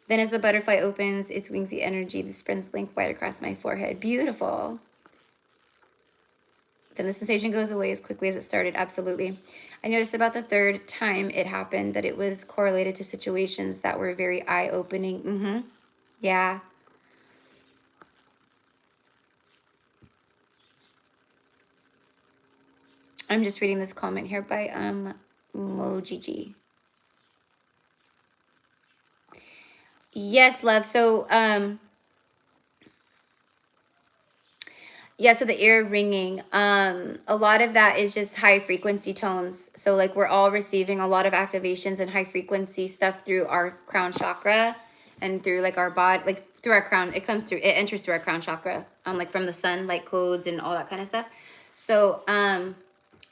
Then as the butterfly opens its wings, the energy, the sprints link wide across my forehead. Beautiful. Then the sensation goes away as quickly as it started. Absolutely. I noticed about the third time it happened that it was correlated to situations that were very eye-opening. Yeah. I'm just reading this comment here by Mojiji. Yes, love. So, yeah, so the ear ringing, a lot of that is just high frequency tones. So like we're all receiving a lot of activations and high frequency stuff through our crown chakra and through like our body, like through our crown. It comes through, it enters through our crown chakra, like from the sun, like codes and all that kind of stuff. So,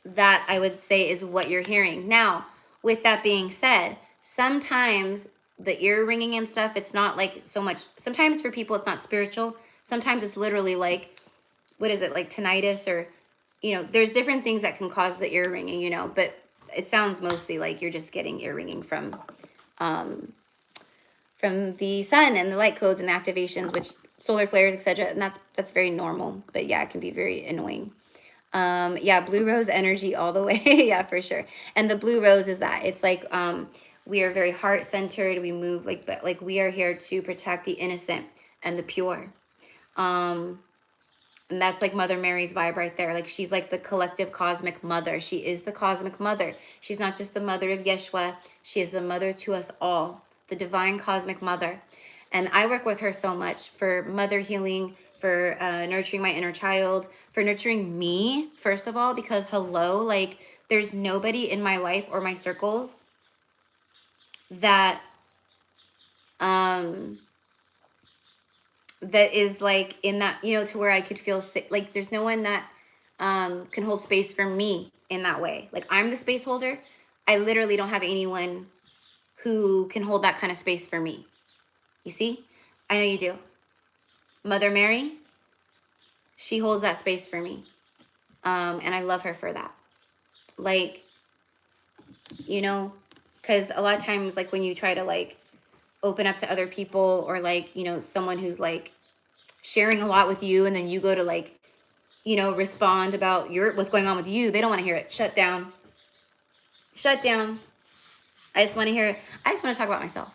that I would say is what you're hearing. Now, with that being said, sometimes the ear ringing and stuff, it's not like so much, sometimes for people, it's not spiritual. Sometimes it's literally like, what is it, like tinnitus, or, you know, there's different things that can cause the ear ringing, you know, but it sounds mostly like you're just getting ear ringing from the sun and the light codes and the activations, which solar flares, etc. And that's very normal, but yeah, it can be very annoying. Yeah, blue rose energy all the way. Yeah, for sure. And the blue rose is that it's like, we are very heart centered. We move like, but like we are here to protect the innocent and the pure. And that's like Mother Mary's vibe right there. Like she's like the collective cosmic mother. She is the cosmic mother. She's not just the mother of Yeshua. She is the mother to us all, the divine cosmic mother. And I work with her so much for mother healing, for nurturing my inner child, for nurturing me, first of all, because hello, like there's nobody in my life or my circles that that is like in that, you know, to where I could feel sick. Like there's no one that can hold space for me in that way. Like I'm the space holder. I literally don't have anyone who can hold that kind of space for me. You see? I know you do. Mother Mary, she holds that space for me. And I love her for that. Like, you know, because a lot of times, like when you try to like open up to other people, or like, you know, someone who's like sharing a lot with you, and then you go to like, you know, respond about what's going on with you, they don't want to hear it. Shut down. Shut down. I just want to talk about myself.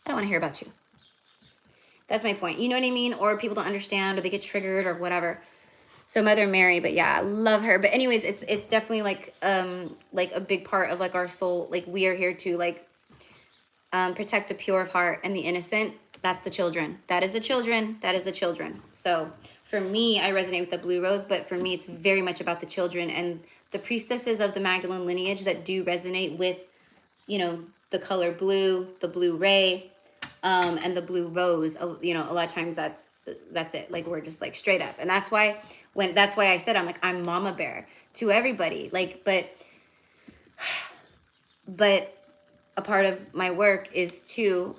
I don't want to hear about you. That's my point. You know what I mean? Or people don't understand, or they get triggered, or whatever. So Mother Mary, but yeah, I love her. But anyways, it's definitely like a big part of like our soul. Like we are here to like protect the pure of heart and the innocent. That's the children. That is the children. That is the children. So for me, I resonate with the blue rose, but for me, it's very much about the children and the priestesses of the Magdalene lineage that do resonate with, you know, the color blue, the blue ray, and the blue rose. You know, a lot of times that's it. Like we're just like straight up. And that's why I said, I'm like, I'm mama bear to everybody. Like, but a part of my work is to,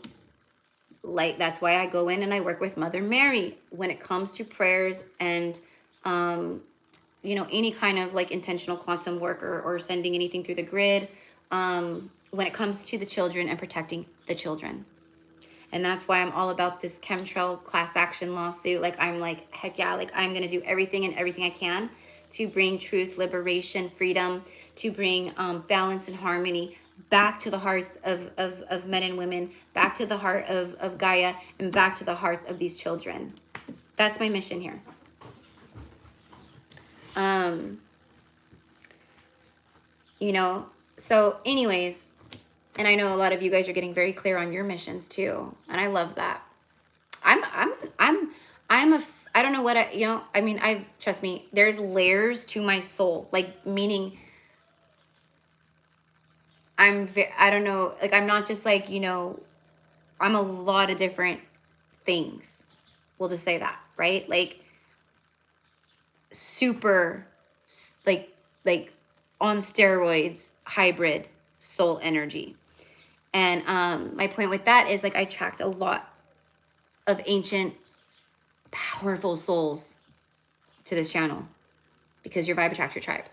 like, that's why I go in and I work with Mother Mary when it comes to prayers and, you know, any kind of like intentional quantum work, or sending anything through the grid, when it comes to the children and protecting the children. And that's why I'm all about this chemtrail class action lawsuit. Like, I'm like, heck yeah, like I'm going to do everything I can to bring truth, liberation, freedom, to bring balance and harmony back to the hearts of men and women, back to the heart of Gaia, and back to the hearts of these children. That's my mission here. You know, so anyways, and I know a lot of you guys are getting very clear on your missions too. And I love that. I don't know what you know, I mean, trust me, there's layers to my soul, like meaning I don't know, like I'm not just like, you know, I'm a lot of different things. We'll just say that, right? Like super, like on steroids, hybrid soul energy. And my point with that is like I attract a lot of ancient, powerful souls to this channel because your vibe attracts your tribe.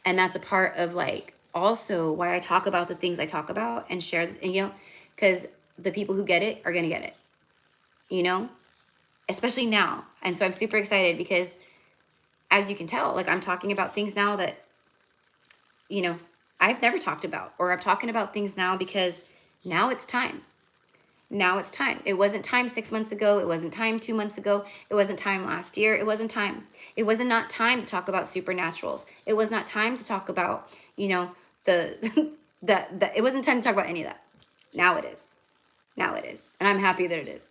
And that's a part of like also why I talk about the things I talk about and share, and, you know, because the people who get it are going to get it, you know, especially now. And so I'm super excited because, as you can tell, like I'm talking about things now that, you know, I've never talked about, or I'm talking about things now because now it's time. Now it's time. It wasn't time 6 months ago. It wasn't time 2 months ago. It wasn't time last year. It wasn't time. It wasn't not time to talk about supernaturals. It was not time to talk about, you know, it wasn't time to talk about any of that. Now it is. Now it is. And I'm happy that it is.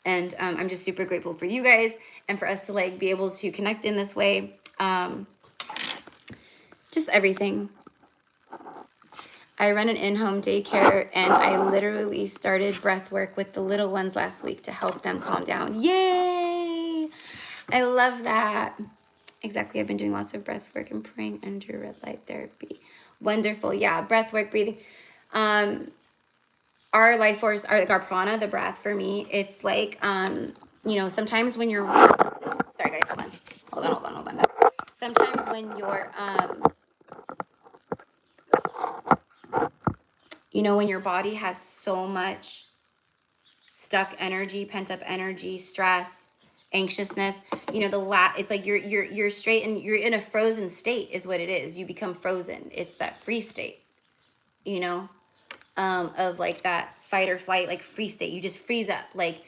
And I'm just super grateful for you guys and for us to like be able to connect in this way. Just everything. I run an in-home daycare, and I literally started breath work with the little ones last week to help them calm down. Yay! I love that. Exactly. I've been doing lots of breath work and praying under red light therapy. Wonderful. Yeah, breath work, breathing. Our life force, our prana, the breath for me, it's like, you know, sometimes when you're, oops, sorry guys, hold on. Sometimes when you're, you know, when your body has so much stuck energy, pent up energy, stress, anxiousness, you know, it's like you're straight and you're in a frozen state is what it is. You become frozen. It's that free state, you know, of like that fight or flight, like free state. You just freeze up. Like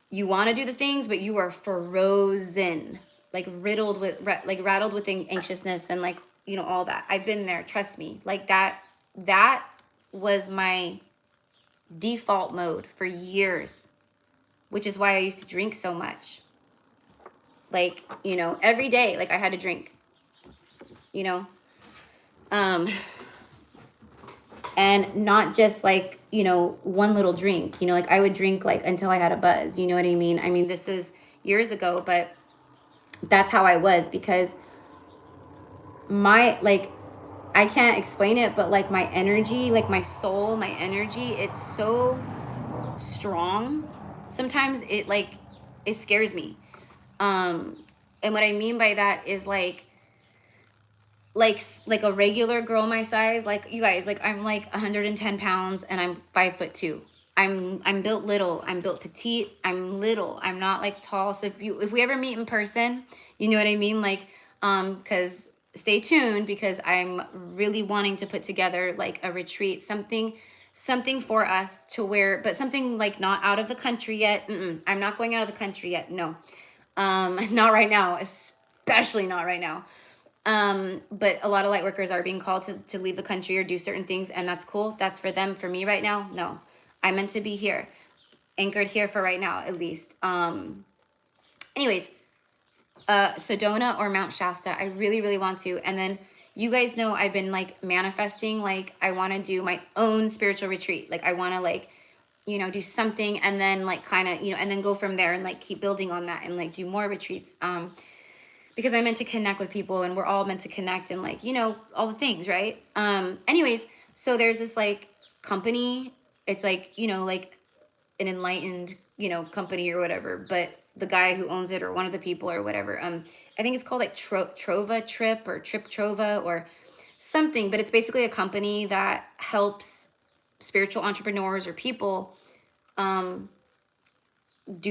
you want to do the things, but you are frozen, like rattled with anxiousness and like, you know, all that. I've been there. Trust me. Like that was my default mode for years, which is why I used to drink so much. Like, you know, every day, like I had to drink, you know, and not just like, you know, one little drink, you know, like I would drink like until I had a buzz, you know what I mean? I mean, this was years ago, but that's how I was, because like, I can't explain it, but like my energy, like my soul, my energy, it's so strong. Sometimes it scares me. And what I mean by that is like a regular girl my size, like you guys, like I'm like 110 pounds and I'm 5'2". I'm built little. I'm built petite. I'm little. I'm not like tall. So if we ever meet in person, you know what I mean? Like, because stay tuned, because I'm really wanting to put together like a retreat, something for us to wear, but something like not out of the country yet. I'm not going out of the country yet. No, not right now, especially not right now. But a lot of light workers are being called to leave the country or do certain things, and that's cool. That's for them. For me right now, no. I'm meant to be here, anchored here for right now, at least. Anyways, Sedona or Mount Shasta, I really, really want to. And then you guys know I've been like manifesting, like I want to do my own spiritual retreat. Like I want to like, you know, do something and then like kind of, you know, and then go from there and like keep building on that and like do more retreats. Because I'm meant to connect with people and we're all meant to connect and like, you know, all the things, right? Anyways, so there's this like company, it's like, you know, like an enlightened, you know, company or whatever, but the guy who owns it or one of the people or whatever, I think it's called like Trova Trip or Trip Trova or something, but it's basically a company that helps spiritual entrepreneurs or people do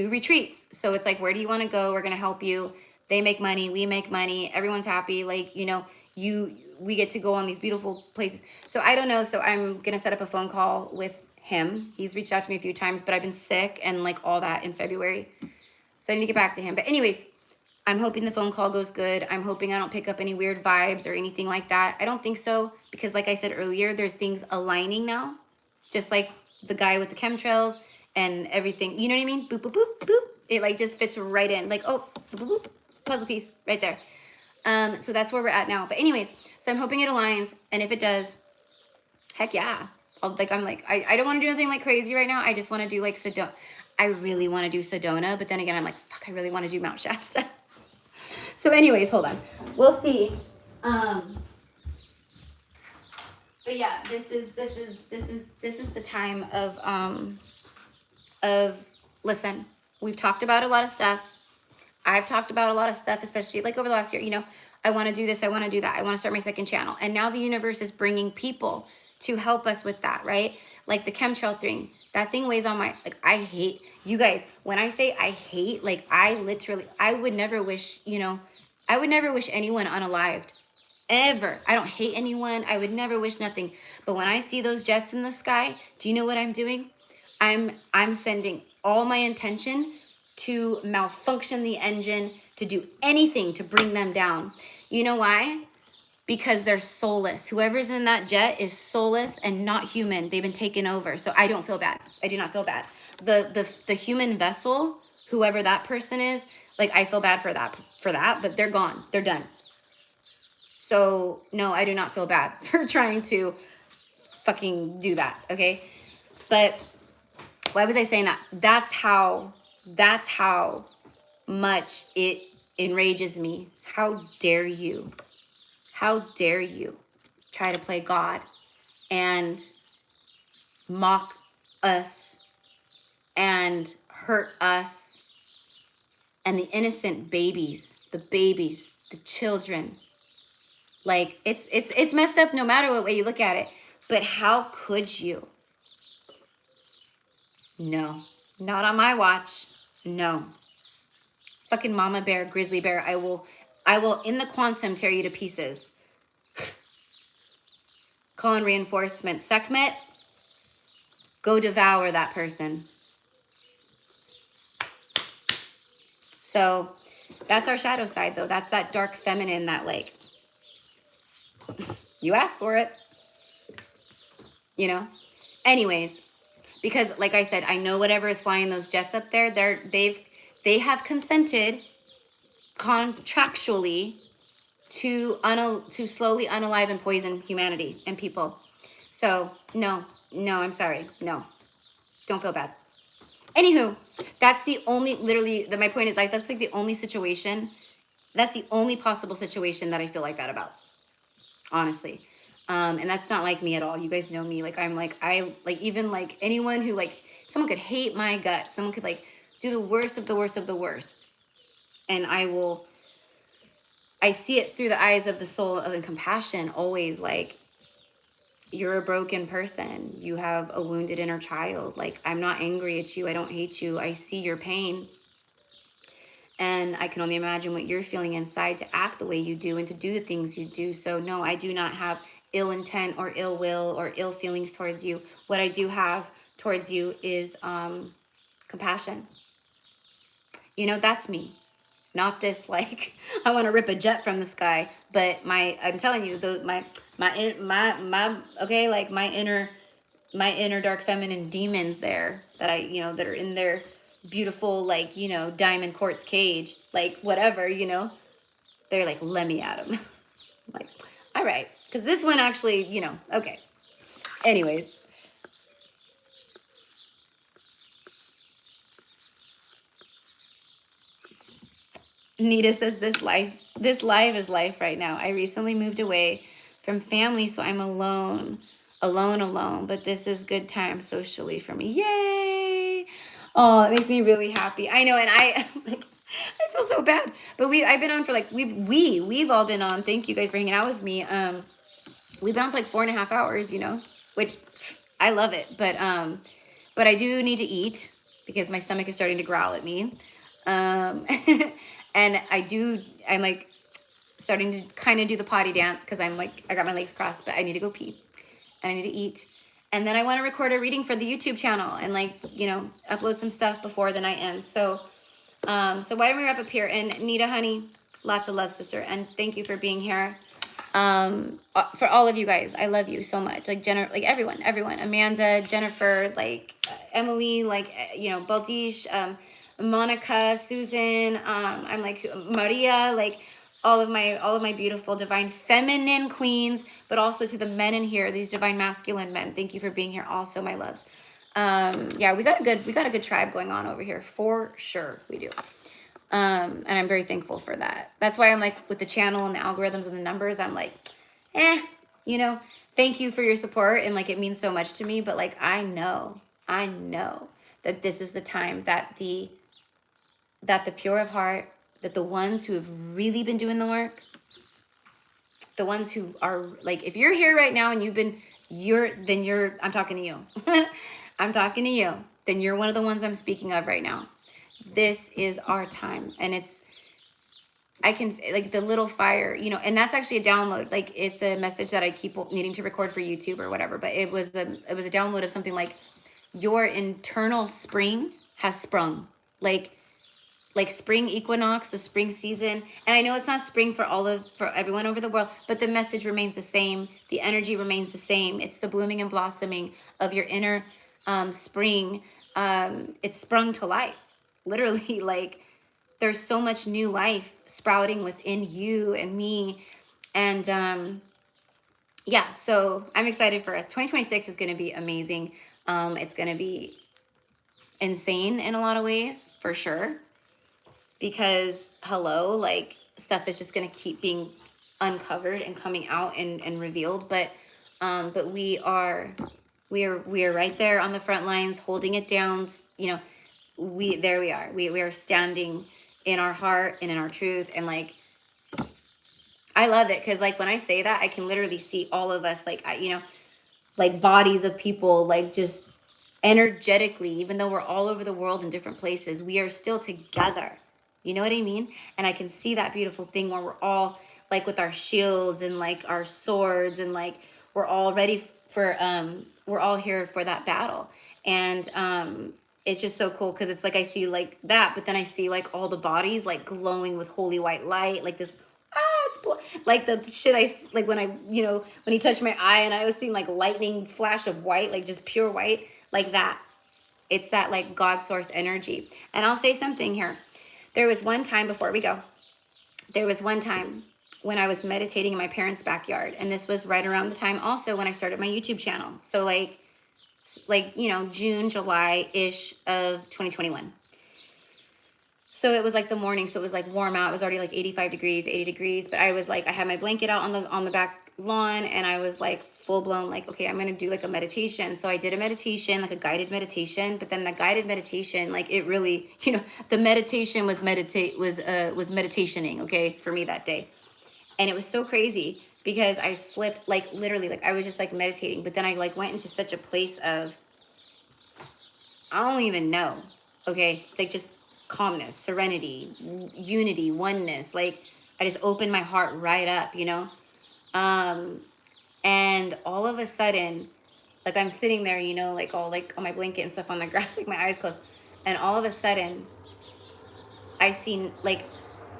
retreats. So it's like, where do you want to go? We're going to help you. They make money. We make money. Everyone's happy. Like, you know, we get to go on these beautiful places. So I don't know. So I'm going to set up a phone call with him. He's reached out to me a few times, but I've been sick and like all that in February. So I need to get back to him. But anyways, I'm hoping the phone call goes good. I'm hoping I don't pick up any weird vibes or anything like that. I don't think so, because like I said earlier, there's things aligning now. Just like the guy with the chemtrails and everything. You know what I mean? Boop, boop, boop, boop. It like just fits right in. Like, oh, boop, boop, boop. Puzzle piece right there. So that's where we're at now. But anyways, so I'm hoping it aligns. And if it does, heck yeah. I don't want to do anything like crazy right now. I just want to do like Sedona. I really want to do Sedona. But then again, I'm like, fuck, I really want to do Mount Shasta. So anyways, hold on. We'll see. But yeah, this is the time of listen, we've talked about a lot of stuff. I've talked about a lot of stuff, especially like over the last year, you know, I want to do this. I want to do that. I want to start my second channel. And now the universe is bringing people to help us with that, right? Like the chemtrail thing, that thing weighs on my, like, I hate, you guys, when I say I hate, like I would never wish, you know, I would never wish anyone unalived, ever. I don't hate anyone. I would never wish nothing. But when I see those jets in the sky, do you know what I'm doing? I'm sending all my intention to malfunction the engine, to do anything to bring them down. You know why? because they're soulless. Whoever's in that jet is soulless and not human. They've been taken over. So I don't feel bad. I do not feel bad. The human vessel, whoever that person is, like, I feel bad for that, but they're gone. They're done. So no, I do not feel bad for trying to fucking do that. Okay. But why was I saying that? That's how much it enrages me. How dare you? How dare you try to play God and mock us and hurt us and the innocent babies, the children. Like, it's messed up no matter what way you look at it. But how could you? No, not on my watch. No. Fucking mama bear, grizzly bear, I will in the quantum tear you to pieces. Call in reinforcement. Sekhmet, go devour that person. So that's our shadow side, though. That's that dark feminine that, like, you asked for it. You know? Anyways, because like I said, I know whatever is flying those jets up there, they have consented contractually to slowly unalive and poison humanity and people. So no, I'm sorry. No, don't feel bad. Anywho, that's the only, literally, my point is, like, that's like the only situation, that's the only possible situation that I feel like that about, honestly. And that's not like me at all. You guys know me. Like, even like anyone who, like, someone could hate my guts. Someone could, like, do the worst of the worst of the worst. And I see it through the eyes of the soul of compassion, always. Like, you're a broken person. You have a wounded inner child. Like, I'm not angry at you. I don't hate you. I see your pain. And I can only imagine what you're feeling inside to act the way you do and to do the things you do. So no, I do not have ill intent or ill will or ill feelings towards you. What I do have towards you is compassion. You know, that's me. Not this, like, I want to rip a jet from the sky, but I'm telling you, okay, like, my inner dark feminine demons there that that are in their beautiful, like, diamond quartz cage, like, whatever, they're like, let me at them. Like, all right, because this one actually, okay. Anyways. Nita says, this live is life right now. I recently moved away from family, so I'm alone, but this is good time socially for me. Yay! Oh, it makes me really happy. I know, and I feel so bad. But I've been on for, like, we've all been on. Thank you guys for hanging out with me. We've been on for like 4.5 hours, which I love it. But I do need to eat because my stomach is starting to growl at me. And I'm like starting to kind of do the potty dance because I'm like, I got my legs crossed, but I need to go pee and I need to eat. And then I want to record a reading for the YouTube channel and, like, upload some stuff before the night ends. So, why don't we wrap up here? And Nita, honey, lots of love, sister. And thank you for being here. For all of you guys, I love you so much. Like, like everyone, Amanda, Jennifer, like, Emily, like, Baltish, Monica, Susan, I'm like Maria, like all of my beautiful divine feminine queens, but also to the men in here, these divine masculine men. Thank you for being here also, my loves. Yeah, we got a good tribe going on over here for sure. We do. And I'm very thankful for that. That's why I'm like, with the channel and the algorithms and the numbers, I'm like, thank you for your support. And, like, it means so much to me, but, like, I know that this is the time that the pure of heart, that the ones who have really been doing the work, the ones who are, like, if you're here right now and I'm talking to you. I'm talking to you. Then you're one of the ones I'm speaking of right now. This is our time. And I can, like, the little fire, and that's actually a download. Like, it's a message that I keep needing to record for YouTube or whatever, but it was a download of something like, your internal spring has sprung. Like, like spring equinox, the spring season. And I know it's not spring for everyone over the world, but the message remains the same. The energy remains the same. It's the blooming and blossoming of your inner spring. It's sprung to life, literally. Like there's so much new life sprouting within you and me. And yeah, so I'm excited for us. 2026 is going to be amazing. It's going to be insane in a lot of ways, for sure. Because hello, like stuff is just going to keep being uncovered and coming out and revealed. But we are right there on the front lines, holding it down. You know, we are. We are standing in our heart and in our truth. And like, I love it because like when I say that, I can literally see all of us, like, you know, like bodies of people, like just energetically, even though we're all over the world in different places, we are still together. You know what I mean? And I can see that beautiful thing where we're all like with our shields and like our swords, and like we're all ready for we're all here for that battle. And it's just so cool because it's like I see like that, but then I see like all the bodies like glowing with holy white light, like this like the shit I like when I, you know, when he touched my eye and I was seeing like lightning flash of white, like just pure white, like that. It's that like God source energy. And I'll say something here. There was one time, before we go, there was one time when I was meditating in my parents' backyard, and this was right around the time also when I started my YouTube channel. So like you know, June, July-ish of 2021. So it was like the morning, so it was like warm out. It was already like 85 degrees, 80 degrees. But I was like, I had my blanket out on the back lawn, and I was like full blown like, okay, I'm gonna do like a meditation. So I did a meditation, like a guided meditation. But then the guided meditation, like it really, you know, the meditation was meditationing, okay, for me that day. And it was so crazy because I slipped, like literally, like I was just like meditating, but then I like went into such a place of, I don't even know, okay, it's like just calmness, serenity, unity, oneness. Like I just opened my heart right up, you know? And all of a sudden, like I'm sitting there, you know, like all like on my blanket and stuff on the grass, like my eyes closed. And all of a sudden I seen like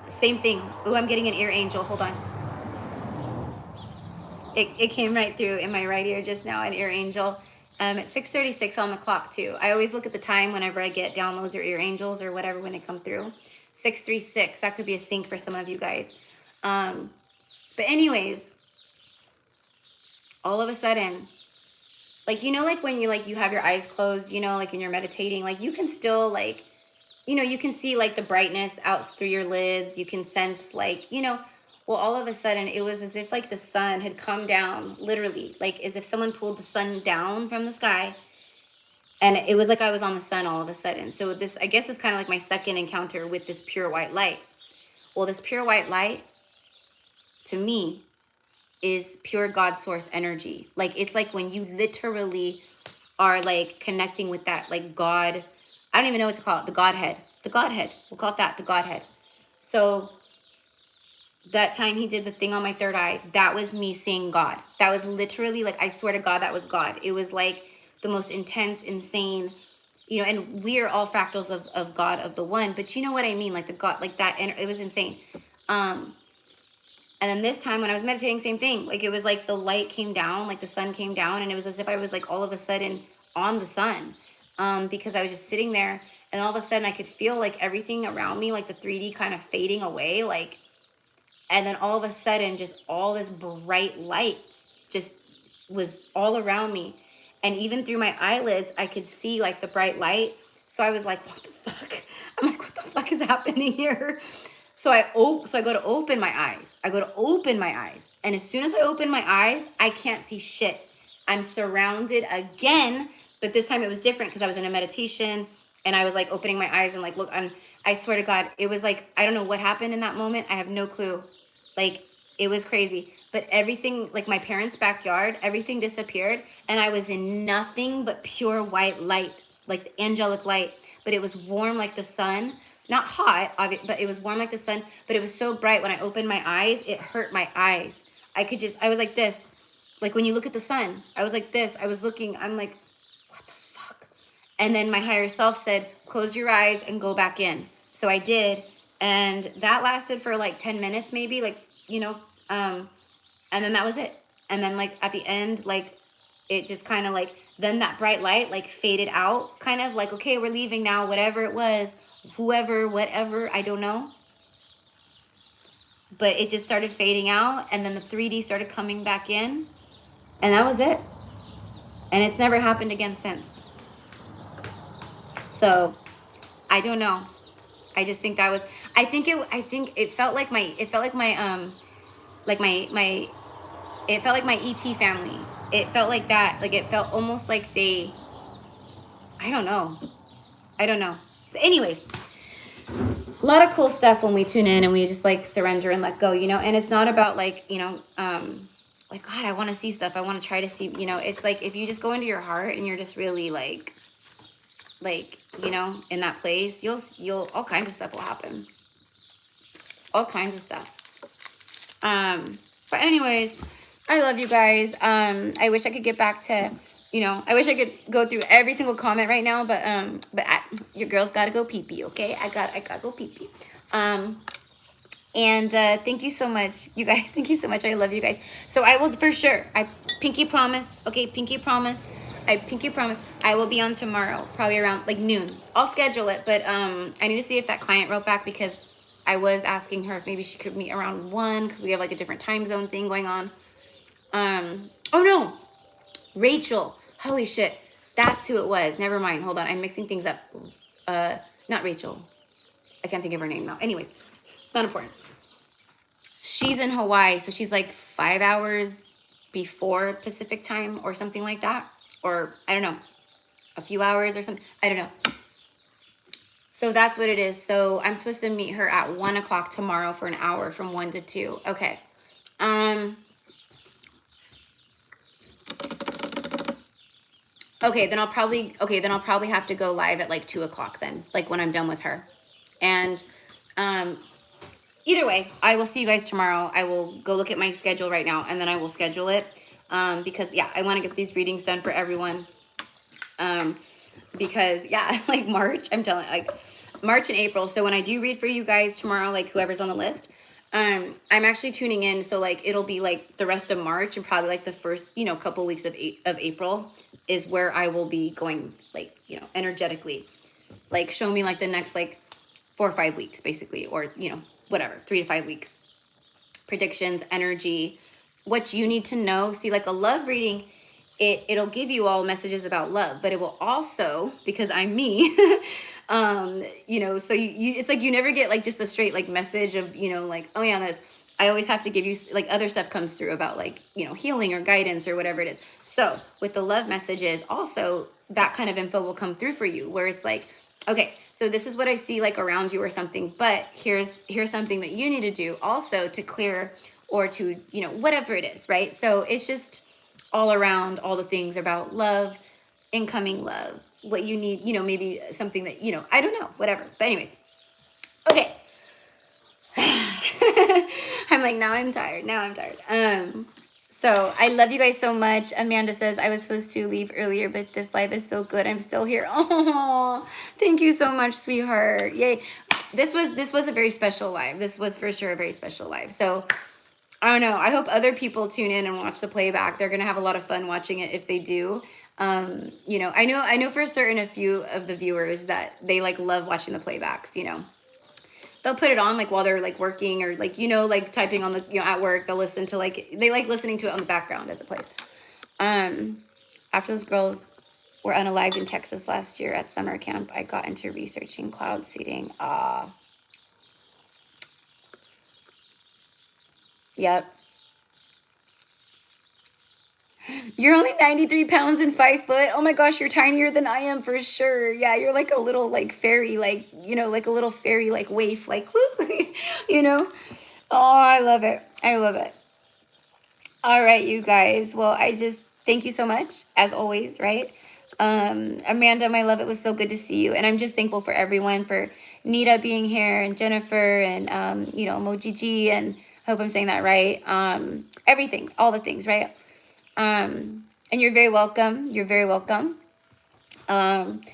same thing. Oh, I'm getting an ear angel. Hold on. It came right through in my right ear just now, an ear angel. At 6:36 on the clock too. I always look at the time whenever I get downloads or ear angels or whatever when they come through. 6:36. That could be a sync for some of you guys. But anyways, all of a sudden, like you know, like when you have your eyes closed, you know, like when you're meditating, like you can still like, you know, you can see like the brightness out through your lids. You can sense like, you know. Well, all of a sudden, it was as if like the sun had come down, literally, like as if someone pulled the sun down from the sky. And it was like I was on the sun all of a sudden. So this, I guess, is kind of like my second encounter with this pure white light. Well, this pure white light, to me, is pure God source energy. Like, it's like when you literally are like connecting with that, like God, I don't even know what to call it, the Godhead. The Godhead. We'll call it that, the Godhead. So that time he did the thing on my third eye, that was me seeing God. That was literally like, I swear to God, that was God. It was like the most intense, insane, you know, and we are all fractals of God, of the one, but you know what I mean? Like the God, like that, and it was insane. And then this time when I was meditating, same thing. Like it was like the light came down, like the sun came down, and it was as if I was like all of a sudden on the sun, because I was just sitting there, and all of a sudden I could feel like everything around me, like the 3D kind of fading away, like. And then all of a sudden, just all this bright light just was all around me. And even through my eyelids, I could see like the bright light. So I was like, what the fuck? I'm like, what the fuck is happening here? So I go to open my eyes. And as soon as I open my eyes, I can't see shit. I'm surrounded again. But this time it was different because I was in a meditation and I was like opening my eyes and like, look, I swear to God, it was like, I don't know what happened in that moment. I have no clue. Like, it was crazy. But everything, like my parents' backyard, everything disappeared. And I was in nothing but pure white light, like the angelic light. But it was warm like the sun. Not hot, but it was warm like the sun. But it was so bright when I opened my eyes, it hurt my eyes. I was like this. Like when you look at the sun, I was like this. I was looking, I'm like, what the fuck? And then my higher self said, close your eyes and go back in. So I did, and that lasted for like 10 minutes maybe, like, and then that was it. And then like at the end, like it just kind of like, then that bright light like faded out, kind of like, okay, we're leaving now, whatever it was, whoever, whatever, I don't know. But it just started fading out, and then the 3D started coming back in, and that was it. And it's never happened again since. So I don't know. I just think that was, I think it felt like my it felt like my ET family. It felt like that. Like it felt almost like they, I don't know. But anyways, a lot of cool stuff when we tune in and we just like surrender and let go, and it's not about like, like, God, I want to see stuff. I want to try to see, it's like, if you just go into your heart and you're just really like, in that place, you'll, all kinds of stuff will happen. All kinds of stuff. But anyways, I love you guys. I wish I could get back to, I wish I could go through every single comment right now, but your girl's got to go pee-pee, okay? I got to go pee-pee. And thank you so much, you guys. Thank you so much. I love you guys. So I will for sure. I pinky promise. Okay, pinky promise. I pinky promise. I will be on tomorrow, probably around like noon. I'll schedule it, but I need to see if that client wrote back, because I was asking her if maybe she could meet around 1, because we have like a different time zone thing going on. Oh no, Rachel. Holy shit, that's who it was. Never mind. Hold on, I'm mixing things up. Not Rachel. I can't think of her name now. Anyways, not important. She's in Hawaii, so she's like 5 hours before Pacific time or something like that. Or I don't know, a few hours or something. I don't know. So that's what it is. So I'm supposed to meet her at 1 o'clock tomorrow for an hour from 1 to 2. Okay. Okay, then I'll probably have to go live at like 2 o'clock then, like when I'm done with her. And either way, I will see you guys tomorrow. I will go look at my schedule right now, and then I will schedule it. Because yeah, I want to get these readings done for everyone. Because yeah, like March, I'm telling you, like March and April. So when I do read for you guys tomorrow, like whoever's on the list, I'm actually tuning in. So like, it'll be like the rest of March and probably like the first, couple weeks of April is where I will be going, like, energetically, like show me like the next, like 4 or 5 weeks basically, or, whatever, 3 to 5 weeks, predictions, energy, what you need to know. See, like a love reading, it'll give you all messages about love, but it will also, because I'm me, so you it's like you never get like just a straight like message of, like, oh yeah, this. I always have to give you like other stuff comes through about like, healing or guidance or whatever it is. So with the love messages, also that kind of info will come through for you, where it's like, okay, so this is what I see like around you or something, but here's something that you need to do also to clear or to, whatever it is, right? So it's just all around all the things about love, incoming love, what you need, maybe something that, I don't know, whatever. But anyways, okay. I'm like, now I'm tired. So I love you guys so much. Amanda says, I was supposed to leave earlier, but this live is so good. I'm still here. Oh, thank you so much, sweetheart. Yay. This was a very special live. This was for sure a very special live. So I don't know. I hope other people tune in and watch the playback. They're going to have a lot of fun watching it if they do. I know for certain a few of the viewers that they like love watching the playbacks, They'll put it on like while they're like working or like, like typing on the, at work. They'll listen to like, they like listening to it on the background as it plays. After those girls were unalived in Texas last year at summer camp, I got into researching cloud seeding. Yep. You're only 93 pounds and 5 foot. Oh my gosh, you're tinier than I am for sure. Yeah, you're like a little like fairy, like, like a little fairy, like waif, like, whoop, Oh, I love it. All right, you guys. Well, I just thank you so much, as always, right? Amanda, my love, it was so good to see you. And I'm just thankful for everyone, for Nita being here and Jennifer and, Mojiji, and I hope I'm saying that right. Everything, all the things, right? And you're very welcome. And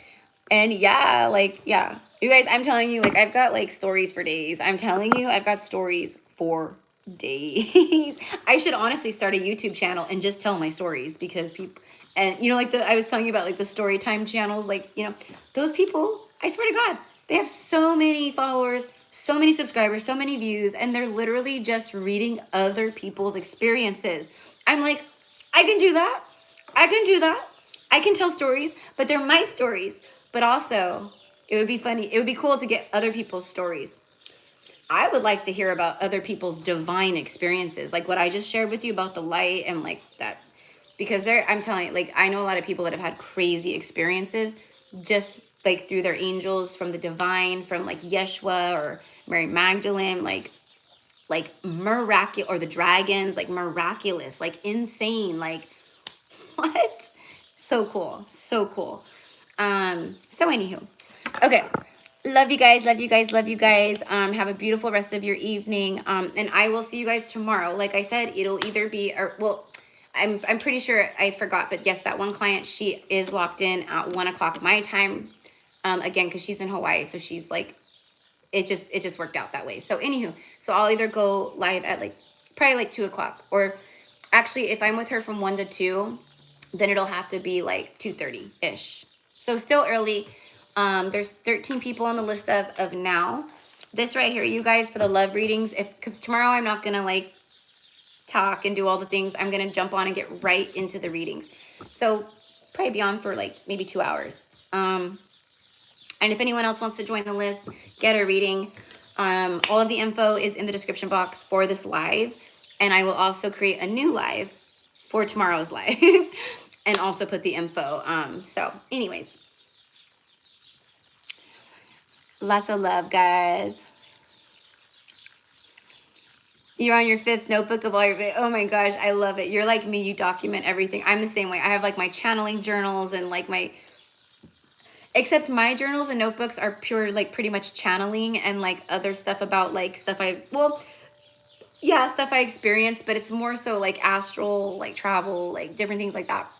yeah, You guys, I'm telling you, like, I've got like stories for days. I'm telling you, I've got stories for days. I should honestly start a YouTube channel and just tell my stories, because people, and you know, like I was telling you about like the story time channels, like, you know, those people, I swear to God, they have so many followers, so many subscribers, so many views, and they're literally just reading other people's experiences. I'm like, I can do that. I can do that. I can tell stories, but they're my stories. But also, it would be funny. It would be cool to get other people's stories. I would like to hear about other people's divine experiences, like what I just shared with you about the light and like that. Because I'm telling you, like, I know a lot of people that have had crazy experiences just like through their angels, from the divine, from like Yeshua or Mary Magdalene, like miraculous, or the dragons, like miraculous, like insane, like what? So cool. So cool. So anywho, okay. Love you guys, love you guys, love you guys. Have a beautiful rest of your evening. And I will see you guys tomorrow. Like I said, it'll either be, or well, I'm pretty sure I forgot, but yes, that one client, she is locked in at 1 o'clock my time. Again, because she's in Hawaii, so she's like, it just worked out that way. So anywho, so I'll either go live at like probably like 2 o'clock, or actually if I'm with her from 1 to 2, then it'll have to be like 2:30 ish. So still early. There's 13 people on the list as of now. This right here, you guys, for the love readings, because tomorrow I'm not gonna like talk and do all the things. I'm gonna jump on and get right into the readings. So probably be on for like maybe 2 hours. And if anyone else wants to join the list, get a reading, all of the info is in the description box for this live. And I will also create a new live for tomorrow's live and also put the info. So anyways, lots of love, guys. You're on your 5th notebook of all your, oh my gosh, I love it. You're like me, you document everything. I'm the same way. I have like my channeling journals and like except my journals and notebooks are pure, like pretty much channeling and like other stuff about like stuff stuff I experienced, but it's more so like astral, like travel, like different things like that.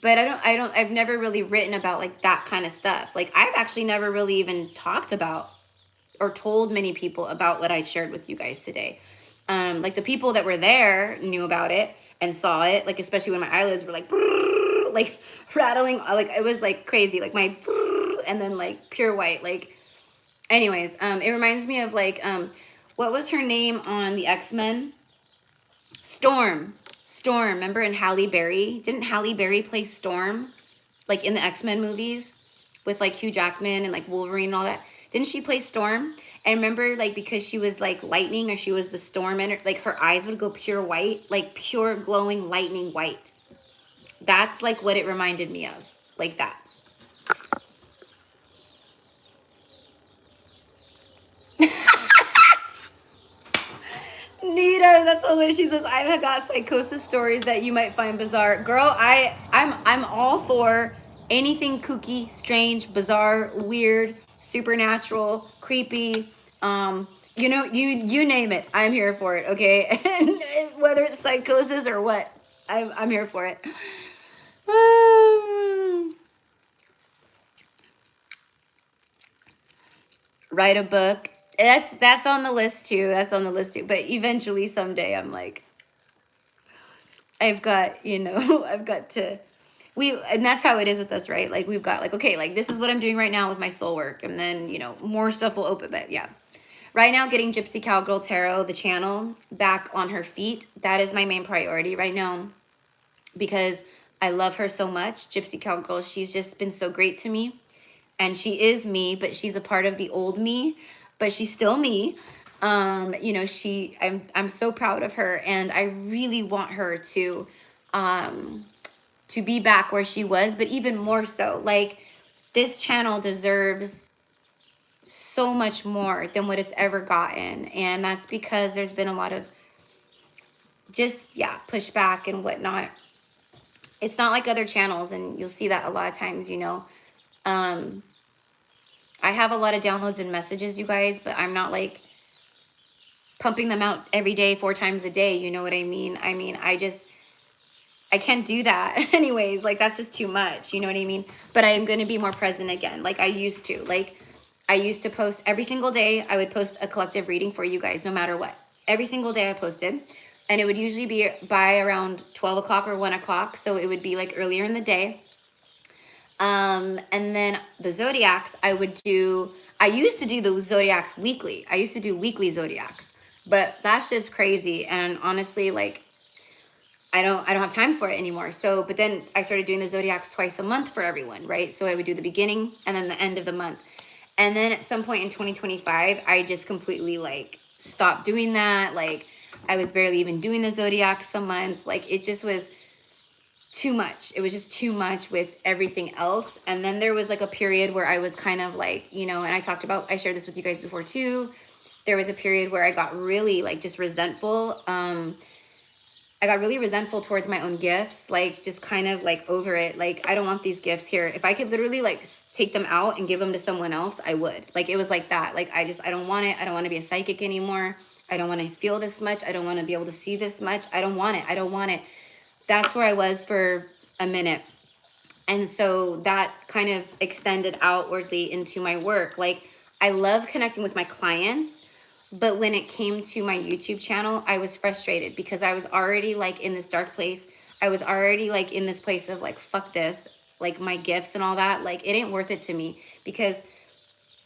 But I've never really written about like that kind of stuff. Like I've actually never really even talked about or told many people about what I shared with you guys today. Like the people that were there knew about it and saw it, like especially when my eyelids were like like rattling, like it was like crazy, like my and then like pure white, like anyways. It reminds me of like what was her name on the X-Men? Storm, remember in Halle Berry? Didn't Halle Berry play Storm like in the X-Men movies with like Hugh Jackman and like Wolverine and all that? Didn't she play Storm? And remember, like, because she was like lightning, or she was the storm, and like her eyes would go pure white, like pure glowing lightning white. That's like what it reminded me of, like that. Nita, that's hilarious. She says, I've got psychosis stories that you might find bizarre. Girl, I'm all for anything kooky, strange, bizarre, weird, supernatural, creepy. You know, you name it, I'm here for it, okay? And whether it's psychosis or what, I'm here for it. Write a book. That's on the list too. That's on the list too. But eventually, someday, I'm like, I've got, you know, I've got to. And that's how it is with us, right? Like we've got like, okay, like this is what I'm doing right now with my soul work, and then you know more stuff will open. But yeah, right now getting Gypsy Cowgirl Tarot, the channel, back on her feet. That is my main priority right now, because I love her so much. Gypsy Cowgirl, she's just been so great to me. And she is me, but she's a part of the old me, but she's still me. You know, I'm so proud of her, and I really want her to be back where she was, but even more so, like this channel deserves so much more than what it's ever gotten. And that's because there's been a lot of just, yeah, pushback and whatnot. It's not like other channels, and you'll see that a lot of times, you know. I have a lot of downloads and messages, you guys, but I'm not like pumping them out every day, 4 times a day. You know what I mean? I mean, I I can't do that anyways. Like, that's just too much. You know what I mean? But I am going to be more present again. Like I used to. Like, I used to post every single day. I would post a collective reading for you guys, no matter what. Every single day I posted. And it would usually be by around 12 o'clock or 1 o'clock. So it would be like earlier in the day. And then the zodiacs, I used to do the zodiacs weekly. I used to do weekly zodiacs. But that's just crazy. And honestly, like, I don't have time for it anymore. So, but then I started doing the zodiacs twice a month for everyone, right? So I would do the beginning and then the end of the month. And then at some point in 2025, I just completely like stopped doing that. Like, I was barely even doing the zodiacs some months. Like, it just was too much. It was just too much with everything else. And then there was like a period where I was kind of like, you know, and I shared this with you guys before too. There was a period where I got really like just resentful. I got really resentful towards my own gifts, like just kind of like over it. Like, I don't want these gifts here. If I could literally like take them out and give them to someone else, I would. Like, it was like that. Like, I don't want it. I don't want to be a psychic anymore. I don't want to feel this much. I don't want to be able to see this much. I don't want it. I don't want it. That's where I was for a minute. And so that kind of extended outwardly into my work. Like, I love connecting with my clients. But when it came to my YouTube channel, I was frustrated because I was already like in this dark place. I was already like in this place of like, fuck this, like my gifts and all that. Like, it ain't worth it to me because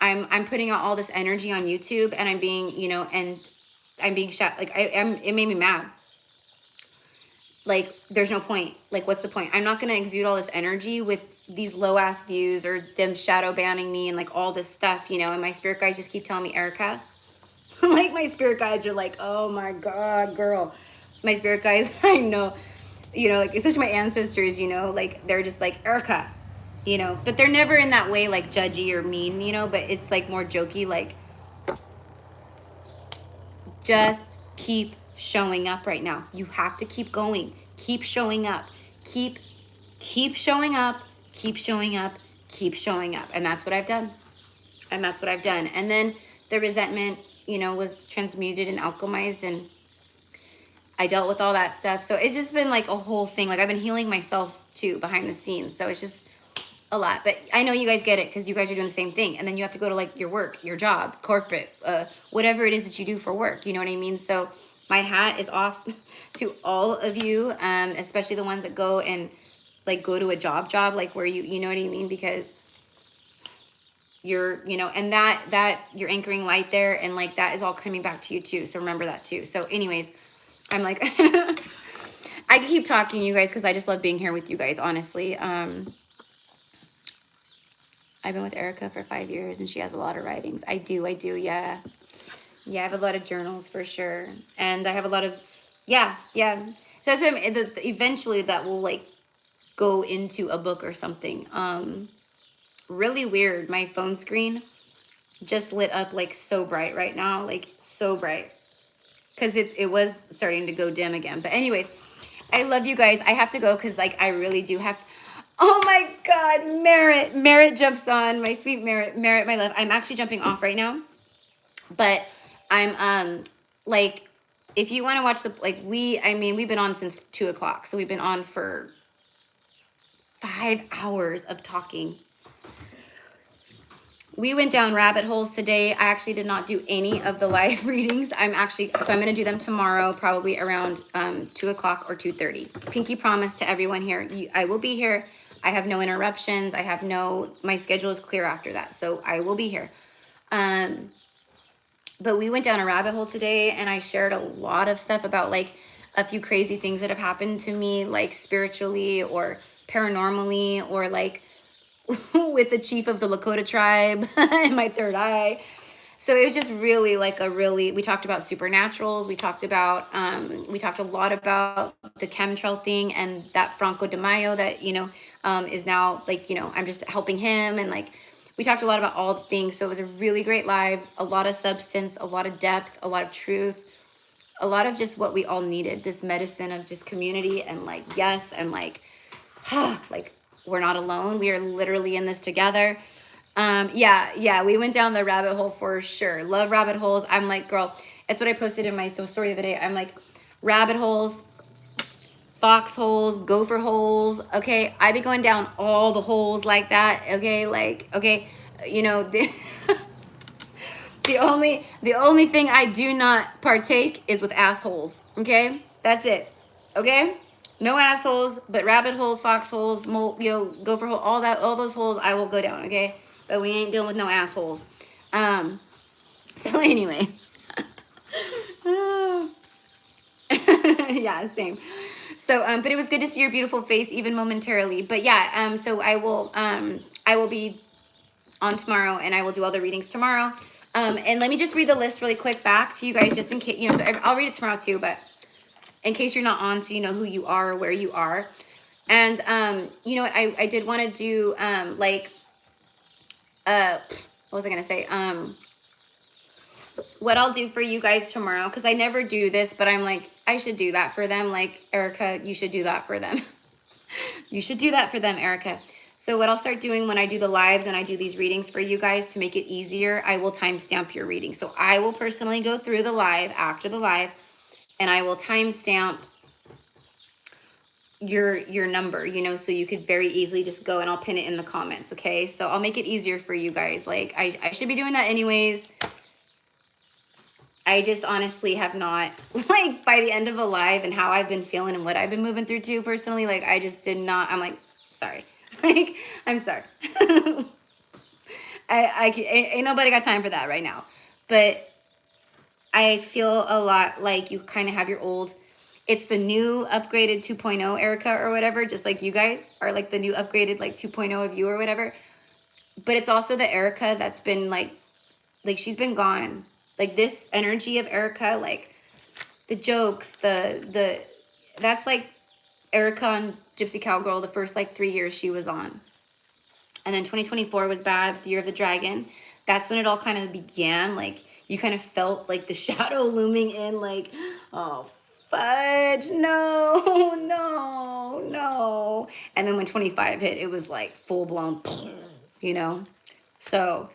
I'm putting out all this energy on YouTube and I'm being, you know, and I'm being shot. Like, it made me mad. Like, there's no point. Like, what's the point? I'm not going to exude all this energy with these low ass views or them shadow banning me and like all this stuff, you know, and my spirit guides just keep telling me, Erica, like my spirit guides are like, oh my God, girl. My spirit guides, I know, you know, like especially my ancestors, you know, like they're just like, Erica, you know, but they're never in that way like judgy or mean, you know, but it's like more jokey, like just keep showing up right now. You have to keep going. Keep showing up. Keep showing up. Keep showing up. Keep showing up. And that's what I've done. And that's what I've done. And then the resentment, you know, was transmuted and alchemized, and I dealt with all that stuff. So it's just been like a whole thing. Like, I've been healing myself too behind the scenes. So it's just a lot. But I know you guys get it because you guys are doing the same thing. And then you have to go to like your work, your job, corporate, whatever it is that you do for work. You know what I mean? So my hat is off to all of you, especially the ones that go and like go to a job, like where you know what I mean? Because you're, you know, and that you're anchoring light there, and like that is all coming back to you too. So remember that too. So anyways, I'm like, I keep talking, you guys, because I just love being here with you guys, honestly. I've been with Erica for 5 years and she has a lot of writings. I do, yeah. Yeah, I have a lot of journals for sure. And I have a lot of, yeah. So that's what eventually that will like go into a book or something. Really weird. My phone screen just lit up like so bright right now, like so bright, because it was starting to go dim again. But anyways, I love you guys. I have to go because like I really do have to. Oh my God, Merritt jumps on. My sweet Merritt, my love. I'm actually jumping off right now, but I'm like, if you want to watch the like we've been on since 2 o'clock, so we've been on for 5 hours of talking. We went down rabbit holes today. I actually did not do any of the live readings. I'm going to do them tomorrow, probably around 2 o'clock or 2:30. Pinky promise to everyone here. I will be here. I have no interruptions. My schedule is clear after that. So I will be here. But we went down a rabbit hole today and I shared a lot of stuff about like a few crazy things that have happened to me, like spiritually or paranormally, or like with the chief of the Lakota tribe and my third eye. So it was just really like we talked about supernaturals. We talked a lot about the chemtrail thing and that Franco de Mayo that, you know, is now like, you know, I'm just helping him. And like, we talked a lot about all the things. So it was a really great live, a lot of substance, a lot of depth, a lot of truth, a lot of just what we all needed, this medicine of just community and like, yes. And like, like, we're not alone. We are literally in this together. Yeah, we went down the rabbit hole for sure. Love rabbit holes. I'm like, girl, it's what I posted in my story the other day. I'm like, rabbit holes, foxholes, gopher holes, okay? I be going down all the holes like that, okay? Like, okay, you know, the only thing I do not partake is with assholes, okay? That's it, okay? No assholes, but rabbit holes, foxholes, you know, gopher hole, all those holes I will go down, okay? But we ain't dealing with no assholes. So anyways. Yeah, same. So, but it was good to see your beautiful face, even momentarily. But yeah, so I will be on tomorrow, and I will do all the readings tomorrow. And let me just read the list really quick back to you guys, just in case, you know, so I'll read it tomorrow too, but in case you're not on, so you know who you are or where you are. And, you know what, I did want to do, like, what was I going to say? What I'll do for you guys tomorrow, because I never do this, but I'm like, I should do that for them. Like, Erica, you should do that for them. You should do that for them, Erica. So what I'll start doing when I do the lives and I do these readings for you guys to make it easier, I will timestamp your reading. So I will personally go through the live after the live, and I will timestamp your number, you know, so you could very easily just go, and I'll pin it in the comments, okay? So I'll make it easier for you guys. Like, I should be doing that anyways. I just honestly have not, like, by the end of a live and how I've been feeling and what I've been moving through too, personally, like, I just did not, I'm like, sorry. Like, I'm sorry. Ain't nobody got time for that right now. But I feel a lot like you kind of have your old, it's the new upgraded 2.0 Erica or whatever, just like you guys are like the new upgraded like 2.0 of you or whatever. But it's also the Erica that's been like she's been gone. Like this energy of Erica, like the jokes, that's like Erica on Gypsy Cowgirl the first like 3 years she was on. And then 2024 was bad, the year of the dragon. That's when it all kind of began. Like you kind of felt like the shadow looming in, like, oh, fudge, no, no, no. And then when 25 hit, it was like full blown, you know? So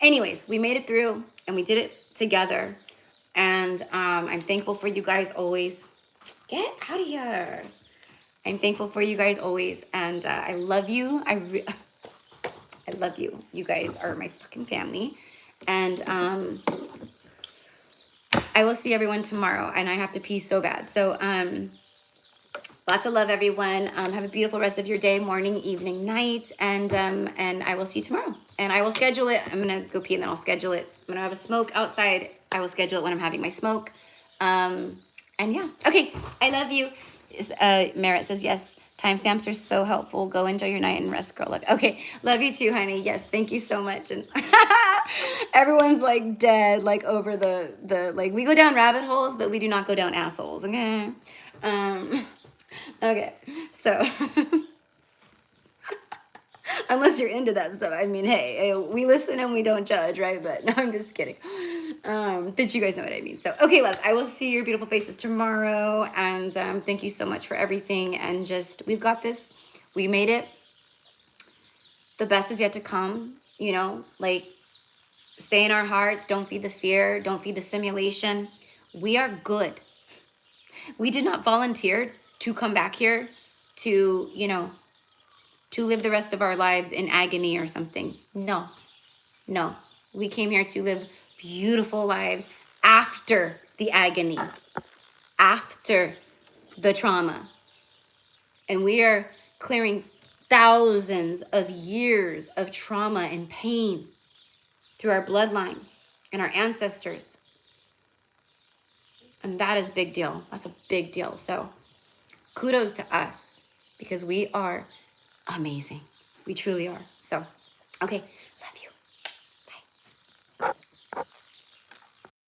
anyways, we made it through and we did it together. And I'm thankful for you guys always. Get out of here. I'm thankful for you guys always. And I love you. I love you. You guys are my fucking family. And I will see everyone tomorrow. And I have to pee so bad. So lots of love, everyone. Have a beautiful rest of your day, morning, evening, night. And I will see you tomorrow. And I will schedule it. I'm going to go pee and then I'll schedule it. I'm going to have a smoke outside. I will schedule it when I'm having my smoke. And yeah. Okay. I love you. Merritt says, yes. Timestamps are so helpful. Go enjoy your night and rest, girl. Okay. Love you too, honey. Yes. Thank you so much. And everyone's like dead, like over the, like we go down rabbit holes, but we do not go down assholes. Okay. Okay. So unless you're into that stuff. I mean, hey, we listen and we don't judge, right? But no, I'm just kidding. But you guys know what I mean. So, okay, loves, I will see your beautiful faces tomorrow. And thank you so much for everything. And just, we've got this. We made it. The best is yet to come. You know, like, stay in our hearts. Don't feed the fear. Don't feed the simulation. We are good. We did not volunteer to come back here to, you know, to live the rest of our lives in agony or something. No, no. We came here to live beautiful lives after the agony, after the trauma. And we are clearing thousands of years of trauma and pain through our bloodline and our ancestors. And that is a big deal. That's a big deal. So kudos to us because we are amazing. We truly are. So, okay.